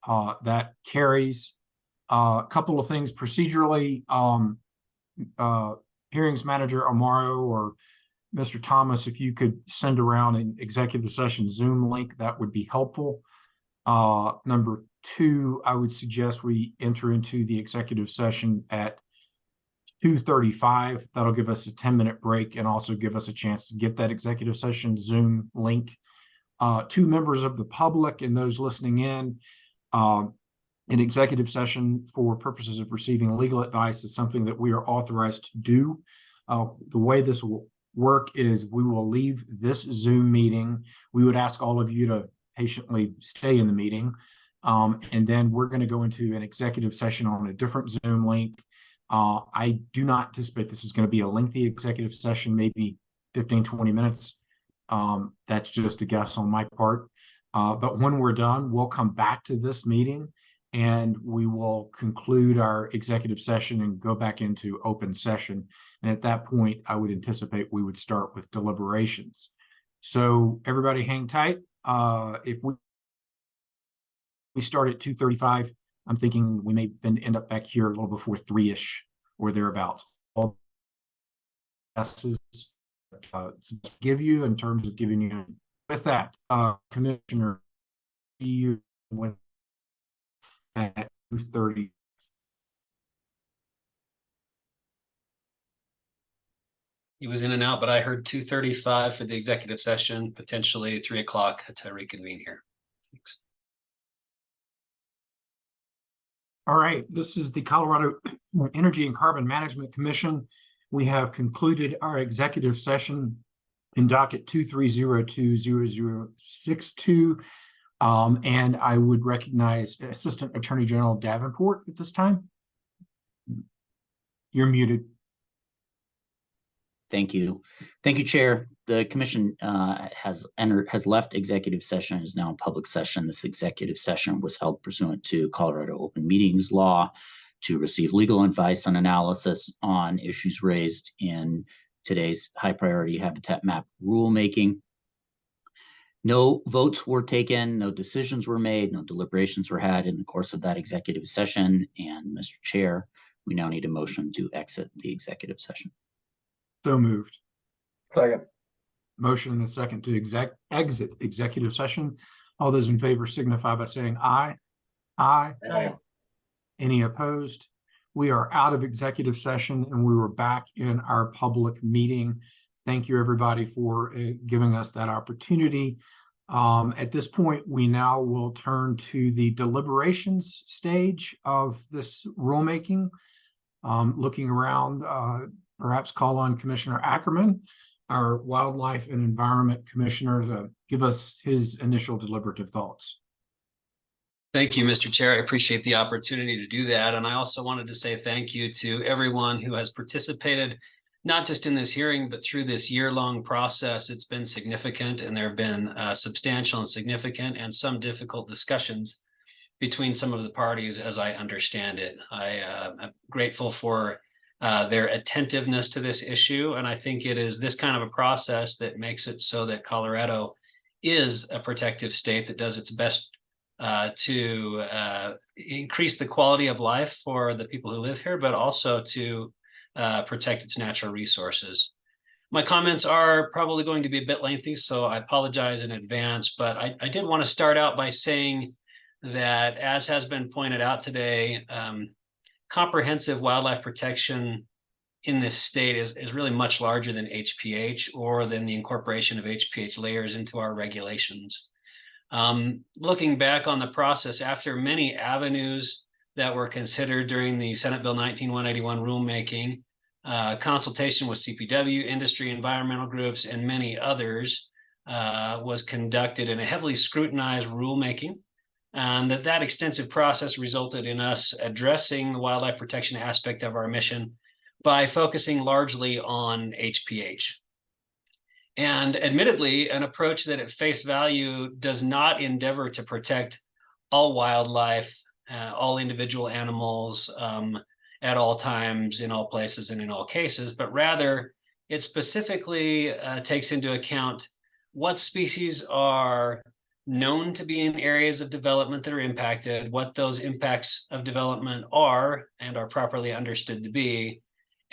That carries. A couple of things procedurally. Hearings Manager Amaro or Mr. Thomas, if you could send around an executive session Zoom link, that would be helpful. Number two, I would suggest we enter into the executive session at 2:35. That'll give us a 10-minute break and also give us a chance to get that executive session Zoom link. To members of the public and those listening in, an executive session for purposes of receiving legal advice is something that we are authorized to do. The way this will work is we will leave this Zoom meeting. We would ask all of you to patiently stay in the meeting. And then we're going to go into an executive session on a different Zoom link. I do not anticipate this is going to be a lengthy executive session, maybe 15, 20 minutes. That's just a guess on my part. But when we're done, we'll come back to this meeting and we will conclude our executive session and go back into open session. And at that point, I would anticipate we would start with deliberations. So everybody hang tight. If we start at 2:35, I'm thinking we may end up back here a little before 3-ish or thereabouts. All guesses give you in terms of giving you. With that, Commissioner, see you at 2:30. He was in and out, but I heard 2:35 for the executive session, potentially 3 o'clock to reconvene here. Thanks. All right, this is the Colorado Energy and Carbon Management Commission. We have concluded our executive session in docket 230200062. And I would recognize Assistant Attorney General Davenport at this time. You're muted. Thank you. Thank you, Chair. The commission has left executive session and is now in public session. This executive session was held pursuant to Colorado Open Meetings Law to receive legal advice and analysis on issues raised in today's high priority habitat map rulemaking. No votes were taken, no decisions were made, no deliberations were had in the course of that executive session. And Mr. Chair, we now need a motion to exit the executive session. So moved. Second. Motion and a second to exit executive session. All those in favor signify by saying aye. Aye. Aye. Any opposed? We are out of executive session and we were back in our public meeting. Thank you, everybody, for giving us that opportunity. At this point, we now will turn to the deliberations stage of this rulemaking. Looking around, perhaps call on Commissioner Ackerman, our Wildlife and Environment Commissioner, to give us his initial deliberative thoughts. Thank you, Mr. Chair. I appreciate the opportunity to do that. And I also wanted to say thank you to everyone who has participated, not just in this hearing, but through this year-long process. It's been significant, and there have been substantial and significant and some difficult discussions between some of the parties, as I understand it. I'm grateful for their attentiveness to this issue, and I think it is this kind of a process that makes it so that Colorado is a protective state that does its best to increase the quality of life for the people who live here, but also to protect its natural resources. My comments are probably going to be a bit lengthy, so I apologize in advance, but I did want to start out by saying that, as has been pointed out today, comprehensive wildlife protection in this state is really much larger than HPH or than the incorporation of HPH layers into our regulations. Looking back on the process, after many avenues that were considered during the Senate Bill 19-181 rulemaking, consultation with CPW, industry, environmental groups, and many others was conducted in a heavily scrutinized rulemaking. And that extensive process resulted in us addressing the wildlife protection aspect of our mission by focusing largely on HPH. And admittedly, an approach that at face value does not endeavor to protect all wildlife, all individual animals at all times, in all places, and in all cases, but rather it specifically takes into account what species are known to be in areas of development that are impacted, what those impacts of development are and are properly understood to be,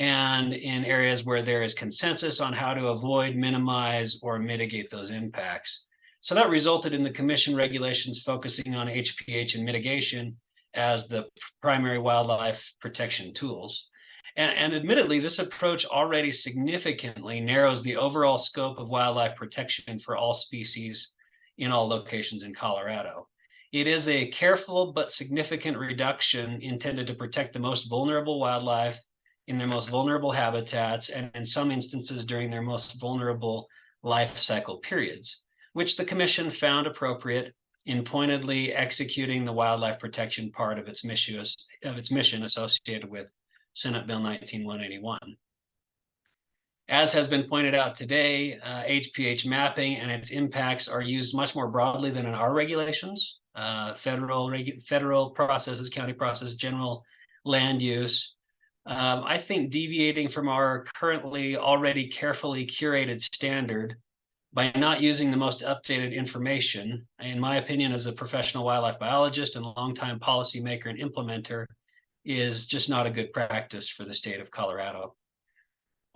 and in areas where there is consensus on how to avoid, minimize, or mitigate those impacts. So that resulted in the Commission regulations focusing on HPH and mitigation as the primary wildlife protection tools. And admittedly, this approach already significantly narrows the overall scope of wildlife protection for all species in all locations in Colorado. It is a careful but significant reduction intended to protect the most vulnerable wildlife in their most vulnerable habitats, and in some instances during their most vulnerable life cycle periods, which the Commission found appropriate in pointedly executing the wildlife protection part of its mission associated with Senate Bill 19-181. As has been pointed out today, HPH mapping and its impacts are used much more broadly than in our regulations. Federal processes, county process, general land use. I think deviating from our currently already carefully curated standard by not using the most updated information, in my opinion, as a professional wildlife biologist and longtime policymaker and implementer, is just not a good practice for the state of Colorado.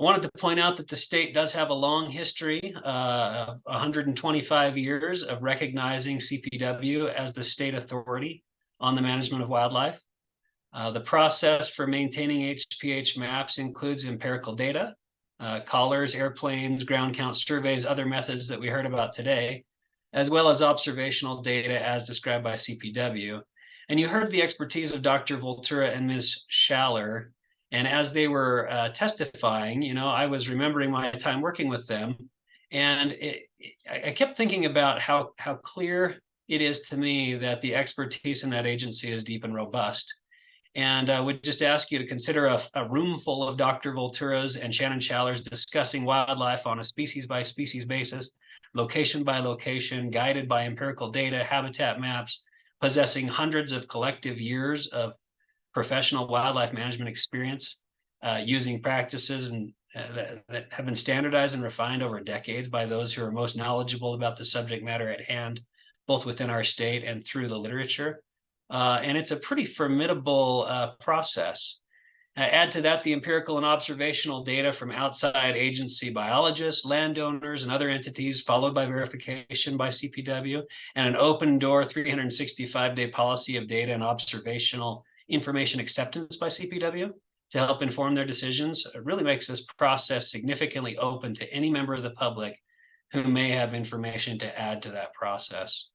I wanted to point out that the state does have a long history, 125 years of recognizing CPW as the state authority on the management of wildlife. The process for maintaining HPH maps includes empirical data, collars, airplanes, ground count surveys, other methods that we heard about today, as well as observational data as described by CPW. And you heard the expertise of Dr. Voltura and Ms. Schaller. And as they were testifying, I was remembering my time working with them. And I kept thinking about how clear it is to me that the expertise in that agency is deep and robust. And I would just ask you to consider a room full of Dr. Volturas and Shannon Schallers discussing wildlife on a species by species basis, location by location, guided by empirical data, habitat maps, possessing hundreds of collective years of professional wildlife management experience, using practices that have been standardized and refined over decades by those who are most knowledgeable about the subject matter at hand, both within our state and through the literature. And it's a pretty formidable process. Add to that the empirical and observational data from outside agency biologists, landowners, and other entities, followed by verification by CPW, and an open door 365-day policy of data and observational information acceptance by CPW to help inform their decisions. It really makes this process significantly open to any member of the public who may have information to add to that process.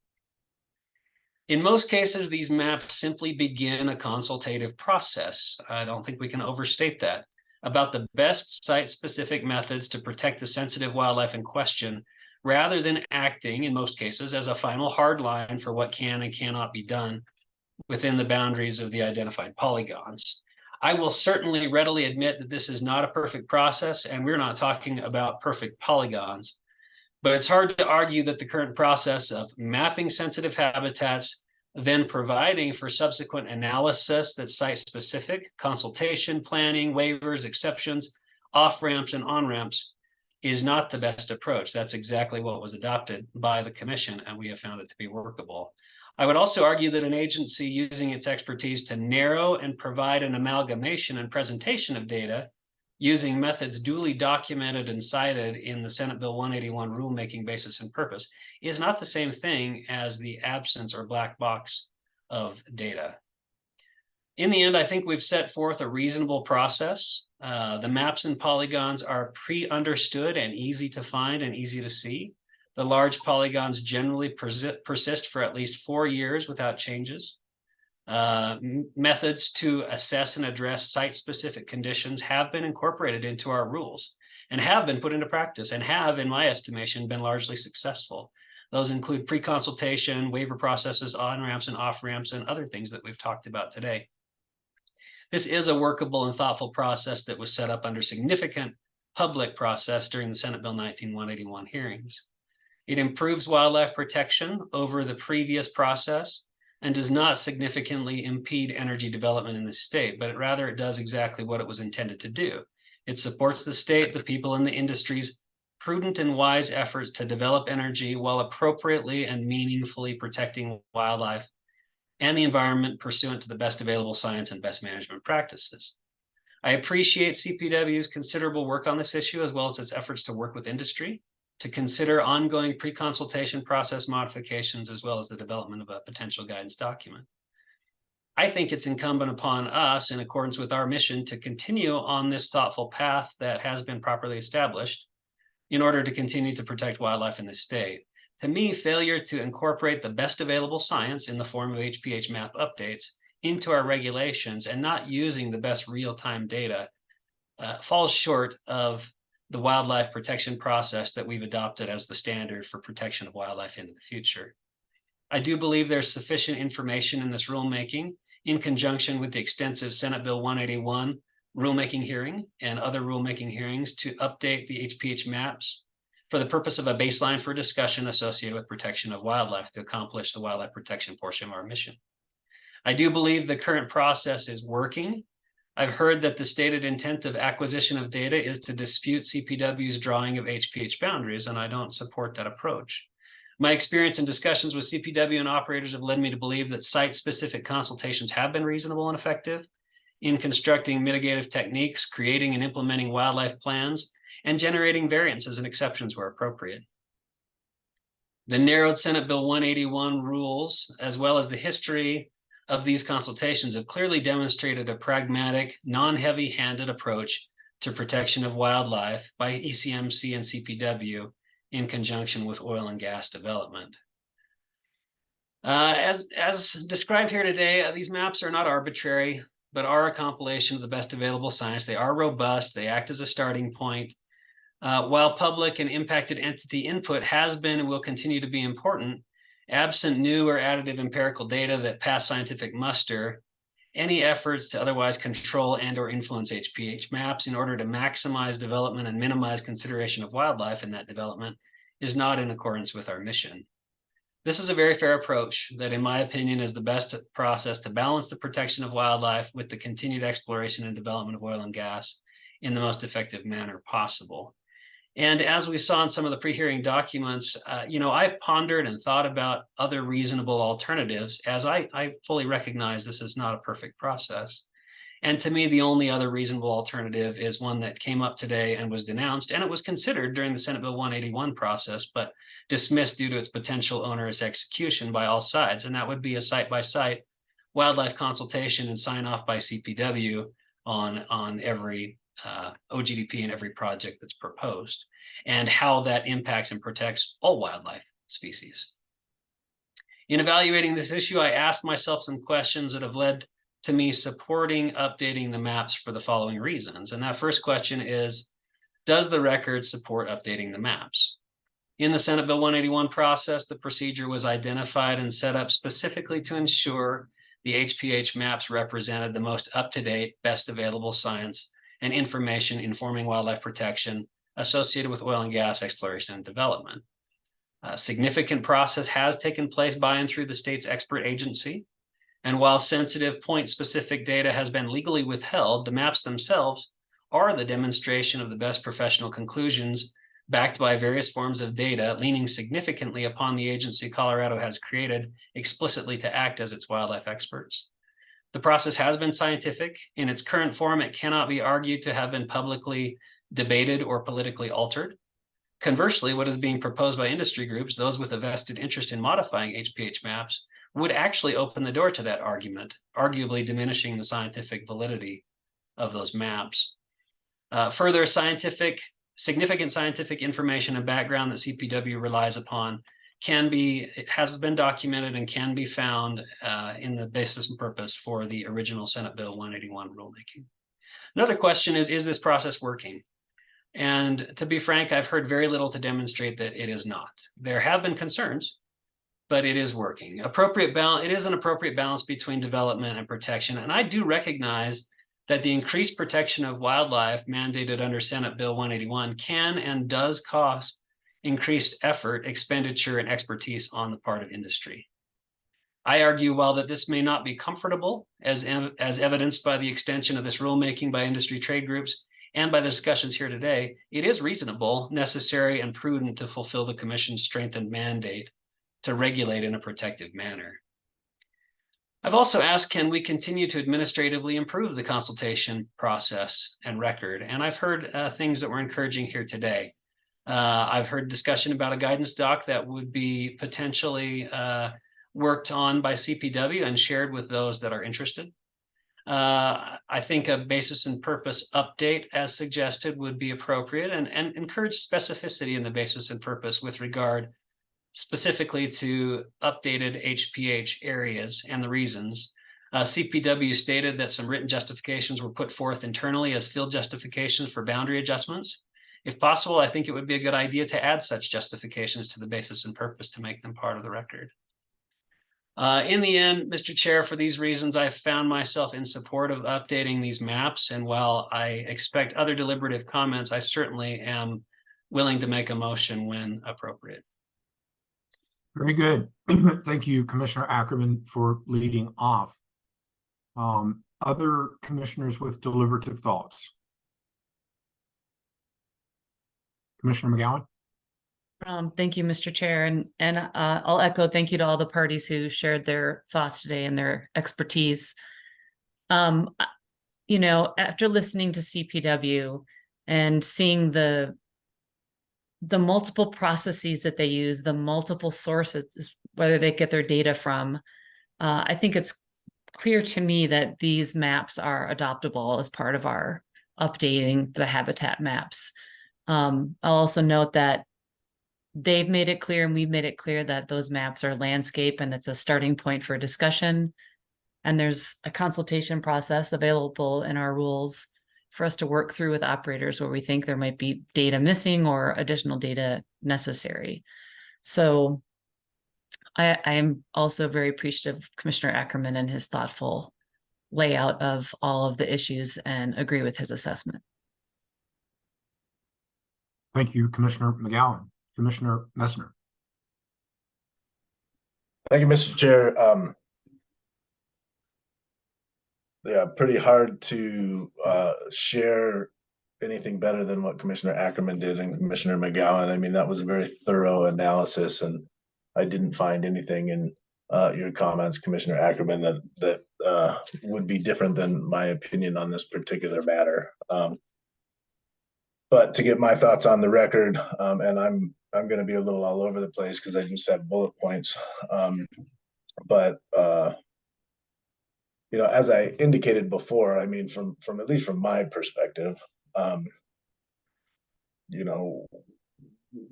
In most cases, these maps simply begin a consultative process. I don't think we can overstate that, about the best site-specific methods to protect the sensitive wildlife in question, rather than acting, in most cases, as a final hard line for what can and cannot be done within the boundaries of the identified polygons. I will certainly readily admit that this is not a perfect process, and we're not talking about perfect polygons, but it's hard to argue that the current process of mapping sensitive habitats, then providing for subsequent analysis that's site-specific, consultation, planning, waivers, exceptions, off-ramps, and on-ramps is not the best approach. That's exactly what was adopted by the commission, and we have found it to be workable. I would also argue that an agency using its expertise to narrow and provide an amalgamation and presentation of data using methods duly documented and cited in the Senate Bill 181 rulemaking basis and purpose is not the same thing as the absence or black box of data. In the end, I think we've set forth a reasonable process. The maps and polygons are pre-understood and easy to find and easy to see. The large polygons generally persist for at least 4 years without changes. Methods to assess and address site-specific conditions have been incorporated into our rules and have been put into practice and have, in my estimation, been largely successful. Those include pre-consultation, waiver processes, on-ramps and off-ramps, and other things that we've talked about today. This is a workable and thoughtful process that was set up under significant public process during the Senate Bill 19-181 hearings. It improves wildlife protection over the previous process and does not significantly impede energy development in the state, but rather it does exactly what it was intended to do. It supports the state, the people, and the industry's prudent and wise efforts to develop energy while appropriately and meaningfully protecting wildlife and the environment pursuant to the best available science and best management practices. I appreciate CPW's considerable work on this issue, as well as its efforts to work with industry to consider ongoing pre-consultation process modifications, as well as the development of a potential guidance document. I think it's incumbent upon us, in accordance with our mission, to continue on this thoughtful path that has been properly established in order to continue to protect wildlife in the state. To me, failure to incorporate the best available science in the form of HPH map updates into our regulations and not using the best real-time data falls short of the wildlife protection process that we've adopted as the standard for protection of wildlife into the future. I do believe there's sufficient information in this rulemaking in conjunction with the extensive Senate Bill 181 rulemaking hearing and other rulemaking hearings to update the HPH maps for the purpose of a baseline for discussion associated with protection of wildlife to accomplish the wildlife protection portion of our mission. I do believe the current process is working. I've heard that the stated intent of acquisition of data is to dispute CPW's drawing of HPH boundaries, and I don't support that approach. My experience and discussions with CPW and operators have led me to believe that site-specific consultations have been reasonable and effective in constructing mitigative techniques, creating and implementing wildlife plans, and generating variances and exceptions where appropriate. The narrowed Senate Bill 181 rules, as well as the history of these consultations, have clearly demonstrated a pragmatic, non-heavy-handed approach to protection of wildlife by ECMC and CPW in conjunction with oil and gas development. As described here today, these maps are not arbitrary, but are a compilation of the best available science. They are robust. They act as a starting point. While public and impacted entity input has been and will continue to be important, absent new or additive empirical data that pass scientific muster, any efforts to otherwise control and or influence HPH maps in order to maximize development and minimize consideration of wildlife in that development is not in accordance with our mission. This is a very fair approach that, in my opinion, is the best process to balance the protection of wildlife with the continued exploration and development of oil and gas in the most effective manner possible. And as we saw in some of the pre-hearing documents, I've pondered and thought about other reasonable alternatives, as I fully recognize this is not a perfect process. And to me, the only other reasonable alternative is one that came up today and was denounced, and it was considered during the Senate Bill 181 process, but dismissed due to its potential onerous execution by all sides. And that would be a site-by-site wildlife consultation and sign-off by CPW on every OGDP and every project that's proposed, and how that impacts and protects all wildlife species. In evaluating this issue, I asked myself some questions that have led to me supporting updating the maps for the following reasons. And that first question is, does the record support updating the maps? In the Senate Bill 181 process, the procedure was identified and set up specifically to ensure the HPH maps represented the most up-to-date, best available science and information informing wildlife protection associated with oil and gas exploration and development. A significant process has taken place by and through the state's expert agency. And while sensitive point-specific data has been legally withheld, the maps themselves are the demonstration of the best professional conclusions backed by various forms of data, leaning significantly upon the agency Colorado has created explicitly to act as its wildlife experts. The process has been scientific. In its current form, it cannot be argued to have been publicly debated or politically altered. Conversely, what is being proposed by industry groups, those with a vested interest in modifying HPH maps, would actually open the door to that argument, arguably diminishing the scientific validity of those maps. Further, significant scientific information and background that CPW relies upon has been documented and can be found in the basis and purpose for the original Senate Bill 181 rulemaking. Another question is this process working? And to be frank, I've heard very little to demonstrate that it is not. There have been concerns, but it is working. It is an appropriate balance between development and protection. And I do recognize that the increased protection of wildlife mandated under Senate Bill 181 can and does cost increased effort, expenditure, and expertise on the part of industry. I argue, while that this may not be comfortable, as evidenced by the extension of this rulemaking by industry trade groups and by the discussions here today, it is reasonable, necessary, and prudent to fulfill the Commission's strengthened mandate to regulate in a protective manner. I've also asked, can we continue to administratively improve the consultation process and record? And I've heard things that were encouraging here today. I've heard discussion about a guidance doc that would be potentially worked on by CPW and shared with those that are interested. I think a basis and purpose update, as suggested, would be appropriate and encourage specificity in the basis and purpose with regard specifically to updated HPH areas and the reasons. CPW stated that some written justifications were put forth internally as field justifications for boundary adjustments. If possible, I think it would be a good idea to add such justifications to the basis and purpose to make them part of the record. In the end, Mr. Chair, for these reasons, I found myself in support of updating these maps. And while I expect other deliberative comments, I certainly am willing to make a motion when appropriate. Very good. Thank you, Commissioner Ackerman, for leading off. Other commissioners with deliberative thoughts? Commissioner McGowan? Thank you, Mr. Chair, and I'll echo thank you to all the parties who shared their thoughts today and their expertise. After listening to CPW and seeing the multiple processes that they use, the multiple sources, whether they get their data from, I think it's clear to me that these maps are adoptable as part of our updating the habitat maps. I'll also note that they've made it clear and we've made it clear that those maps are landscape and it's a starting point for discussion. And there's a consultation process available in our rules for us to work through with operators where we think there might be data missing or additional data necessary. So I am also very appreciative of Commissioner Ackerman and his thoughtful layout of all of the issues and agree with his assessment. Thank you, Commissioner McGowan. Commissioner Messner. Thank you, Mr. Chair. Yeah, pretty hard to share anything better than what Commissioner Ackerman did and Commissioner McGowan. I mean, that was a very thorough analysis, and I didn't find anything in your comments, Commissioner Ackerman, that would be different than my opinion on this particular matter. But to get my thoughts on the record, and I'm going to be a little all over the place because I just have bullet points. As I indicated before, I mean, from at least from my perspective,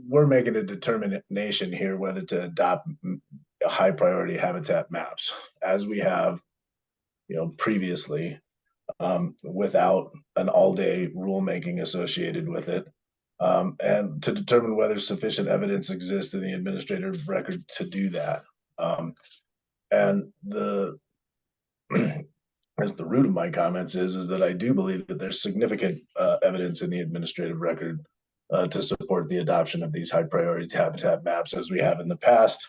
we're making a determination here whether to adopt high priority habitat maps as we have, previously, without an all-day rulemaking associated with it. And to determine whether sufficient evidence exists in the administrative record to do that. And the as the root of my comments is that I do believe that there's significant evidence in the administrative record to support the adoption of these high priority habitat maps as we have in the past.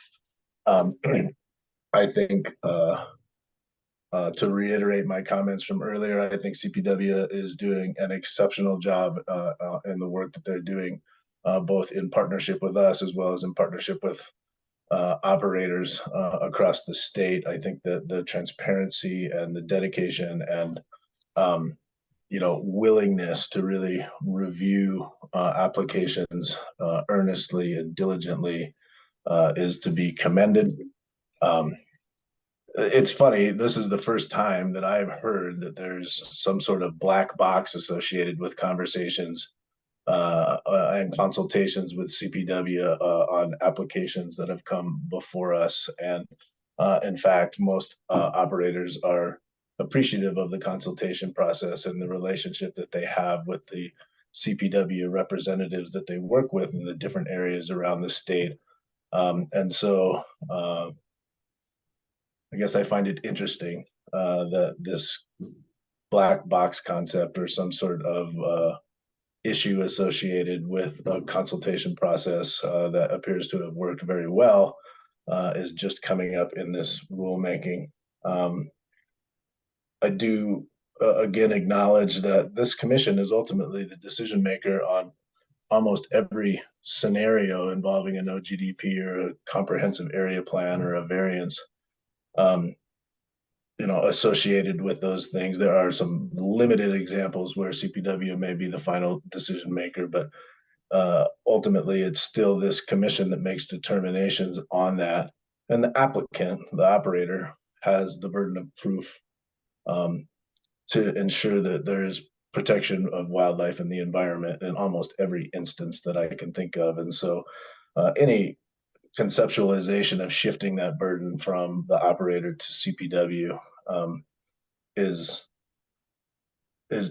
I think to reiterate my comments from earlier, I think CPW is doing an exceptional job in the work that they're doing, both in partnership with us as well as in partnership with operators across the state. I think that the transparency and the dedication and willingness to really review applications earnestly and diligently is to be commended. It's funny, this is the first time that I've heard that there's some sort of black box associated with conversations and consultations with CPW on applications that have come before us. And in fact, most operators are appreciative of the consultation process and the relationship that they have with the CPW representatives that they work with in the different areas around the state. And so I guess I find it interesting that this black box concept or some sort of issue associated with a consultation process that appears to have worked very well is just coming up in this rulemaking. I do again acknowledge that this commission is ultimately the decision maker on almost every scenario involving an OGDP or a comprehensive area plan or a variance. Associated with those things, there are some limited examples where CPW may be the final decision maker, but ultimately it's still this commission that makes determinations on that. And the applicant, the operator, has the burden of proof to ensure that there is protection of wildlife and the environment in almost every instance that I can think of. And so any conceptualization of shifting that burden from the operator to CPW is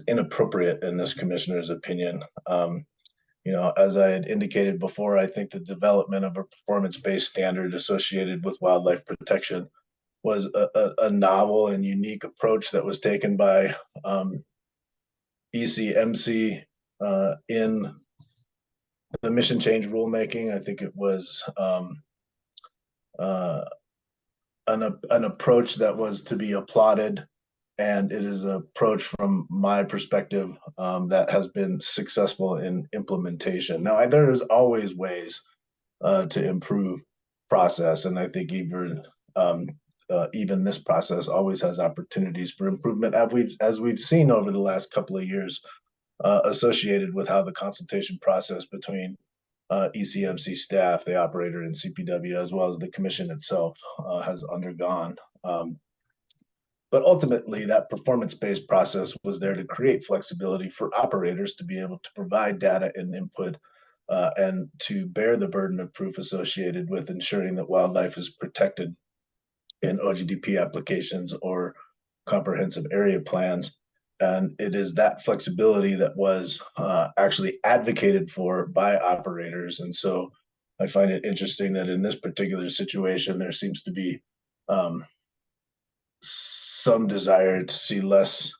inappropriate in this commissioner's opinion. As I had indicated before, I think the development of a performance-based standard associated with wildlife protection was a novel and unique approach that was taken by ECMC in the mission change rulemaking. I think it was an approach that was to be applauded, and it is an approach from my perspective that has been successful in implementation. Now, there is always ways to improve process, and I think even this process always has opportunities for improvement, as we've seen over the last couple of years, associated with how the consultation process between ECMC staff, the operator, and CPW, as well as the commission itself, has undergone. But ultimately, that performance-based process was there to create flexibility for operators to be able to provide data and input and to bear the burden of proof associated with ensuring that wildlife is protected in OGDP applications or comprehensive area plans. And it is that flexibility that was actually advocated for by operators. And so I find it interesting that in this particular situation, there seems to be some desire to see less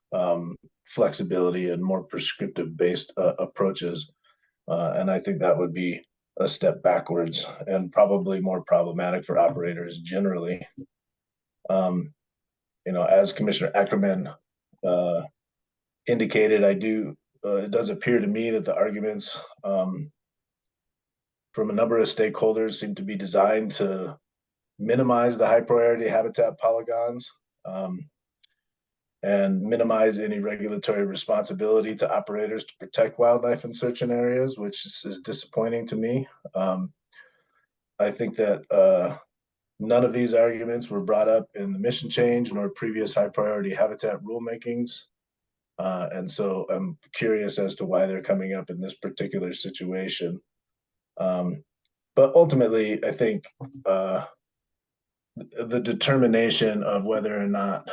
flexibility and more prescriptive based approaches. And I think that would be a step backwards and probably more problematic for operators generally. As Commissioner Ackerman indicated, it does appear to me that the arguments from a number of stakeholders seem to be designed to minimize the high priority habitat polygons and minimize any regulatory responsibility to operators to protect wildlife in certain areas, which is disappointing to me. I think that none of these arguments were brought up in the mission change nor previous high priority habitat rulemakings. And so I'm curious as to why they're coming up in this particular situation. But ultimately, I think the determination of whether or not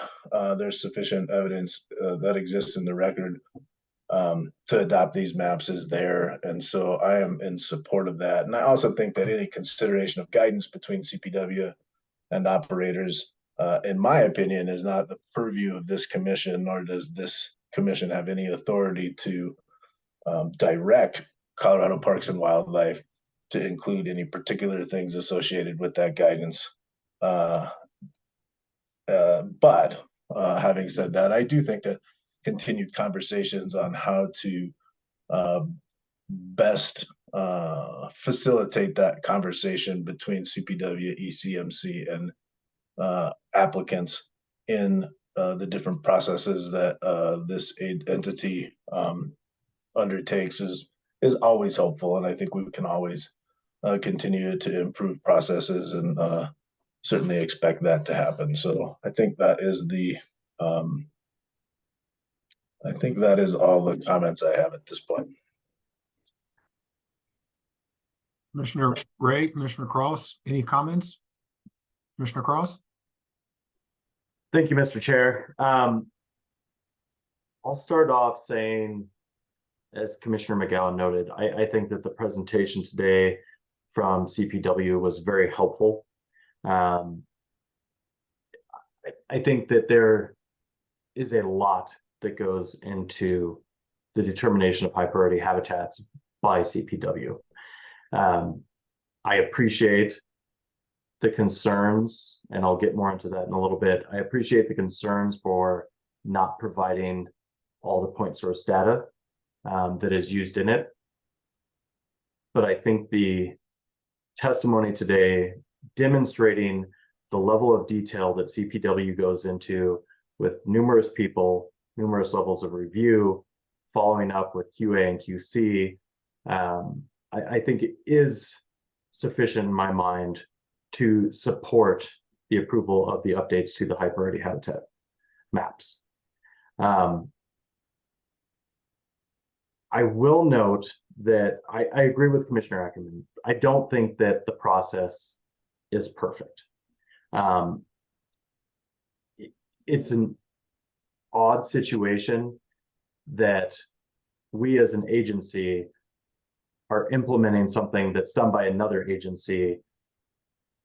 there's sufficient evidence that exists in the record to adopt these maps is there. And so I am in support of that. And I also think that any consideration of guidance between CPW and operators in my opinion, is not the purview of this commission, nor does this commission have any authority to direct Colorado Parks and Wildlife to include any particular things associated with that guidance. But having said that, I do think that continued conversations on how to best facilitate that conversation between CPW, ECMC, and applicants in the different processes that this entity undertakes is always helpful, and I think we can always continue to improve processes, and certainly expect that to happen. So I think that is all the comments I have at this point. Commissioner Ray, Commissioner Cross, any comments? Commissioner Cross? Thank you, Mr. Chair. I'll start off saying, as Commissioner McGowan noted, I think that the presentation today from CPW was very helpful. I think that there is a lot that goes into the determination of high priority habitats by CPW. I appreciate the concerns, and I'll get more into that in a little bit. I appreciate the concerns for not providing all the point source data that is used in it. But I think the testimony today demonstrating the level of detail that CPW goes into with numerous people, numerous levels of review, following up with QA and QC, I think it is sufficient in my mind to support the approval of the updates to the high priority habitat maps. I will note that I agree with Commissioner Ackerman. I don't think that the process is perfect. It's an odd situation that we as an agency are implementing something that's done by another agency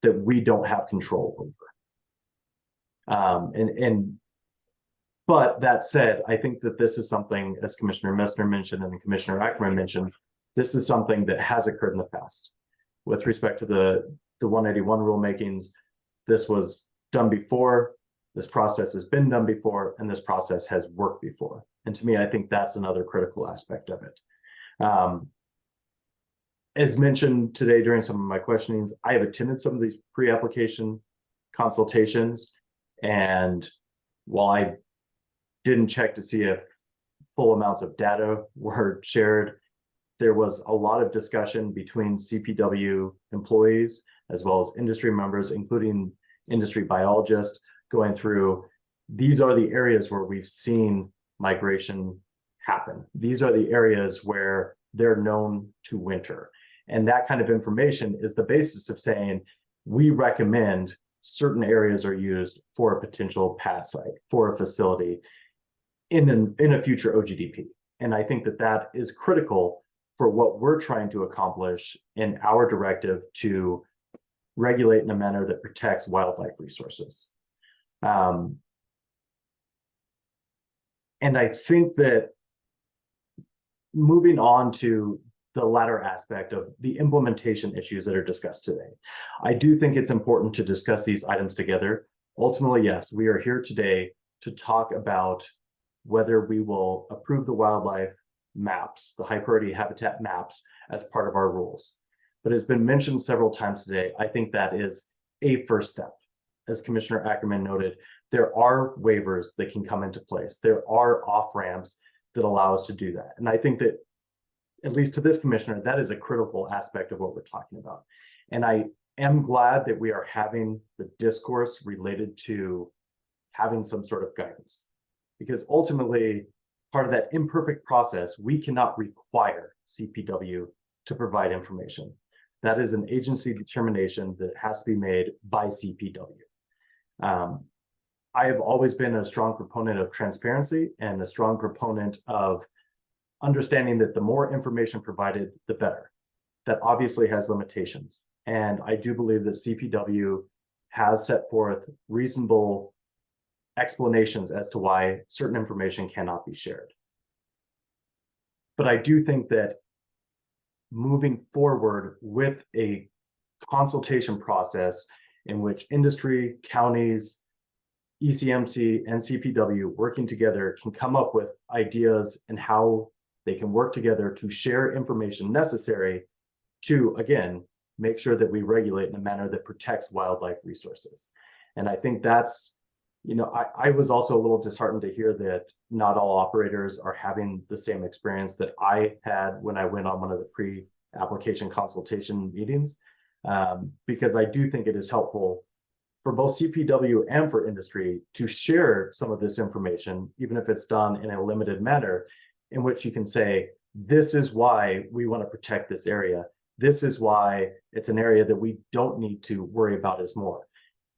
that we don't have control over. But that said, I think that this is something, as Commissioner Messner mentioned and Commissioner Ackerman mentioned, this is something that has occurred in the past. With respect to the 181 rulemakings, this was done before, this process has been done before, and this process has worked before. And to me, I think that's another critical aspect of it. As mentioned today during some of my questionings, I have attended some of these pre-application consultations, and while I didn't check to see if full amounts of data were shared, there was a lot of discussion between CPW employees as well as industry members, including industry biologists, going through, these are the areas where we've seen migration happen. These are the areas where they're known to winter. And that kind of information is the basis of saying, we recommend certain areas are used for a potential pad site, for a facility in a future OGDP. And I think that that is critical for what we're trying to accomplish in our directive to regulate in a manner that protects wildlife resources. And I think that moving on to the latter aspect of the implementation issues that are discussed today, I do think it's important to discuss these items together. Ultimately, yes, we are here today to talk about whether we will approve the wildlife maps, the high priority habitat maps, as part of our rules. But as been mentioned several times today, I think that is a first step. As Commissioner Ackerman noted, there are waivers that can come into place. There are off-ramps that allow us to do that. And I think that, at least to this commissioner, that is a critical aspect of what we're talking about. And I am glad that we are having the discourse related to having some sort of guidance, because ultimately, part of that imperfect process, we cannot require CPW to provide information. That is an agency determination that has to be made by CPW. I have always been a strong proponent of transparency and a strong proponent of understanding that the more information provided, the better. That obviously has limitations. And I do believe that CPW has set forth reasonable explanations as to why certain information cannot be shared. But I do think that moving forward with a consultation process in which industry, counties, ECMC, and CPW working together can come up with ideas and how they can work together to share information necessary to, again, make sure that we regulate in a manner that protects wildlife resources. And I think that's, I was also a little disheartened to hear that not all operators are having the same experience that I had when I went on one of the pre-application consultation meetings, because I do think it is helpful for both CPW and for industry to share some of this information, even if it's done in a limited manner, in which you can say, this is why we want to protect this area. This is why it's an area that we don't need to worry about as more.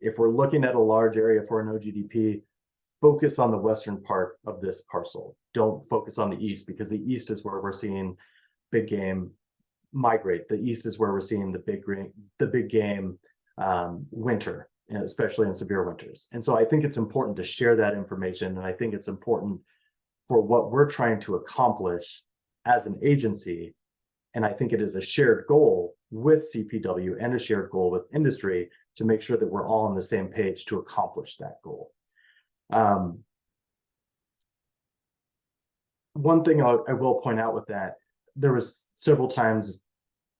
If we're looking at a large area for an OGDP, focus on the western part of this parcel. Don't focus on the east, because the east is where we're seeing big game migrate. The east is where we're seeing the big game winter, and especially in severe winters. And so I think it's important to share that information, and I think it's important for what we're trying to accomplish as an agency. And I think it is a shared goal with CPW and a shared goal with industry to make sure that we're all on the same page to accomplish that goal. One thing I will point out with that, there was several times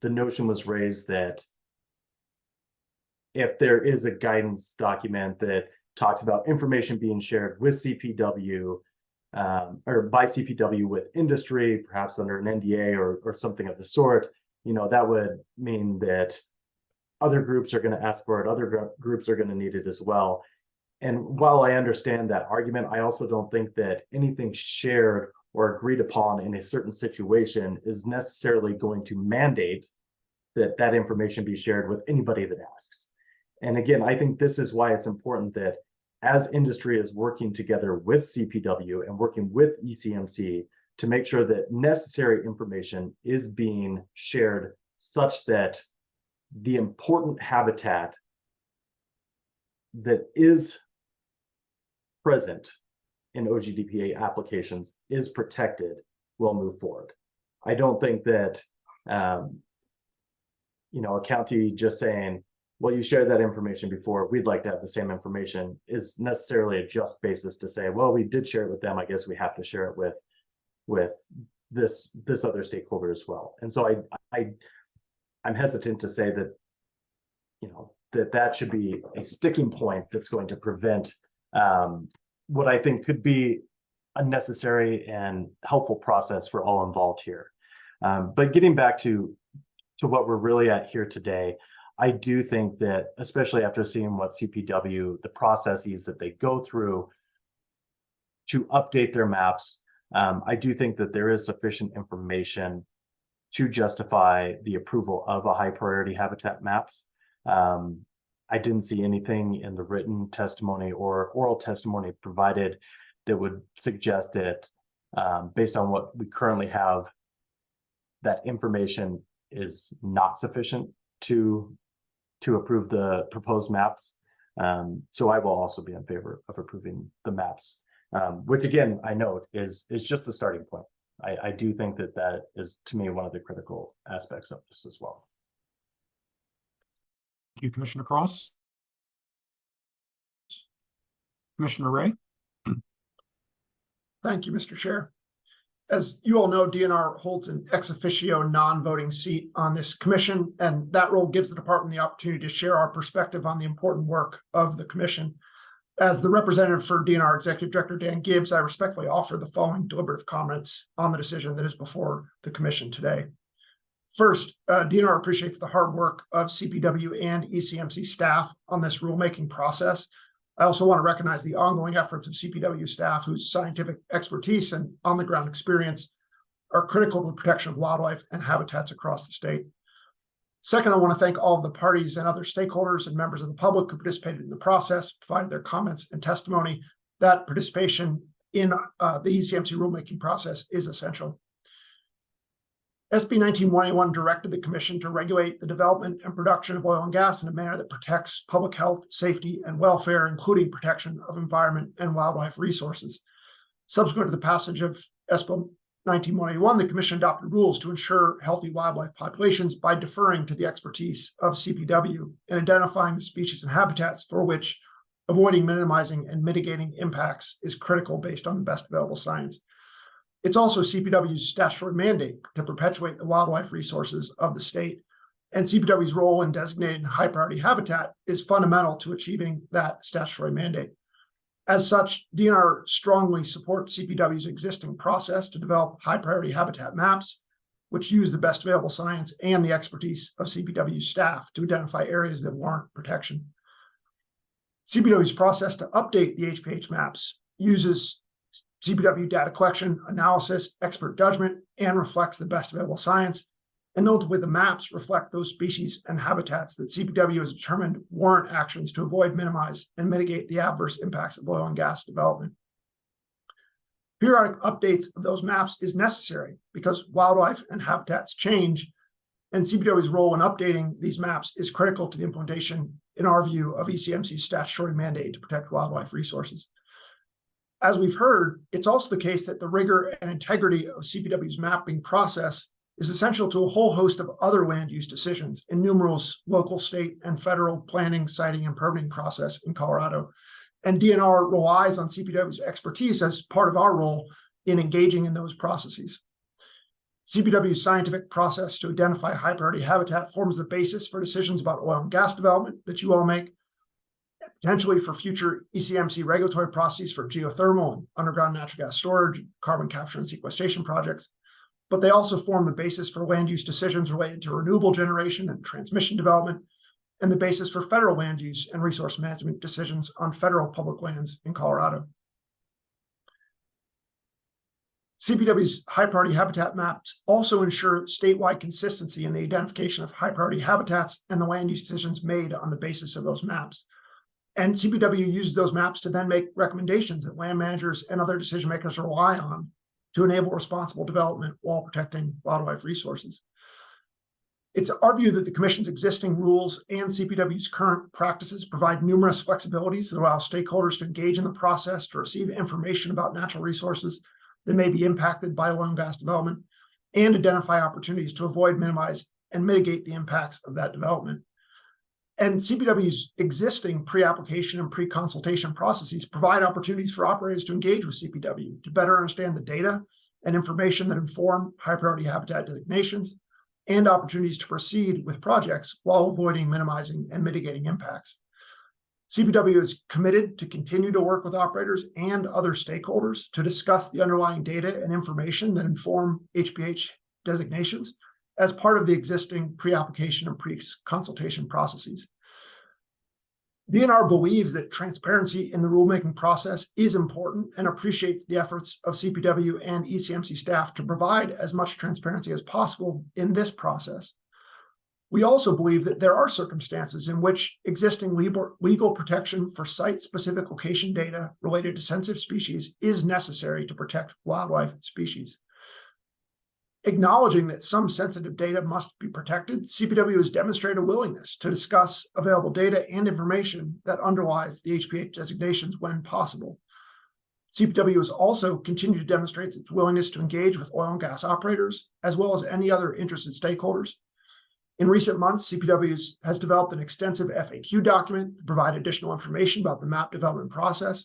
the notion was raised that if there is a guidance document that talks about information being shared with CPW, or by CPW with industry, perhaps under an NDA or something of the sort, that would mean that other groups are going to ask for it, other groups are going to need it as well. And while I understand that argument, I also don't think that anything shared or agreed upon in a certain situation is necessarily going to mandate that that information be shared with anybody that asks. And again, I think this is why it's important that as industry is working together with CPW and working with ECMC to make sure that necessary information is being shared such that the important habitat that is present in OGDPA applications is protected, will move forward. I don't think that, a county just saying, well, you shared that information before, we'd like to have the same information, is necessarily a just basis to say, well, we did share it with them, I guess we have to share it with this other stakeholder as well. And so I'm hesitant to say that, that should be a sticking point that's going to prevent what I think could be a necessary and helpful process for all involved here. But getting back to what we're really at here today, I do think that, especially after seeing what CPW, the processes that they go through to update their maps, I do think that there is sufficient information to justify the approval of a high priority habitat maps. I didn't see anything in the written testimony or oral testimony provided that would suggest that, based on what we currently have, that information is not sufficient to approve the proposed maps. So I will also be in favor of approving the maps, which again, I note is just the starting point. I do think that is, to me, one of the critical aspects of this as well. Thank you, Commissioner Cross. Commissioner Ray. Thank you, Mr. Chair. As you all know, DNR holds an ex officio non-voting seat on this commission, and that role gives the department the opportunity to share our perspective on the important work of the commission. As the representative for DNR Executive Director Dan Gibbs, I respectfully offer the following deliberative comments on the decision that is before the commission today. First, DNR appreciates the hard work of CPW and ECMC staff on this rulemaking process. I also want to recognize the ongoing efforts of CPW staff whose scientific expertise and on-the-ground experience are critical to the protection of wildlife and habitats across the state. Second, I want to thank all of the parties and other stakeholders and members of the public who participated in the process, provided their comments and testimony. That participation in the ECMC rulemaking process is essential. SB 1921 directed the commission to regulate the development and production of oil and gas in a manner that protects public health, safety, and welfare, including protection of environment and wildlife resources. Subsequent to the passage of SB 1921, the commission adopted rules to ensure healthy wildlife populations by deferring to the expertise of CPW and identifying the species and habitats for which avoiding, minimizing, and mitigating impacts is critical based on the best available science. It's also CPW's statutory mandate to perpetuate the wildlife resources of the state, and CPW's role in designating high priority habitat is fundamental to achieving that statutory mandate. As such, DNR strongly supports CPW's existing process to develop high priority habitat maps, which use the best available science and the expertise of CPW staff to identify areas that warrant protection. CPW's process to update the HPH maps uses CPW data collection, analysis, expert judgment, and reflects the best available science. And notably, the maps reflect those species and habitats that CPW has determined warrant actions to avoid, minimize, and mitigate the adverse impacts of oil and gas development. Periodic updates of those maps is necessary because wildlife and habitats change, and CPW's role in updating these maps is critical to the implementation, in our view, of ECMC's statutory mandate to protect wildlife resources. As we've heard, it's also the case that the rigor and integrity of CPW's mapping process is essential to a whole host of other land use decisions in numerous local, state, and federal planning, siting, and permitting process in Colorado. And DNR relies on CPW's expertise as part of our role in engaging in those processes. CPW's scientific process to identify high priority habitat forms the basis for decisions about oil and gas development that you all make, potentially for future ECMC regulatory processes for geothermal and underground natural gas storage, carbon capture and sequestration projects. But they also form the basis for land use decisions related to renewable generation and transmission development, and the basis for federal land use and resource management decisions on federal public lands in Colorado. CPW's high priority habitat maps also ensure statewide consistency in the identification of high priority habitats and the land use decisions made on the basis of those maps. And CPW uses those maps to then make recommendations that land managers and other decision makers rely on to enable responsible development while protecting wildlife resources. It's our view that the Commission's existing rules and CPW's current practices provide numerous flexibilities that allow stakeholders to engage in the process to receive information about natural resources that may be impacted by oil and gas development and identify opportunities to avoid, minimize, and mitigate the impacts of that development. And CPW's existing pre-application and pre-consultation processes provide opportunities for operators to engage with CPW to better understand the data and information that inform high priority habitat designations and opportunities to proceed with projects while avoiding, minimizing, and mitigating impacts. CPW is committed to continue to work with operators and other stakeholders to discuss the underlying data and information that inform HPH designations as part of the existing pre-application and pre-consultation processes. DNR believes that transparency in the rulemaking process is important and appreciates the efforts of CPW and ECMC staff to provide as much transparency as possible in this process. We also believe that there are circumstances in which existing legal protection for site-specific location data related to sensitive species is necessary to protect wildlife species. Acknowledging that some sensitive data must be protected, CPW has demonstrated a willingness to discuss available data and information that underlies the HPH designations when possible. CPW has also continued to demonstrate its willingness to engage with oil and gas operators, as well as any other interested stakeholders. In recent months, CPW has developed an extensive FAQ document to provide additional information about the map development process.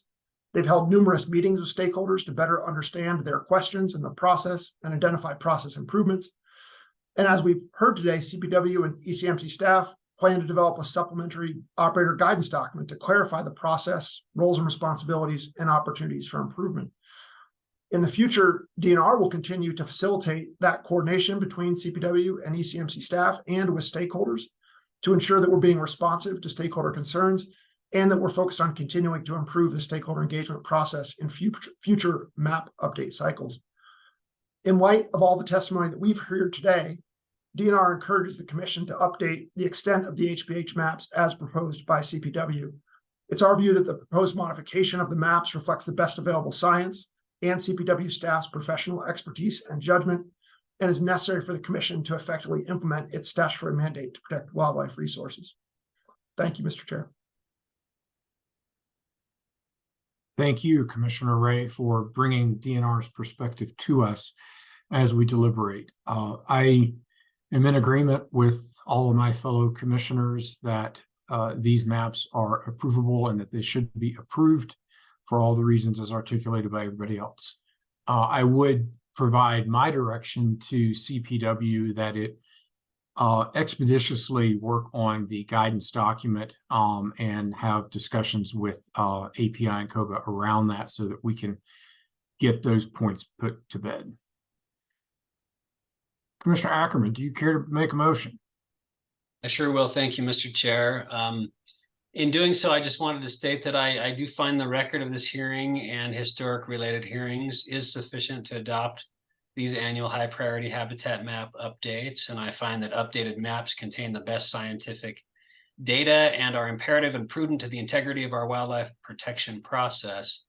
They've held numerous meetings with stakeholders to better understand their questions in the process and identify process improvements. And as we've heard today, CPW and ECMC staff plan to develop a supplementary operator guidance document to clarify the process, roles and responsibilities, and opportunities for improvement. In the future, DNR will continue to facilitate that coordination between CPW and ECMC staff and with stakeholders to ensure that we're being responsive to stakeholder concerns and that we're focused on continuing to improve the stakeholder engagement process in future map update cycles. In light of all the testimony that we've heard today, DNR encourages the Commission to update the extent of the HPH maps as proposed by CPW. It's our view that the proposed modification of the maps reflects the best available science and CPW staff's professional expertise and judgment, and is necessary for the commission to effectively implement its statutory mandate to protect wildlife resources. Thank you, Mr. Chair. Thank you, Commissioner Ray, for bringing DNR's perspective to us as we deliberate. I am in agreement with all of my fellow commissioners that these maps are approvable and that they should be approved for all the reasons as articulated by everybody else. I would provide my direction to CPW that it expeditiously work on the guidance document and have discussions with API and COGA around that so that we can get those points put to bed. Commissioner Ackerman, do you care to make a motion? I sure will. Thank you, Mr. Chair. In doing so, I just wanted to state that I do find the record of this hearing and historic related hearings is sufficient to adopt these annual high priority habitat map updates. And I find that updated maps contain the best scientific data and are imperative and prudent to the integrity of our wildlife protection process.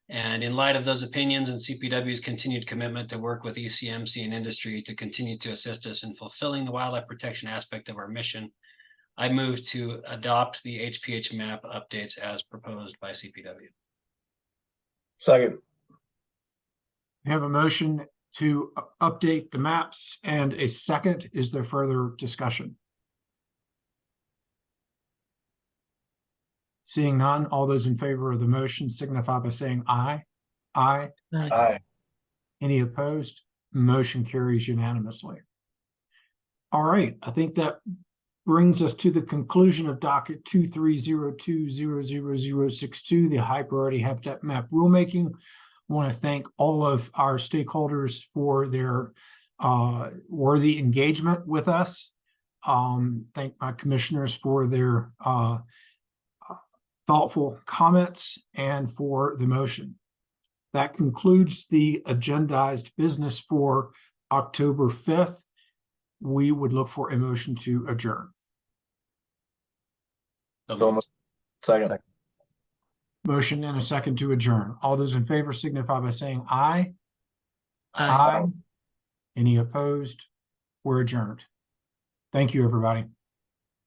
And in light of those opinions and CPW's continued commitment to work with ECMC and industry to continue to assist us in fulfilling the wildlife protection aspect of our mission, I move to adopt the HPH map updates as proposed by CPW. Second. We have a motion to update the maps and a second. Is there further discussion? Seeing none, all those in favor of the motion signify by saying aye. Aye. Aye. Any opposed? Motion carries unanimously. All right, I think that brings us to the conclusion of docket 2302000062, the high priority habitat map rulemaking. I want to thank all of our stakeholders for their worthy engagement with us. Thank my commissioners for their thoughtful comments and for the motion. That concludes the agendized business for October 5th. We would look for a motion to adjourn. Second. Motion and a second to adjourn. All those in favor signify by saying aye. Aye. Any opposed? We're adjourned. Thank you, everybody.